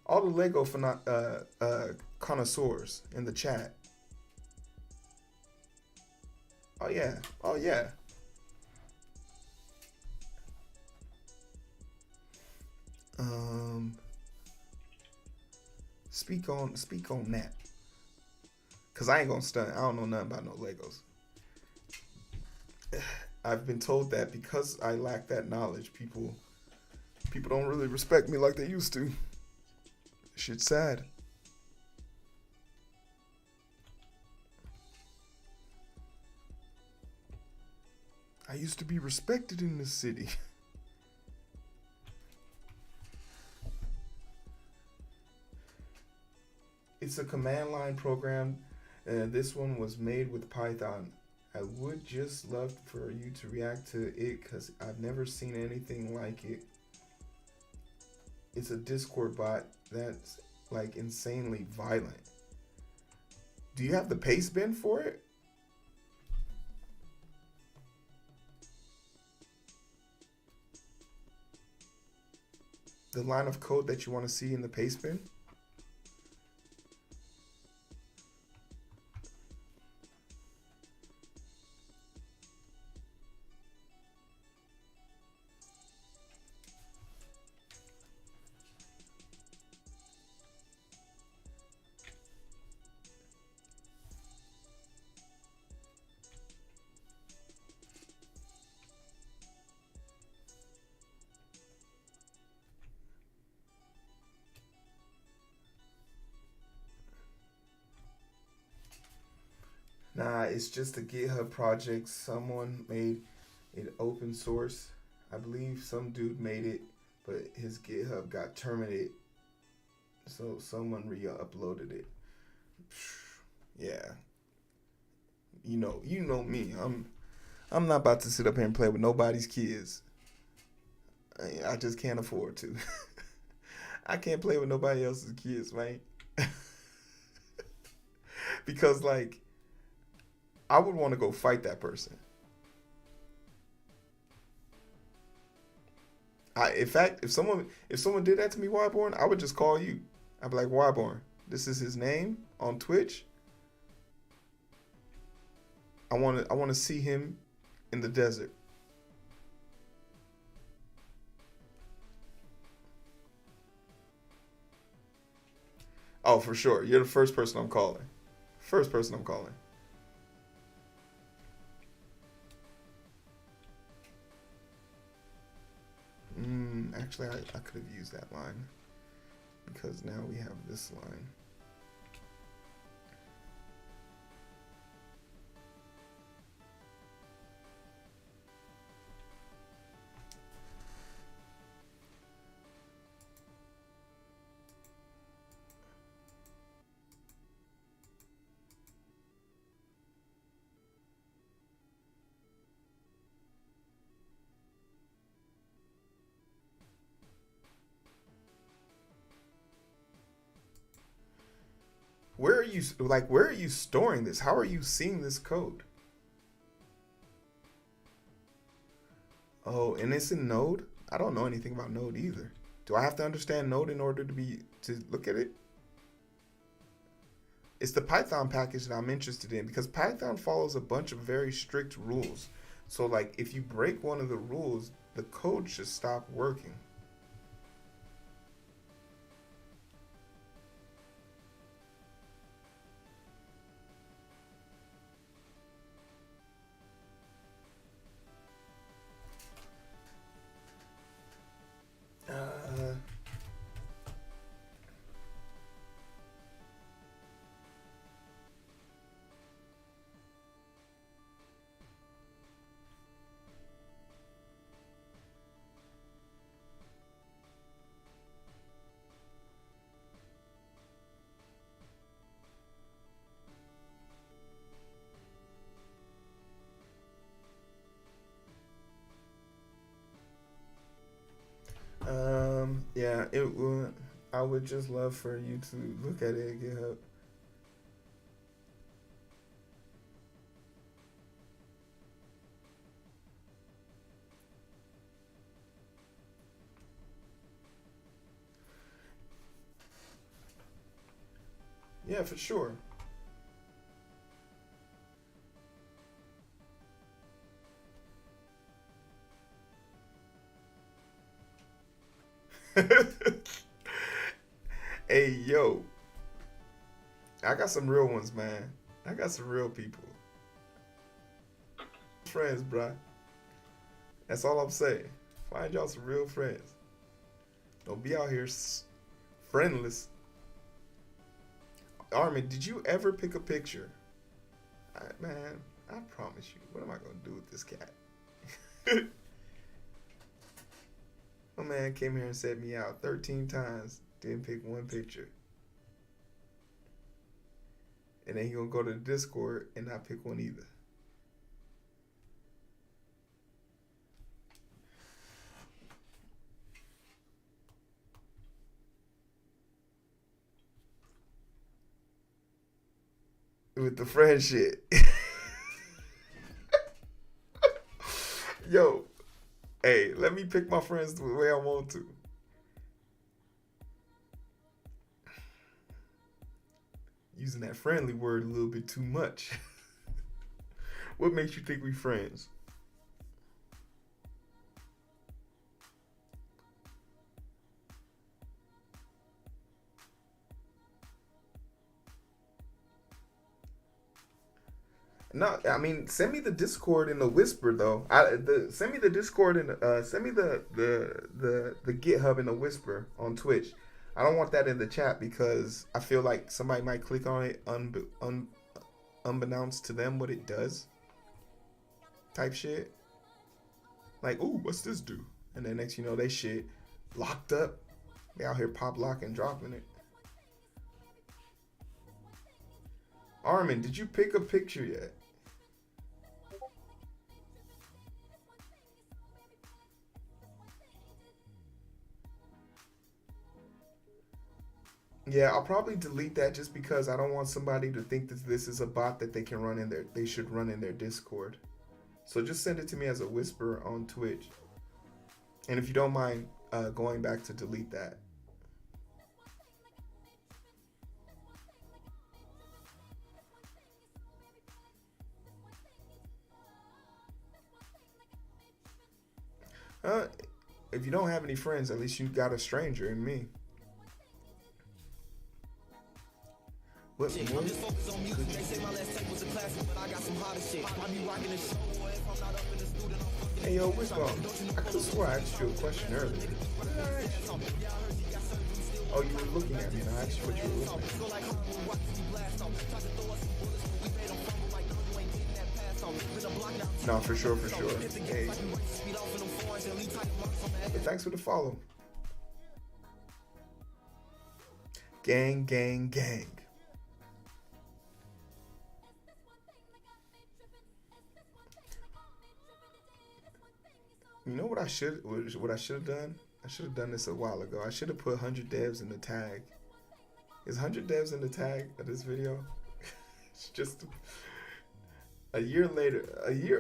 All the Lego connoisseurs in the chat. Oh yeah. Oh yeah. Speak on that. Cause I ain't gonna stunt. I don't know nothing about no Legos. I've been told that because I lack that knowledge, people don't really respect me like they used to. Shit's sad. I used to be respected in this city. It's a command line program. This one was made with Python. I would just love for you to react to it because I've never seen anything like it. It's a Discord bot that's like insanely violent. Do you have the paste bin for it? The line of code that you want to see in the paste bin? Nah, it's just a GitHub project. Someone made it open source. I believe some dude made it, but his GitHub got terminated. So someone re-uploaded it. Yeah. You know me. I'm not about to sit up here and play with nobody's kids. I just can't afford to. I can't play with nobody else's kids, man. Because like I would want to go fight that person. In fact, if someone did that to me, Wyborn, I would just call you. I'd be like, Wyborn, this is his name on Twitch. I want to see him in the desert. Oh, for sure. You're the first person I'm calling. First person I'm calling. Actually, I could have used that line because now we have this line. Where are you storing this? How are you seeing this code? Oh, and it's in Node? I don't know anything about Node either. Do I have to understand Node in order to look at it? It's the Python package that I'm interested in because Python follows a bunch of very strict rules. So like if you break one of the rules, the code should stop working. Yeah, it would. I would just love for you to look at it at GitHub. Yeah, for sure. Hey, yo. I got some real ones, man. I got some real people. Friends, bruh. That's all I'm saying. Find y'all some real friends. Don't be out here friendless. Armin, did you ever pick a picture? Man, I promise you. What am I going to do with this cat? My man came here and set me out 13 times. Didn't pick one picture. And then he gonna go to the Discord and not pick one either. With the friend shit. Yo, hey, let me pick my friends the way I want to. Using that friendly word a little bit too much. What makes you think we friends? No, I mean, send me the Discord in the whisper though. Send me the Discord and send me the GitHub in the whisper on Twitch. I don't want that in the chat because I feel like somebody might click on it unbeknownst to them what it does. Type shit. Like, ooh, what's this do? And then next you know they shit locked up. They out here pop locking, dropping it. Armin, did you pick a picture yet? Yeah, I'll probably delete that just because I don't want somebody to think that this is a bot that they can run in their, they should run in their Discord. So just send it to me as a whisper on Twitch. And if you don't mind going back to delete that. If you don't have any friends, at least you got a stranger in me. What? I'm just focused on music. They say my last tape was a classic, but I got some hotter shit. I be rocking the show, boy. If I'm not up in the studio, I'm fucking. Hey yo, Wishbone, I could have swore I asked you a question earlier. What did I ask you? Oh, you were looking at me and I asked you what you were looking at. No, for sure, for sure. Hey. But thanks for the follow. Gang, gang, gang. You know what I should have done? I should have done this a while ago. I should have put 100 devs in the tag. Is 100 devs in the tag of this video? It's just a year later.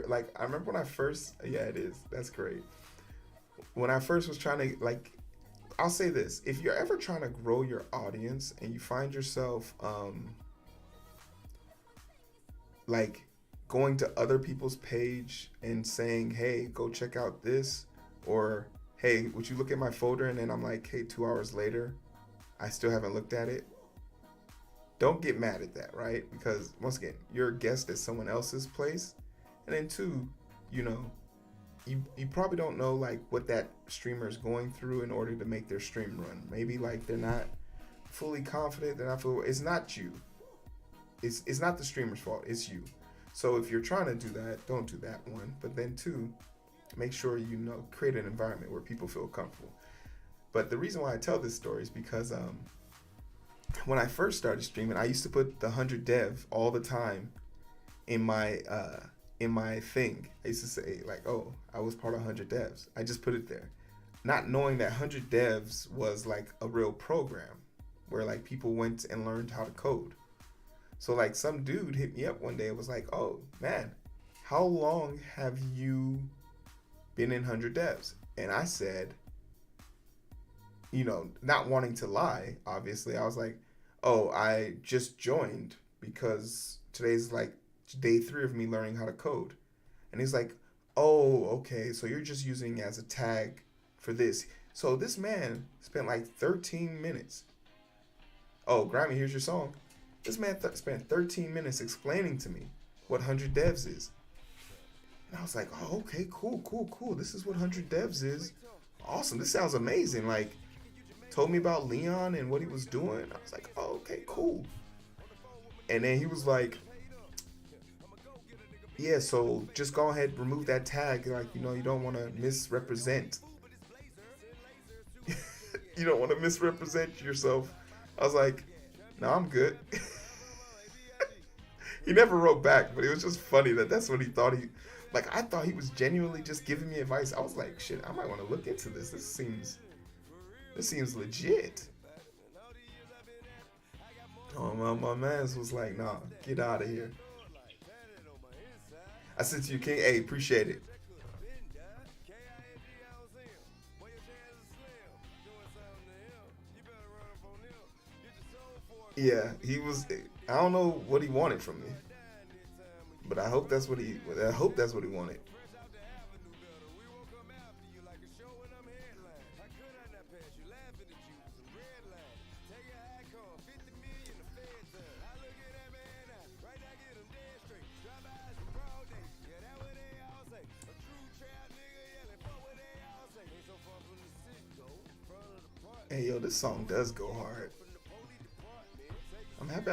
Like, I remember when I first, yeah, it is. That's great. When I first was trying to, like, I'll say this. If you're ever trying to grow your audience and you find yourself, like, going to other people's page and saying, hey, go check out this, or hey, would you look at my folder? And then I'm like, hey, 2 hours later, I still haven't looked at it. Don't get mad at that, right? Because once again, you're a guest at someone else's place. And then two, you know, you probably don't know like what that streamer is going through in order to make their stream run. Maybe like they're not fully confident, they're not fully, it's not you. It's not the streamer's fault, it's you. So if you're trying to do that, don't do that, one. But then two, make sure you know, create an environment where people feel comfortable. But the reason why I tell this story is because when I first started streaming, I used to put the 100 dev all the time in my thing. I used to say like, oh, I was part of 100 devs. I just put it there, not knowing that 100 devs was like a real program where like people went and learned how to code. So like some dude hit me up one day and was like, oh man, how long have you been in 100 devs? And I said, you know, not wanting to lie, obviously, I was like, oh, I just joined because today's like day 3 of me learning how to code. And he's like, oh, okay, so you're just using it as a tag for this. So this man spent like 13 minutes. Oh, Grammy, here's your song. This man spent 13 minutes explaining to me what 100 devs is. And I was like, oh, okay, cool. This is what 100 devs is. Awesome. This sounds amazing. Like, told me about Leon and what he was doing. I was like, oh, okay, cool. And then he was like, yeah, so just go ahead, remove that tag. Like, you know, you don't want to misrepresent. You don't want to misrepresent yourself. I was like, no, I'm good. He never wrote back, but it was just funny that that's what he thought. Like, I thought he was genuinely just giving me advice. I was like, shit, I might want to look into this. This seems legit. Oh, my mans was like, nah, get out of here. I said to you, King, hey, appreciate it. Yeah, he was, I don't know what he wanted from me, but I hope that's what he wanted. Hey yo, this song does go hard. I'm happy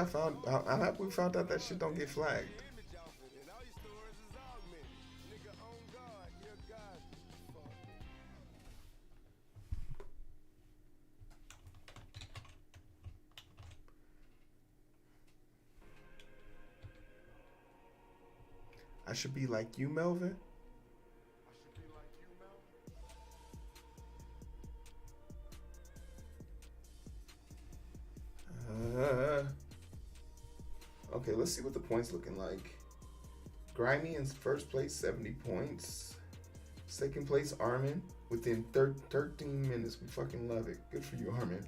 we found out that shit don't get flagged. I should be like you, Melvin. Okay, let's see what the points looking like. Grimy in first place, 70 points. Second place, Armin, within 13 minutes. We fucking love it. Good for you, Armin.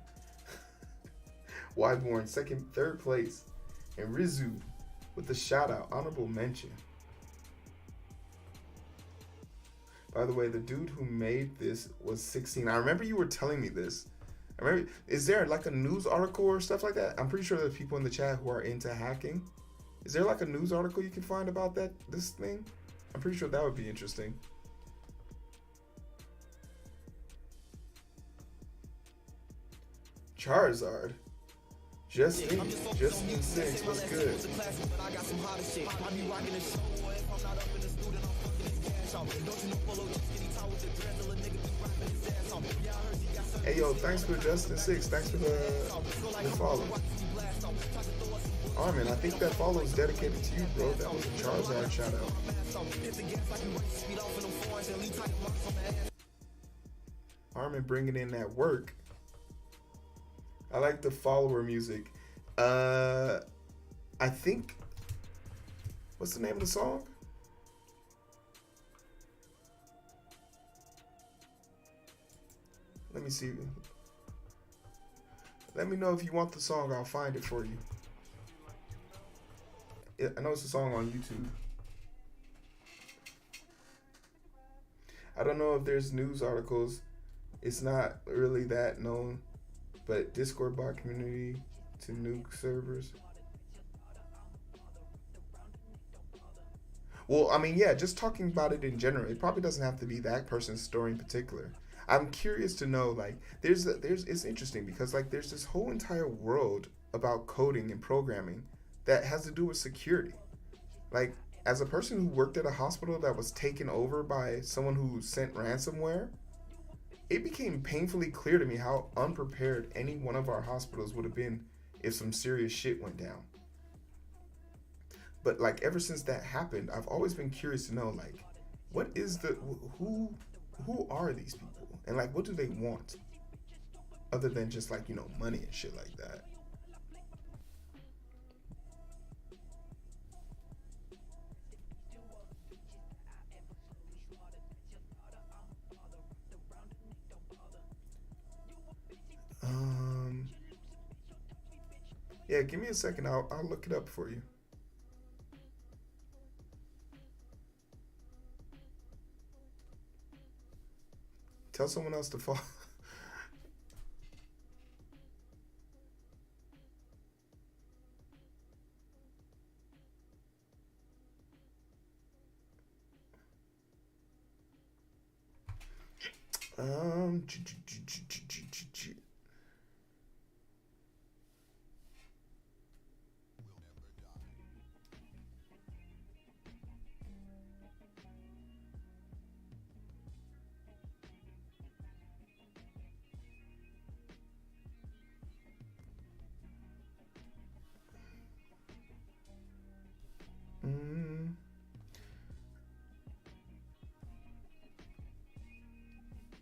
Wyborn, third place. And Rizu with the shout out, honorable mention. By the way, the dude who made this was 16. I remember you were telling me this. I remember, is there like a news article or stuff like that? I'm pretty sure there's people in the chat who are into hacking. Is there like a news article you can find about this thing? I'm pretty sure that would be interesting. Charizard. Justin 6, what's good? Hey yo, thanks for Justin 6. Thanks for the follow. Armin, I think that follow is dedicated to you, bro. That was a Charizard shout out. Armin bringing in that work. I like the follower music. I think, what's the name of the song? Let me see. Let me know if you want the song. I'll find it for you. I know it's a song on YouTube. I don't know if there's news articles. It's not really that known. But Discord bot community to nuke servers. Well, I mean, yeah, just talking about it in general. It probably doesn't have to be that person's story in particular. I'm curious to know, like, it's interesting because, like, there's this whole entire world about coding and programming that has to do with security. Like, as a person who worked at a hospital that was taken over by someone who sent ransomware, it became painfully clear to me how unprepared any one of our hospitals would have been if some serious shit went down. But like ever since that happened, I've always been curious to know, like, what is who are these people? And like, what do they want? Other than just like, you know, money and shit like that. Yeah, give me a second. I'll look it up for you. Tell someone else to follow.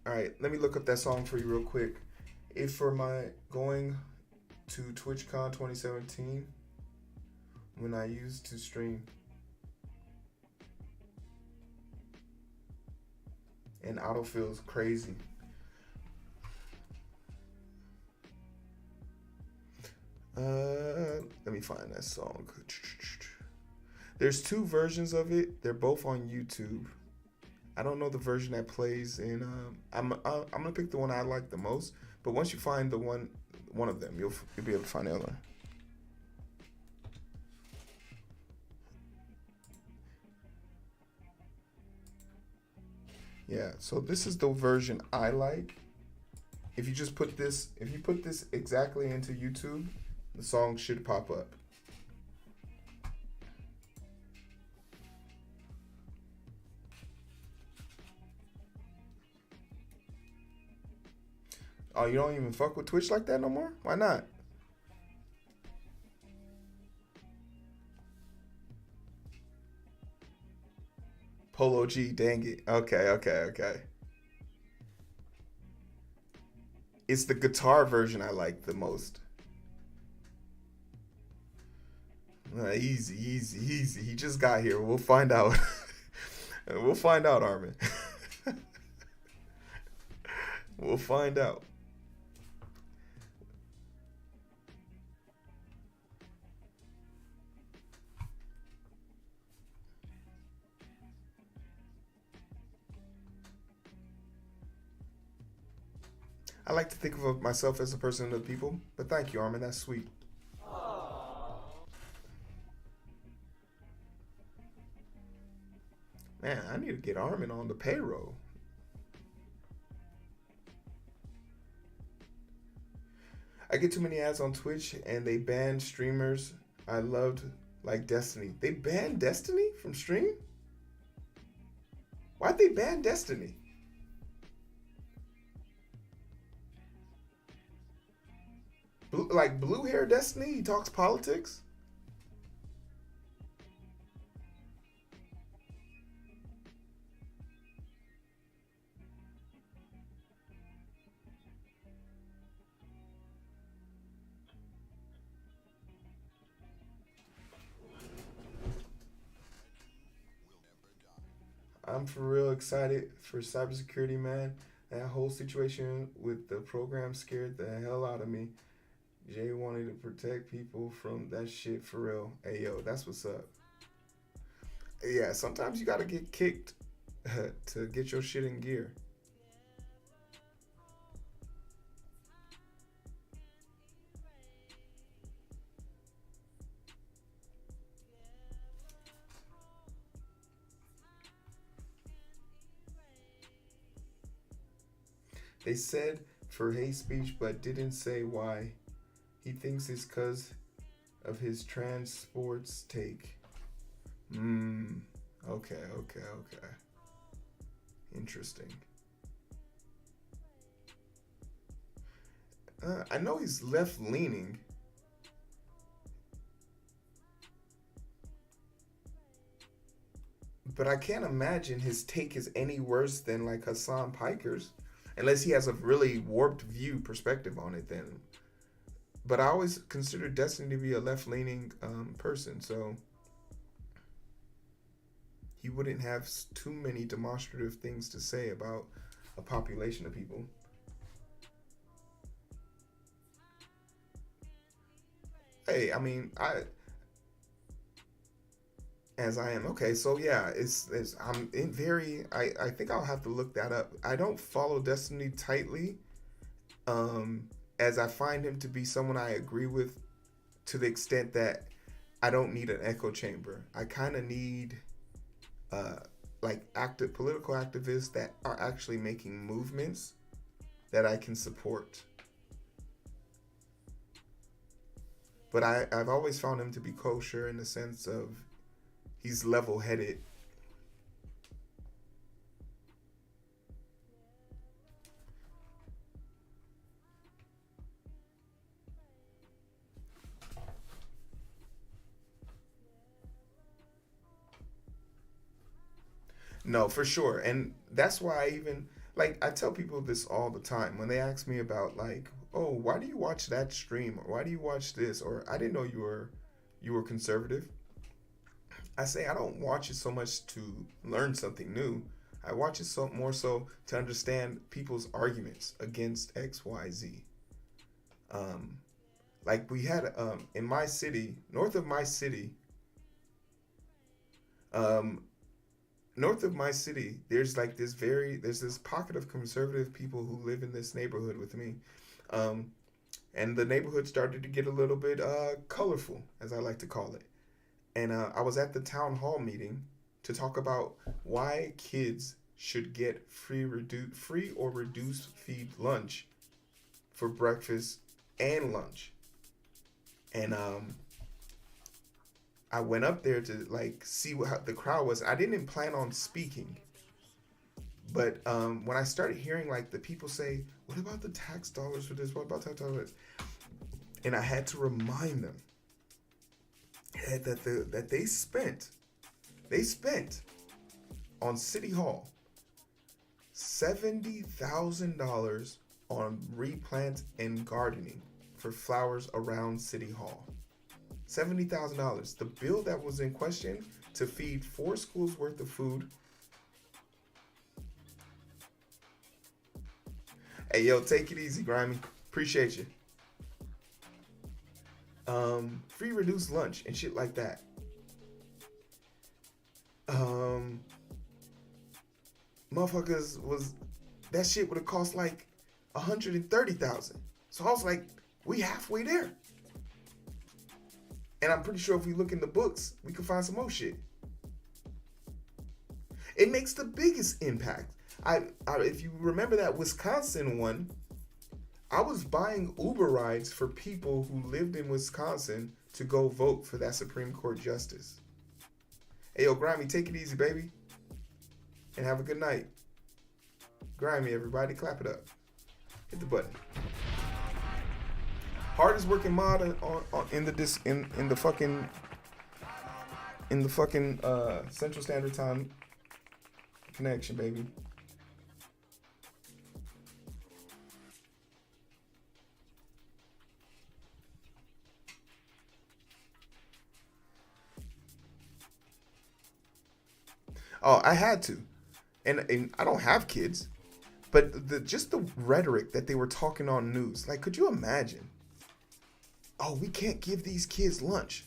All right, let me look up that song for you real quick. If for my going to TwitchCon 2017, when I used to stream, and autofill's crazy. Let me find that song. There's two versions of it. They're both on YouTube. I don't know the version that plays in. I'm gonna pick the one I like the most. But once you find the one of them, you'll be able to find the other one. Yeah. So this is the version I like. If you just put this, exactly into YouTube, the song should pop up. Oh, you don't even fuck with Twitch like that no more? Why not? Polo G, dang it. Okay. It's the guitar version I like the most. Easy. He just got here. We'll find out. We'll find out, Armin. We'll find out. I like to think of myself as a person of the people, but thank you, Armin. That's sweet. Man, I need to get Armin on the payroll. I get too many ads on Twitch and they ban streamers I loved like Destiny. They banned Destiny from stream? Why'd they ban Destiny? Like blue hair Destiny? He talks politics? I'm for real excited for cybersecurity, man. That whole situation with the program scared the hell out of me. Jay wanted to protect people from that shit for real. Hey, yo, that's what's up. Yeah, sometimes you gotta get kicked to get your shit in gear. They said for hate speech, but didn't say why. He thinks it's because of his trans sports take. Okay. Interesting. I know he's left leaning. But I can't imagine his take is any worse than like Hassan Piker's. Unless he has a really warped view perspective on it then. But I always consider Destiny to be a left-leaning person, so he wouldn't have too many demonstrative things to say about a population of people. Hey, I mean, as I am. Okay, so yeah, I'm in very I think I'll have to look that up. I don't follow Destiny tightly. As I find him to be someone I agree with to the extent that I don't need an echo chamber. I kind of need like active political activists that are actually making movements that I can support. But I've always found him to be kosher in the sense of he's level-headed. No, for sure. And that's why I even, like, I tell people this all the time when they ask me about, like, oh, why do you watch that stream? Or why do you watch this? Or I didn't know you were conservative. I say I don't watch it so much to learn something new. I watch it so more so to understand people's arguments against X, Y, Z. Like we had in my city, north of my city, there's like there's this pocket of conservative people who live in this neighborhood with me. And the neighborhood started to get a little bit colorful, as I like to call it. And I was at the town hall meeting to talk about why kids should get free or reduced feed lunch for breakfast and lunch. And I went up there to like see how the crowd was. I didn't plan on speaking, but when I started hearing like the people say, "What about the tax dollars for this? What about tax dollars?" And I had to remind them that they spent on City Hall. $70,000 on replant and gardening for flowers around City Hall. $70,000. The bill that was in question to feed 4 schools worth of food. Hey, yo, take it easy, Grimy. Appreciate you. Free reduced lunch and shit like that. Motherfuckers was, that shit would have cost like $130,000. So I was like, we halfway there. And I'm pretty sure if we look in the books, we can find some more shit. It makes the biggest impact. If you remember that Wisconsin one, I was buying Uber rides for people who lived in Wisconsin to go vote for that Supreme Court justice. Hey, yo, Grimy, take it easy, baby. And have a good night. Grimy, everybody, clap it up. Hit the button. Hardest working mod in the fucking Central Standard Time connection, baby. Oh, I had to. And I don't have kids. But just the rhetoric that they were talking on news. Like, could you imagine? Oh, we can't give these kids lunch.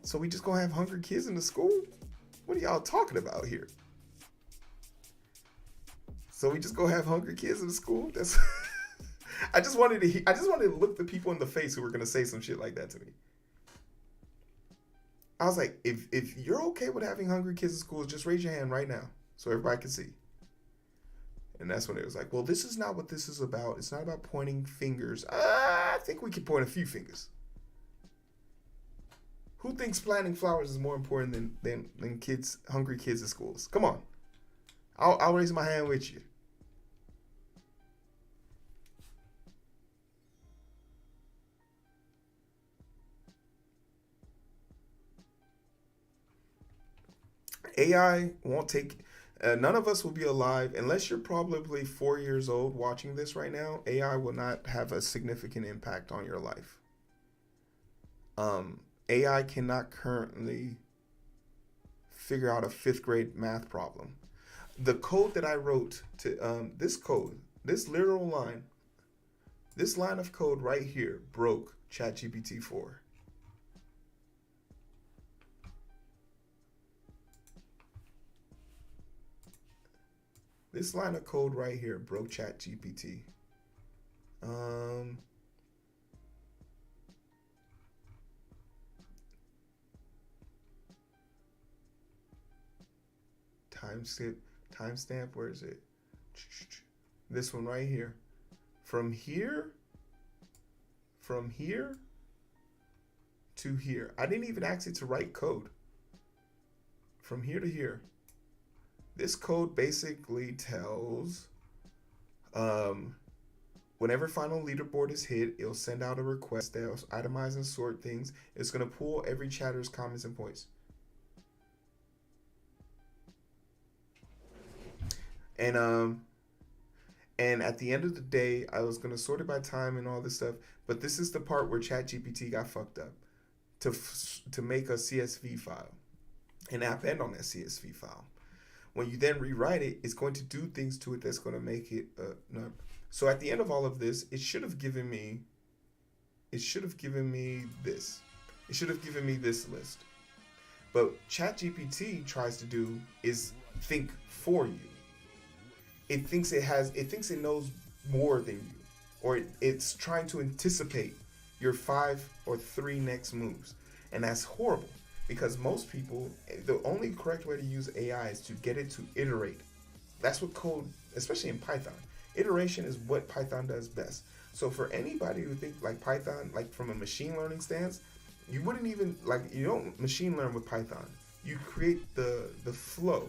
So we just gonna have hungry kids in the school? What are y'all talking about here? So we just gonna have hungry kids in the school? That's I just wanted to look the people in the face who were gonna say some shit like that to me. I was like, if you're okay with having hungry kids in school, just raise your hand right now so everybody can see. And that's when it was like, well, this is not what this is about. It's not about pointing fingers. I think we can point a few fingers. Who thinks planting flowers is more important than kids, hungry kids in schools? Come on. I'll raise my hand with you. AI won't take, none of us will be alive unless you're probably 4 years old watching this right now. AI will not have a significant impact on your life. AI cannot currently figure out a 5th grade math problem. The code that I wrote to this literal line, this line of code right here broke ChatGPT 4. This line of code right here broke ChatGPT. Timestamp, where is it? This one right here. From here to here. I didn't even ask it to write code. From here to here. This code basically tells whenever final leaderboard is hit, it'll send out a request that'll itemize and sort things. It's going to pull every chatter's comments and points. And at the end of the day, I was going to sort it by time and all this stuff. But this is the part where ChatGPT got fucked up to make a CSV file, an append on that CSV file. When you then rewrite it, it's going to do things to it that's going to make it no. So at the end of all of this, it should have given me this. It should have given me this list. But ChatGPT tries to do is think for you. It thinks it knows more than you, or it's trying to anticipate your 5 or 3 next moves, and that's horrible. Because most people, the only correct way to use AI is to get it to iterate. That's what code, especially in Python, iteration is what Python does best. So for anybody who think like Python, like from a machine learning stance, you wouldn't even, you don't machine learn with Python. You create the flow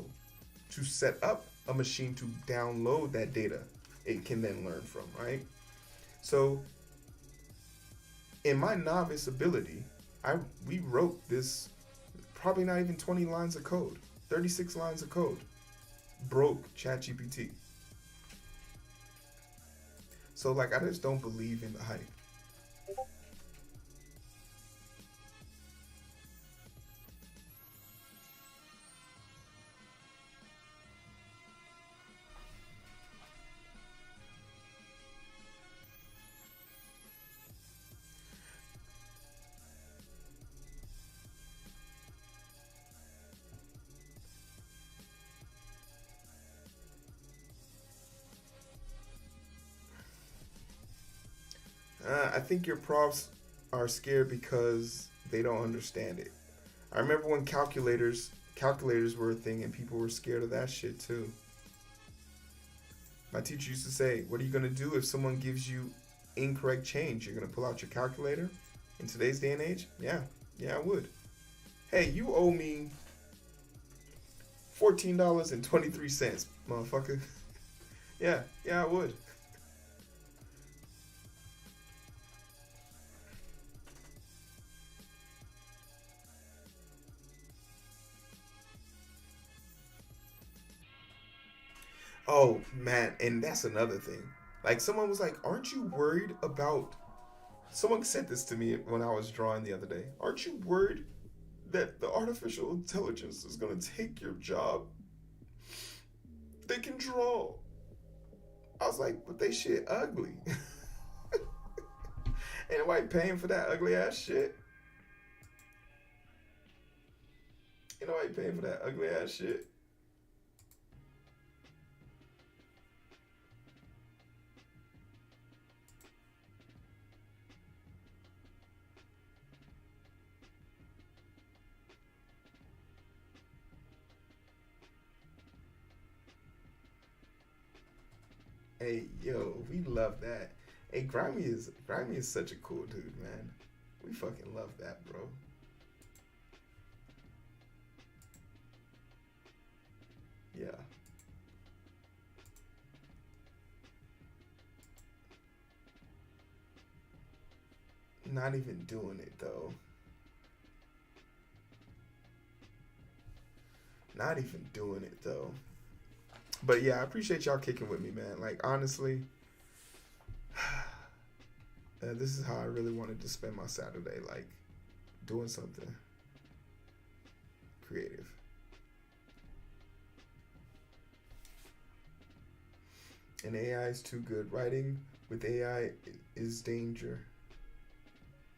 to set up a machine to download that data it can then learn from, right? So in my novice ability, we wrote this Probably not even 20 lines of code. 36 lines of code. Broke ChatGPT. So like I just don't believe in the hype. I think your profs are scared because they don't understand it. I remember when calculators were a thing and people were scared of that shit too. My teacher used to say, what are you going to do if someone gives you incorrect change? You're going to pull out your calculator? In today's day and age? Yeah, I would. Hey, you owe me $14.23, motherfucker. yeah, I would. Oh, man, and that's another thing. Like, someone was like, aren't you worried about... Someone sent this to me when I was drawing the other day. Aren't you worried that the artificial intelligence is going to take your job? They can draw. I was like, but they shit ugly. Ain't nobody paying for that ugly ass shit. Ain't nobody paying for that ugly ass shit. Hey, yo, we love that. Hey, Grimy is such a cool dude, man. We fucking love that, bro. Yeah. Not even doing it, though. Not even doing it, though. But yeah, I appreciate y'all kicking with me, man. Like, honestly, this is how I really wanted to spend my Saturday, like, doing something creative. And AI is too good. Writing with AI is danger.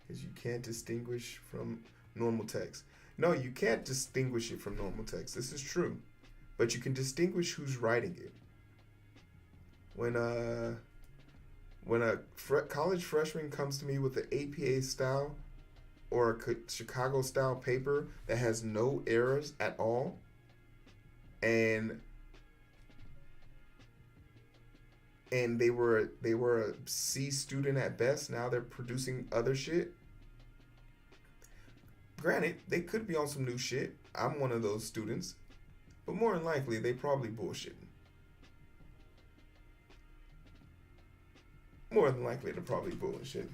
Because you can't distinguish from normal text. No, you can't distinguish it from normal text. This is true. But you can distinguish who's writing it. When a college freshman comes to me with an APA style or a Chicago style paper that has no errors at all, and they were a C student at best, now they're producing other shit. Granted, they could be on some new shit. I'm one of those students. But more than likely, they probably bullshitting. More than likely, they're probably bullshitting.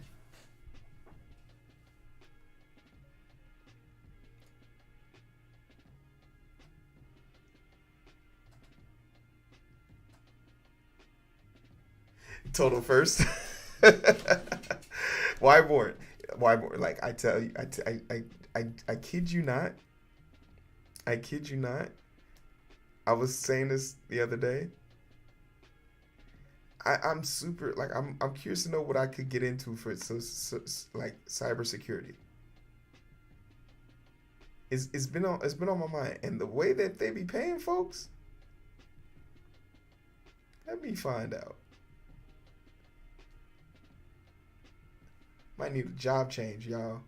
Total first. Wyborn. Like, I tell you, I kid you not. I kid you not. I was saying this the other day. I'm super, like, I'm curious to know what I could get into for like cybersecurity. It's been on my mind, and the way that they be paying folks. Let me find out. Might need a job change, y'all.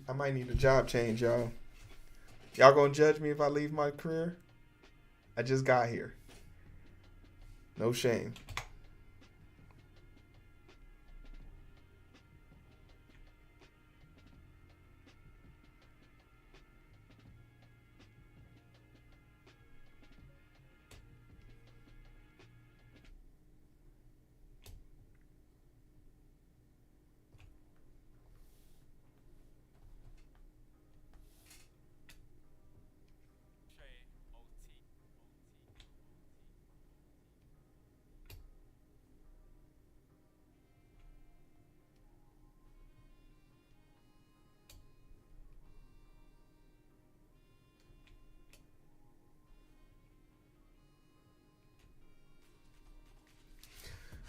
I might need a job change, y'all. Y'all gonna judge me if I leave my career? I just got here. No shame.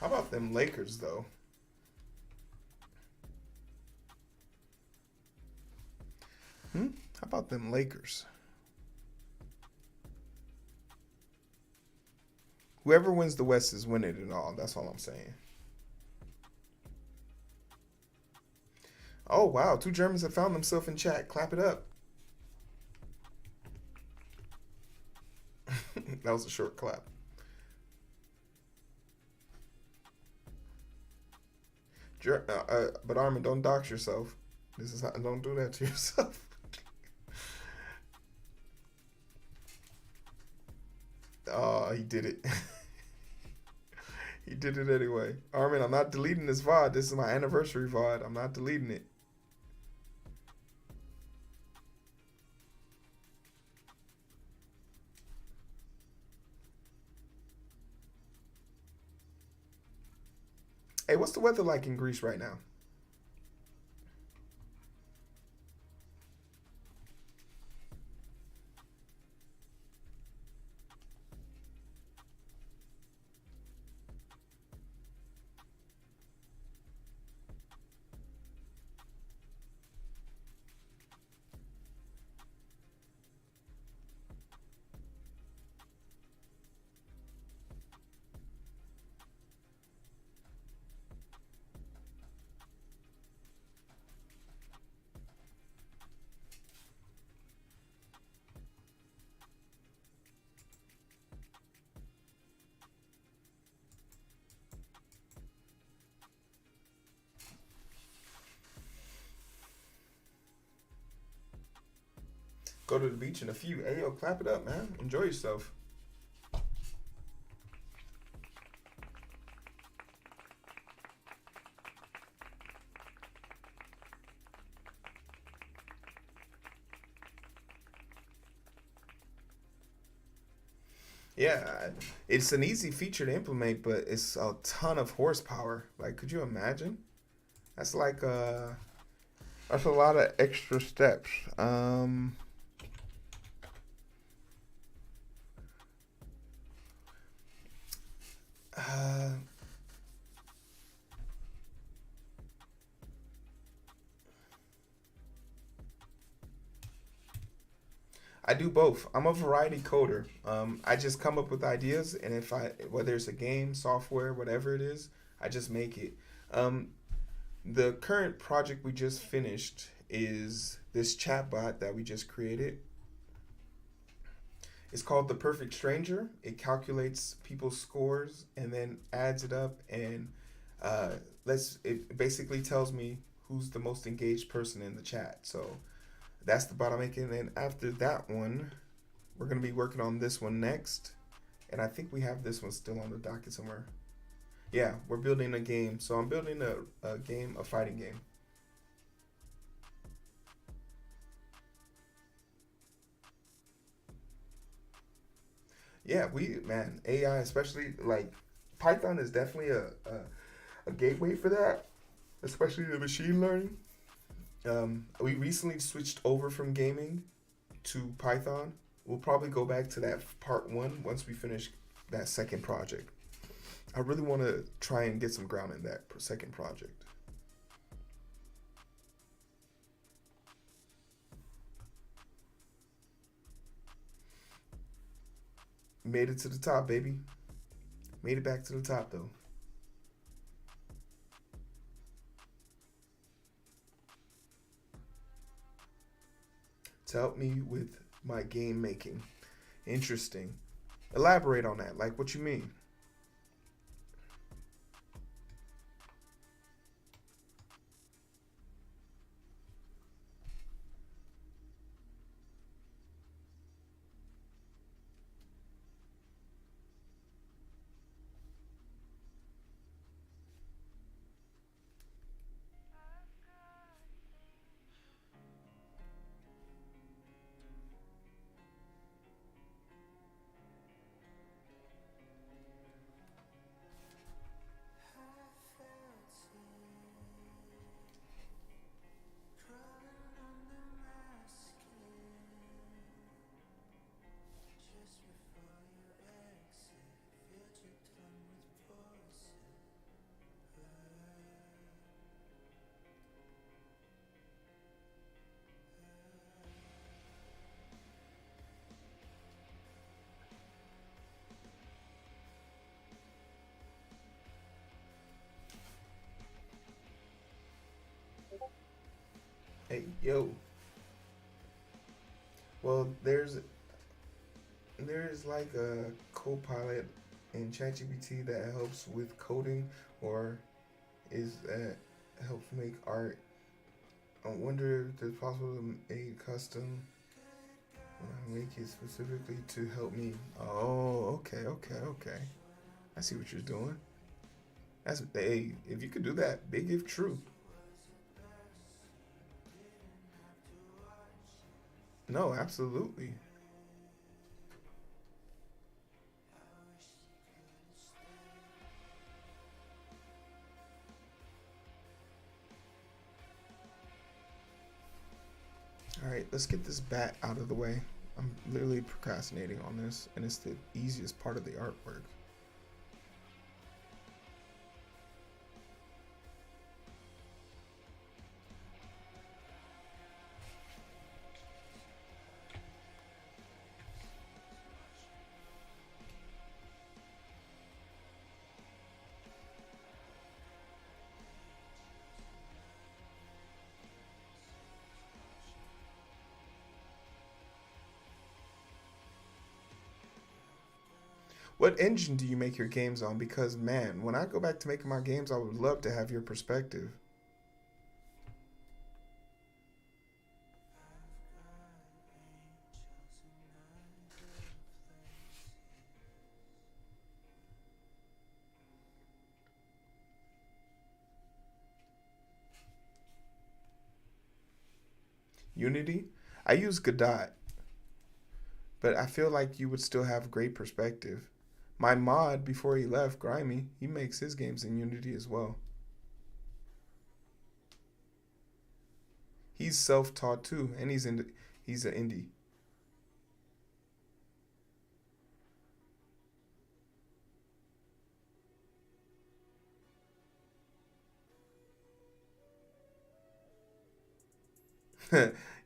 How about them Lakers, though? How about them Lakers? Whoever wins the West is winning it all. That's all I'm saying. Oh, wow. 2 Germans have found themselves in chat. Clap it up. That was a short clap. But Armin, don't dox yourself. This is how, don't do that to yourself. Oh, he did it. He did it anyway. Armin, I'm not deleting this VOD. This is my anniversary VOD. I'm not deleting it. Hey, what's the weather like in Greece right now? Go to the beach in a few. Hey, yo, clap it up, man. Enjoy yourself. Yeah, it's an easy feature to implement, but it's a ton of horsepower. Like, could you imagine? That's like that's a lot of extra steps. I do both. I'm a variety coder. I just come up with ideas, and if whether it's a game, software, whatever it is, I just make it. The current project we just finished is this chatbot that we just created. It's called The Perfect Stranger. It calculates people's scores and then adds it up, and it basically tells me who's the most engaged person in the chat. So that's the bot I'm making. And after that one, we're going to be working on this one next. And I think we have this one still on the docket somewhere. Yeah, we're building a game. So I'm building a game, a fighting game. Yeah, man, AI, especially like Python is definitely a gateway for that, especially the machine learning. We recently switched over from gaming to Python. We'll probably go back to that part 1 once we finish that second project. I really want to try and get some ground in that second project. Made it to the top, baby. Made it back to the top, though. To help me with my game making. Interesting. Elaborate on that. Like, what you mean? Hey, yo. Well, there's like a co-pilot in ChatGPT that helps with coding or is that helps make art. I wonder if it's possible to make custom make it specifically to help me. Oh, okay. I see what you're doing. That's hey, if you could do that, big if true. No, absolutely. All right, let's get this bat out of the way. I'm literally procrastinating on this, and it's the easiest part of the artwork. What engine do you make your games on? Because man, when I go back to making my games, I would love to have your perspective. Unity? I use Godot, but I feel like you would still have great perspective. My mod, before he left, Grimy, he makes his games in Unity as well. He's self-taught too, and he's an indie.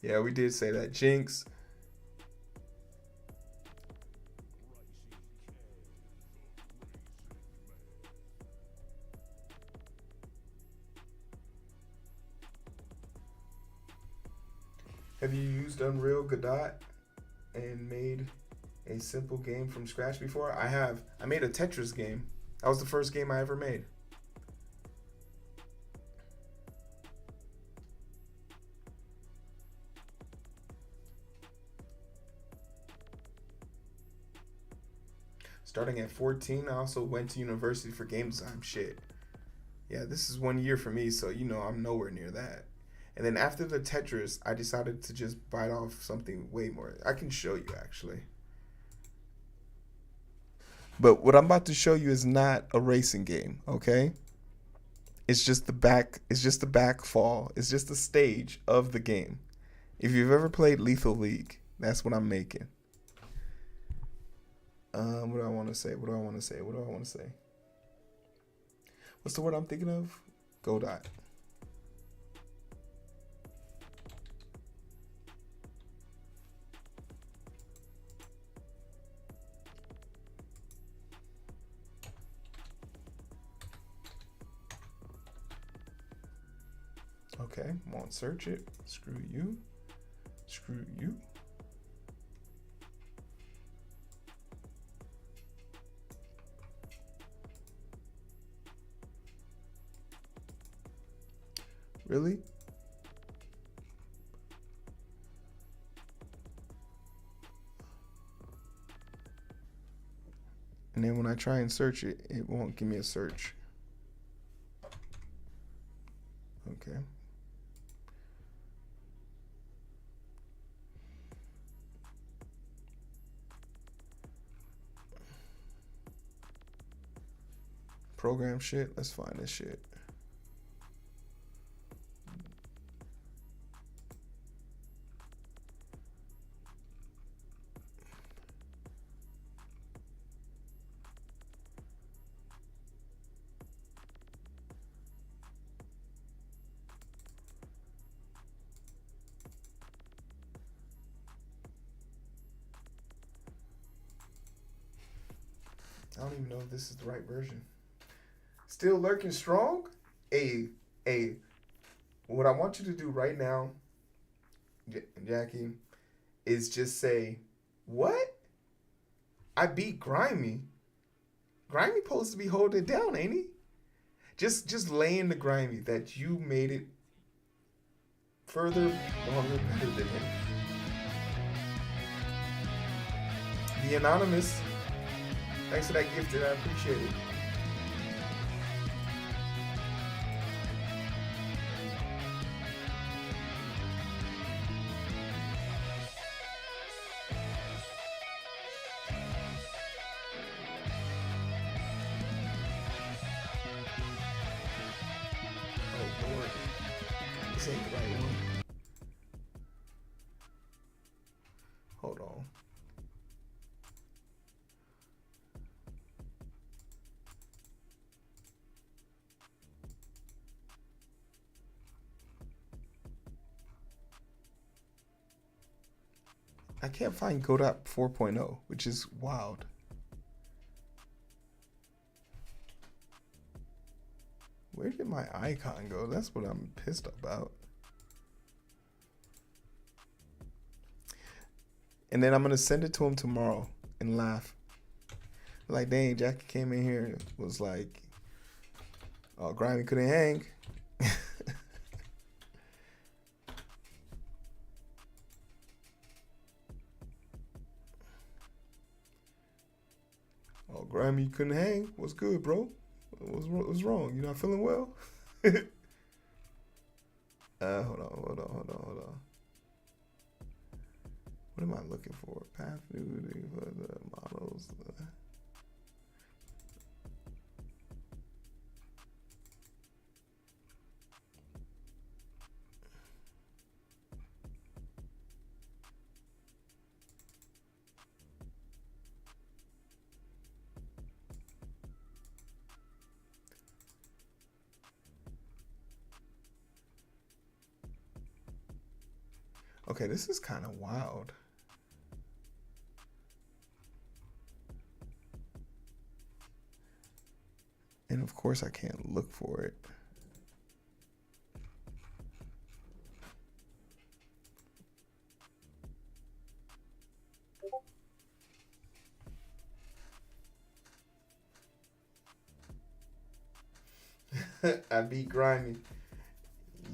Yeah, we did say that. Jinx. Have you used Unreal Godot and made a simple game from scratch before? I have. I made a Tetris game. That was the first game I ever made. Starting at 14, I also went to university for game design. Shit. Yeah, this is 1 year for me, so you know I'm nowhere near that. And then after the Tetris, I decided to just bite off something way more. I can show you actually. But what I'm about to show you is not a racing game, okay? It's just the back fall. It's just the stage of the game. If you've ever played Lethal League, that's what I'm making. What do I want to say? What do I want to say? What do I want to say? What's the word I'm thinking of? Godot. Okay, won't search it. Screw you. Screw you. Really? And then when I try and search it, it won't give me a search. Okay. Program shit. Let's find this shit. I don't even know if this is the right version. Still lurking strong? What I want you to do right now Jackie, is just say, what? I beat Grimy. Grimy supposed to be holding it down, ain't he? Just laying the Grimy that you made it further, longer, better than him. The Anonymous, thanks for that gifted. I appreciate it. Oh Lord, this ain't the right one. Hold on. I can't find Godot 4.0, which is wild. Where did my icon go? That's what I'm pissed about. And then I'm going to send it to him tomorrow and laugh. Like, dang, Jackie came in here and was like, oh, Grimy couldn't hang. Oh, Grimy couldn't hang. What's good, bro? What's wrong? You not feeling well? Hold on. What am I looking for? Path nudity for the models. Okay, this is kind of wild. And of course I can't look for it. I beat Grimy.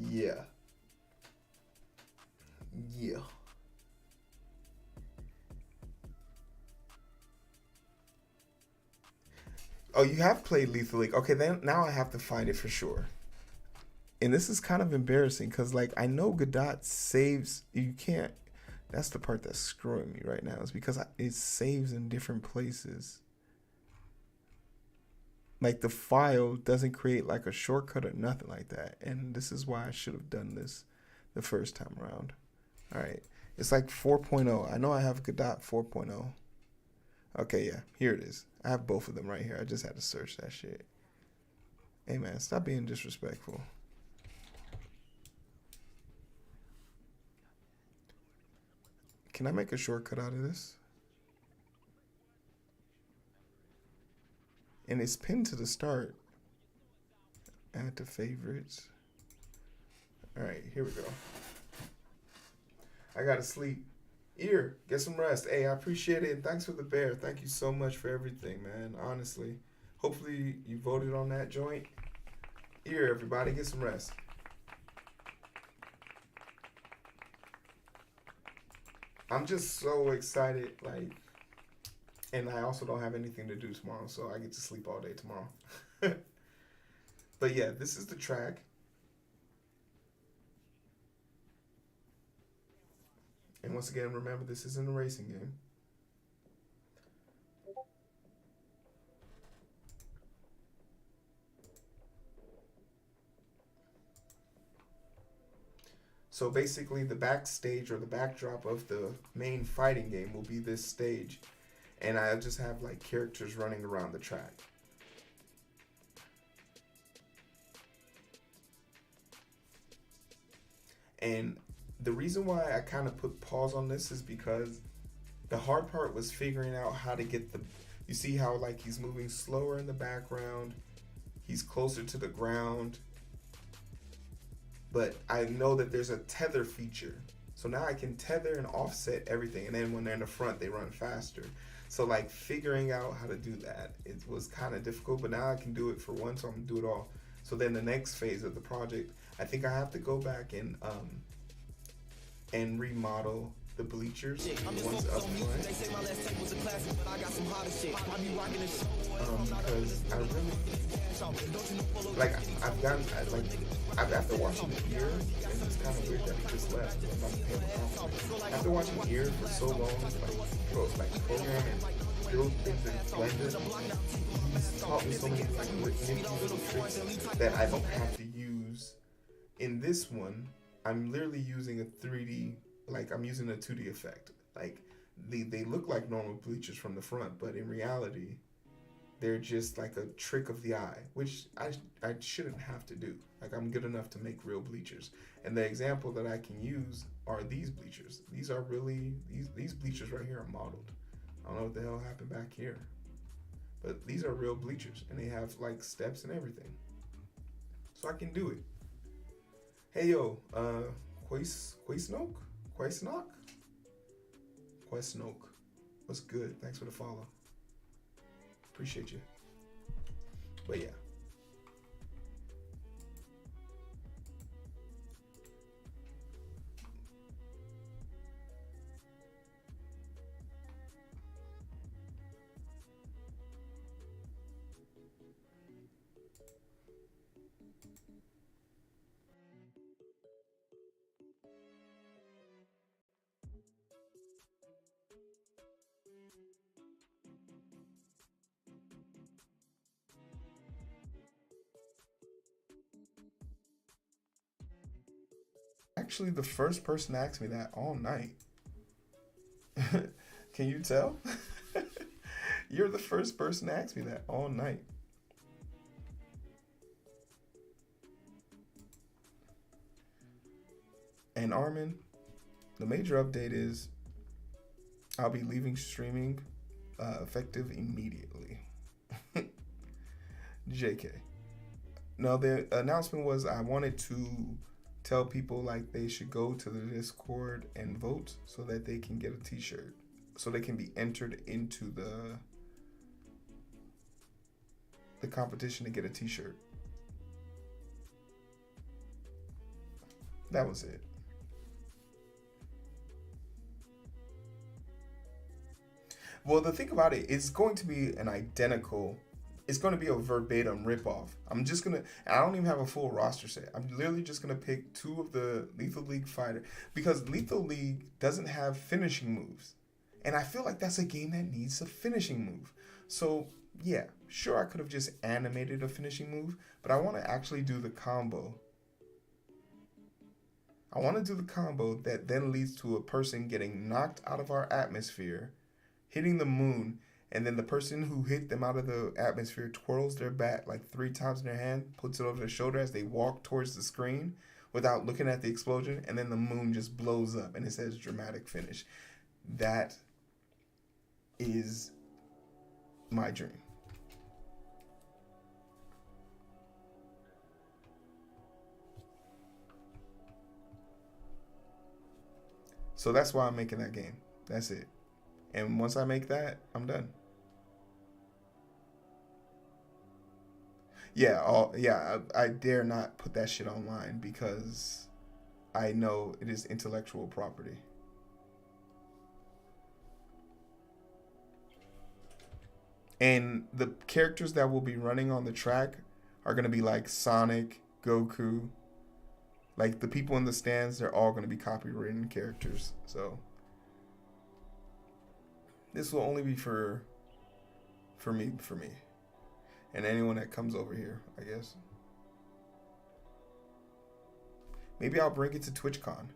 Yeah. Yeah. Oh, you have played Lethal League. Okay, then now I have to find it for sure. And this is kind of embarrassing because, like, I know Godot saves. You can't. That's the part that's screwing me right now. Is because it saves in different places. Like, the file doesn't create like a shortcut or nothing like that. And this is why I should have done this the first time around. All right. It's like 4.0. I know I have Godot 4.0. Okay, yeah. Here it is. I have both of them right here. I just had to search that shit. Hey, man, stop being disrespectful. Can I make a shortcut out of this? And it's pinned to the start. Add to favorites. All right, here we go. I gotta sleep. Ear, get some rest. Hey, I appreciate it. And thanks for the bear. Thank you so much for everything, man. Honestly. Hopefully you voted on that joint. Ear, everybody, get some rest. I'm just so excited, like, and I also don't have anything to do tomorrow, so I get to sleep all day tomorrow. But yeah, this is the track. And once again, remember, this isn't a racing game. So basically, the backstage or the backdrop of the main fighting game will be this stage. And I'll just have like characters running around the track. And the reason why I kind of put pause on this is because the hard part was figuring out how to get the, you see how like he's moving slower in the background, he's closer to the ground, but I know that there's a tether feature So now I can tether and offset everything, and then when they're in the front, they run faster. So like figuring out how to do that, it was kind of difficult, but now I can do it for one, so I'm gonna do it all. So then the next phase of the project, I think I have to go back and remodel the bleachers once up front. Because I really like after watching Heero, and it's kind of weird that he just left. I'm about to pay him a compliment. After watching Heero for so long, like program and build things in Blender, he's taught me so many like nifty little tricks that I don't have to use in this one. I'm literally using a 3D, like I'm using a 2D effect. Like they look like normal bleachers from the front, but in reality, they're just like a trick of the eye, which I shouldn't have to do. Like I'm good enough to make real bleachers. And the example that I can use are these bleachers. These are really, these bleachers right here are modeled. I don't know what the hell happened back here. But these are real bleachers, and they have like steps and everything. So I can do it. Hey yo, Quaysnoke? What's good? Thanks for the follow. Appreciate you. But yeah. Actually, the first person asked me that all night. Can you tell? You're the first person to ask me that all night. And Armin, the major update is I'll be leaving streaming effective immediately. JK. No, the announcement was I wanted to tell people like they should go to the Discord and vote so that they can get a t-shirt, so they can be entered into the competition to get a t-shirt. That was it. Well, the thing about it, it's going to be an identical, it's going to be a verbatim ripoff. I don't even have a full roster set. I'm literally just going to pick 2 of the Lethal League fighter, because Lethal League doesn't have finishing moves. And I feel like that's a game that needs a finishing move. So yeah, sure, I could have just animated a finishing move, but I want to actually do the combo. I want to do the combo that then leads to a person getting knocked out of our atmosphere, hitting the moon, and then the person who hit them out of the atmosphere twirls their bat like 3 times in their hand, puts it over their shoulder as they walk towards the screen without looking at the explosion, and then the moon just blows up and it says dramatic finish. That is my dream. So that's why I'm making that game. That's it. And once I make that, I'm done. Yeah, I dare not put that shit online because I know it is intellectual property. And the characters that will be running on the track are going to be like Sonic, Goku. Like the people in the stands, they're all going to be copywritten characters. So this will only be for me. And anyone that comes over here, I guess. Maybe I'll bring it to TwitchCon.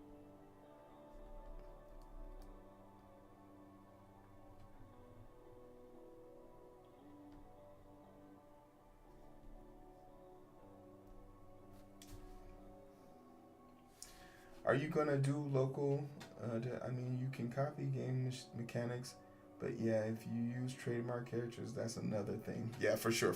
Are you gonna do local? You can copy game mechanics, but yeah, if you use trademark characters, that's another thing. Yeah, for sure.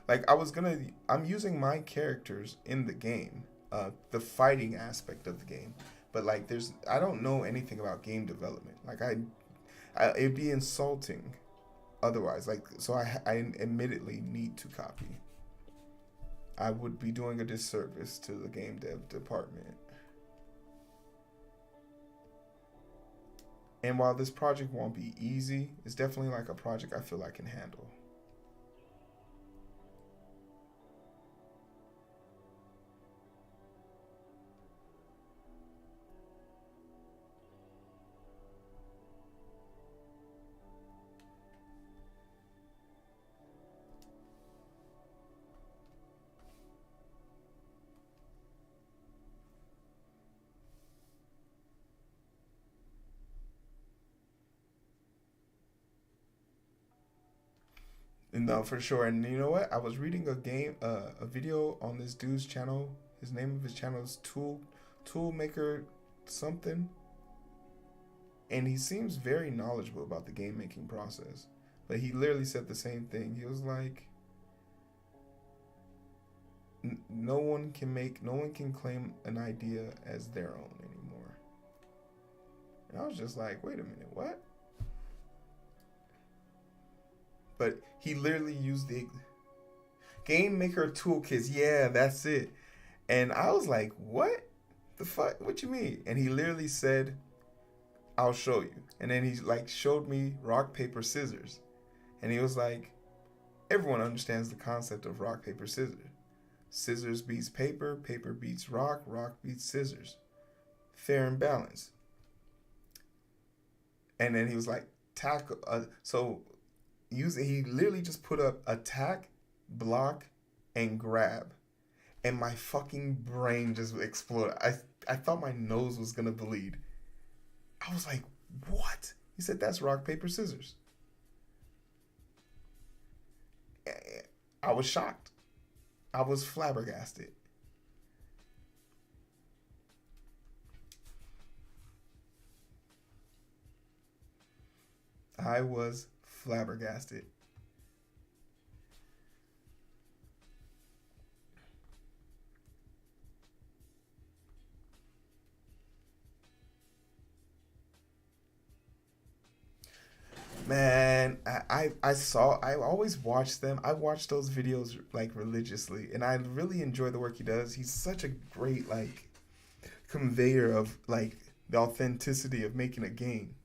Like I'm using my characters in the game, the fighting aspect of the game. But like, I don't know anything about game development. Like it'd be insulting otherwise. Like, so I admittedly need to copy. I would be doing a disservice to the game dev department. And while this project won't be easy, it's definitely like a project I feel I can handle. No, for sure. And you know what? I was reading a video on this dude's channel. His name of his channel is Toolmaker something. And he seems very knowledgeable about the game making process. But he literally said the same thing. He was like, no one can claim an idea as their own anymore. And I was just like, wait a minute, what? But he literally used the Game Maker Toolkits. Yeah, that's it. And I was like, what the fuck? What you mean? And he literally said, I'll show you. And then he like showed me rock, paper, scissors. And he was like, everyone understands the concept of rock, paper, scissors. Scissors beats paper, paper beats rock, rock beats scissors. Fair and balanced. And then he was like, tackle. He literally just put up attack, block, and grab. And my fucking brain just exploded. I thought my nose was gonna bleed. I was like, what? He said, that's rock, paper, scissors. I was shocked. I was flabbergasted. I was flabbergasted. Man, I always watch them. I watch those videos like religiously, and I really enjoy the work he does. He's such a great like conveyor of like the authenticity of making a game.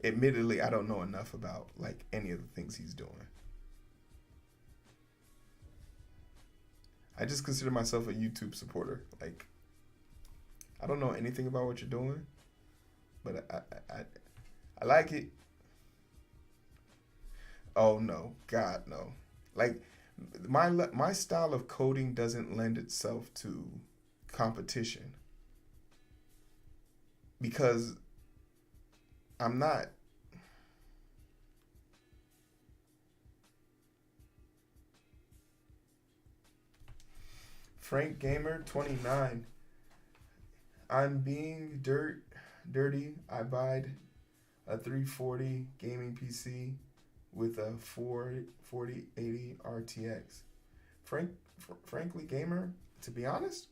Admittedly, I don't know enough about like any of the things he's doing. I just consider myself a YouTube supporter. Like, I don't know anything about what you're doing, but I like it. Oh no, God no! Like my style of coding doesn't lend itself to competition because I'm not. Frank Gamer 29. I'm being dirty. I buyed a 340 gaming PC with a 4080 RTX. Frankly Gamer, to be honest,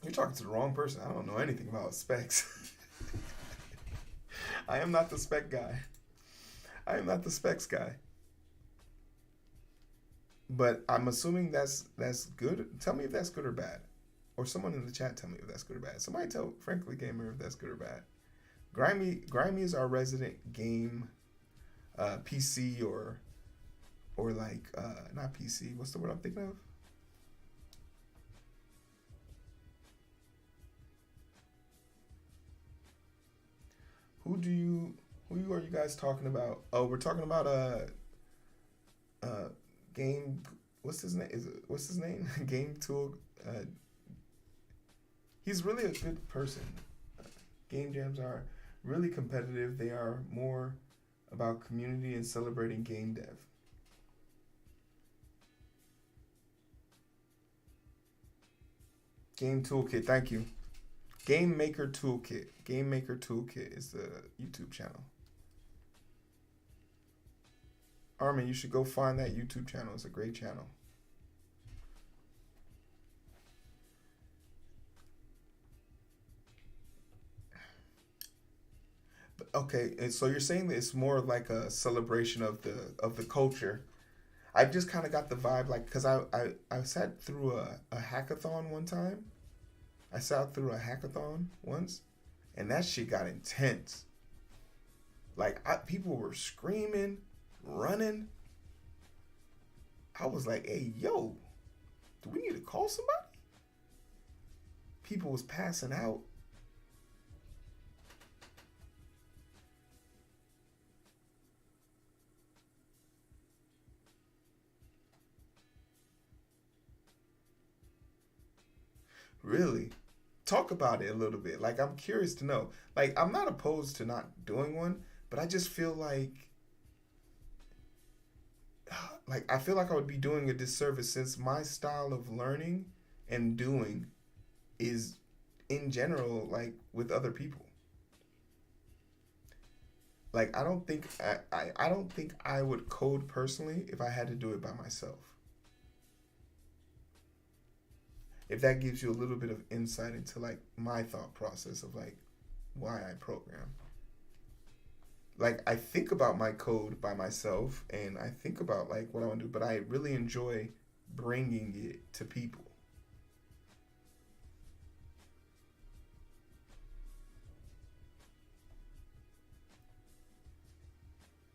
you're talking to the wrong person. I don't know anything about specs. I am not the spec guy. I am not the specs guy. But I'm assuming that's good. Tell me if that's good or bad. Or someone in the chat tell me if that's good or bad. Somebody tell Frankly Gamer if that's good or bad. Grimy is our resident game PC or like not PC. What's the word I'm thinking of? Who are you guys talking about? Oh, we're talking about game. What's his name? What's his name? Game Tool. He's really a good person. Game jams are really competitive. They are more about community and celebrating game dev. Game Toolkit, thank you. Game Maker Toolkit. Game Maker Toolkit is the YouTube channel. Harmon, you should go find that YouTube channel. It's a great channel. Okay, and so you're saying that it's more like a celebration of the culture. I just kind of got the vibe, like, because I sat through a hackathon one time. I sat through a hackathon once, and that shit got intense. Like, people were screaming, running. I was like, hey, yo, do we need to call somebody? People was passing out. Really? Talk about it a little bit. Like, I'm curious to know. Like, I'm not opposed to not doing one, but I just feel like I feel like I would be doing a disservice since my style of learning and doing is in general like with other people. Like, I don't think I would code personally if I had to do it by myself. If that gives you a little bit of insight into like my thought process of like why I program. Like, I think about my code by myself and I think about like what I want to do, but I really enjoy bringing it to people.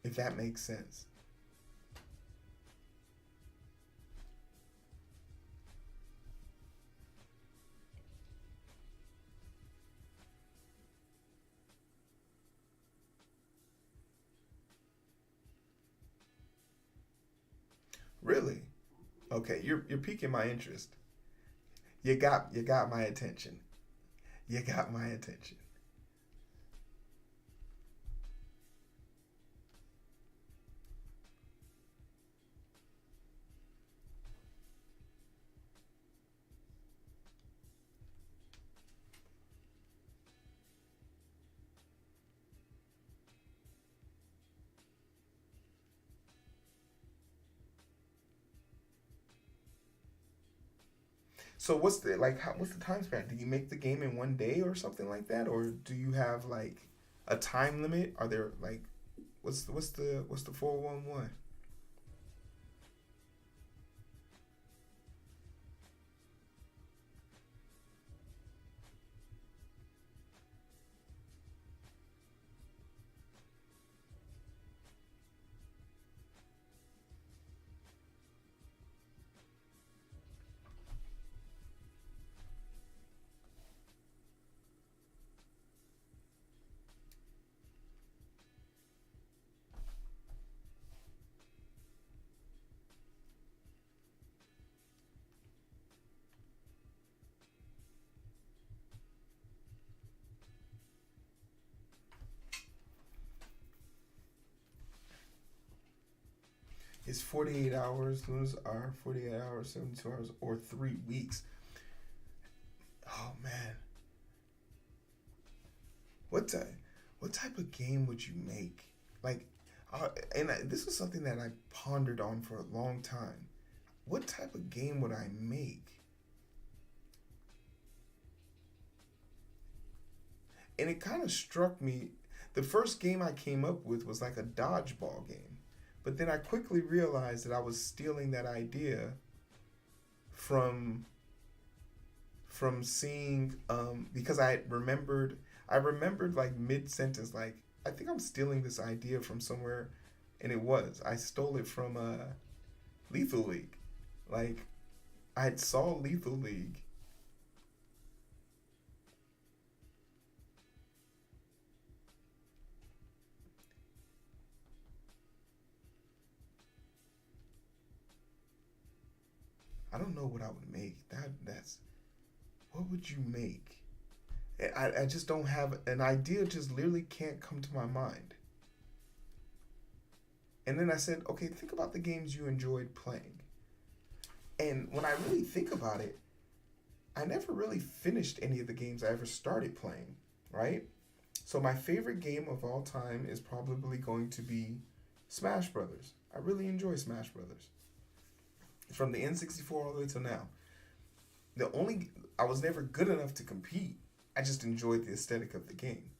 If that makes sense. Really? Okay, you're piquing my interest. You got my attention. You got my attention. So what's the like? What's the time span? Do you make the game in one day or something like that, or do you have like a time limit? Are there like what's the 411? It's 48 hours. Those are 48 hours, 72 hours, or 3 weeks. Oh man, what type what type of game would you make? Like, this is something that I pondered on for a long time. What type of game would I make? And it kind of struck me. The first game I came up with was like a dodgeball game, but then I quickly realized that I was stealing that idea from seeing because I remembered like mid sentence, like, I think I'm stealing this idea from somewhere, and I stole it from Lethal League. Like, I had saw Lethal League. I don't know what I would make. That's what would you make? I just don't have an idea. Just literally can't come to my mind. And then I said, okay, think about the games you enjoyed playing. And when I really think about it, I never really finished any of the games I ever started playing, right? So my favorite game of all time is probably going to be Smash Brothers. I really enjoy Smash Brothers. From the N64 all the way to now. I was never good enough to compete. I just enjoyed the aesthetic of the game.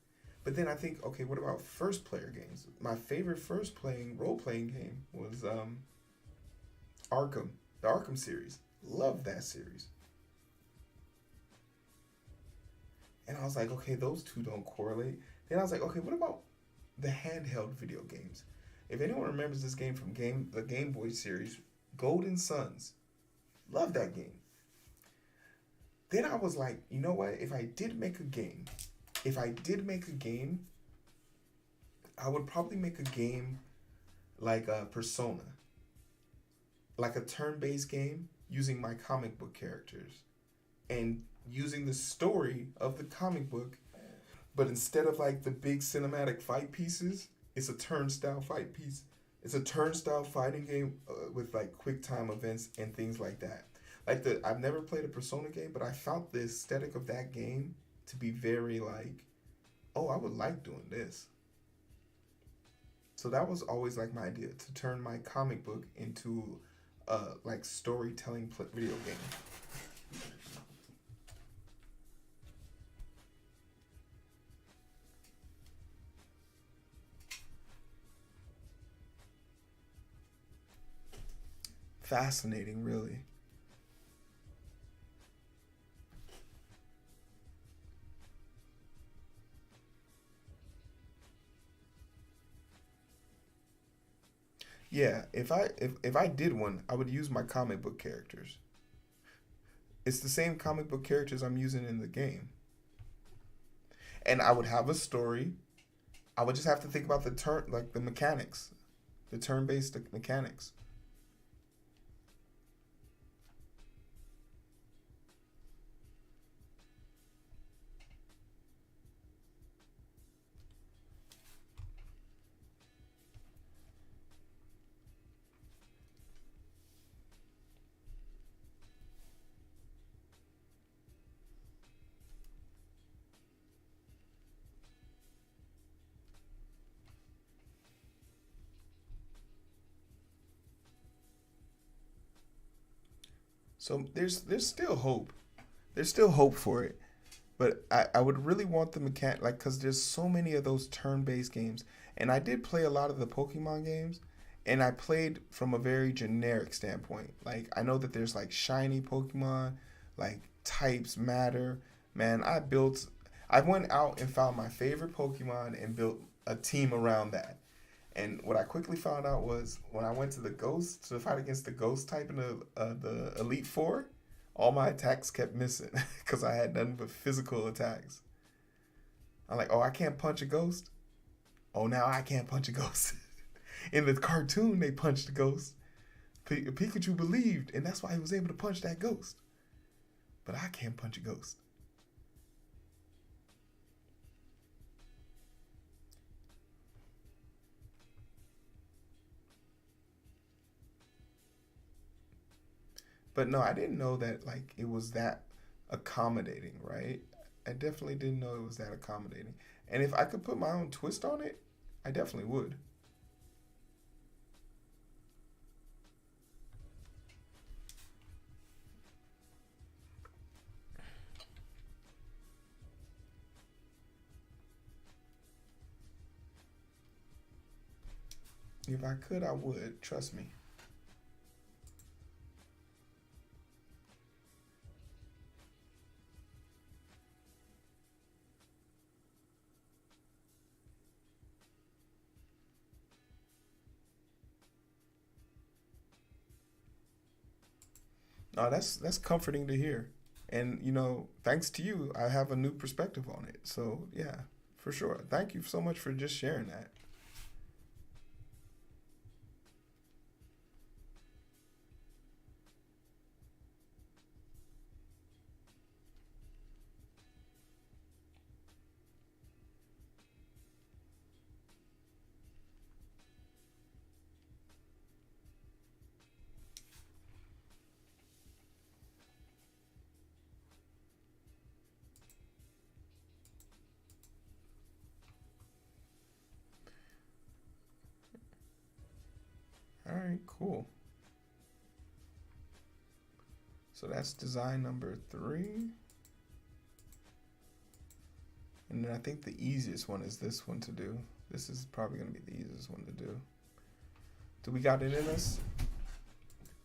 But then I think, okay, what about first player games? My favorite role playing game was Arkham, the Arkham series. Love that series. And I was like, okay, those two don't correlate. Then I was like, okay, what about the handheld video games? If anyone remembers this game from the Game Boy series, Golden Suns. Love that game. Then I was like, you know what? If I did make a game, I would probably make a game like a Persona. Like a turn-based game using my comic book characters. And using the story of the comic book, but instead of like the big cinematic fight pieces, it's a turnstile fight piece. It's a turnstile fighting game with like quick time events and things like that. I've never played a Persona game, but I found the aesthetic of that game to be very like, oh, I would like doing this. So that was always like my idea, to turn my comic book into like storytelling video game. Fascinating, really. Yeah, if I did one, I would use my comic book characters. It's the same comic book characters I'm using in the game. And I would have a story. I would just have to think about the mechanics, the turn-based mechanics. So there's still hope. There's still hope for it. But I would really want the mechanic, like, because there's so many of those turn-based games. And I did play a lot of the Pokemon games, and I played from a very generic standpoint. Like, I know that there's, like, shiny Pokemon, like, types matter. Man, I went out and found my favorite Pokemon and built a team around that. And what I quickly found out was when I went to the fight against the Ghost type in the Elite Four, all my attacks kept missing because I had nothing but physical attacks. I'm like, oh, I can't punch a ghost? Oh, now I can't punch a ghost. In the cartoon, they punched the ghost. Pikachu believed, and that's why he was able to punch that ghost. But I can't punch a ghost. But no, I didn't know that like it was that accommodating, right? I definitely didn't know it was that accommodating. And if I could put my own twist on it, I definitely would. If I could, I would. Trust me. No, that's comforting to hear. And thanks to you, I have a new perspective on it. So yeah, for sure. Thank you so much for just sharing that. All right, cool. So that's design number 3. And then I think the easiest one is this one to do. This is probably going to be the easiest one to do. Do we got it in us?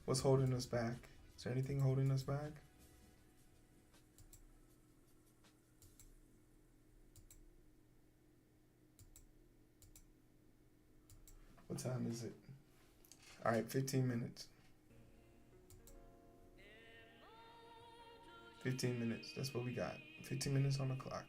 What's holding us back? Is there anything holding us back? What time is it? All right, 15 minutes. 15 minutes. That's what we got. 15 minutes on the clock.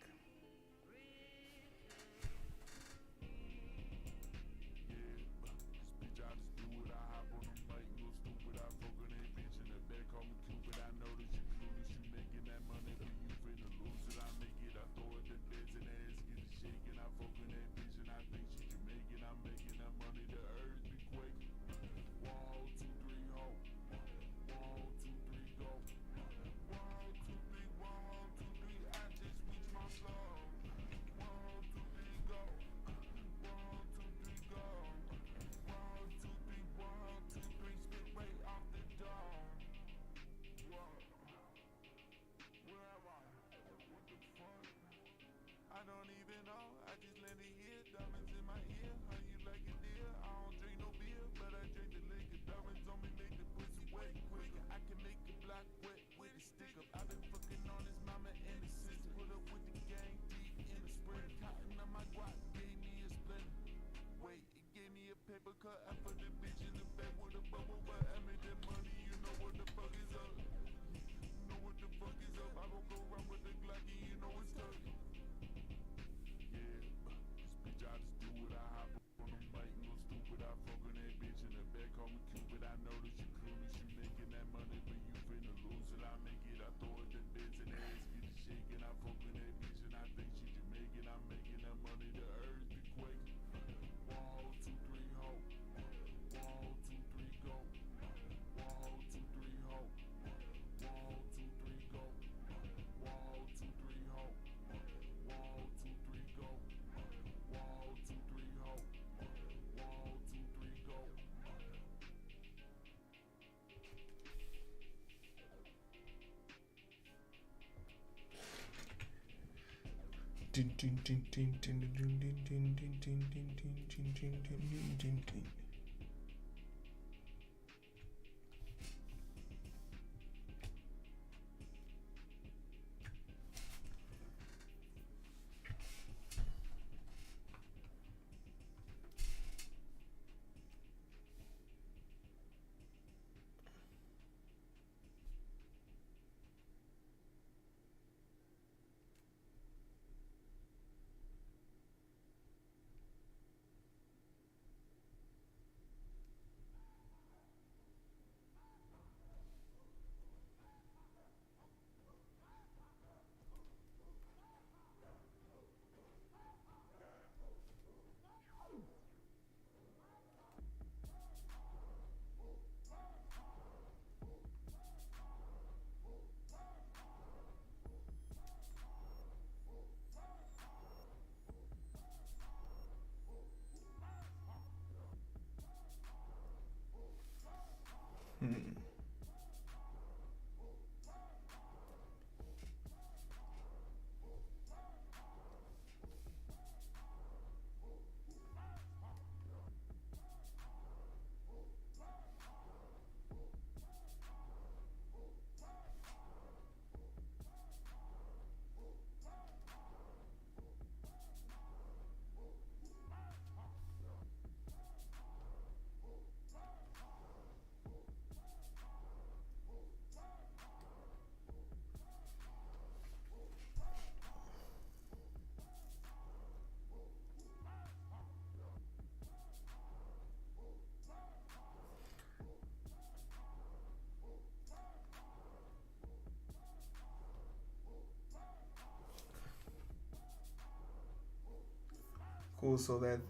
Cool. So that's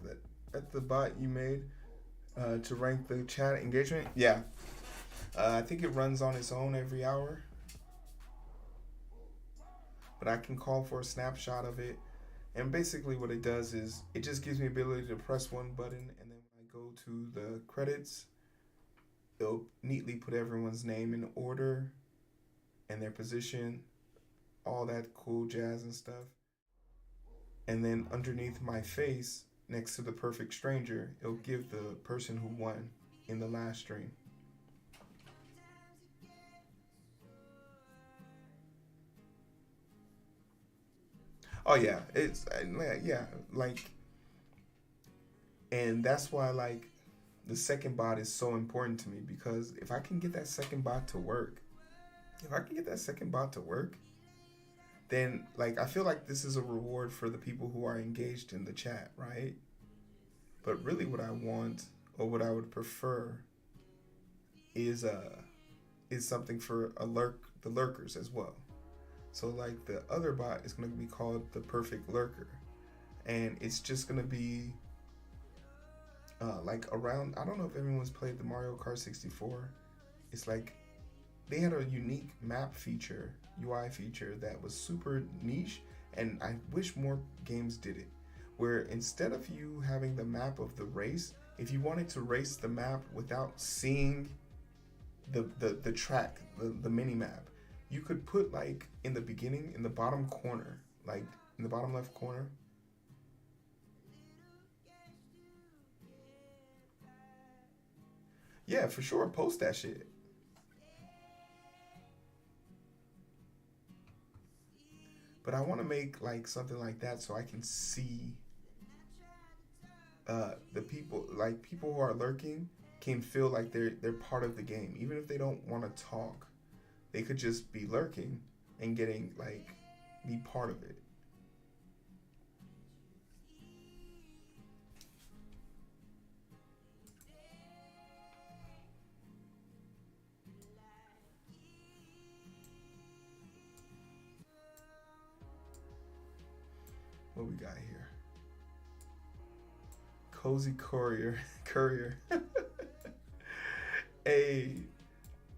the bot you made to rank the chat engagement. Yeah. I think it runs on its own every hour. But I can call for a snapshot of it. And basically what it does is it just gives me ability to press one button, and then when I go to the credits, it'll neatly put everyone's name in order and their position, all that cool jazz and stuff. And then underneath my face, next to the perfect stranger, it'll give the person who won in the last stream. Oh yeah, it's yeah, like, and that's why like the second bot is so important to me, because if I can get that second bot to work, then like I feel like this is a reward for the people who are engaged in the chat, right? But really what I want, or what I would prefer, is something for the lurkers as well. So like the other bot is going to be called the perfect lurker, and it's just going to be like around, I don't know if everyone's played the Mario Kart 64. It's like they had a unique map feature, UI feature that was super niche, and I wish more games did it, where instead of you having the map of the race, if you wanted to race the map without seeing the track, the mini map, you could put like in the beginning, in the bottom corner, like in the bottom left corner, yeah, for sure, post that shit. But I want to make like something like that so I can see the people, like people who are lurking can feel like they're part of the game, even if they don't want to talk. They could just be lurking and getting like be part of it. What we got here? Cozy Courier. Hey,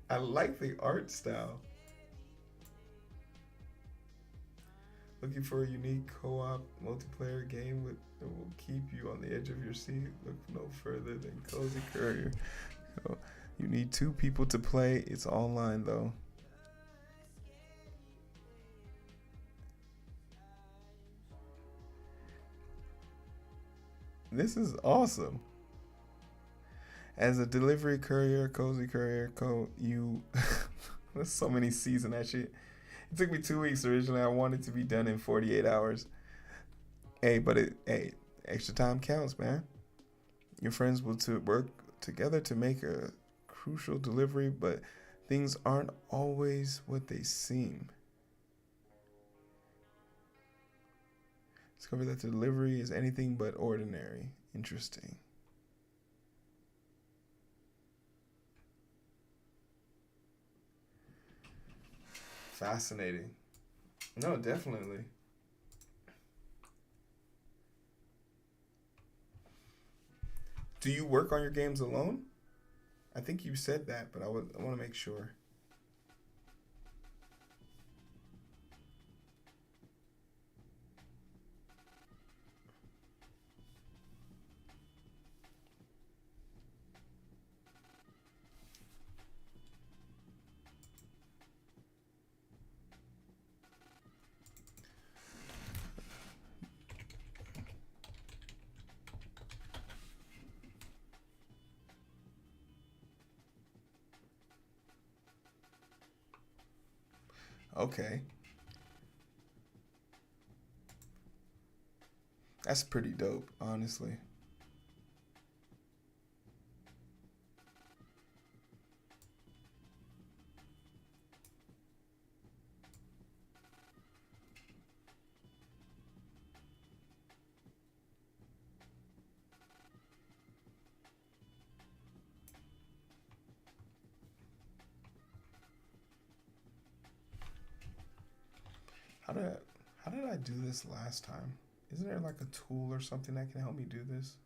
I like the art style. Looking for a unique co-op multiplayer game that will keep you on the edge of your seat? Look no further than Cozy Courier. So, you need 2 people to play. It's online though. This is awesome. As a delivery courier, Cozy Courier, there's so many C's in that shit. It took me 2 weeks originally. I wanted to be done in 48 hours. Hey, extra time counts, man. Your friends will work together to make a crucial delivery, but things aren't always what they seem. Discover that the delivery is anything but ordinary. Interesting. Fascinating. No, definitely. Do you work on your games alone? I think you said that, but I want to make sure. Okay. That's pretty dope, honestly. How did I do this last time? Isn't there like a tool or something that can help me do this?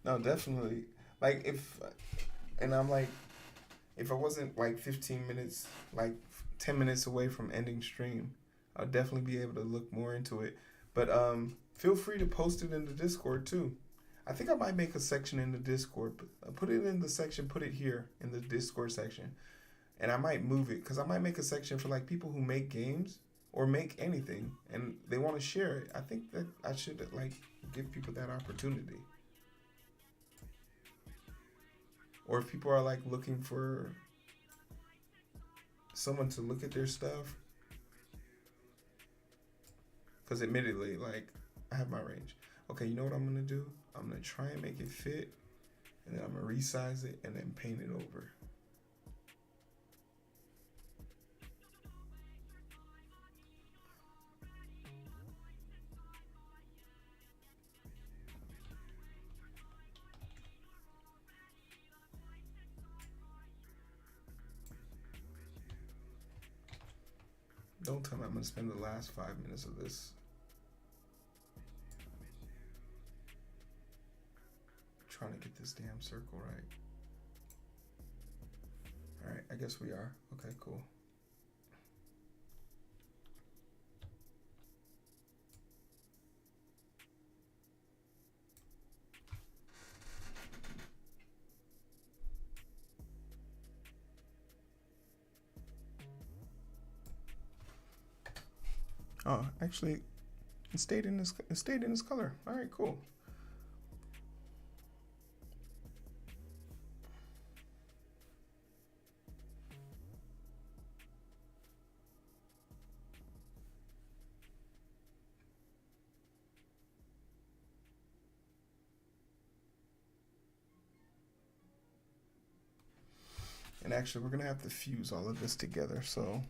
No, definitely. Like and I'm like, if I wasn't like 15 minutes, like 10 minutes away from ending stream, I'll definitely be able to look more into it. But feel free to post it in the Discord too. I think I might make a section in the Discord. Put it in the section, put it here in the Discord section. And I might move it because I might make a section for like people who make games or make anything and they want to share it. I think that I should like give people that opportunity. Or if people are like looking for someone to look at their stuff, because admittedly, like, I have my range. Okay, you know what I'm gonna do? I'm gonna try and make it fit, and then I'm gonna resize it and then paint it over. Don't tell me I'm gonna spend the last 5 minutes of this trying to get this damn circle right. Alright, I guess we are. Okay, cool. Oh, actually, it stayed in this color. All right, cool. And actually, we're gonna have to fuse all of this together. So.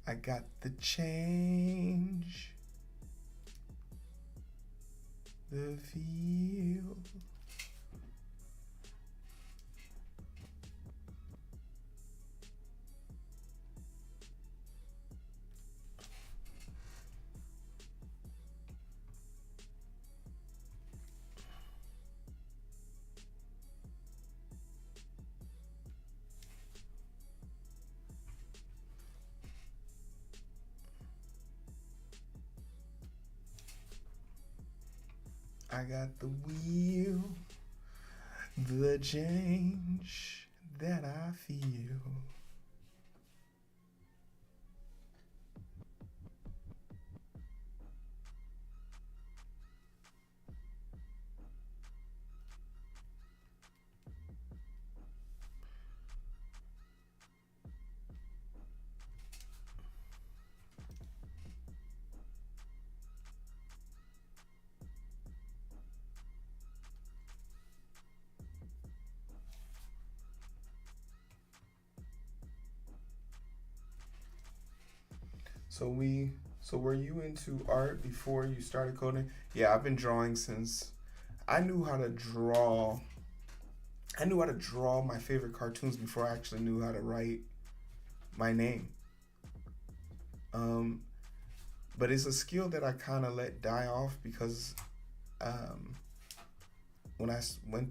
I got the change, the feel. I got the wheel, the change that I feel. So were you into art before you started coding? Yeah, I've been drawing since I knew how to draw. I knew how to draw my favorite cartoons before I actually knew how to write my name. But it's a skill that I kind of let die off because when I went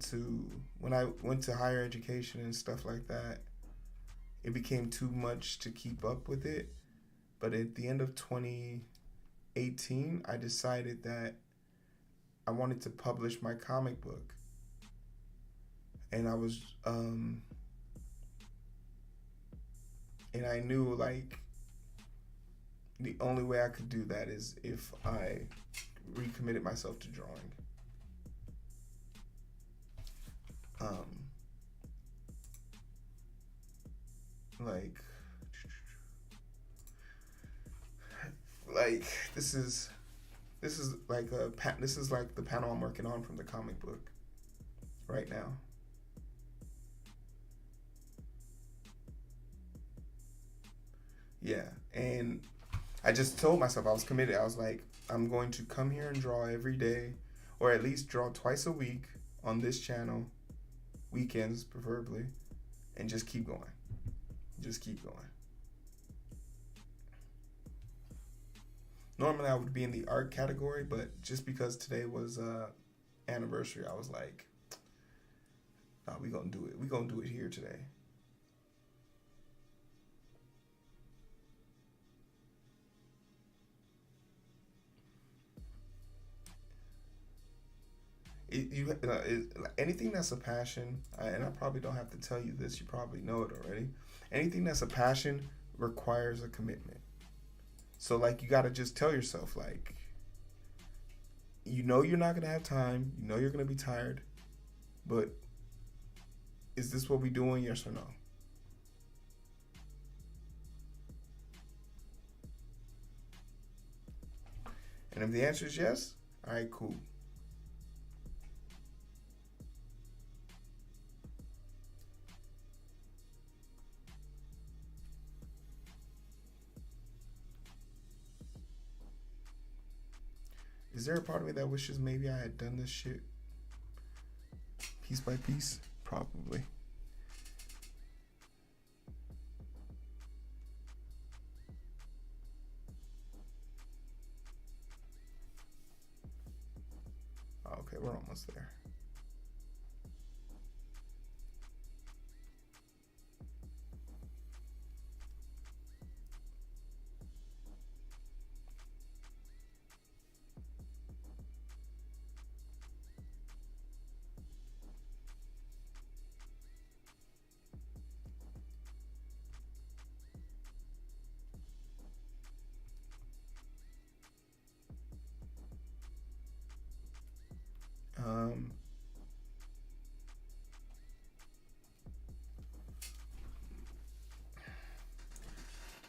to higher education and stuff like that, it became too much to keep up with it. But at the end of 2018, I decided that I wanted to publish my comic book. And I was, and I knew like the only way I could do that is if I recommitted myself to drawing. Like this is like this is like the panel I'm working on from the comic book right now. Yeah, and I just told myself I was committed. I was like, I'm going to come here and draw every day, or at least draw twice a week on this channel, weekends preferably, and just keep going. Just keep going. Normally I would be in the art category, but just because today was anniversary, I was like, nah, we gonna do it. We gonna do it here today. Anything that's a passion, and I probably don't have to tell you this, you probably know it already. Anything that's a passion requires a commitment. So like you gotta just tell yourself, like, you know you're not gonna have time, you know you're gonna be tired, but is this what we doing, yes or no? And if the answer is yes, all right, cool. Is there a part of me that wishes maybe I had done this shit piece by piece? Probably. Okay, we're almost there.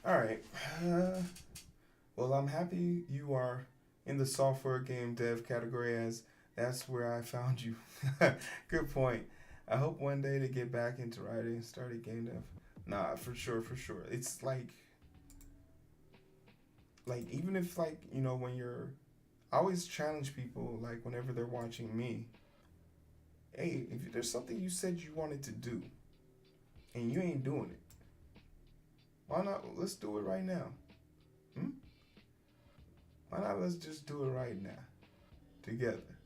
All right. Well, I'm happy you are in the software game dev category, as that's where I found you. Good point. I hope one day to get back into writing, start a game dev. Nah, for sure, for sure. It's like even if like, you know, when you're, I always challenge people like whenever they're watching me. Hey, if there's something you said you wanted to do and you ain't doing it, why not? Let's do it right now. Why not? Let's just do it right now, together.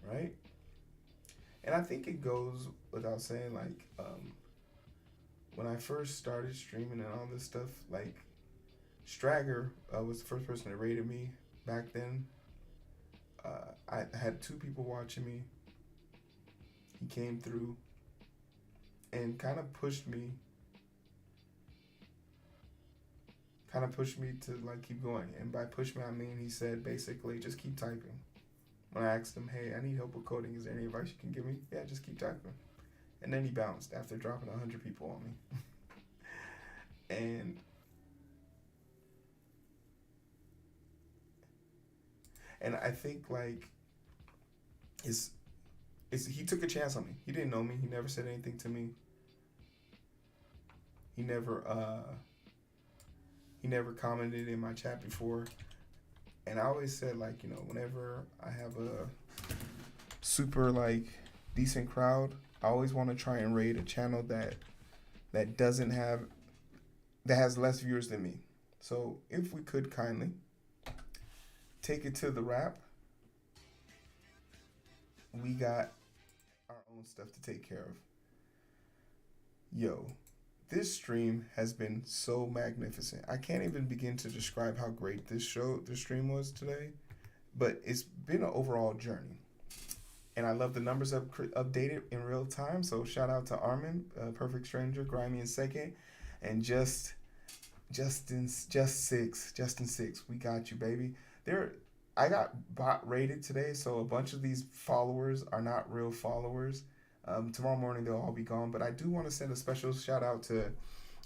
Right? And I think it goes without saying, like, when I first started streaming and all this stuff, like, Stragger was the first person that rated me back then. I had 2 people watching me. He came through and kind of pushed me to like keep going. And by push me, I mean he said basically just keep typing. When I asked him, hey, I need help with coding, is there any advice you can give me? Yeah, just keep typing. And then he bounced after dropping 100 people on me. and I think like it's he took a chance on me. He didn't know me. He never said anything to me. He never commented in my chat before. And I always said, like, you know, whenever I have a super like decent crowd, I always want to try and raid a channel that has less viewers than me. So if we could kindly take it to the wrap, we got our own stuff to take care of. Yo, this stream has been so magnificent. I can't even begin to describe how great this stream was today, but it's been an overall journey. And I love the numbers updated in real time. So shout out to Armin, Perfect Stranger, Grimy in second, and Justin 6. We got you, baby. I got bot rated today, so a bunch of these followers are not real followers. Tomorrow morning they'll all be gone, but I do want to send a special shout out to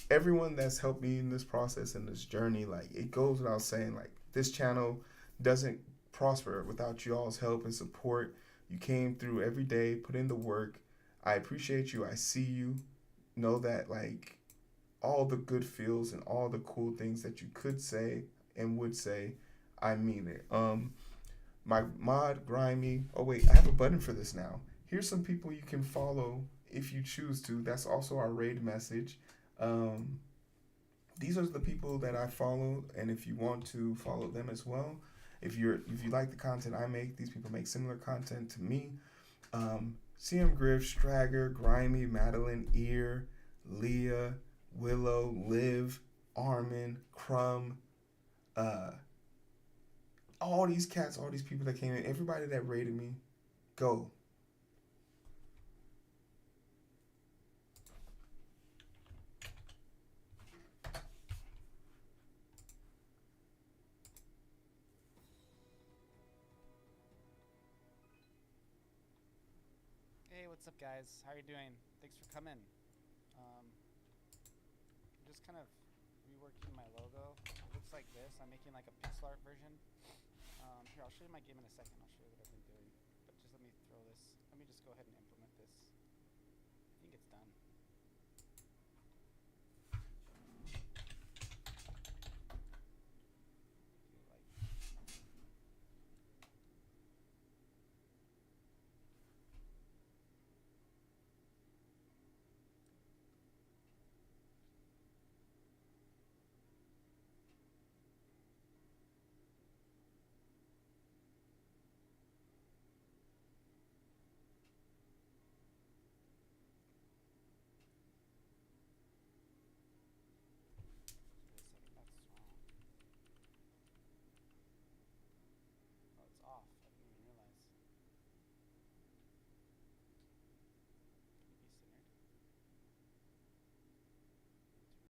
everyone that's helped me in this process and this journey. Like, it goes without saying, like, this channel doesn't prosper without y'all's help and support. You came through every day, put in the work. I appreciate you. I see you. Know that, like, all the good feels and all the cool things that you could say and would say. I mean it. My mod Grimy. Oh wait, I have a button for this now. Here's some people you can follow if you choose to. That's also our raid message. These are the people that I follow, and if you want to follow them as well, if you like the content I make, these people make similar content to me. CM Griff, Stragger, Grimy, Madeline, Ear, Leah, Willow, Liv, Armin, Crumb, all these cats, all these people that came in, everybody that rated me, go. Hey, what's up, guys? How are you doing? Thanks for coming. I'm just kind of reworking my logo. It looks like this. I'm making like a pixel art version. Here, I'll show you my game in a second. I'll show you what I've been doing. But just let me throw this. Let me just go ahead and implement this. I think it's done.